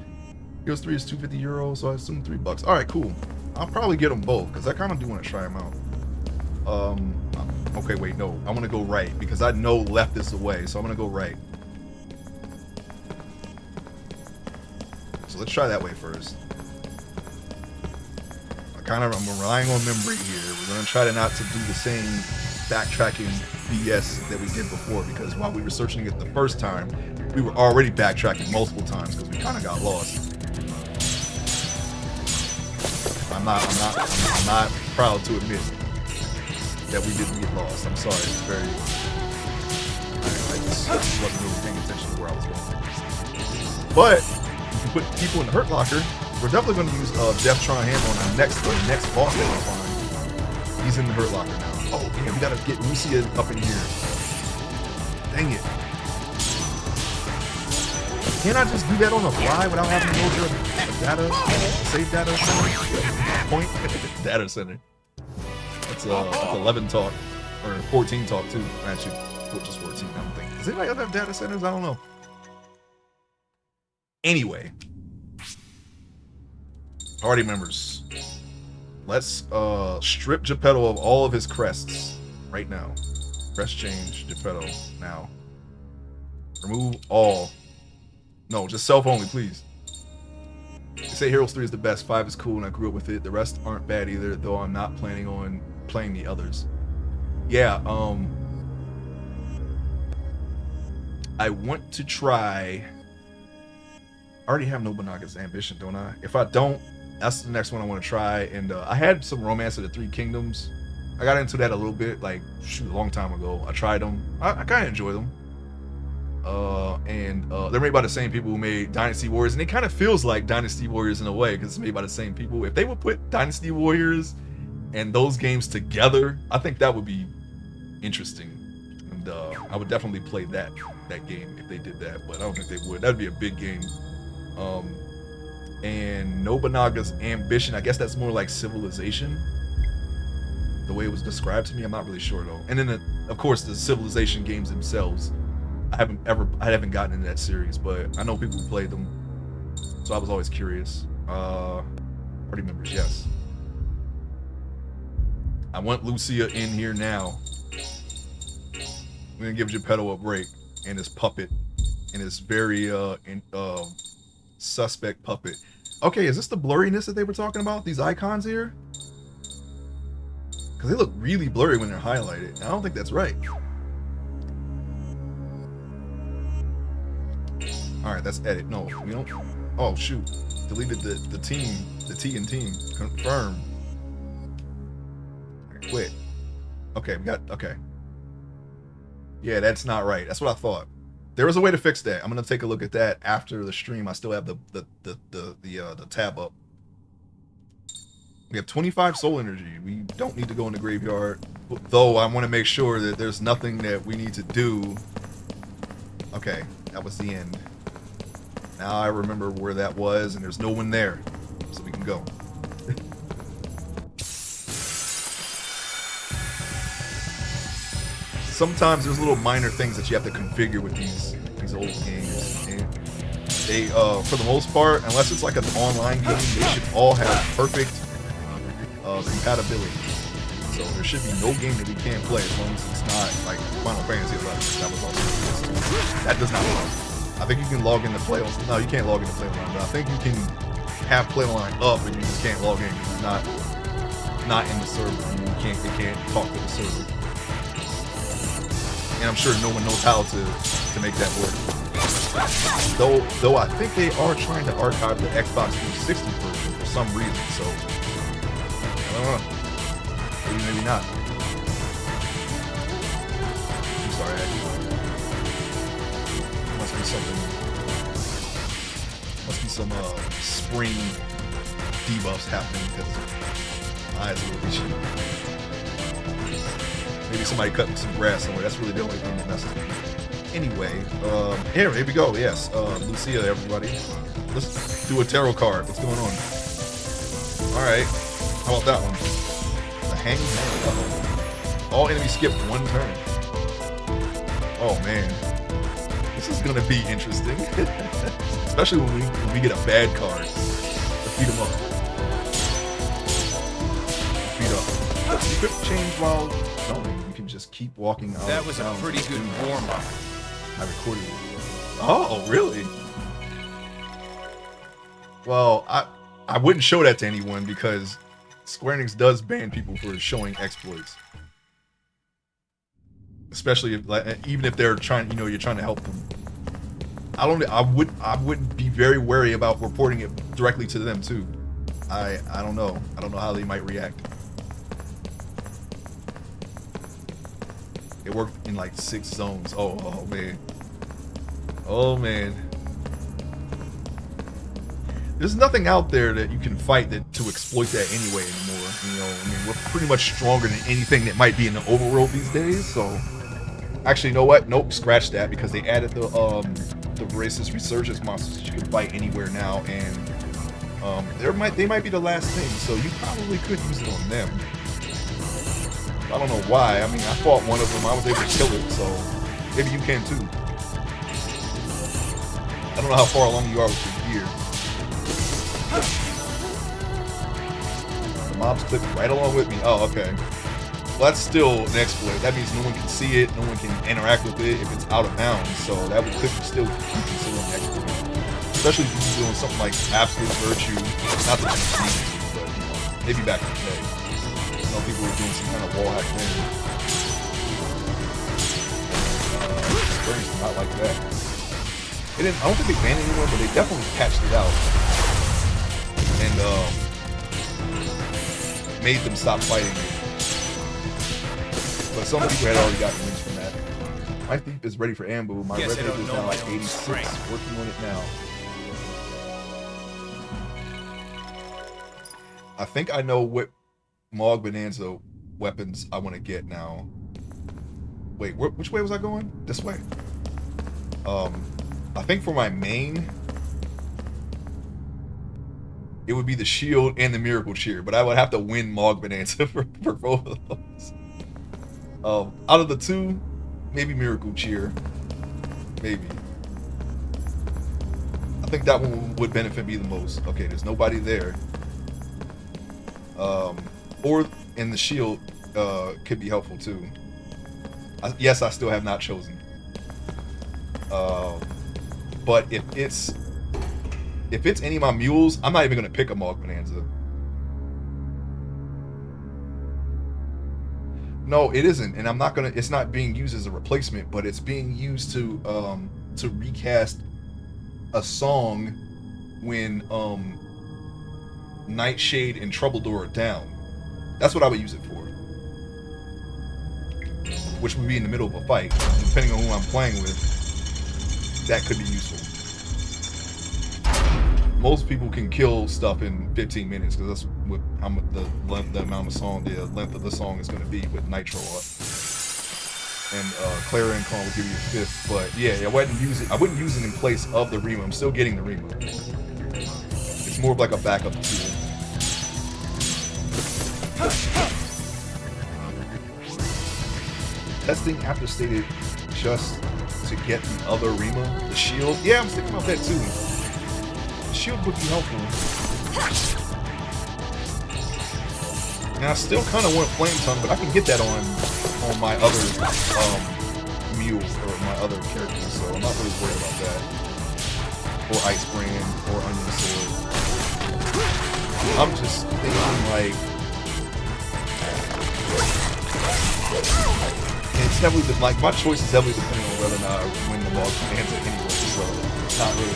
Heroes 3 is 250 euro, so I assume $3. Alright, cool. I'll probably get them both, because I kind of do want to try them out. Okay, wait, no. I want to go right, because I know left is the way, so I'm going to go right. So let's try that way first. I I'm relying on memory here. We're gonna try to not to do the same backtracking BS that we did before, because while we were searching it the first time, we were already backtracking multiple times because we kind of got lost. I'm not proud to admit that we didn't get lost. I'm sorry. It's very. I just wasn't really paying attention to where I was going. But if you put people in the Hurt Locker, we're definitely going to use Death Tron Hand on the next boss that we find. He's in the Hurt Locker now. Oh man, we gotta get Lucia up in here. Dang it. Can't I just do that on the fly without having to go to a data, save data center? Point? Data center. That's 11 talk, or 14 talk too. Actually, just 14, I don't think. Does anybody else have data centers? I don't know. Anyway. Party members. Let's strip Geppetto of all of his crests right now. Crest change, Geppetto, now. Remove all. No, just self only, please. They say Heroes 3 is the best. 5 is cool and I grew up with it. The rest aren't bad either, though I'm not planning on playing the others. Yeah, I want to try. I already have Nobunaga's Ambition, don't I? If I don't, that's the next one I want to try. And I had some Romance of the Three Kingdoms. I got into that a little bit, like, shoot, a long time ago. I tried them. I kind of enjoy them. They're made by the same people who made Dynasty Warriors, and it kind of feels like Dynasty Warriors in a way because it's made by the same people. If they would put Dynasty Warriors and those games together, I think that would be interesting. And I would definitely play that game if they did that, but I don't think they would. That'd be a big game. And Nobunaga's Ambition, I guess that's more like Civilization. The way it was described to me, I'm not really sure though. And then, of course, the Civilization games themselves. I haven't gotten into that series, but I know people who played them, so I was always curious. Party members, yes. I want Lucia in here now. I'm gonna give Geppetto a break and his puppet, and his very suspect puppet. Okay, is this the blurriness that they were talking about? These icons here? Because they look really blurry when they're highlighted. And I don't think that's right. Alright, that's edit. No, we don't. Oh, shoot. Deleted the team. The T in team. Confirm. Quit. Okay, we got. Okay. Yeah, that's not right. That's what I thought. There was a way to fix that. I'm gonna take a look at that after the stream. I still have the tab up. We have 25 soul energy. We don't need to go in the graveyard, though. I want to make sure that there's nothing that we need to do. Okay, that was the end. Now I remember where that was, and there's no one there, so we can go. Sometimes there's little minor things that you have to configure with these old games, and they, for the most part, unless it's like an online game, they should all have perfect compatibility. So there should be no game that we can't play as long as it's not like Final Fantasy 11. That was also that does not work. I think you can log in to play. No, you can't log in to play online, but I think you can have play online up, and you just can't log in because it's not in the server. I mean, it can't talk to the server. And I'm sure no one knows how to make that work. Though I think they are trying to archive the Xbox 360 version for some reason. So I don't know. Maybe not. I'm sorry. Must be something. Must be some spring debuffs happening because my eyes are really cheap. Maybe somebody cutting some grass somewhere. That's really the only thing that messes with me. Anyway, here we go. Yes, Lucia, everybody. Let's do a tarot card. What's going on? All right. How about that one? The Hanged Man. All enemies skip one turn. Oh man, this is gonna be interesting, especially when we get a bad card to feed them up. Feed up. Script change while filming. You can just keep walking out. That was a pretty good warm-up. I recorded it. Oh, really? Well, I wouldn't show that to anyone because Square Enix does ban people for showing exploits, especially if, like, even if they're trying, you're trying to help them. I wouldn't be very wary about reporting it directly to them too. I don't know. I don't know how they might react. It worked in like 6 zones. Oh man. Oh man. There's nothing out there that you can fight to exploit that anyway anymore. I mean, we're pretty much stronger than anything that might be in the overworld these days. So, actually, you know what? Nope, scratch that, because they added the racist resurgence monsters that you can fight anywhere now, and they might be the last thing. So you probably could use it on them. I don't know why. I mean, I fought one of them. I was able to kill it, so maybe you can too. I don't know how far along you are with your gear. The mobs click right along with me. Oh, okay. Well, that's still an exploit. That means no one can see it, no one can interact with it if it's out of bounds. So that would still be considered an exploit. Especially if you're doing something like absolute virtue. Not that you've seen it, but maybe back in the day. People were doing some kind of wall hack thing. Not like that. I don't think they banned anyone, but they definitely patched it out and made them stop fighting it. But some people had already gotten wins from that. My thief is ready for Ambu. My red is down like 86. Working on it now. I think I know what Mog Bonanza weapons I want to get now. Wait, which way was I going? This way. I think for my main, it would be the shield and the miracle cheer, but I would have to win Mog Bonanza for both of those. Out of the two, maybe miracle cheer. Maybe. I think that one would benefit me the most. Okay, there's nobody there. Or in the shield could be helpful too. Yes, I still have not chosen. But if it's any of my mules, I'm not even gonna pick a Mog Bonanza. No, it isn't, and I'm not gonna. It's not being used as a replacement, but it's being used to recast a song when Nightshade and Troubledore are down. That's what I would use it for. Which would be in the middle of a fight. And depending on who I'm playing with, that could be useful. Most people can kill stuff in 15 minutes because that's what the amount of song, the length of the song is going to be with Nitro up. And Clarion Call will give you a 5th, but yeah, I wouldn't use it in place of the Rima. I'm still getting the Rima. It's more of like a backup tool. Testing after stated just to get the other Rima, the shield. Yeah, I'm thinking about that too. The shield would be helpful. And I still kind of want Flame Tongue, but I can get that on my other mule or my other characters, so I'm not really worried about that. Or Ice Brand or Onion Sword. I'm just thinking like. It's heavily like my choice is heavily depending on whether or not I win the Mog Bonanza anyway, so it's not really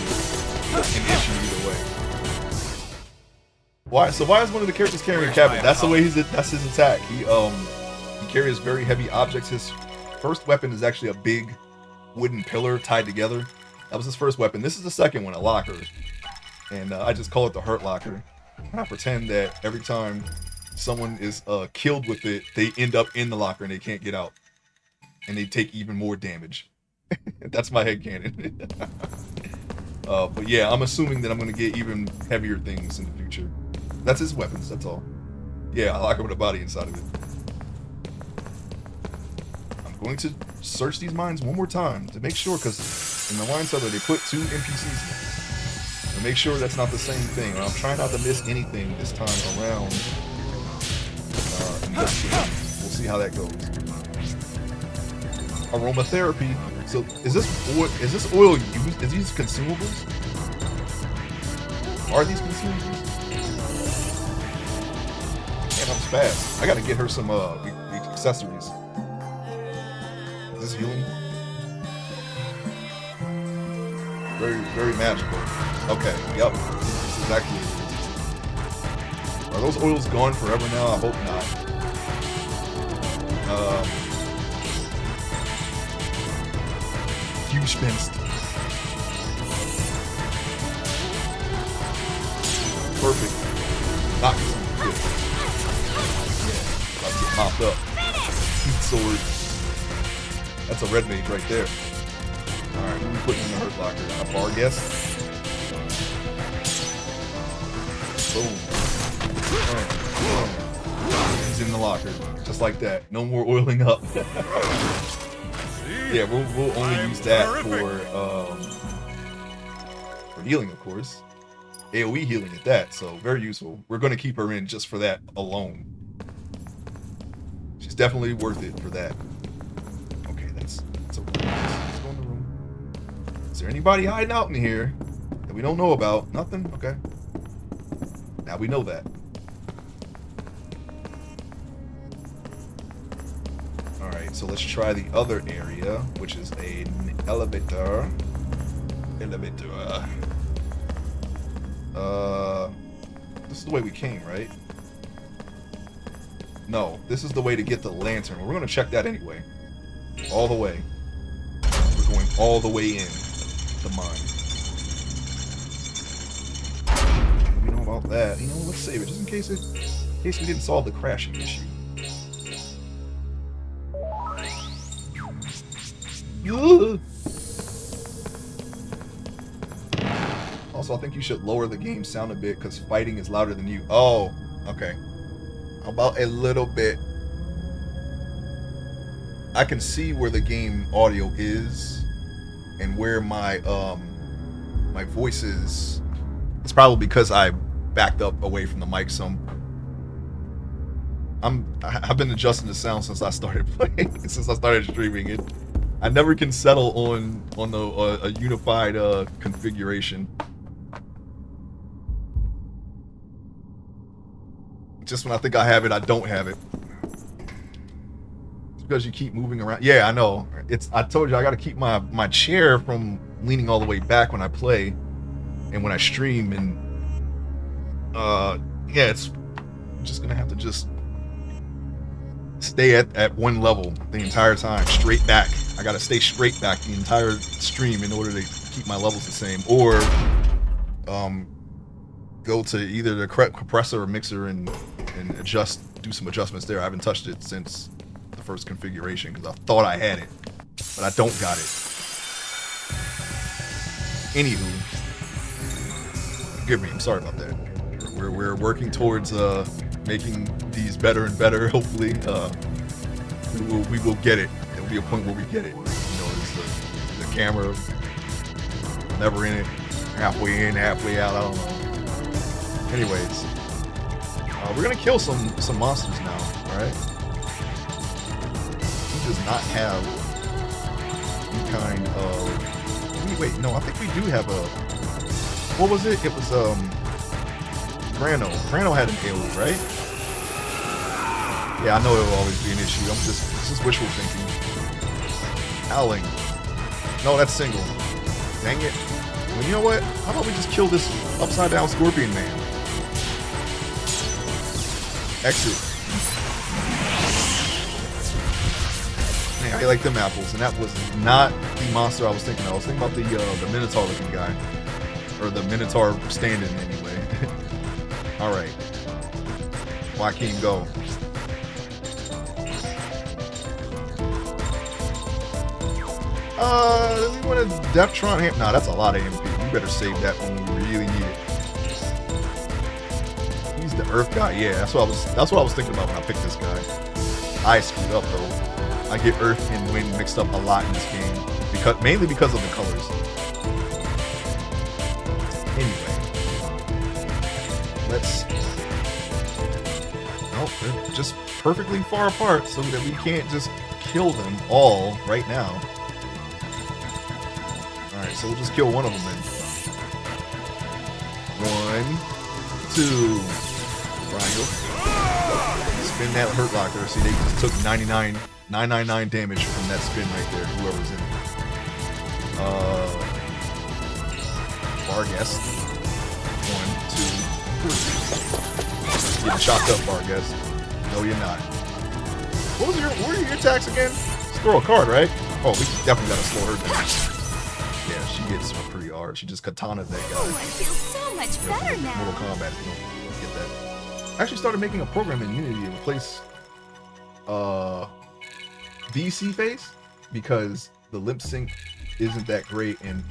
an issue either way. Why is one of the characters carrying a cabinet? That's the way that's his attack. He carries very heavy objects. His first weapon is actually a big wooden pillar tied together. That was his first weapon. This is the second one, a locker. And I just call it the Hurt Locker. And I pretend that every time someone is killed with it, they end up in the locker and they can't get out. And they take even more damage. That's my headcanon. But yeah, I'm assuming that I'm going to get even heavier things in the future. That's his weapons, that's all. Yeah, I lock him with a body inside of it. I'm going to search these mines one more time to make sure, because in the wine cellar they put 2 NPCs in. To make sure that's not the same thing. I'm trying not to miss anything this time around. We'll see how that goes. Aromatherapy. So is this oil used? Is these consumables? Are these consumables? moves fast. I gotta get her some accessories. Is this healing? Very, very magical. Okay, yep. This is exactly what it is. Are those oils gone forever now? I hope not. Huge fence. Perfect. Knock some good. Yeah, about to get mopped up. Heat sword. That's a red mage right there. Alright, who we putting in the hurt locker? A bar guest? Boom. Boom. He's in the locker. Just like that. No more oiling up. Yeah, we'll only use that for healing, of course. AoE healing at that, so very useful. We're going to keep her in just for that alone. She's definitely worth it for that. Okay, that's okay. Let's go in the room. Is there anybody hiding out in here that we don't know about? Nothing? Okay. Now we know that. Alright, so let's try the other area, which is an elevator. This is the way we came, right? No, this is the way to get the lantern. We're going to check that anyway. All the way. We're going all the way in the mine. We know about that. You know, let's save it just in case we didn't solve the crashing issue. Ugh. Also, I think you should lower the game sound a bit because fighting is louder than you. Oh, okay. How about a little bit? I can see where the game audio is and where my my voice is. It's probably because I backed up away from the mic some. I've been adjusting the sound since I started playing, since I started streaming it. I never can settle on a unified configuration. Just when I think I have it, I don't have it. It's because you keep moving around. Yeah, I know. I told you I got to keep my chair from leaning all the way back when I play and when I stream, and yeah, it's just gonna have to just stay at one level the entire time, straight back. I gotta stay straight back the entire stream in order to keep my levels the same, or go to either the compressor or mixer and do some adjustments there. I haven't touched it since the first configuration because I thought I had it, but I don't got it. Anywho, forgive me, I'm sorry about that. We're working towards making these better and better. Hopefully, we will get it. There will be a point where we get it. You know, it's the camera never in it, halfway in, halfway out. I don't know. Anyways, we're gonna kill some monsters now. All right. He does not have any kind of. Wait, no, I think we do have a. What was it? It was Grano. Grano had an AoE, right? Yeah, I know it will always be an issue. It's just wishful thinking. Howling. No, that's single. Dang it. Well, you know what? How about we just kill this upside down scorpion man? Exit. Man, I like them apples, and that was not the monster I was thinking of. I was thinking about the Minotaur looking guy. Or the Minotaur standing anyway. Alright. Joaquin, go. We want a Deftron here. Nah, that's a lot of MP. You better save that when we really need it. He's the Earth guy. Yeah, that's what I was thinking about when I picked this guy. I screwed up though. I get Earth and Wind mixed up a lot in this game mainly because of the colors. Anyway, let's. Oh, they're just perfectly far apart so that we can't just kill them all right now. Alright, so we'll just kill one of them then. 1, 2. Triangle. spin that hurt locker. See, they just took 999 damage from that spin right there. Whoever's in it. Vargas. 1, 2, 3. Getting chopped up, Vargas. No, you're not. What were your attacks again? Just throw a card, right? Oh, we definitely gotta slow her down. Yeah, she gets pretty hard. She just katana'd that guy. Oh, I feel so much better now. Mortal Kombat, if you don't get that. I actually started making a program in Unity to replace VC face because the lip sync isn't that great, and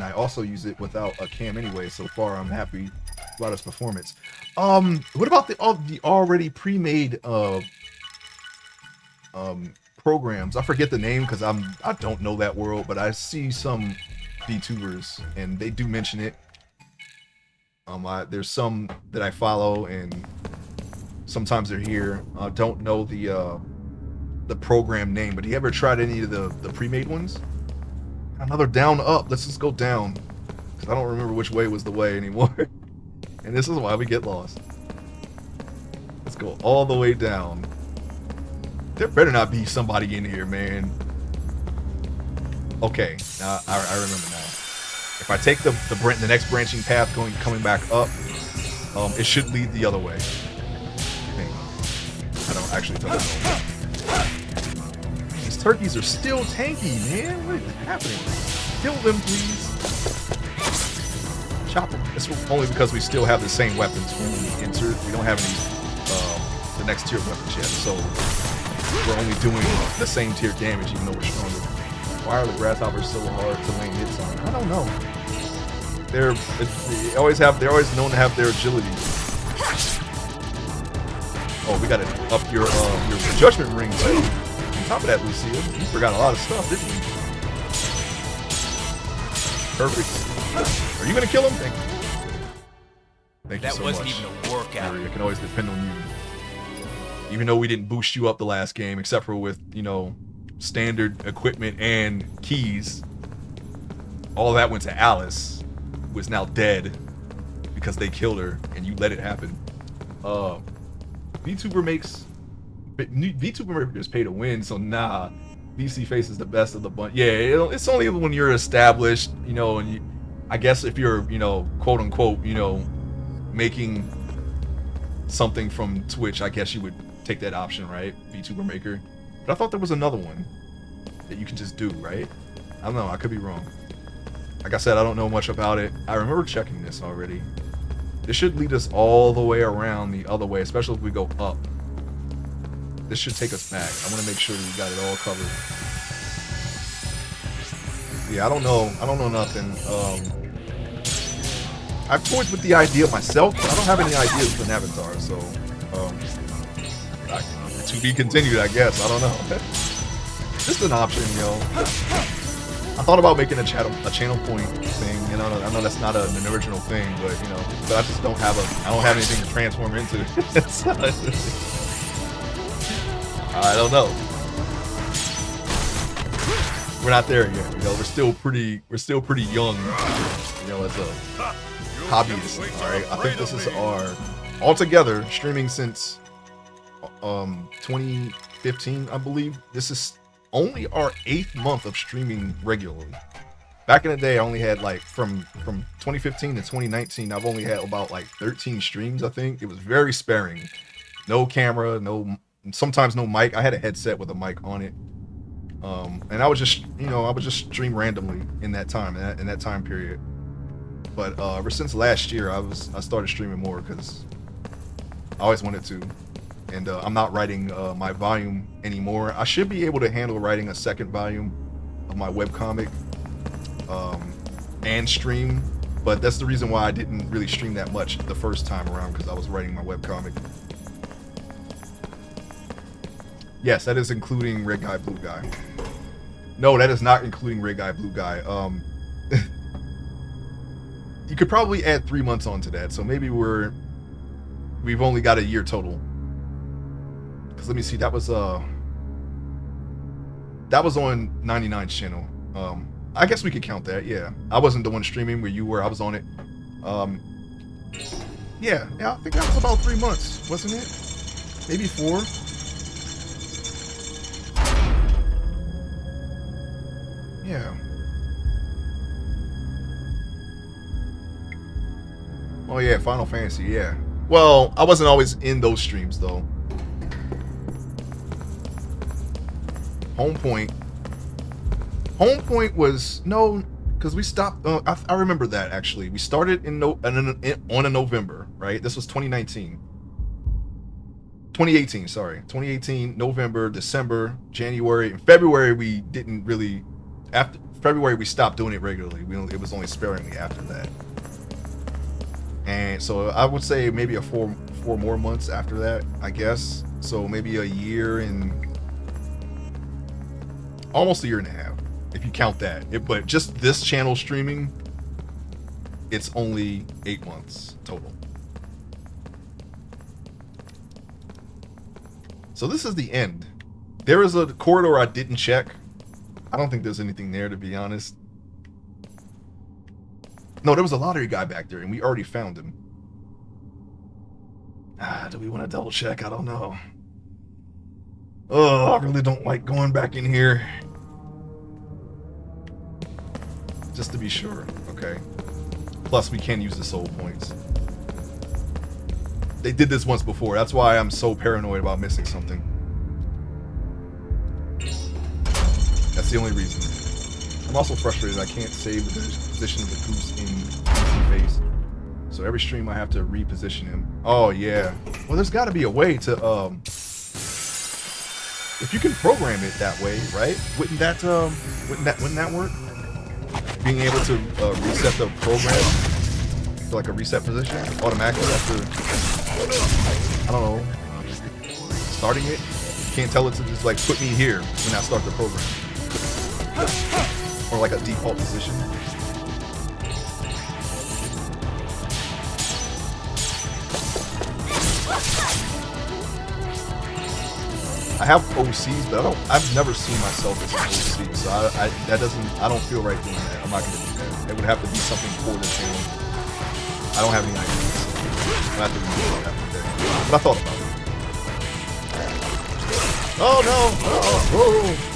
I also use it without a cam anyway. So far, I'm happy about its performance. What about the already pre-made programs? I forget the name because I don't know that world, but I see some VTubers and they do mention it. There's some that I follow and sometimes they're here. I don't know the program name, but do you ever tried any of the pre-made ones? Another down up. Let's just go down because I don't remember which way was the way anymore. And this is why we get lost. Let's go all the way down. There better not be somebody in here, man. Okay, now I remember now. If I take the next branching path coming back up, it should lead the other way. Hang on. I don't actually know. These turkeys are still tanky, man. What is happening? Kill them, please. Chop them. It's only because we still have the same weapons when we enter. We don't have any the next tier weapons yet, so we're only doing the same tier damage even though we're stronger. Why are the grasshoppers so hard to land hits on? I don't know. They're always known to have their agility. Oh, we gotta up your judgment ring too. On top of that, Lucia, you forgot a lot of stuff, didn't you? Perfect. Are you gonna kill him? Thank you. Thank you so much. That wasn't even a workout. I can always depend on you. Even though we didn't boost you up the last game, except for with, standard equipment and keys, all that went to Alice, who is now dead because they killed her and you let it happen. VTuber makers pay to win, so nah. VC Face is the best of the bunch. Yeah, it's only when you're established, and I guess if you're, quote unquote, making something from Twitch, I guess you would take that option, right? VTuber Maker. But I thought there was another one that you can just do, right? I don't know. I could be wrong. Like I said, I don't know much about it. I remember checking this already. This should lead us all the way around the other way, especially if we go up. This should take us back. I want to make sure that we got it all covered. Yeah, I don't know nothing. I've toyed with the idea myself, but I don't have any ideas for an avatar, so to be continued, I guess. I don't know. Just an option, I thought about making a channel point thing. I know that's not an original thing, but but I just don't have anything to transform into. I don't know. We're not there yet. We're still pretty young. As a hobbyist. All right, I think this is our altogether streaming since 2015, I believe. This is only our 8th month of streaming regularly. Back in the day, I only had from 2015 to 2019, I've only had about 13 streams, I think. It was very sparing. No camera, sometimes no mic. I had a headset with a mic on it. And I would just stream randomly in that time period. But ever since last year, I started streaming more because I always wanted to. And I'm not writing my volume anymore. I should be able to handle writing a second volume of my webcomic and stream, but that's the reason why I didn't really stream that much the first time around, because I was writing my webcomic. Yes, that is including Red Guy, Blue Guy. No, that is not including Red Guy, Blue Guy. You could probably add 3 months onto that, so maybe we've only got a year total. Because let me see, that was on 99's channel. I guess we could count that. Yeah, I wasn't the one streaming where you were. I was on it. Yeah, I think that was about 3 months, wasn't it? maybe 4. Yeah. Oh yeah, Final Fantasy, yeah. Well, I wasn't always in those streams though. Home Point was no, because we stopped. I remember that actually. We started on a November, right? This was 2019, 2018. Sorry, 2018 November, December, January, and February. We didn't really. After February, we stopped doing it regularly. It was only sparingly after that. And so I would say maybe a four more months after that, I guess. So maybe a year and almost a year and a half, if you count that. But just this channel streaming, it's only 8 months total. So this is the end. There is a corridor I didn't check. I don't think there's anything there, to be honest. No, there was a lottery guy back there, and we already found him. Do we want to double check? I don't know. Oh, I really don't like going back in here. Just to be sure, okay. Plus, we can use the soul points. They did this once before. That's why I'm so paranoid about missing something. That's the only reason. I'm also frustrated I can't save the position of the goose in Goosey's face. So every stream I have to reposition him. Oh yeah. Well, there's got to be a way to if you can program it that way, right? Wouldn't that work? Being able to reset the program to like a reset position automatically after, I don't know, starting it. You can't tell it to just like put me here when I start the program. Or like a default position. I have OCs, but I've never seen myself as an OC, so I don't feel right doing that. I'm not gonna do that. It would have to be something for the channel. I don't have any ideas. I have to redo that one day. But I thought about it. Oh no! Oh.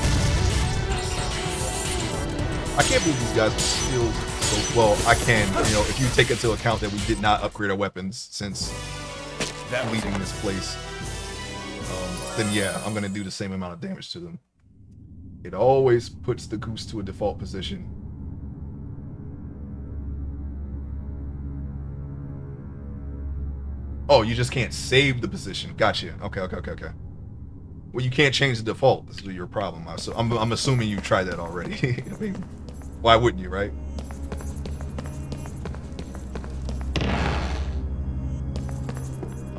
I can't believe these guys are still so well. I can, if you take into account that we did not upgrade our weapons since leaving this place. Then yeah, I'm gonna do the same amount of damage to them. It always puts the goose to a default position. Oh, you just can't save the position. Gotcha. Okay. Well, you can't change the default. This is your problem. So I'm assuming you tried that already. I mean, why wouldn't you, right?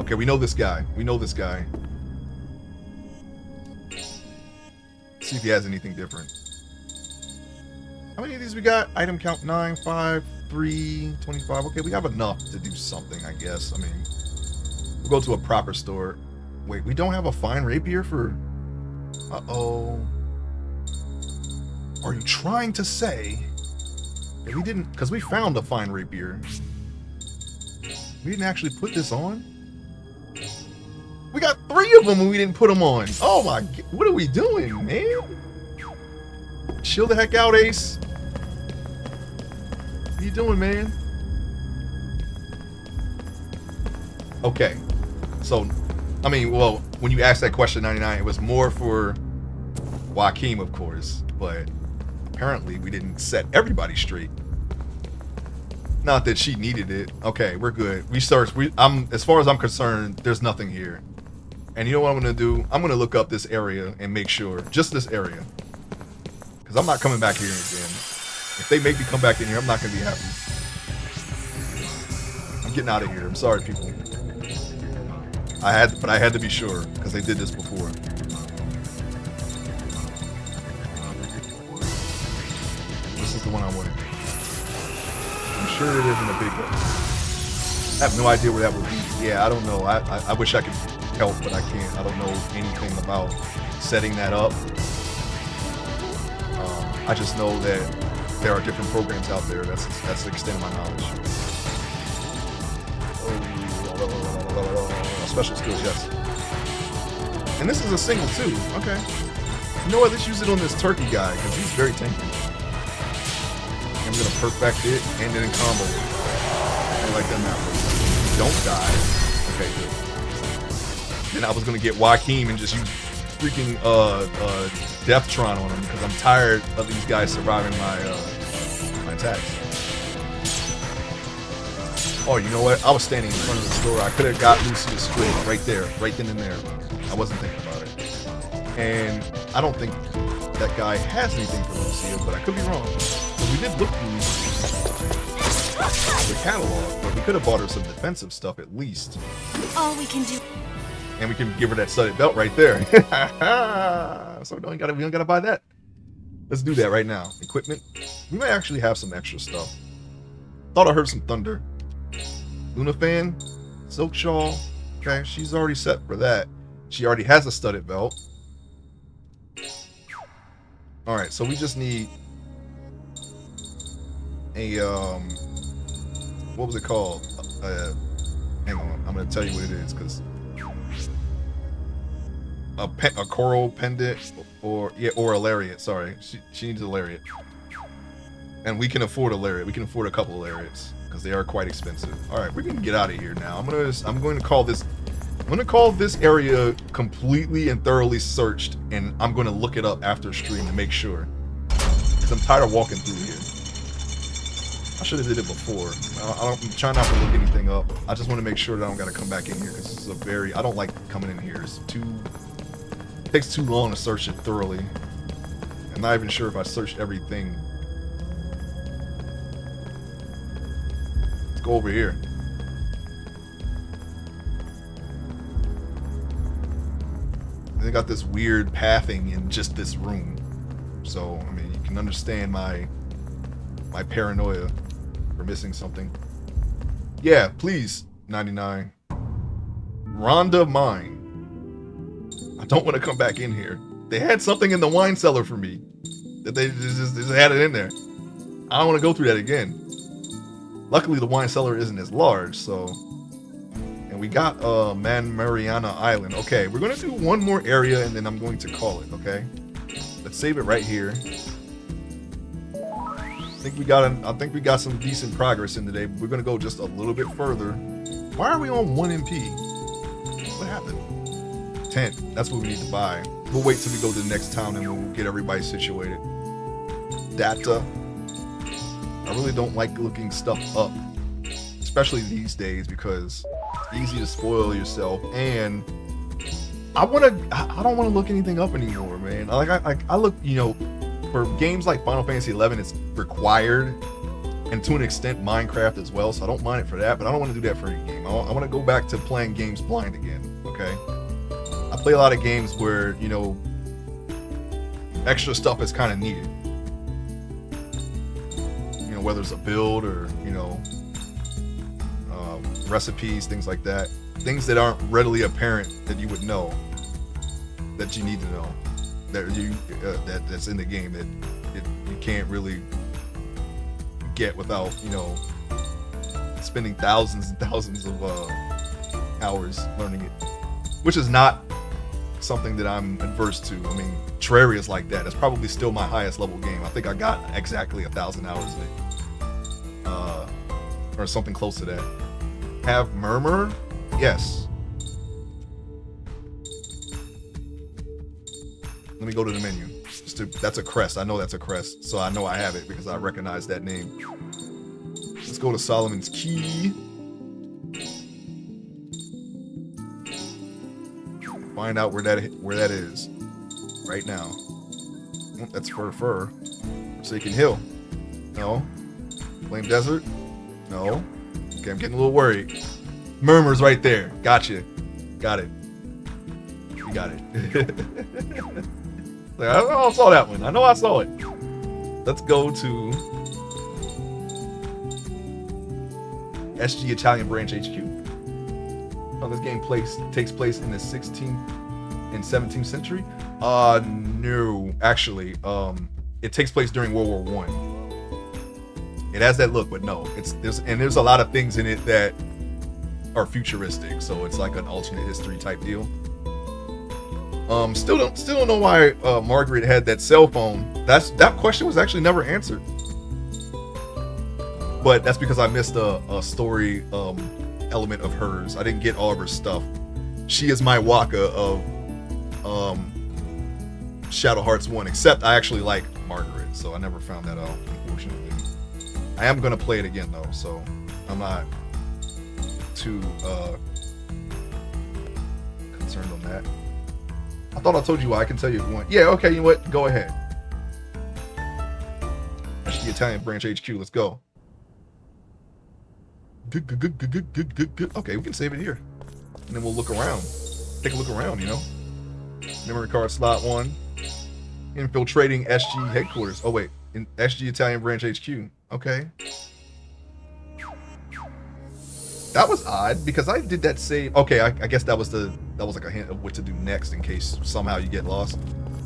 Okay, we know this guy. See if he has anything different. How many of these we got? Item count 9, 5, 3, 25. Okay, we have enough to do something, I guess. I mean, we'll go to a proper store. Wait, we don't have a fine rapier for... Uh-oh. Are you trying to say that we didn't... Because we found a fine rapier. We didn't actually put this on? We got 3 of them and we didn't put them on. Oh my... What are we doing, man? Chill the heck out, Ace. What are you doing, man? Okay. So, I mean, well, when you asked that question, 99, it was more for Joaquin, of course. But apparently we didn't set everybody straight. Not that she needed it. Okay, we're good. As far as I'm concerned, there's nothing here. And you know what I'm gonna do? I'm gonna look up this area and make sure, just this area. Because I'm not coming back here again. If they make me come back in here, I'm not gonna be happy. I'm getting out of here. I'm sorry, people. But I had to be sure, because they did this before. This is the one I wanted. I'm sure it isn't a big one. I have no idea where that would be. Yeah, I don't know. I wish I could help, but I can't. I don't know anything about setting that up. I just know that there are different programs out there. That's the extent of my knowledge. Oh, special skills, yes. And this is a single too. Okay. You know what? Let's use it on this turkey guy because he's very tanky. I'm gonna perfect it and then combo it. I like that map. Don't die. Okay, good. Then I was gonna get Joaquin and just use freaking Deathtron on him because I'm tired of these guys surviving my attacks. Oh, you know what? I was standing in front of the store. I could have got Lucius Squid right there, right then and there. I wasn't thinking about it. And I don't think that guy has anything for Lucia, but I could be wrong. But we did look through the catalog, but we could have bought her some defensive stuff at least. All we can do. And we can give her that studded belt right there. So we don't gotta buy that. Let's do that right now. Equipment. We might actually have some extra stuff. Thought I heard some thunder. Luna fan, silk shawl. Okay, she's already set for that. She already has a studded belt. All right, so we just need a what was it called? Hang on, I'm gonna tell you what it is because a coral pendant or a lariat. Sorry, she needs a lariat, and we can afford a lariat. We can afford a couple of lariats because they are quite expensive. All right, we can get out of here now. I'm going to call this area completely and thoroughly searched, and I'm going to look it up after stream to make sure because I'm tired of walking through here. I should have did it before. I'm trying not to look anything up. I just want to make sure that I don't got to come back in here because this is I don't like coming in here. It takes too long to search it thoroughly. I'm not even sure if I searched everything. Let's go over here. They got this weird pathing in just this room. So, I mean, you can understand my paranoia for missing something. Yeah, please, 99. Rhonda Mine. I don't want to come back in here. They had something in the wine cellar for me. That they just had it in there. I don't want to go through that again. Luckily, the wine cellar isn't as large, so... And we got Man Mariana Island. Okay, we're going to do one more area, and then I'm going to call it, okay? Let's save it right here. I think we got some decent progress in today, but we're going to go just a little bit further. Why are we on 1 MP? What happened? 10. That's what we need to buy. We'll wait till we go to the next town and we'll get everybody situated. Data. I really don't like looking stuff up, especially these days because it's easy to spoil yourself, and I don't want to look anything up anymore, man. I look, for games like Final Fantasy 11, it's required, and to an extent Minecraft as well, so I don't mind it for that, but I don't want to do that for any game. I want to go back to playing games blind again, okay? I play a lot of games where, extra stuff is kind of needed. Whether it's a build or, recipes, things like that. Things that aren't readily apparent that you would know, that you need to know, that's in the game that you can't really get without, spending thousands and thousands of hours learning it, which is not something that I'm adverse to. I mean, Terraria's like that. It's probably still my highest level game. I think I got exactly 1,000 hours in it. Or something close to that. Have Murmur? Yes. Let me go to the menu. That's a crest. I know that's a crest, so I know I have it because I recognize that name. Let's go to Solomon's Key. Find out where that is right now. Oh, that's Fur. Forsaken Hill. No. Flame Desert. No. Okay, I'm getting a little worried. Murmur's right there. Gotcha. Got it. You got it. I saw that one. I know I saw it. Let's go to SG Italian Branch HQ. Oh, this game takes place in the 16th and 17th century. No, actually, it takes place during World War One. It has that look, but no, there's a lot of things in it that are futuristic, so it's like an alternate history type deal. Still don't know why Margaret had that cell phone. That question was actually never answered. But that's because I missed a story element of hers. I didn't get all of her stuff. She is my Waka of Shadow Hearts 1, except I actually like Margaret, so I never found that out, unfortunately. I am gonna play it again though, so I'm not too concerned on that. I thought I told you why. I can tell you if you want. Yeah, okay, you know what? Go ahead. That's the Italian branch HQ. Let's go. Good. Okay, we can save it here. And then we'll look around. Take a look around, you know? Memory card slot 1. Infiltrating SG headquarters. Oh, wait. In SG Italian branch HQ. Okay. That was odd because I did that save. Okay, I guess that was like a hint of what to do next in case somehow you get lost.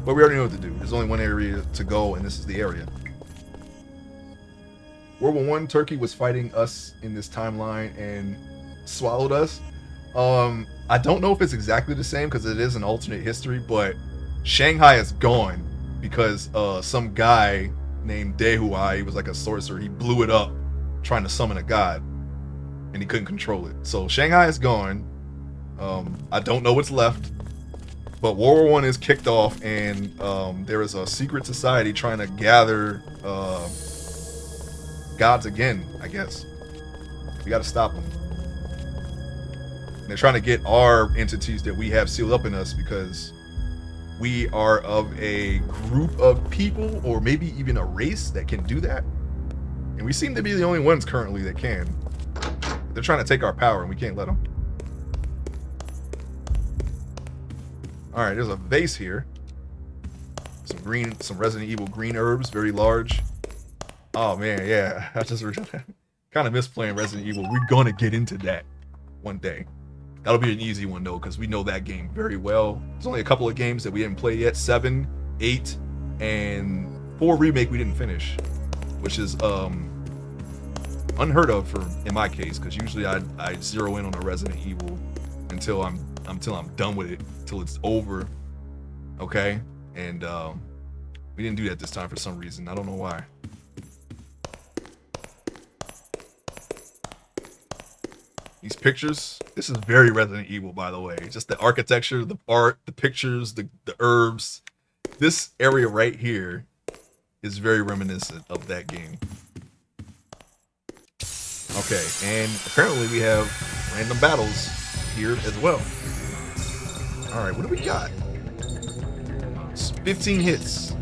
But we already know what to do. There's only one area to go, and this is the area. World War I, Turkey was fighting us in this timeline and swallowed us. I don't know if it's exactly the same because it is an alternate history, but Shanghai is gone because some guy named Dehuai, he was like a sorcerer, he blew it up trying to summon a god, and he couldn't control it. So Shanghai is gone. I don't know what's left, but World War I is kicked off, and there is a secret society trying to gather gods again, I guess. We got to stop them. And they're trying to get our entities that we have sealed up in us because we are of a group of people, or maybe even a race, that can do that. And we seem to be the only ones currently that can. They're trying to take our power, and we can't let them. All right, there's a vase here. Some Resident Evil green herbs, very large. Oh man, yeah. I just kind of miss playing Resident Evil. We're gonna get into that one day. That'll be an easy one though, because we know that game very well. There's only a couple of games that we didn't play yet. 7, 8, and 4 remake we didn't finish, which is unheard of in my case, because usually I zero in on a Resident Evil until I'm done with it, till it's over. Okay, and we didn't do that this time for some reason. I don't know why. These pictures, this is very Resident Evil, by the way. Just the architecture, the art, the pictures, the herbs. This area right here is very reminiscent of that game. Okay, and apparently we have random battles here as well. All right, what do we got? It's 15 hits.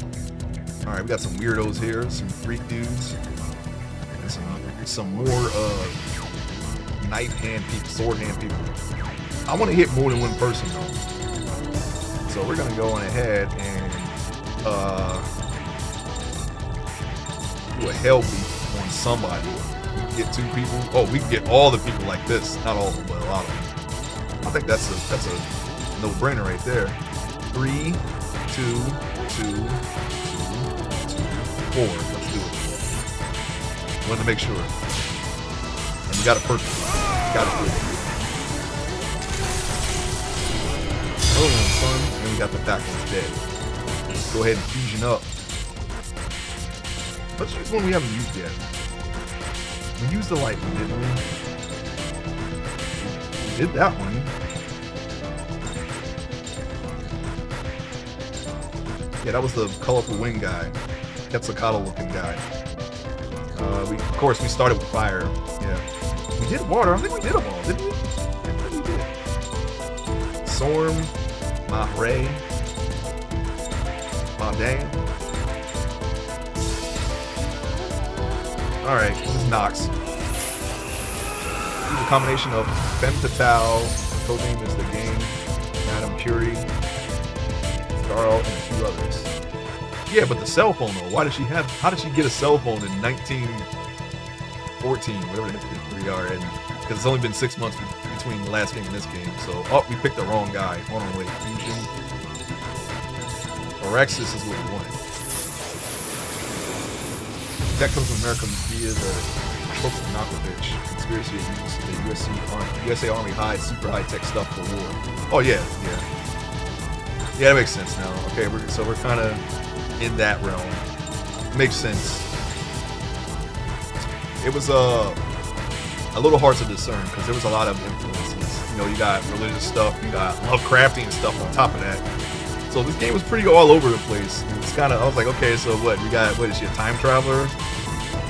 All right, we got some weirdos here, some freak dudes, and some more knife hand people, sword hand people. I want to hit more than one person though, so we're gonna go on ahead and do a hell beat on somebody. We can get 2 people. Oh, we can get all the people like this. Not all of them, but a lot of them. I think that's a no-brainer right there. 3, 2, 2, 2, 4. Let's do it. Wanted to make sure. And we got it perfect. Got it good. Boom, son. And we got the back one's dead. Let's go ahead and fusion up. Let's use one we haven't used yet. We used the light one, didn't we? We did that one. Yeah, that was the colorful wing guy. Quetzalcoatl looking guy. Of course, we started with fire. Yeah. We did water. I think we did them all, didn't we? I think we did. Storm, Mahray, Mondane. Alright, this is Nox. He's a combination of Femtatao, her codename is the game, Madame Curie, Starl, and a few others. Yeah, but the cell phone though, how did she get a cell phone in 1914, whatever we are, and because it's only been 6 months between the last game and this game, so, oh, we picked the wrong guy. Hold on, wait, Fusion. Orexis is what we wanted. That comes from America via the Trokonakovich conspiracy against the USA Army hides super high-tech stuff for war. Oh yeah, yeah. Yeah, that makes sense now. Okay, so we're kind of in that realm. Makes sense. It was a little hard to discern because there was a lot of influences. You know, you got religious stuff, you got Lovecraftian stuff on top of that. So this game was pretty all over the place. It's kind of, I was like, okay, so what? We got, what is she, a time traveler?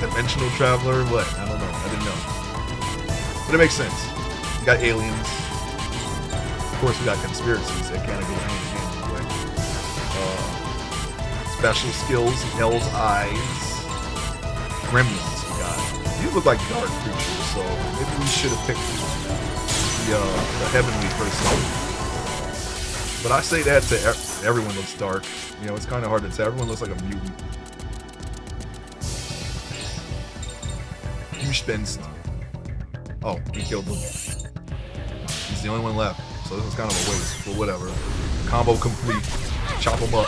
Dimensional traveler? What? I don't know. I didn't know. But it makes sense. You got aliens. Of course, we got conspiracies that kind of go hand in hand anyway. Special skills, Hell's Eyes, Gremlins we got. These look like dark creatures, so maybe we should have picked the heavenly person. But I say that to everyone looks dark. You know, it's kind of hard to tell. Everyone looks like a mutant. Gespenst. Oh, he killed him. He's the only one left. So this is kind of a waste, but whatever. Combo complete. Chop him up.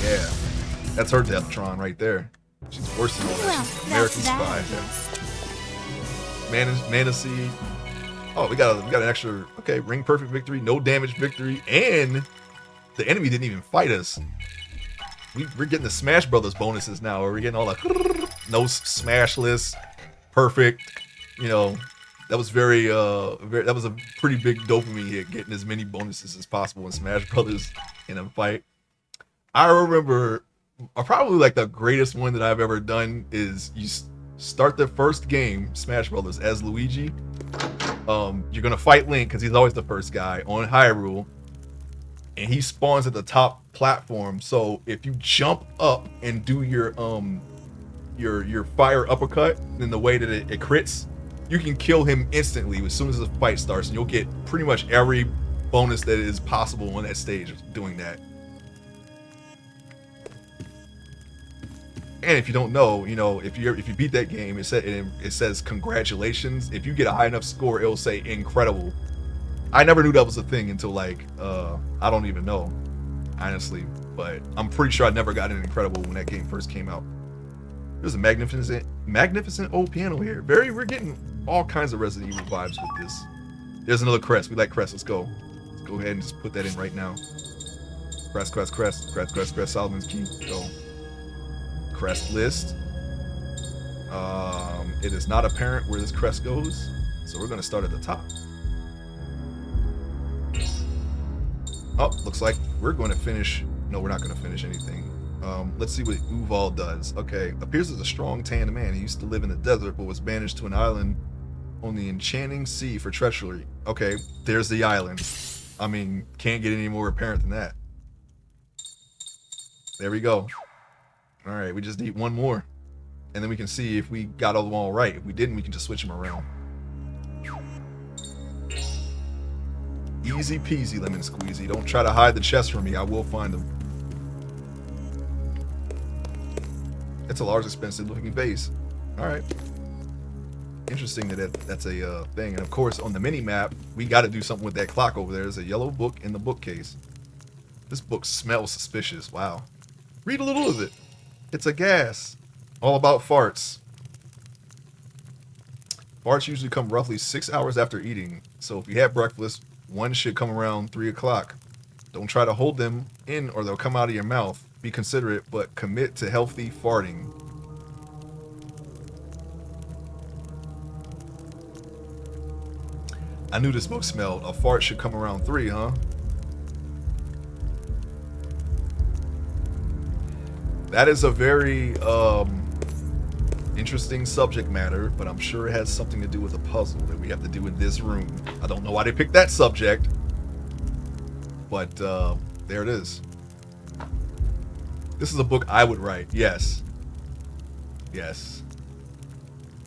Yeah. That's her Deathtron right there. She's worse than all that. She's an American Spy. Mana Seed. Oh, we got an extra, okay, ring perfect victory, no damage victory, and the enemy didn't even fight us. We're getting the Smash Brothers bonuses now. We're getting all the no smashless, perfect. You know, that was that was a pretty big dopamine hit, getting as many bonuses as possible in Smash Brothers in a fight. I remember probably like the greatest one that I've ever done is you start the first game, Smash Brothers, as Luigi. You're gonna fight Link because he's always the first guy on Hyrule, and he spawns at the top platform. So if you jump up and do your fire uppercut in the way that it crits, you can kill him instantly as soon as the fight starts, and you'll get pretty much every bonus that is possible on that stage doing that. And if you don't know, you know, if you beat that game, it says congratulations. If you get a high enough score, it'll say incredible. I never knew that was a thing until like I don't even know, honestly. But I'm pretty sure I never got an incredible when that game first came out. There's a magnificent old piano here. We're getting all kinds of Resident Evil vibes with this. There's another crest. We like crest. Let's go. Let's go ahead and just put that in right now. Crest. Solomon's Key. Go. Crest list. It is not apparent where this crest goes, so we're going to start at the top. Oh, looks like we're going to finish. No, we're not going to finish anything. Let's see what Uval does. Okay, appears as a strong tanned man. He used to live in the desert, but was banished to an island on the enchanting sea for treachery. Okay, there's the island. I mean, can't get any more apparent than that. There we go. All right, we just need one more, and then we can see if we got them all right. If we didn't, we can just switch them around. Easy peasy, lemon squeezy. Don't try to hide the chest from me. I will find them. It's a large, expensive-looking vase. All right. Interesting that's a thing. And of course, on the mini map, we got to do something with that clock over there. There's a yellow book in the bookcase. This book smells suspicious. Wow. Read a little of it. It's a gas. All about farts. Farts usually come roughly 6 hours after eating. So if you had breakfast, one should come around 3 o'clock. Don't try to hold them in or they'll come out of your mouth. Be considerate, but commit to healthy farting. I knew this book smelled. A fart should come around 3, huh? That is a very interesting subject matter, but I'm sure it has something to do with a puzzle that we have to do in this room. I don't know why they picked that subject, but there it is. This is a book I would write. Yes. Yes.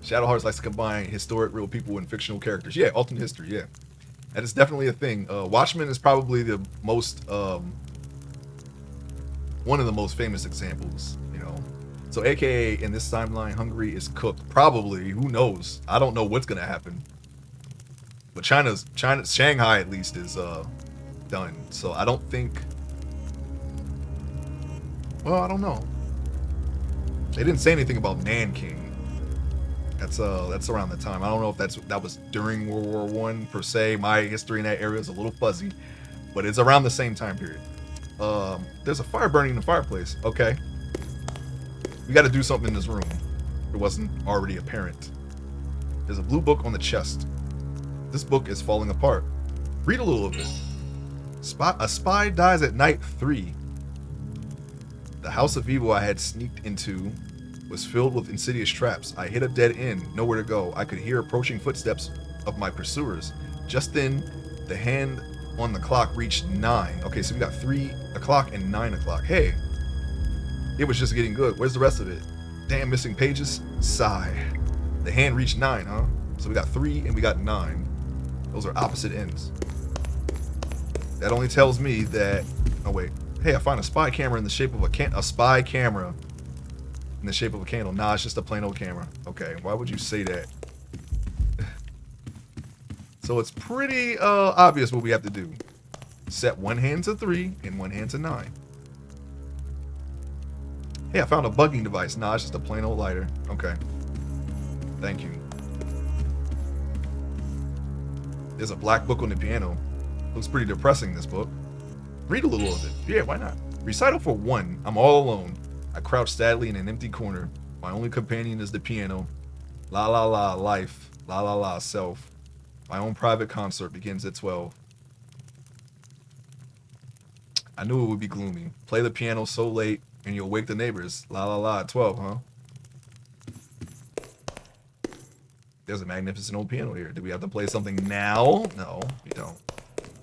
Shadowhearts likes to combine historic real people and fictional characters. Yeah, alternate history, yeah. That is definitely a thing. Watchmen is probably the most one of the most famous examples, you know. So AKA in this timeline, Hungary is cooked. Probably, who knows? I don't know what's gonna happen. But Shanghai at least is done. So I don't think, well, I don't know. They didn't say anything about Nanking. That's around the time. I don't know if that was during World War One per se. My history in that area is a little fuzzy, but it's around the same time period. There's a fire burning in the fireplace. Okay, we got to do something in this room. It wasn't already apparent. There's a blue book on the chest. This book is falling apart. Read a little of it. A spy dies at night 3. The house of evil I had sneaked into was filled with insidious traps. I hit a dead end, nowhere to go. I could hear approaching footsteps of my pursuers. Just then, the hand on the clock reached 9. Okay, so we got 3 o'clock and 9 o'clock. Hey, it was just getting good. Where's the rest of it? Damn, missing pages. Sigh. The hand reached 9, huh? So we got 3 and we got 9. Those are opposite ends. That only tells me that... Oh, wait. Hey, I find a spy camera in the shape of a spy camera in the shape of a candle. Nah, it's just a plain old camera. Okay, why would you say that? So it's pretty obvious what we have to do. Set one hand to 3 and one hand to 9. Hey, I found a bugging device. Nah, it's just a plain old lighter. Okay. Thank you. There's a black book on the piano. Looks pretty depressing, this book. Read a little of it. Yeah, why not? Recital for 1. I'm all alone. I crouch sadly in an empty corner. My only companion is the piano. La la la, life. La la la, self. My own private concert begins at 12. I knew it would be gloomy. Play the piano so late and you'll wake the neighbors. La la la, at 12, huh? There's a magnificent old piano here. Do we have to play something now? No, we don't.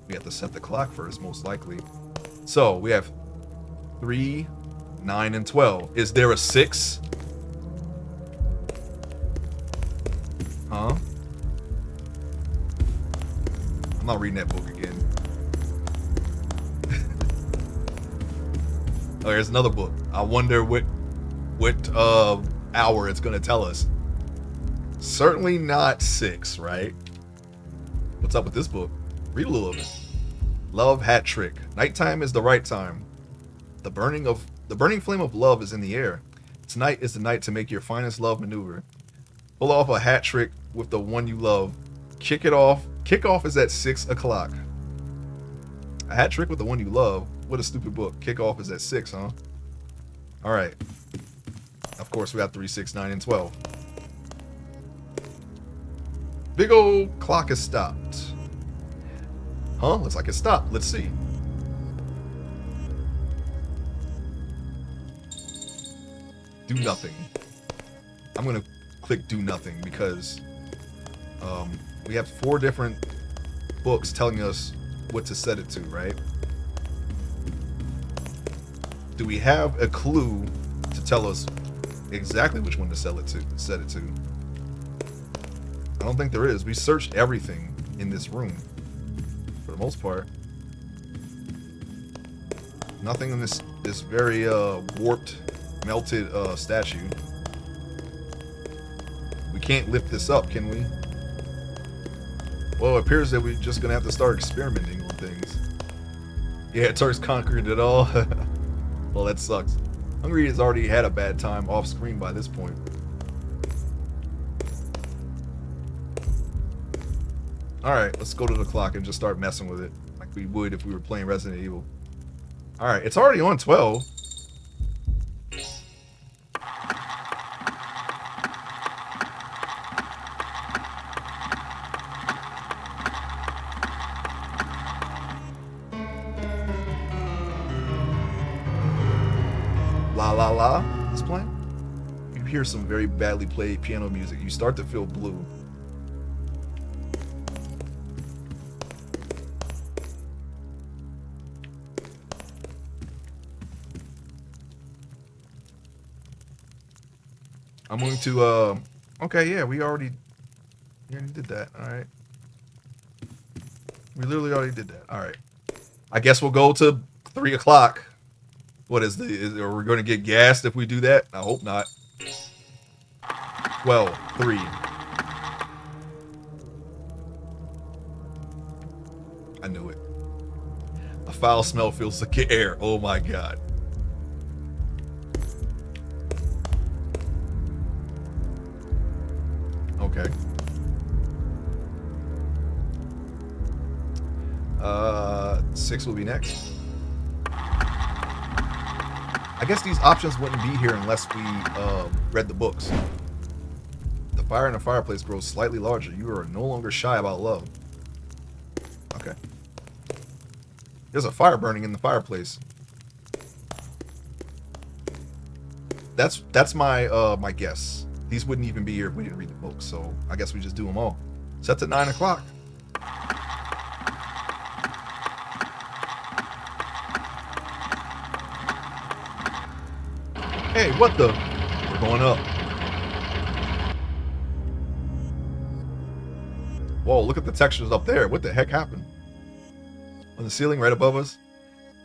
We have to set the clock first, most likely. So, we have 3, 9, and 12. Is there a 6? Huh? I'm not reading that book again. Oh, here's another book. I wonder what hour it's gonna tell us. Certainly not 6, right? What's up with this book? Read a little of it. Love hat trick. Nighttime is the right time. The burning flame of love is in the air. Tonight is the night to make your finest love maneuver. Pull off a hat trick with the one you love. Kick it off. Kickoff is at 6 o'clock. A hat trick with the one you love. What a stupid book. Kickoff is at 6, huh? Alright. Of course, we got 3, 6, 9, and 12. Big old clock has stopped. Huh? Looks like it stopped. Let's see. Do nothing. I'm gonna click do nothing because we have 4 different books telling us what to set it to, right? Do we have a clue to tell us exactly which one to set it to? I don't think there is. We searched everything in this room for the most part. Nothing in this very warped, melted statue. We can't lift this up, can we? Well, it appears that we're just gonna have to start experimenting on things. Yeah, Turks conquered it all. Well, that sucks. Hungary has already had a bad time off screen by this point. Alright, let's go to the clock and just start messing with it like we would if we were playing Resident Evil. Alright, it's already on 12. La La La is playing. You hear some very badly played piano music. You start to feel blue. I'm going to, okay, yeah, we already did that. All right. We literally already did that. All right. I guess we'll go to 3 o'clock. What are we going to get gassed if we do that? I hope not. 12, 3. I knew it. A foul smell fills the air. Oh my God. Okay. 6 will be next. I guess these options wouldn't be here unless we read the books. The fire in the fireplace grows slightly larger. You are no longer shy about love. Okay. There's a fire burning in the fireplace. That's my my guess. These wouldn't even be here if we didn't read the books, so I guess we just do them all. Set to 9 o'clock. Hey, what the? We're going up. Whoa, look at the textures up there. What the heck happened? On the ceiling right above us?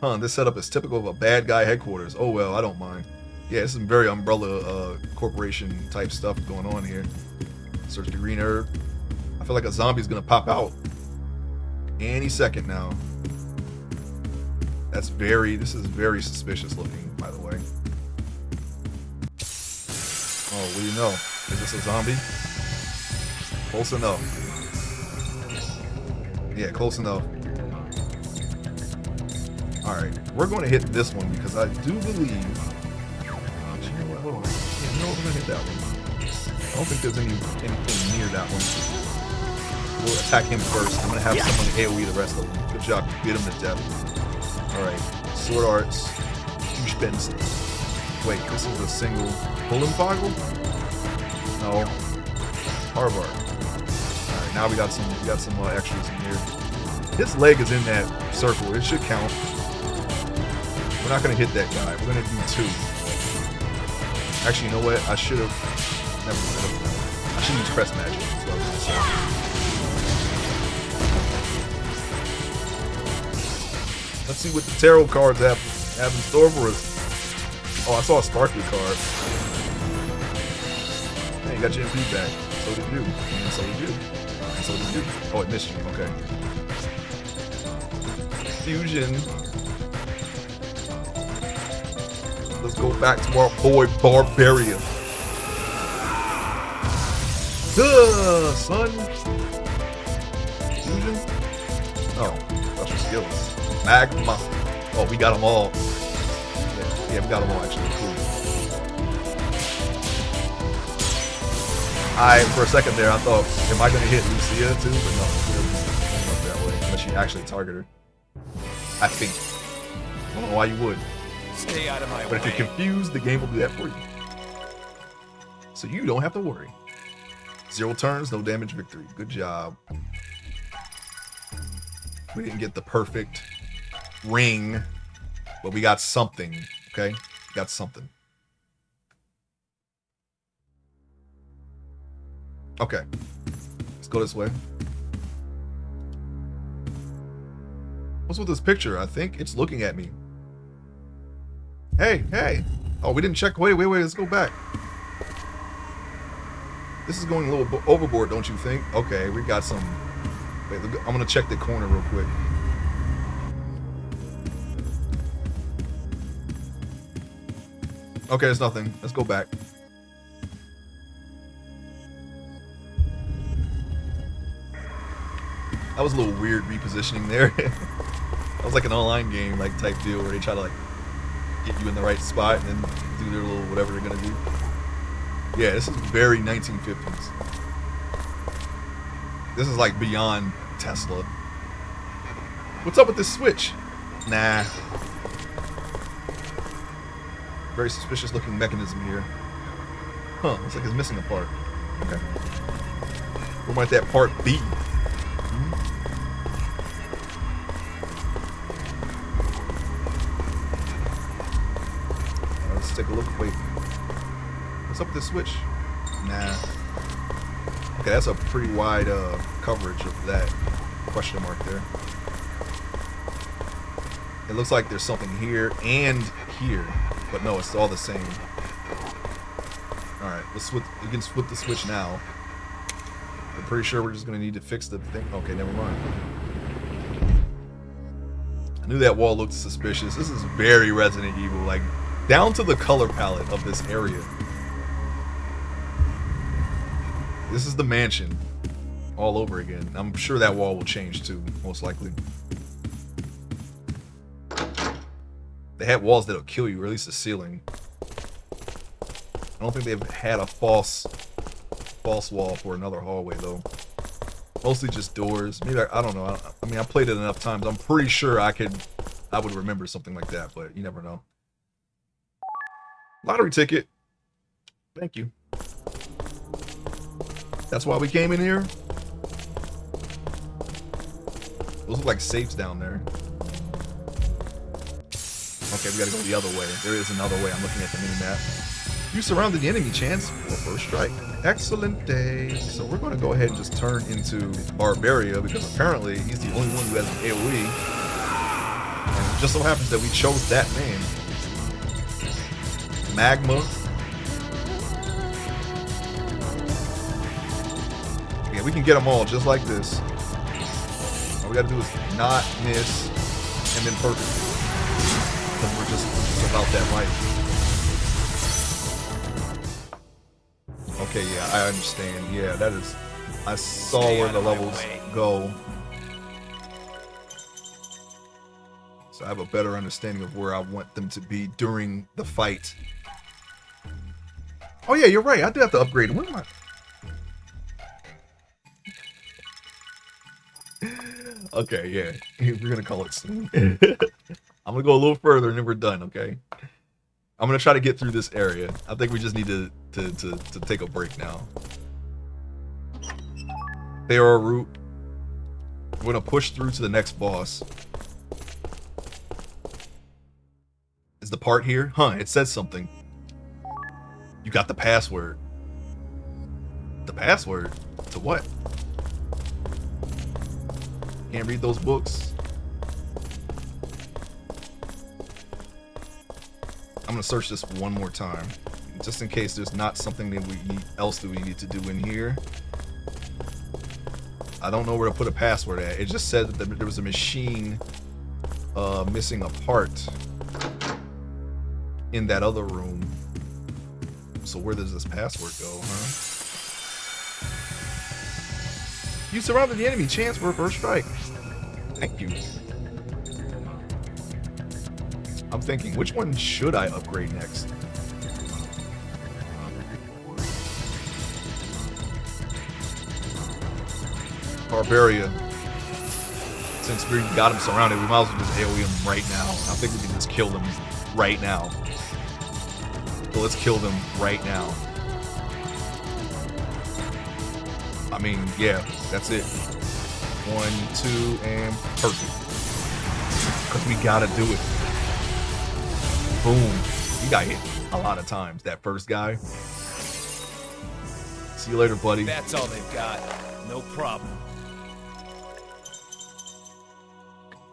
Huh, this setup is typical of a bad guy headquarters. Oh well, I don't mind. Yeah, this is some very Umbrella Corporation type stuff going on here. Search the green herb. I feel like a zombie's gonna pop out any second now. This is very suspicious looking, by the way. Oh, what do you know? Is this a zombie? Close enough. Yeah, close enough. Alright, we're going to hit this one because I do believe... Hold on. Yeah, no, we're going to hit that one. I don't think there's anything near that one. We'll attack him first. I'm going to have someone AoE the rest of them. Good job. Beat him to death. Alright. Sword Arts. Spence. Wait, this is a single Pt.5? No. Harvard. Alright, now we got some extras in here. His leg is in that circle. It should count. We're not gonna hit that guy. We're gonna do 2. Actually, you know what? I should have never mind. I should use press magic. That's what I was gonna say. Let's see what the tarot cards have in store for us. Oh, I saw a sparkly card. Hey, you got your MP back. So did you. And so did you. And so did you. Oh, it missed you. Okay. Fusion. Let's go back to our boy Barbarian. Duh, son. Fusion? Oh, special skills. Magma. Oh, we got them all. Yeah, we got them all actually. Cool. For a second there, I thought, am I going to hit Lucia too? But no, it doesn't work that way. Unless you actually target her. I think. I don't know why you would. Stay out of my way. But if you're confused, the game will do that for you. So you don't have to worry. 0 turns, no damage, victory. Good job. We didn't get the perfect ring, but we got something. Okay? We got something. Okay. Let's go this way. What's with this picture? I think it's looking at me. Hey, hey. Oh, we didn't check. Wait. Let's go back. This is going a little overboard, don't you think? Okay, we got some... Wait, look, I'm going to check the corner real quick. Okay, there's nothing. Let's go back. That was a little weird repositioning there. That was like an online game like type deal where they try to like get you in the right spot and then do their little whatever they're gonna do. Yeah, this is very 1950s. This is like beyond Tesla. What's up with this switch? Nah. Very suspicious looking mechanism here. Huh, looks like it's missing a part. Okay. Where might that part be? Let's take a look. Wait. What's up with this switch? Nah. Okay, that's a pretty wide coverage of that question mark there. It looks like there's something here and here, but no, it's all the same. Alright, let's switch. We can flip the switch now. I'm pretty sure we're just gonna need to fix the thing. Okay, never mind. I knew that wall looked suspicious. This is very Resident Evil, like down to the color palette of this area. This is the mansion all over again. I'm sure that wall will change too, most likely. They had walls that'll kill you, or at least the ceiling. I don't think they've had a false wall for another hallway though. Mostly just doors. Maybe I don't know. I mean, I played it enough times. I'm pretty sure I would remember something like that, but you never know. Lottery ticket. Thank you. That's why we came in here. Those look like safes down there. Okay, we gotta go the other way. There is another way. I'm looking at the mini-map. You surrounded the enemy, chance for first strike. Excellent day. So we're gonna go ahead and just turn into Barbaria because apparently he's the only one who has an AoE. And it just so happens that we chose that name. Magma. Yeah, we can get them all just like this. All we gotta do is not miss and then perfect. Because we're just about that life. Okay, yeah, I understand. Yeah, that is... I saw where the levels go. So I have a better understanding of where I want them to be during the fight. Oh yeah, you're right. I do have to upgrade. Where am I? Okay, yeah. We're gonna call it soon. I'm gonna go a little further and then we're done, okay? I'm gonna try to get through this area. I think we just need to take a break now. There are a route. We're gonna push through to the next boss. Is the part here? Huh, it says something. You got the password. The password? To what? Can't read those books. I'm gonna search this one more time, just in case there's not something that else we need to do in here. I don't know where to put a password at. It just said that there was a machine missing a part in that other room. So where does this password go, huh? You surrounded the enemy. Chance for a first strike. Thank you. I'm thinking, which one should I upgrade next? Barbaria. Since we got him surrounded, we might as well just AoE him right now. I think we can just kill them right now. So let's kill them right now. I mean, yeah, that's it. 1, 2, and perfect. Because we gotta do it. Boom. You got hit a lot of times, that first guy. See you later, buddy. That's all they've got. No problem.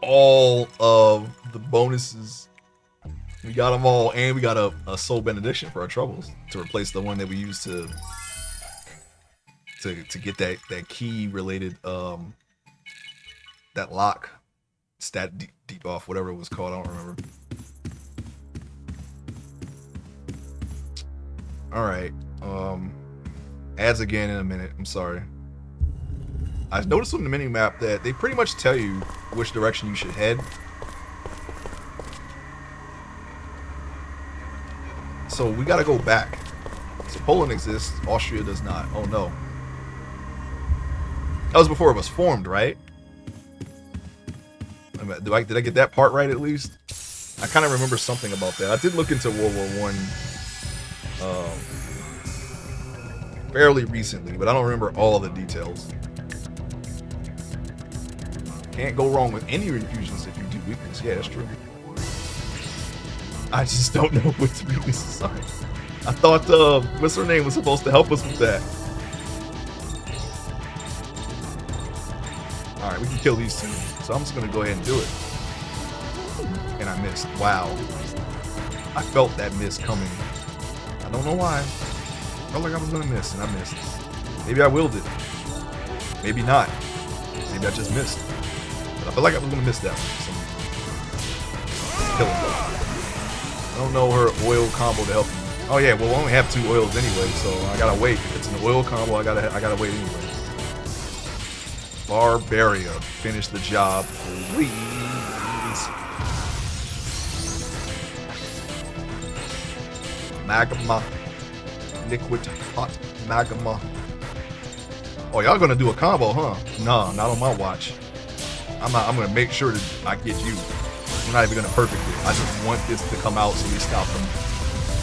All of the bonuses. We got them all, and we got a soul benediction for our troubles to replace the one that we used to get that key related that lock stat deep off, whatever it was called. I don't remember. All right. Ads again in a minute. I'm sorry. I noticed on the mini map that they pretty much tell you which direction you should head. So we gotta go back. So Poland exists, Austria does not. Oh no. That was before it was formed, right? Did I get that part right at least? I kind of remember something about that. I did look into World War I fairly recently, but I don't remember all of the details. Can't go wrong with any infusions if you do weakness. Yeah, that's true. I just don't know which weaknesses are. I thought, what's her name was supposed to help us with that. Alright, we can kill these two. So I'm just going to go ahead and do it. And I missed. Wow. I felt that miss coming. I don't know why. I felt like I was going to miss, and I missed. Maybe I willed it. Maybe not. Maybe I just missed. But I felt like I was going to miss that one. So, kill him. I don't know her oil combo to help you. Oh yeah, well we only have 2 oils anyway, so I gotta wait. If it's an oil combo, I gotta wait anyway. Barbaria, finish the job, please. Magma, liquid hot magma. Oh, y'all gonna do a combo, huh? Nah, not on my watch. I'm gonna make sure that I get you. I'm not even gonna perfect it. I just want this to come out so we stop them.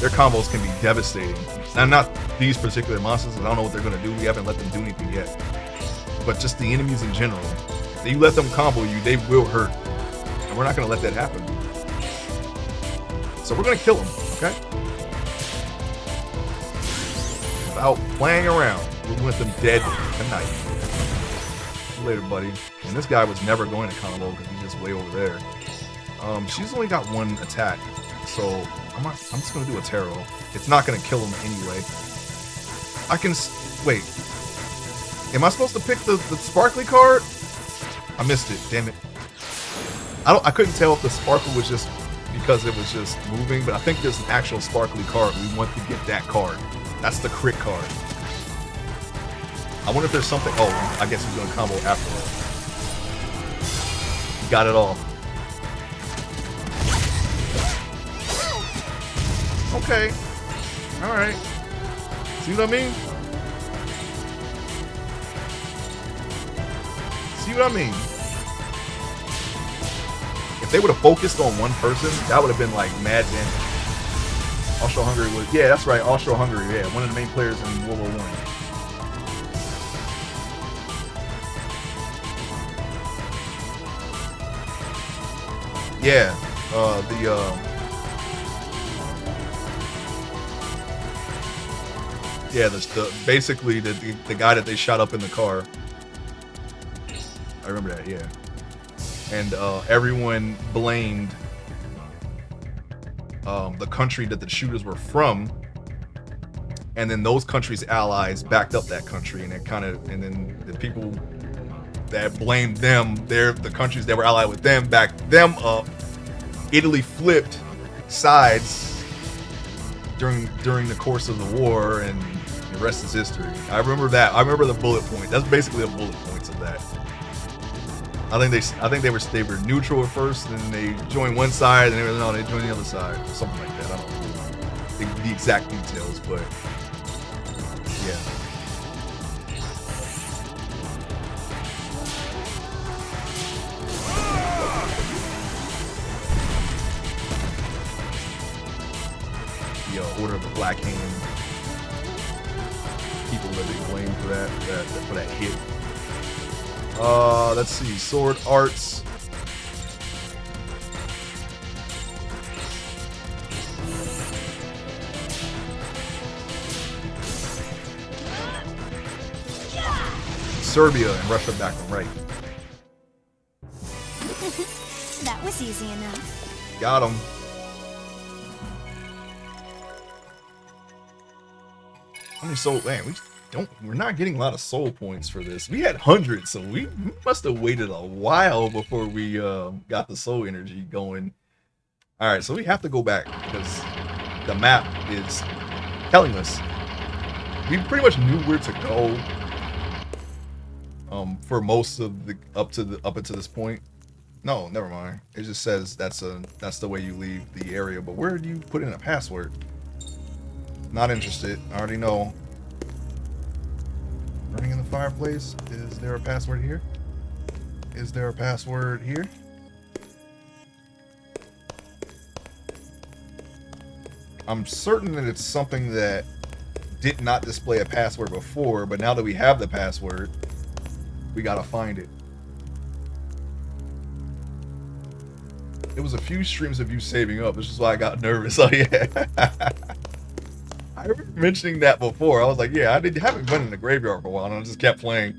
Their combos can be devastating. Now, not these particular monsters, I don't know what they're gonna do. We haven't let them do anything yet. But just the enemies in general. If you let them combo you, they will hurt. And we're not gonna let that happen. So we're gonna kill them, okay? Without playing around. We want them dead tonight. See you later, buddy. And this guy was never going to combo because he's just way over there. She's only got 1 attack, so I'm just gonna do a tarot. It's not gonna kill him anyway. I can wait. Am I supposed to pick the sparkly card? I missed it. Damn it. I couldn't tell if the sparkle was just because it was just moving, but I think there's an actual sparkly card. We want to get that card. That's the crit card. I wonder if there's something. Oh, I guess he's gonna combo after all. He got it all. Okay. Alright. See what I mean? See what I mean? If they would have focused on one person, that would have been like mad damage. Austro-Hungary was, yeah, that's right, Austro-Hungary, yeah, one of the main players in World War I. Yeah, basically the guy that they shot up in the car. I remember that, yeah. And everyone blamed the country that the shooters were from, and then those countries' allies backed up that country, and and then the people that blamed them, the countries that were allied with them backed them up. Italy flipped sides during the course of the war, and the rest is history. I remember that. I remember the bullet point. That's basically the bullet points of that. I think they were neutral at first, and then they joined one side, and they joined the other side, or something like that. I don't know the exact details, but yeah. The Order of the Black Hand. People that they blame for that hit. Let's see, sword arts. Serbia and Russia back and right. That was easy enough. Got him. How many soul? Man, we're not getting a lot of soul points for this. We had hundreds, so we must have waited a while before we got the soul energy going. All right, so we have to go back because the map is telling us. We pretty much knew where to go for most of the up until this point. No, never mind. It just says that's the way you leave the area. But where do you put in a password? Not interested. I already know. Burning in the fireplace. Is there a password here? Is there a password here? I'm certain that it's something that did not display a password before, but now that we have the password, we gotta find it. It was a few streams of you saving up, which is why I got nervous. Oh yeah. I remember mentioning that before. I was like, yeah, haven't been in the graveyard for a while, and I just kept playing.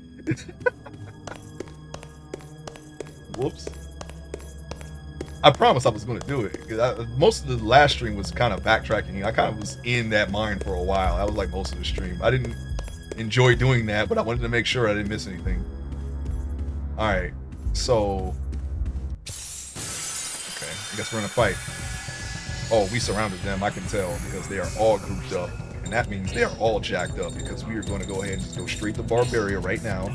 Whoops. I promised I was going to do it, because most of the last stream was kind of backtracking. I kind of was in that mind for a while. That was like most of the stream. I didn't enjoy doing that, but I wanted to make sure I didn't miss anything. Alright, so... Okay, I guess we're in a fight. Oh, we surrounded them. I can tell because they are all grouped up. And that means they are all jacked up because we are going to go ahead and just go straight to Barbaria right now.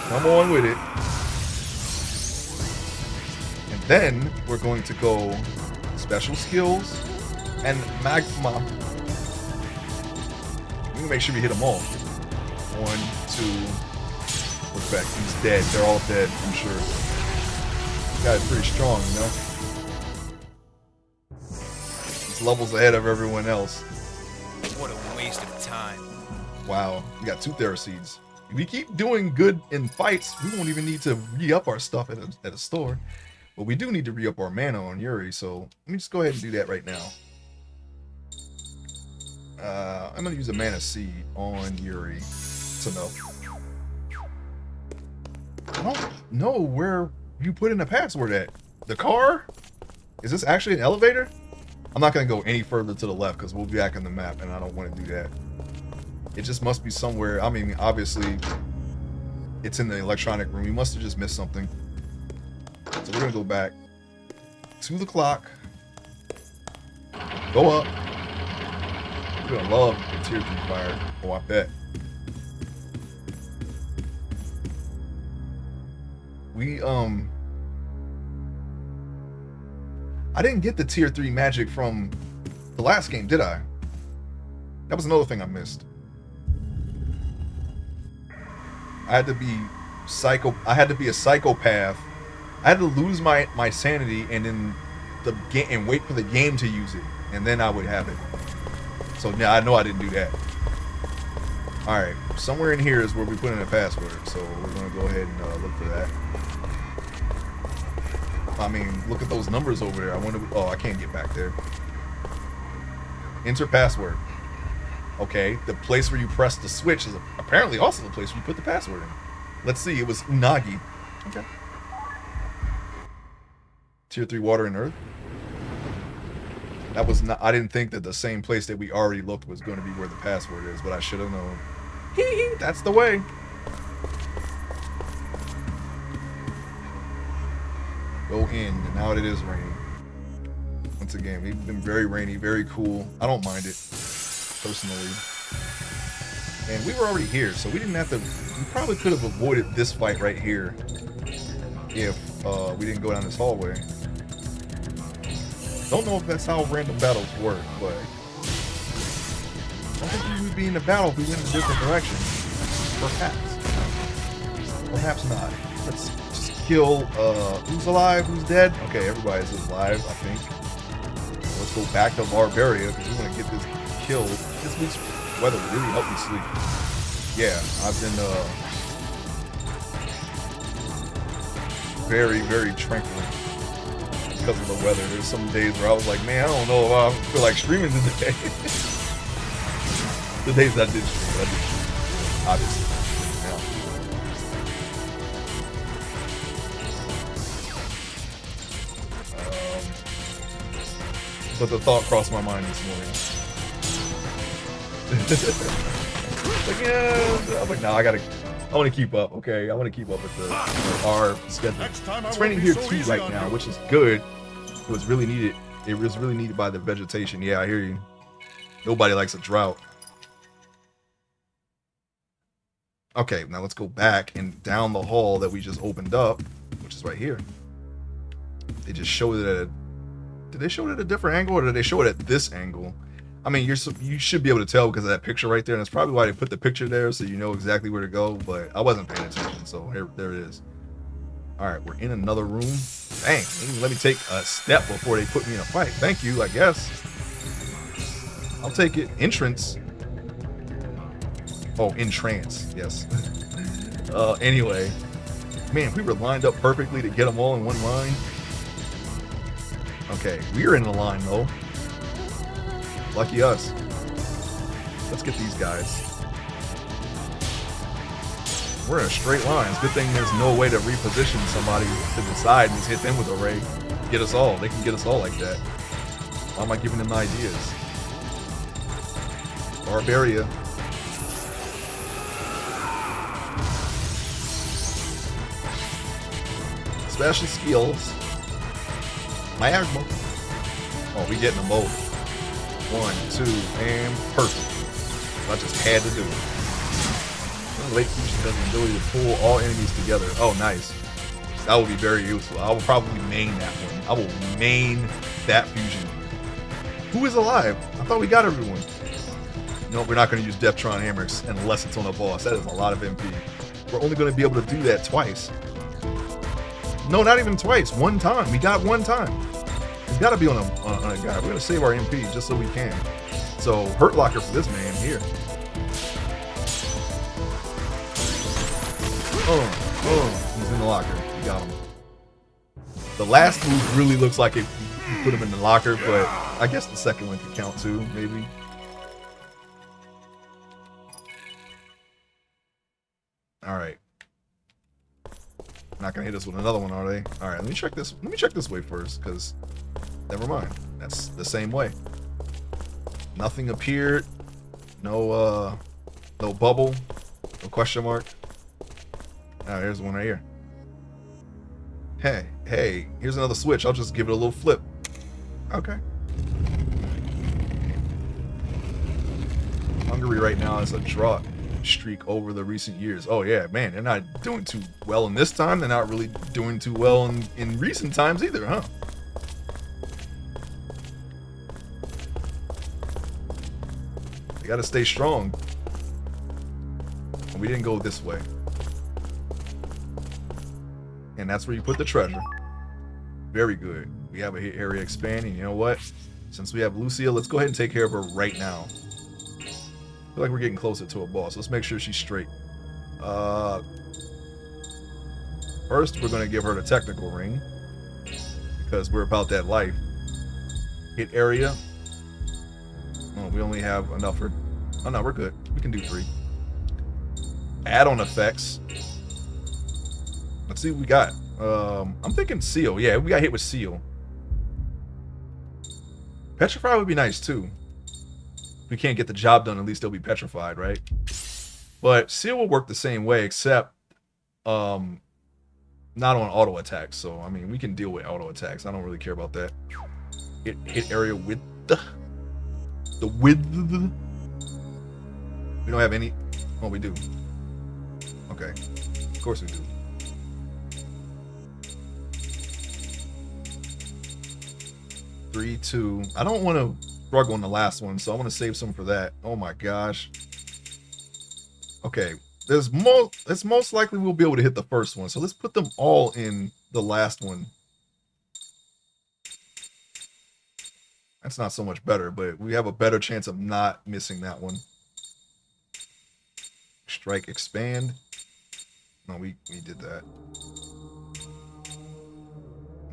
Come on with it. And then we're going to go special skills and magma. We can make sure we hit them all. 1, 2. Perfect. He's dead. They're all dead, I'm sure. This guy's pretty strong, you know? He's levels ahead of everyone else. What a waste of time. Wow. We got 2 Theraseeds. If we keep doing good in fights, we won't even need to re-up our stuff at a store. But we do need to re-up our mana on Yuri, so let me just go ahead and do that right now. I'm going to use a mana seed on Yuri to know. I don't know where you put in the password at. The car? Is this actually an elevator? I'm not going to go any further to the left because we'll be back on the map and I don't want to do that. It just must be somewhere. I mean, obviously, it's in the electronic room. We must have just missed something. So we're going to go back to the clock. Go up. You're going to love the tier 3 fire. Oh, I bet. I didn't get the tier 3 magic from the last game, did I? That was another thing I missed. I had to be a psychopath. I had to lose my sanity and then the game and wait for the game to use it, and then I would have it. So now I know I didn't do that. All right, somewhere in here is where we put in a password. So we're gonna go ahead and look for that. I mean, look at those numbers over there. I wonder. Oh, I can't get back there. Enter password. Okay, the place where you press the switch is apparently also the place where you put the password in. Let's see. It was Unagi. Okay. Tier 3 water and earth. That was not. I didn't think that the same place that we already looked was going to be where the password is, but I should have known. That's the way. Go in, and now it is raining. Once again, we've been very rainy, very cool. I don't mind it, personally. And we were already here, so we didn't have to. We probably could have avoided this fight right here if we didn't go down this hallway. Don't know if that's how random battles work, but I don't think we would be in a battle if we went in a different direction. Perhaps. Perhaps not. Let's just kill, who's alive, who's dead? Okay, everybody's alive, I think. Let's go back to Barbaria, because we want to get this killed. This week's weather really helped me sleep. Yeah, I've been, very, very tranquil because of the weather. There's some days where I was like, man, I don't know if I feel like streaming today. The days I did stream, obviously. But the thought crossed my mind this morning. Like, yeah, I was like, no, I want to keep up, okay? I want to keep up with our schedule. It's raining here too right now, which is good. It was really needed. It was really needed by the vegetation. Yeah, I hear you. Nobody likes a drought. Okay, now let's go back and down the hall that we just opened up, which is right here. They just showed it at a... Did they show it at a different angle, or did they show it at this angle? I mean, you should be able to tell because of that picture right there, and that's probably why they put the picture there, so you know exactly where to go, but I wasn't paying attention, so there it is. Alright, we're in another room. Dang, let me take a step before they put me in a fight. Thank you, I guess. I'll take it. Entrance. Oh, entrance, yes. Anyway. Man, we were lined up perfectly to get them all in one line. Okay, we're in a line, though. Lucky us. Let's get these guys. We're in a straight line. It's a good thing there's no way to reposition somebody to the side and just hit them with a ray. Get us all. They can get us all like that. Why am I giving them ideas? Barbaria. Special skills. Magma. Oh, we getting them both. 1, 2, and perfect. I just had to do it. Late fusion has the ability to pull all enemies together. Oh, nice. That would be very useful. I will probably main that one. I will main that fusion. Who is alive? I thought we got everyone. No, we're not going to use Deftron hammers unless it's on a boss. That is a lot of MP. We're only going to be able to do that twice. No, not even twice. One time. We got one time. We got to be on a guy. We're going to save our MP just so we can. So, Hurt Locker for this man here. Oh, he's in the locker. We got him. The last move really looks like it put him in the locker, but I guess the second one could count too, maybe. All right. Not gonna hit us with another one, are they? All right, let me check this. Let me check this way first, because never mind. That's the same way. Nothing appeared. No, no bubble. No question mark. All right, here's one right here. Hey, here's another switch. I'll just give it a little flip. Okay. Hungary right now is a drought streak over the recent years. Oh yeah, man, they're not doing too well in this time. They're not really doing too well in recent times either, huh? They gotta stay strong. And we didn't go this way. And that's where you put the treasure. Very good. We have a hit area expanding. You know what? Since we have Lucia, let's go ahead and take care of her right now. I feel like we're getting closer to a boss. Let's make sure she's straight. First, we're going to give her the technical ring. Because we're about that life. Hit area. Oh, we only have enough for... Oh, no, we're good. We can do 3. Add-on effects. Let's see what we got. I'm thinking Seal. Yeah, we got hit with Seal. Petrified would be nice too. If we can't get the job done, at least they'll be petrified, right? But Seal will work the same way, except not on auto attacks. So I mean, we can deal with auto attacks. I don't really care about that. Hit area width. The width. We don't have any. Oh, we do. Okay, of course we do. 3, 2. I don't want to struggle on the last one, so I want to save some for that. Oh my gosh. Okay, it's most likely we'll be able to hit the first one, so let's put them all in the last one. That's not so much better, but we have a better chance of not missing that one. Strike, expand. No, we did that.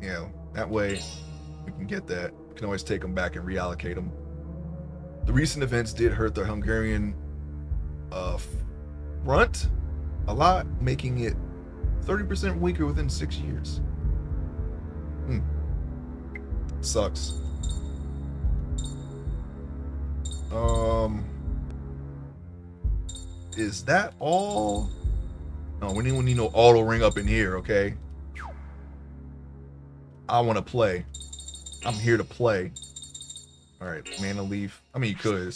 Yeah, that way we can get that. We can always take them back and reallocate them. The recent events did hurt the Hungarian front a lot, making it 30% weaker within 6 years. Sucks. Is that all? No, we need no auto ring up in here, okay? I want to play. I'm here to play. All right, mana leaf. I mean, you could.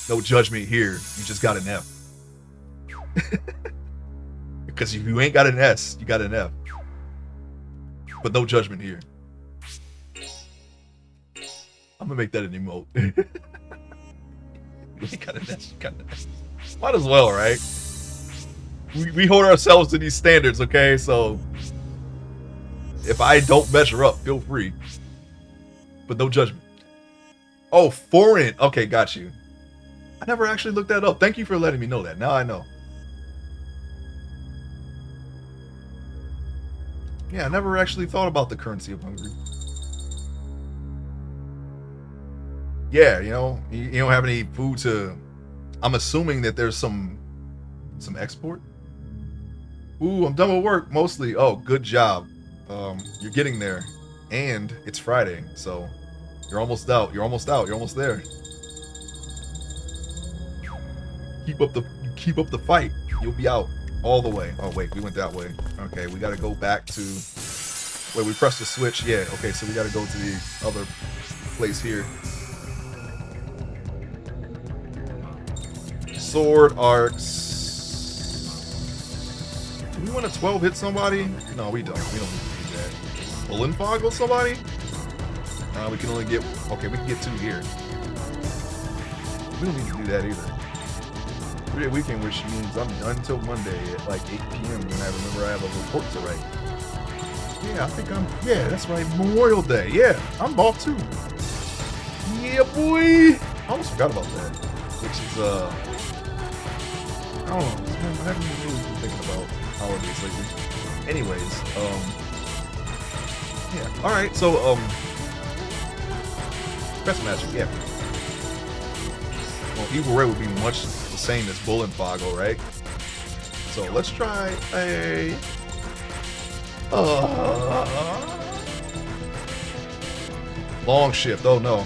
No judgment here. You just got an F. Because if you ain't got an S, you got an F. But no judgment here. I'm gonna make that an emote. You ain't got an S, you got an S. Might as well, right? We hold ourselves to these standards, okay? So if I don't measure up, feel free. But no judgment. Oh, foreign. Okay, got you. I never actually looked that up. Thank you for letting me know that. Now I know. Yeah, I never actually thought about the currency of Hungary. Yeah, you know, you don't have any food to... I'm assuming that there's some export. Ooh, I'm done with work, mostly. Oh, good job. You're getting there. And it's Friday, so you're almost out. You're almost out. You're almost there. Keep up the fight. You'll be out all the way. Oh wait, we went that way. Okay, we gotta go back to Wait, we pressed the switch. Yeah, okay, so we gotta go to the other place here. Sword arcs. Do we want to 12 hit somebody? No, we don't. We don't need to do that. Bullet fog with somebody? We can only get. Okay, we can get 2 here. We don't need to do that either. 3-day weekend, which means I'm done until Monday at like 8 p.m. when I remember I have a report to write. Yeah, I think I'm. Yeah, that's right. Memorial Day. Yeah, I'm off too. Yeah, boy. I almost forgot about that. Which is I don't know. I haven't really been thinking about holidays lately. Anyways, yeah. All right. So press magic. Yeah. Well, Evil Ray would be much the same as Bull and Foggle, right? So let's try a. Long shift. Oh no.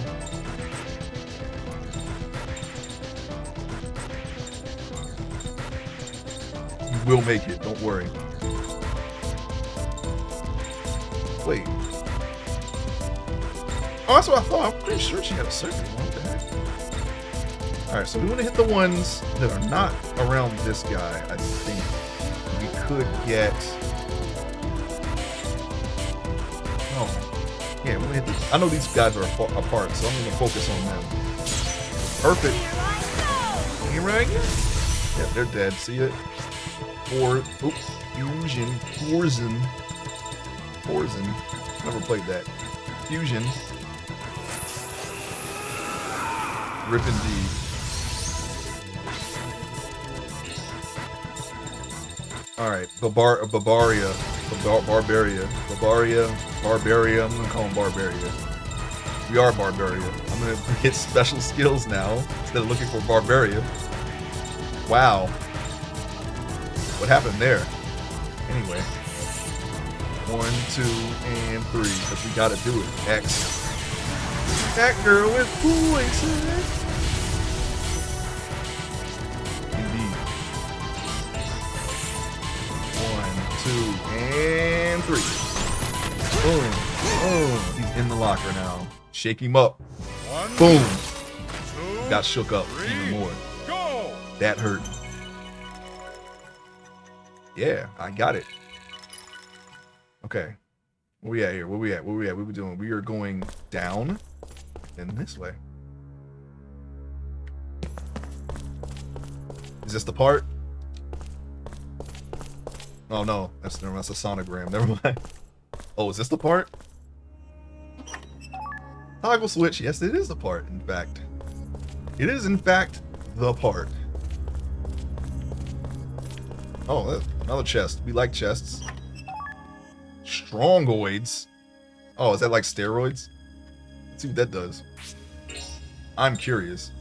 You will make it. Don't worry. Wait. Oh, that's what I thought. I'm pretty sure she had a circuit. What the heck? Alright, so we want to hit the ones that are not around this guy. I think we could get. Oh. Yeah, we're gonna hit these. I know these guys are apart, so I'm gonna focus on them. Perfect. Here I go. Yeah, they're dead. See it? Fusion. Forzen. Never played that. Fusion. Rip indeed. Alright, Barbaria. I'm gonna call him Barbaria. We are Barbaria. I'm gonna get special skills now instead of looking for Barbaria. Wow. What happened there? Anyway. 1, 2, and 3. Because we gotta do it. X. That girl with voices. Indeed. 1, 2, and 3. Boom. Oh, he's in the locker now. Shake him up. Boom. Got shook up even more. That hurt. Yeah, I got it. Okay. Where we at here? Where we at? What we doing? We are going down and this way. Is this the part? Oh no, that's a sonogram. Never mind. Oh, is this the part? Toggle switch. Yes, it is the part. In fact, it is in fact the part. Oh, another chest. We like chests. Strongoids. Oh, is that like steroids? Let's see what that does. I'm curious.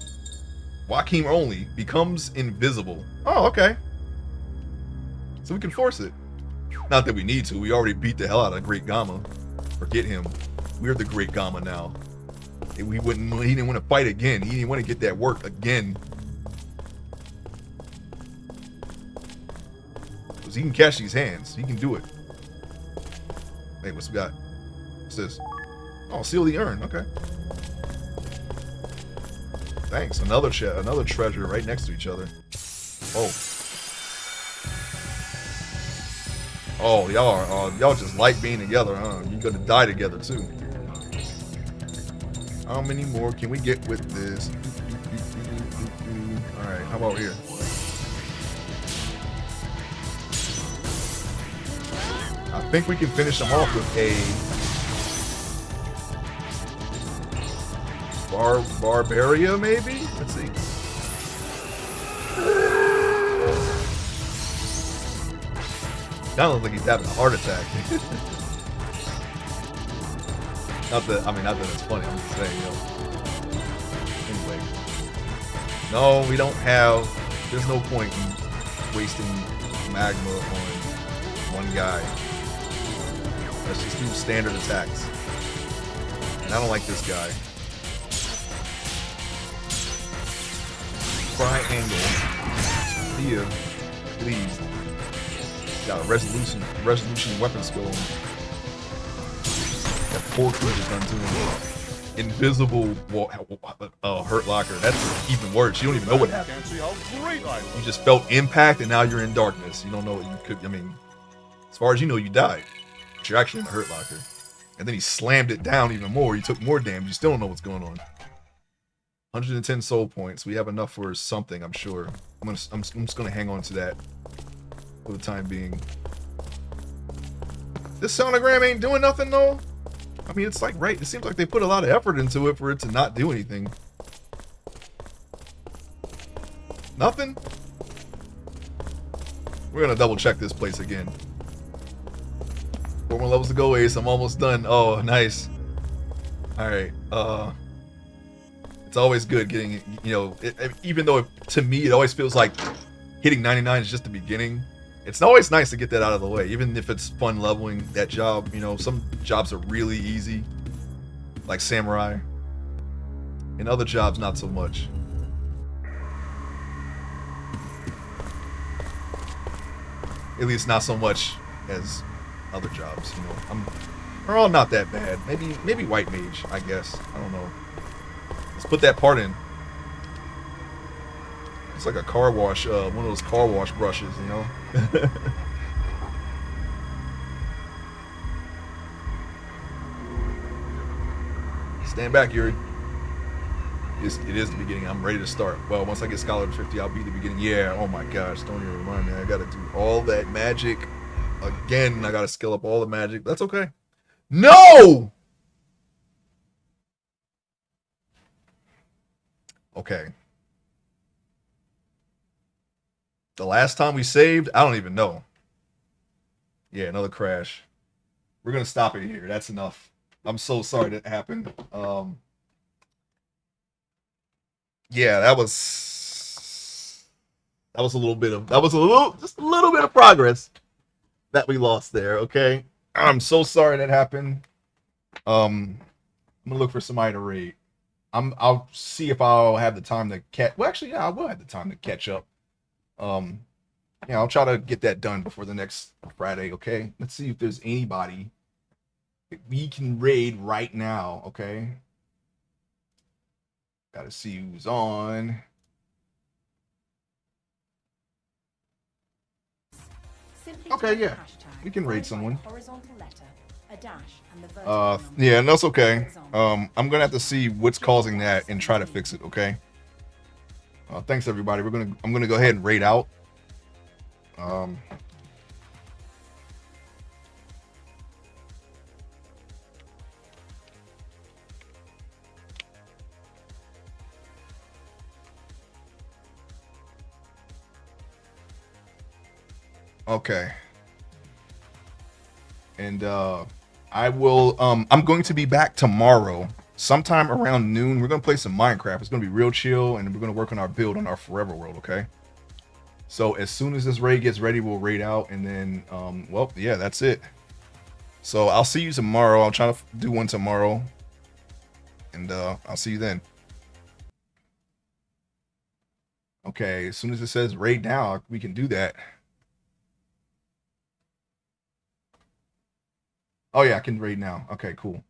Joaquin only becomes invisible. Oh, okay. So we can force it. Not that we need to. We already beat the hell out of Great Gamma. Forget him. We're the Great Gamma now. And he didn't want to fight again. He didn't want to get that work again. Because he can catch these hands. He can do it. Hey, what's we got? What's this? Oh, seal the urn. Okay. Thanks. Another treasure right next to each other. Oh. Oh, y'all just like being together, huh? You're gonna die together too. How many more can we get with this? All right, how about here? I think we can finish them off with a Barbaria, maybe? Let's see. Kind of looks like he's having a heart attack. not that it's funny. I'm just saying, Anyway, no, we don't have. There's no point in wasting magma on one guy. Let's just do standard attacks. And I don't like this guy. Triangle. Thea, please. Got a resolution weapon skill. pork he just done to him. Invisible hurt locker. That's even worse. You don't even know what happened. Can't see how great I You just felt impact and now you're in darkness. You don't know what you could. I mean, as far as you know, you died. But you're actually in the hurt locker. And then he slammed it down even more. You took more damage. You still don't know what's going on. 110 soul points. We have enough for something, I'm sure. I'm just gonna hang on to that for the time being. This sonogram ain't doing nothing though. I mean, it's like right. It seems like they put a lot of effort into it for it to not do anything. Nothing. We're gonna double check this place again. 4 more levels to go, Ace. I'm almost done. Oh, nice. All right. It's always good getting, you know, even though to me it always feels like hitting 99 is just the beginning. It's always nice to get that out of the way, even if it's fun leveling that job. You know, some jobs are really easy, like Samurai, and other jobs not so much. At least not so much as other jobs. You know, they're all not that bad. Maybe White Mage, I guess. I don't know. Let's put that part in. It's like a car wash, one of those car wash brushes, you know? Stand back, Yuri. It is the beginning. I'm ready to start. Well, once I get Scholar to 50, I'll be the beginning. Yeah, oh my gosh, don't even remind me. I gotta do all that magic again. I gotta skill up all the magic. That's okay. No! Okay. The last time we saved, I don't even know. Yeah, another crash. We're gonna stop it here. That's enough. I'm so sorry that happened. Yeah, that was just a little bit of progress that we lost there. Okay, I'm so sorry that happened. I'm gonna look for somebody to raid. I'll see if I'll have the time to catch. Well, actually, yeah, I will have the time to catch up. Yeah, I'll try to get that done before the next Friday, okay? Let's see if there's anybody we can raid right now, okay? Gotta see who's on. Okay, yeah. We can raid someone. Yeah, and that's okay. I'm gonna have to see what's causing that and try to fix it, okay? Thanks everybody. I'm gonna go ahead and raid out. Okay. And I will I'm going to be back tomorrow sometime around noon. We're gonna play some Minecraft. It's gonna be real chill, and we're gonna work on our build on our Forever World, okay? So as soon as this raid gets ready, we'll raid out, and then well, yeah, that's it. So I'll see you tomorrow. I'll try to do one tomorrow, and I'll see you then. Okay, as soon as it says raid now, we can do that. Oh yeah, I can raid now. Okay, cool.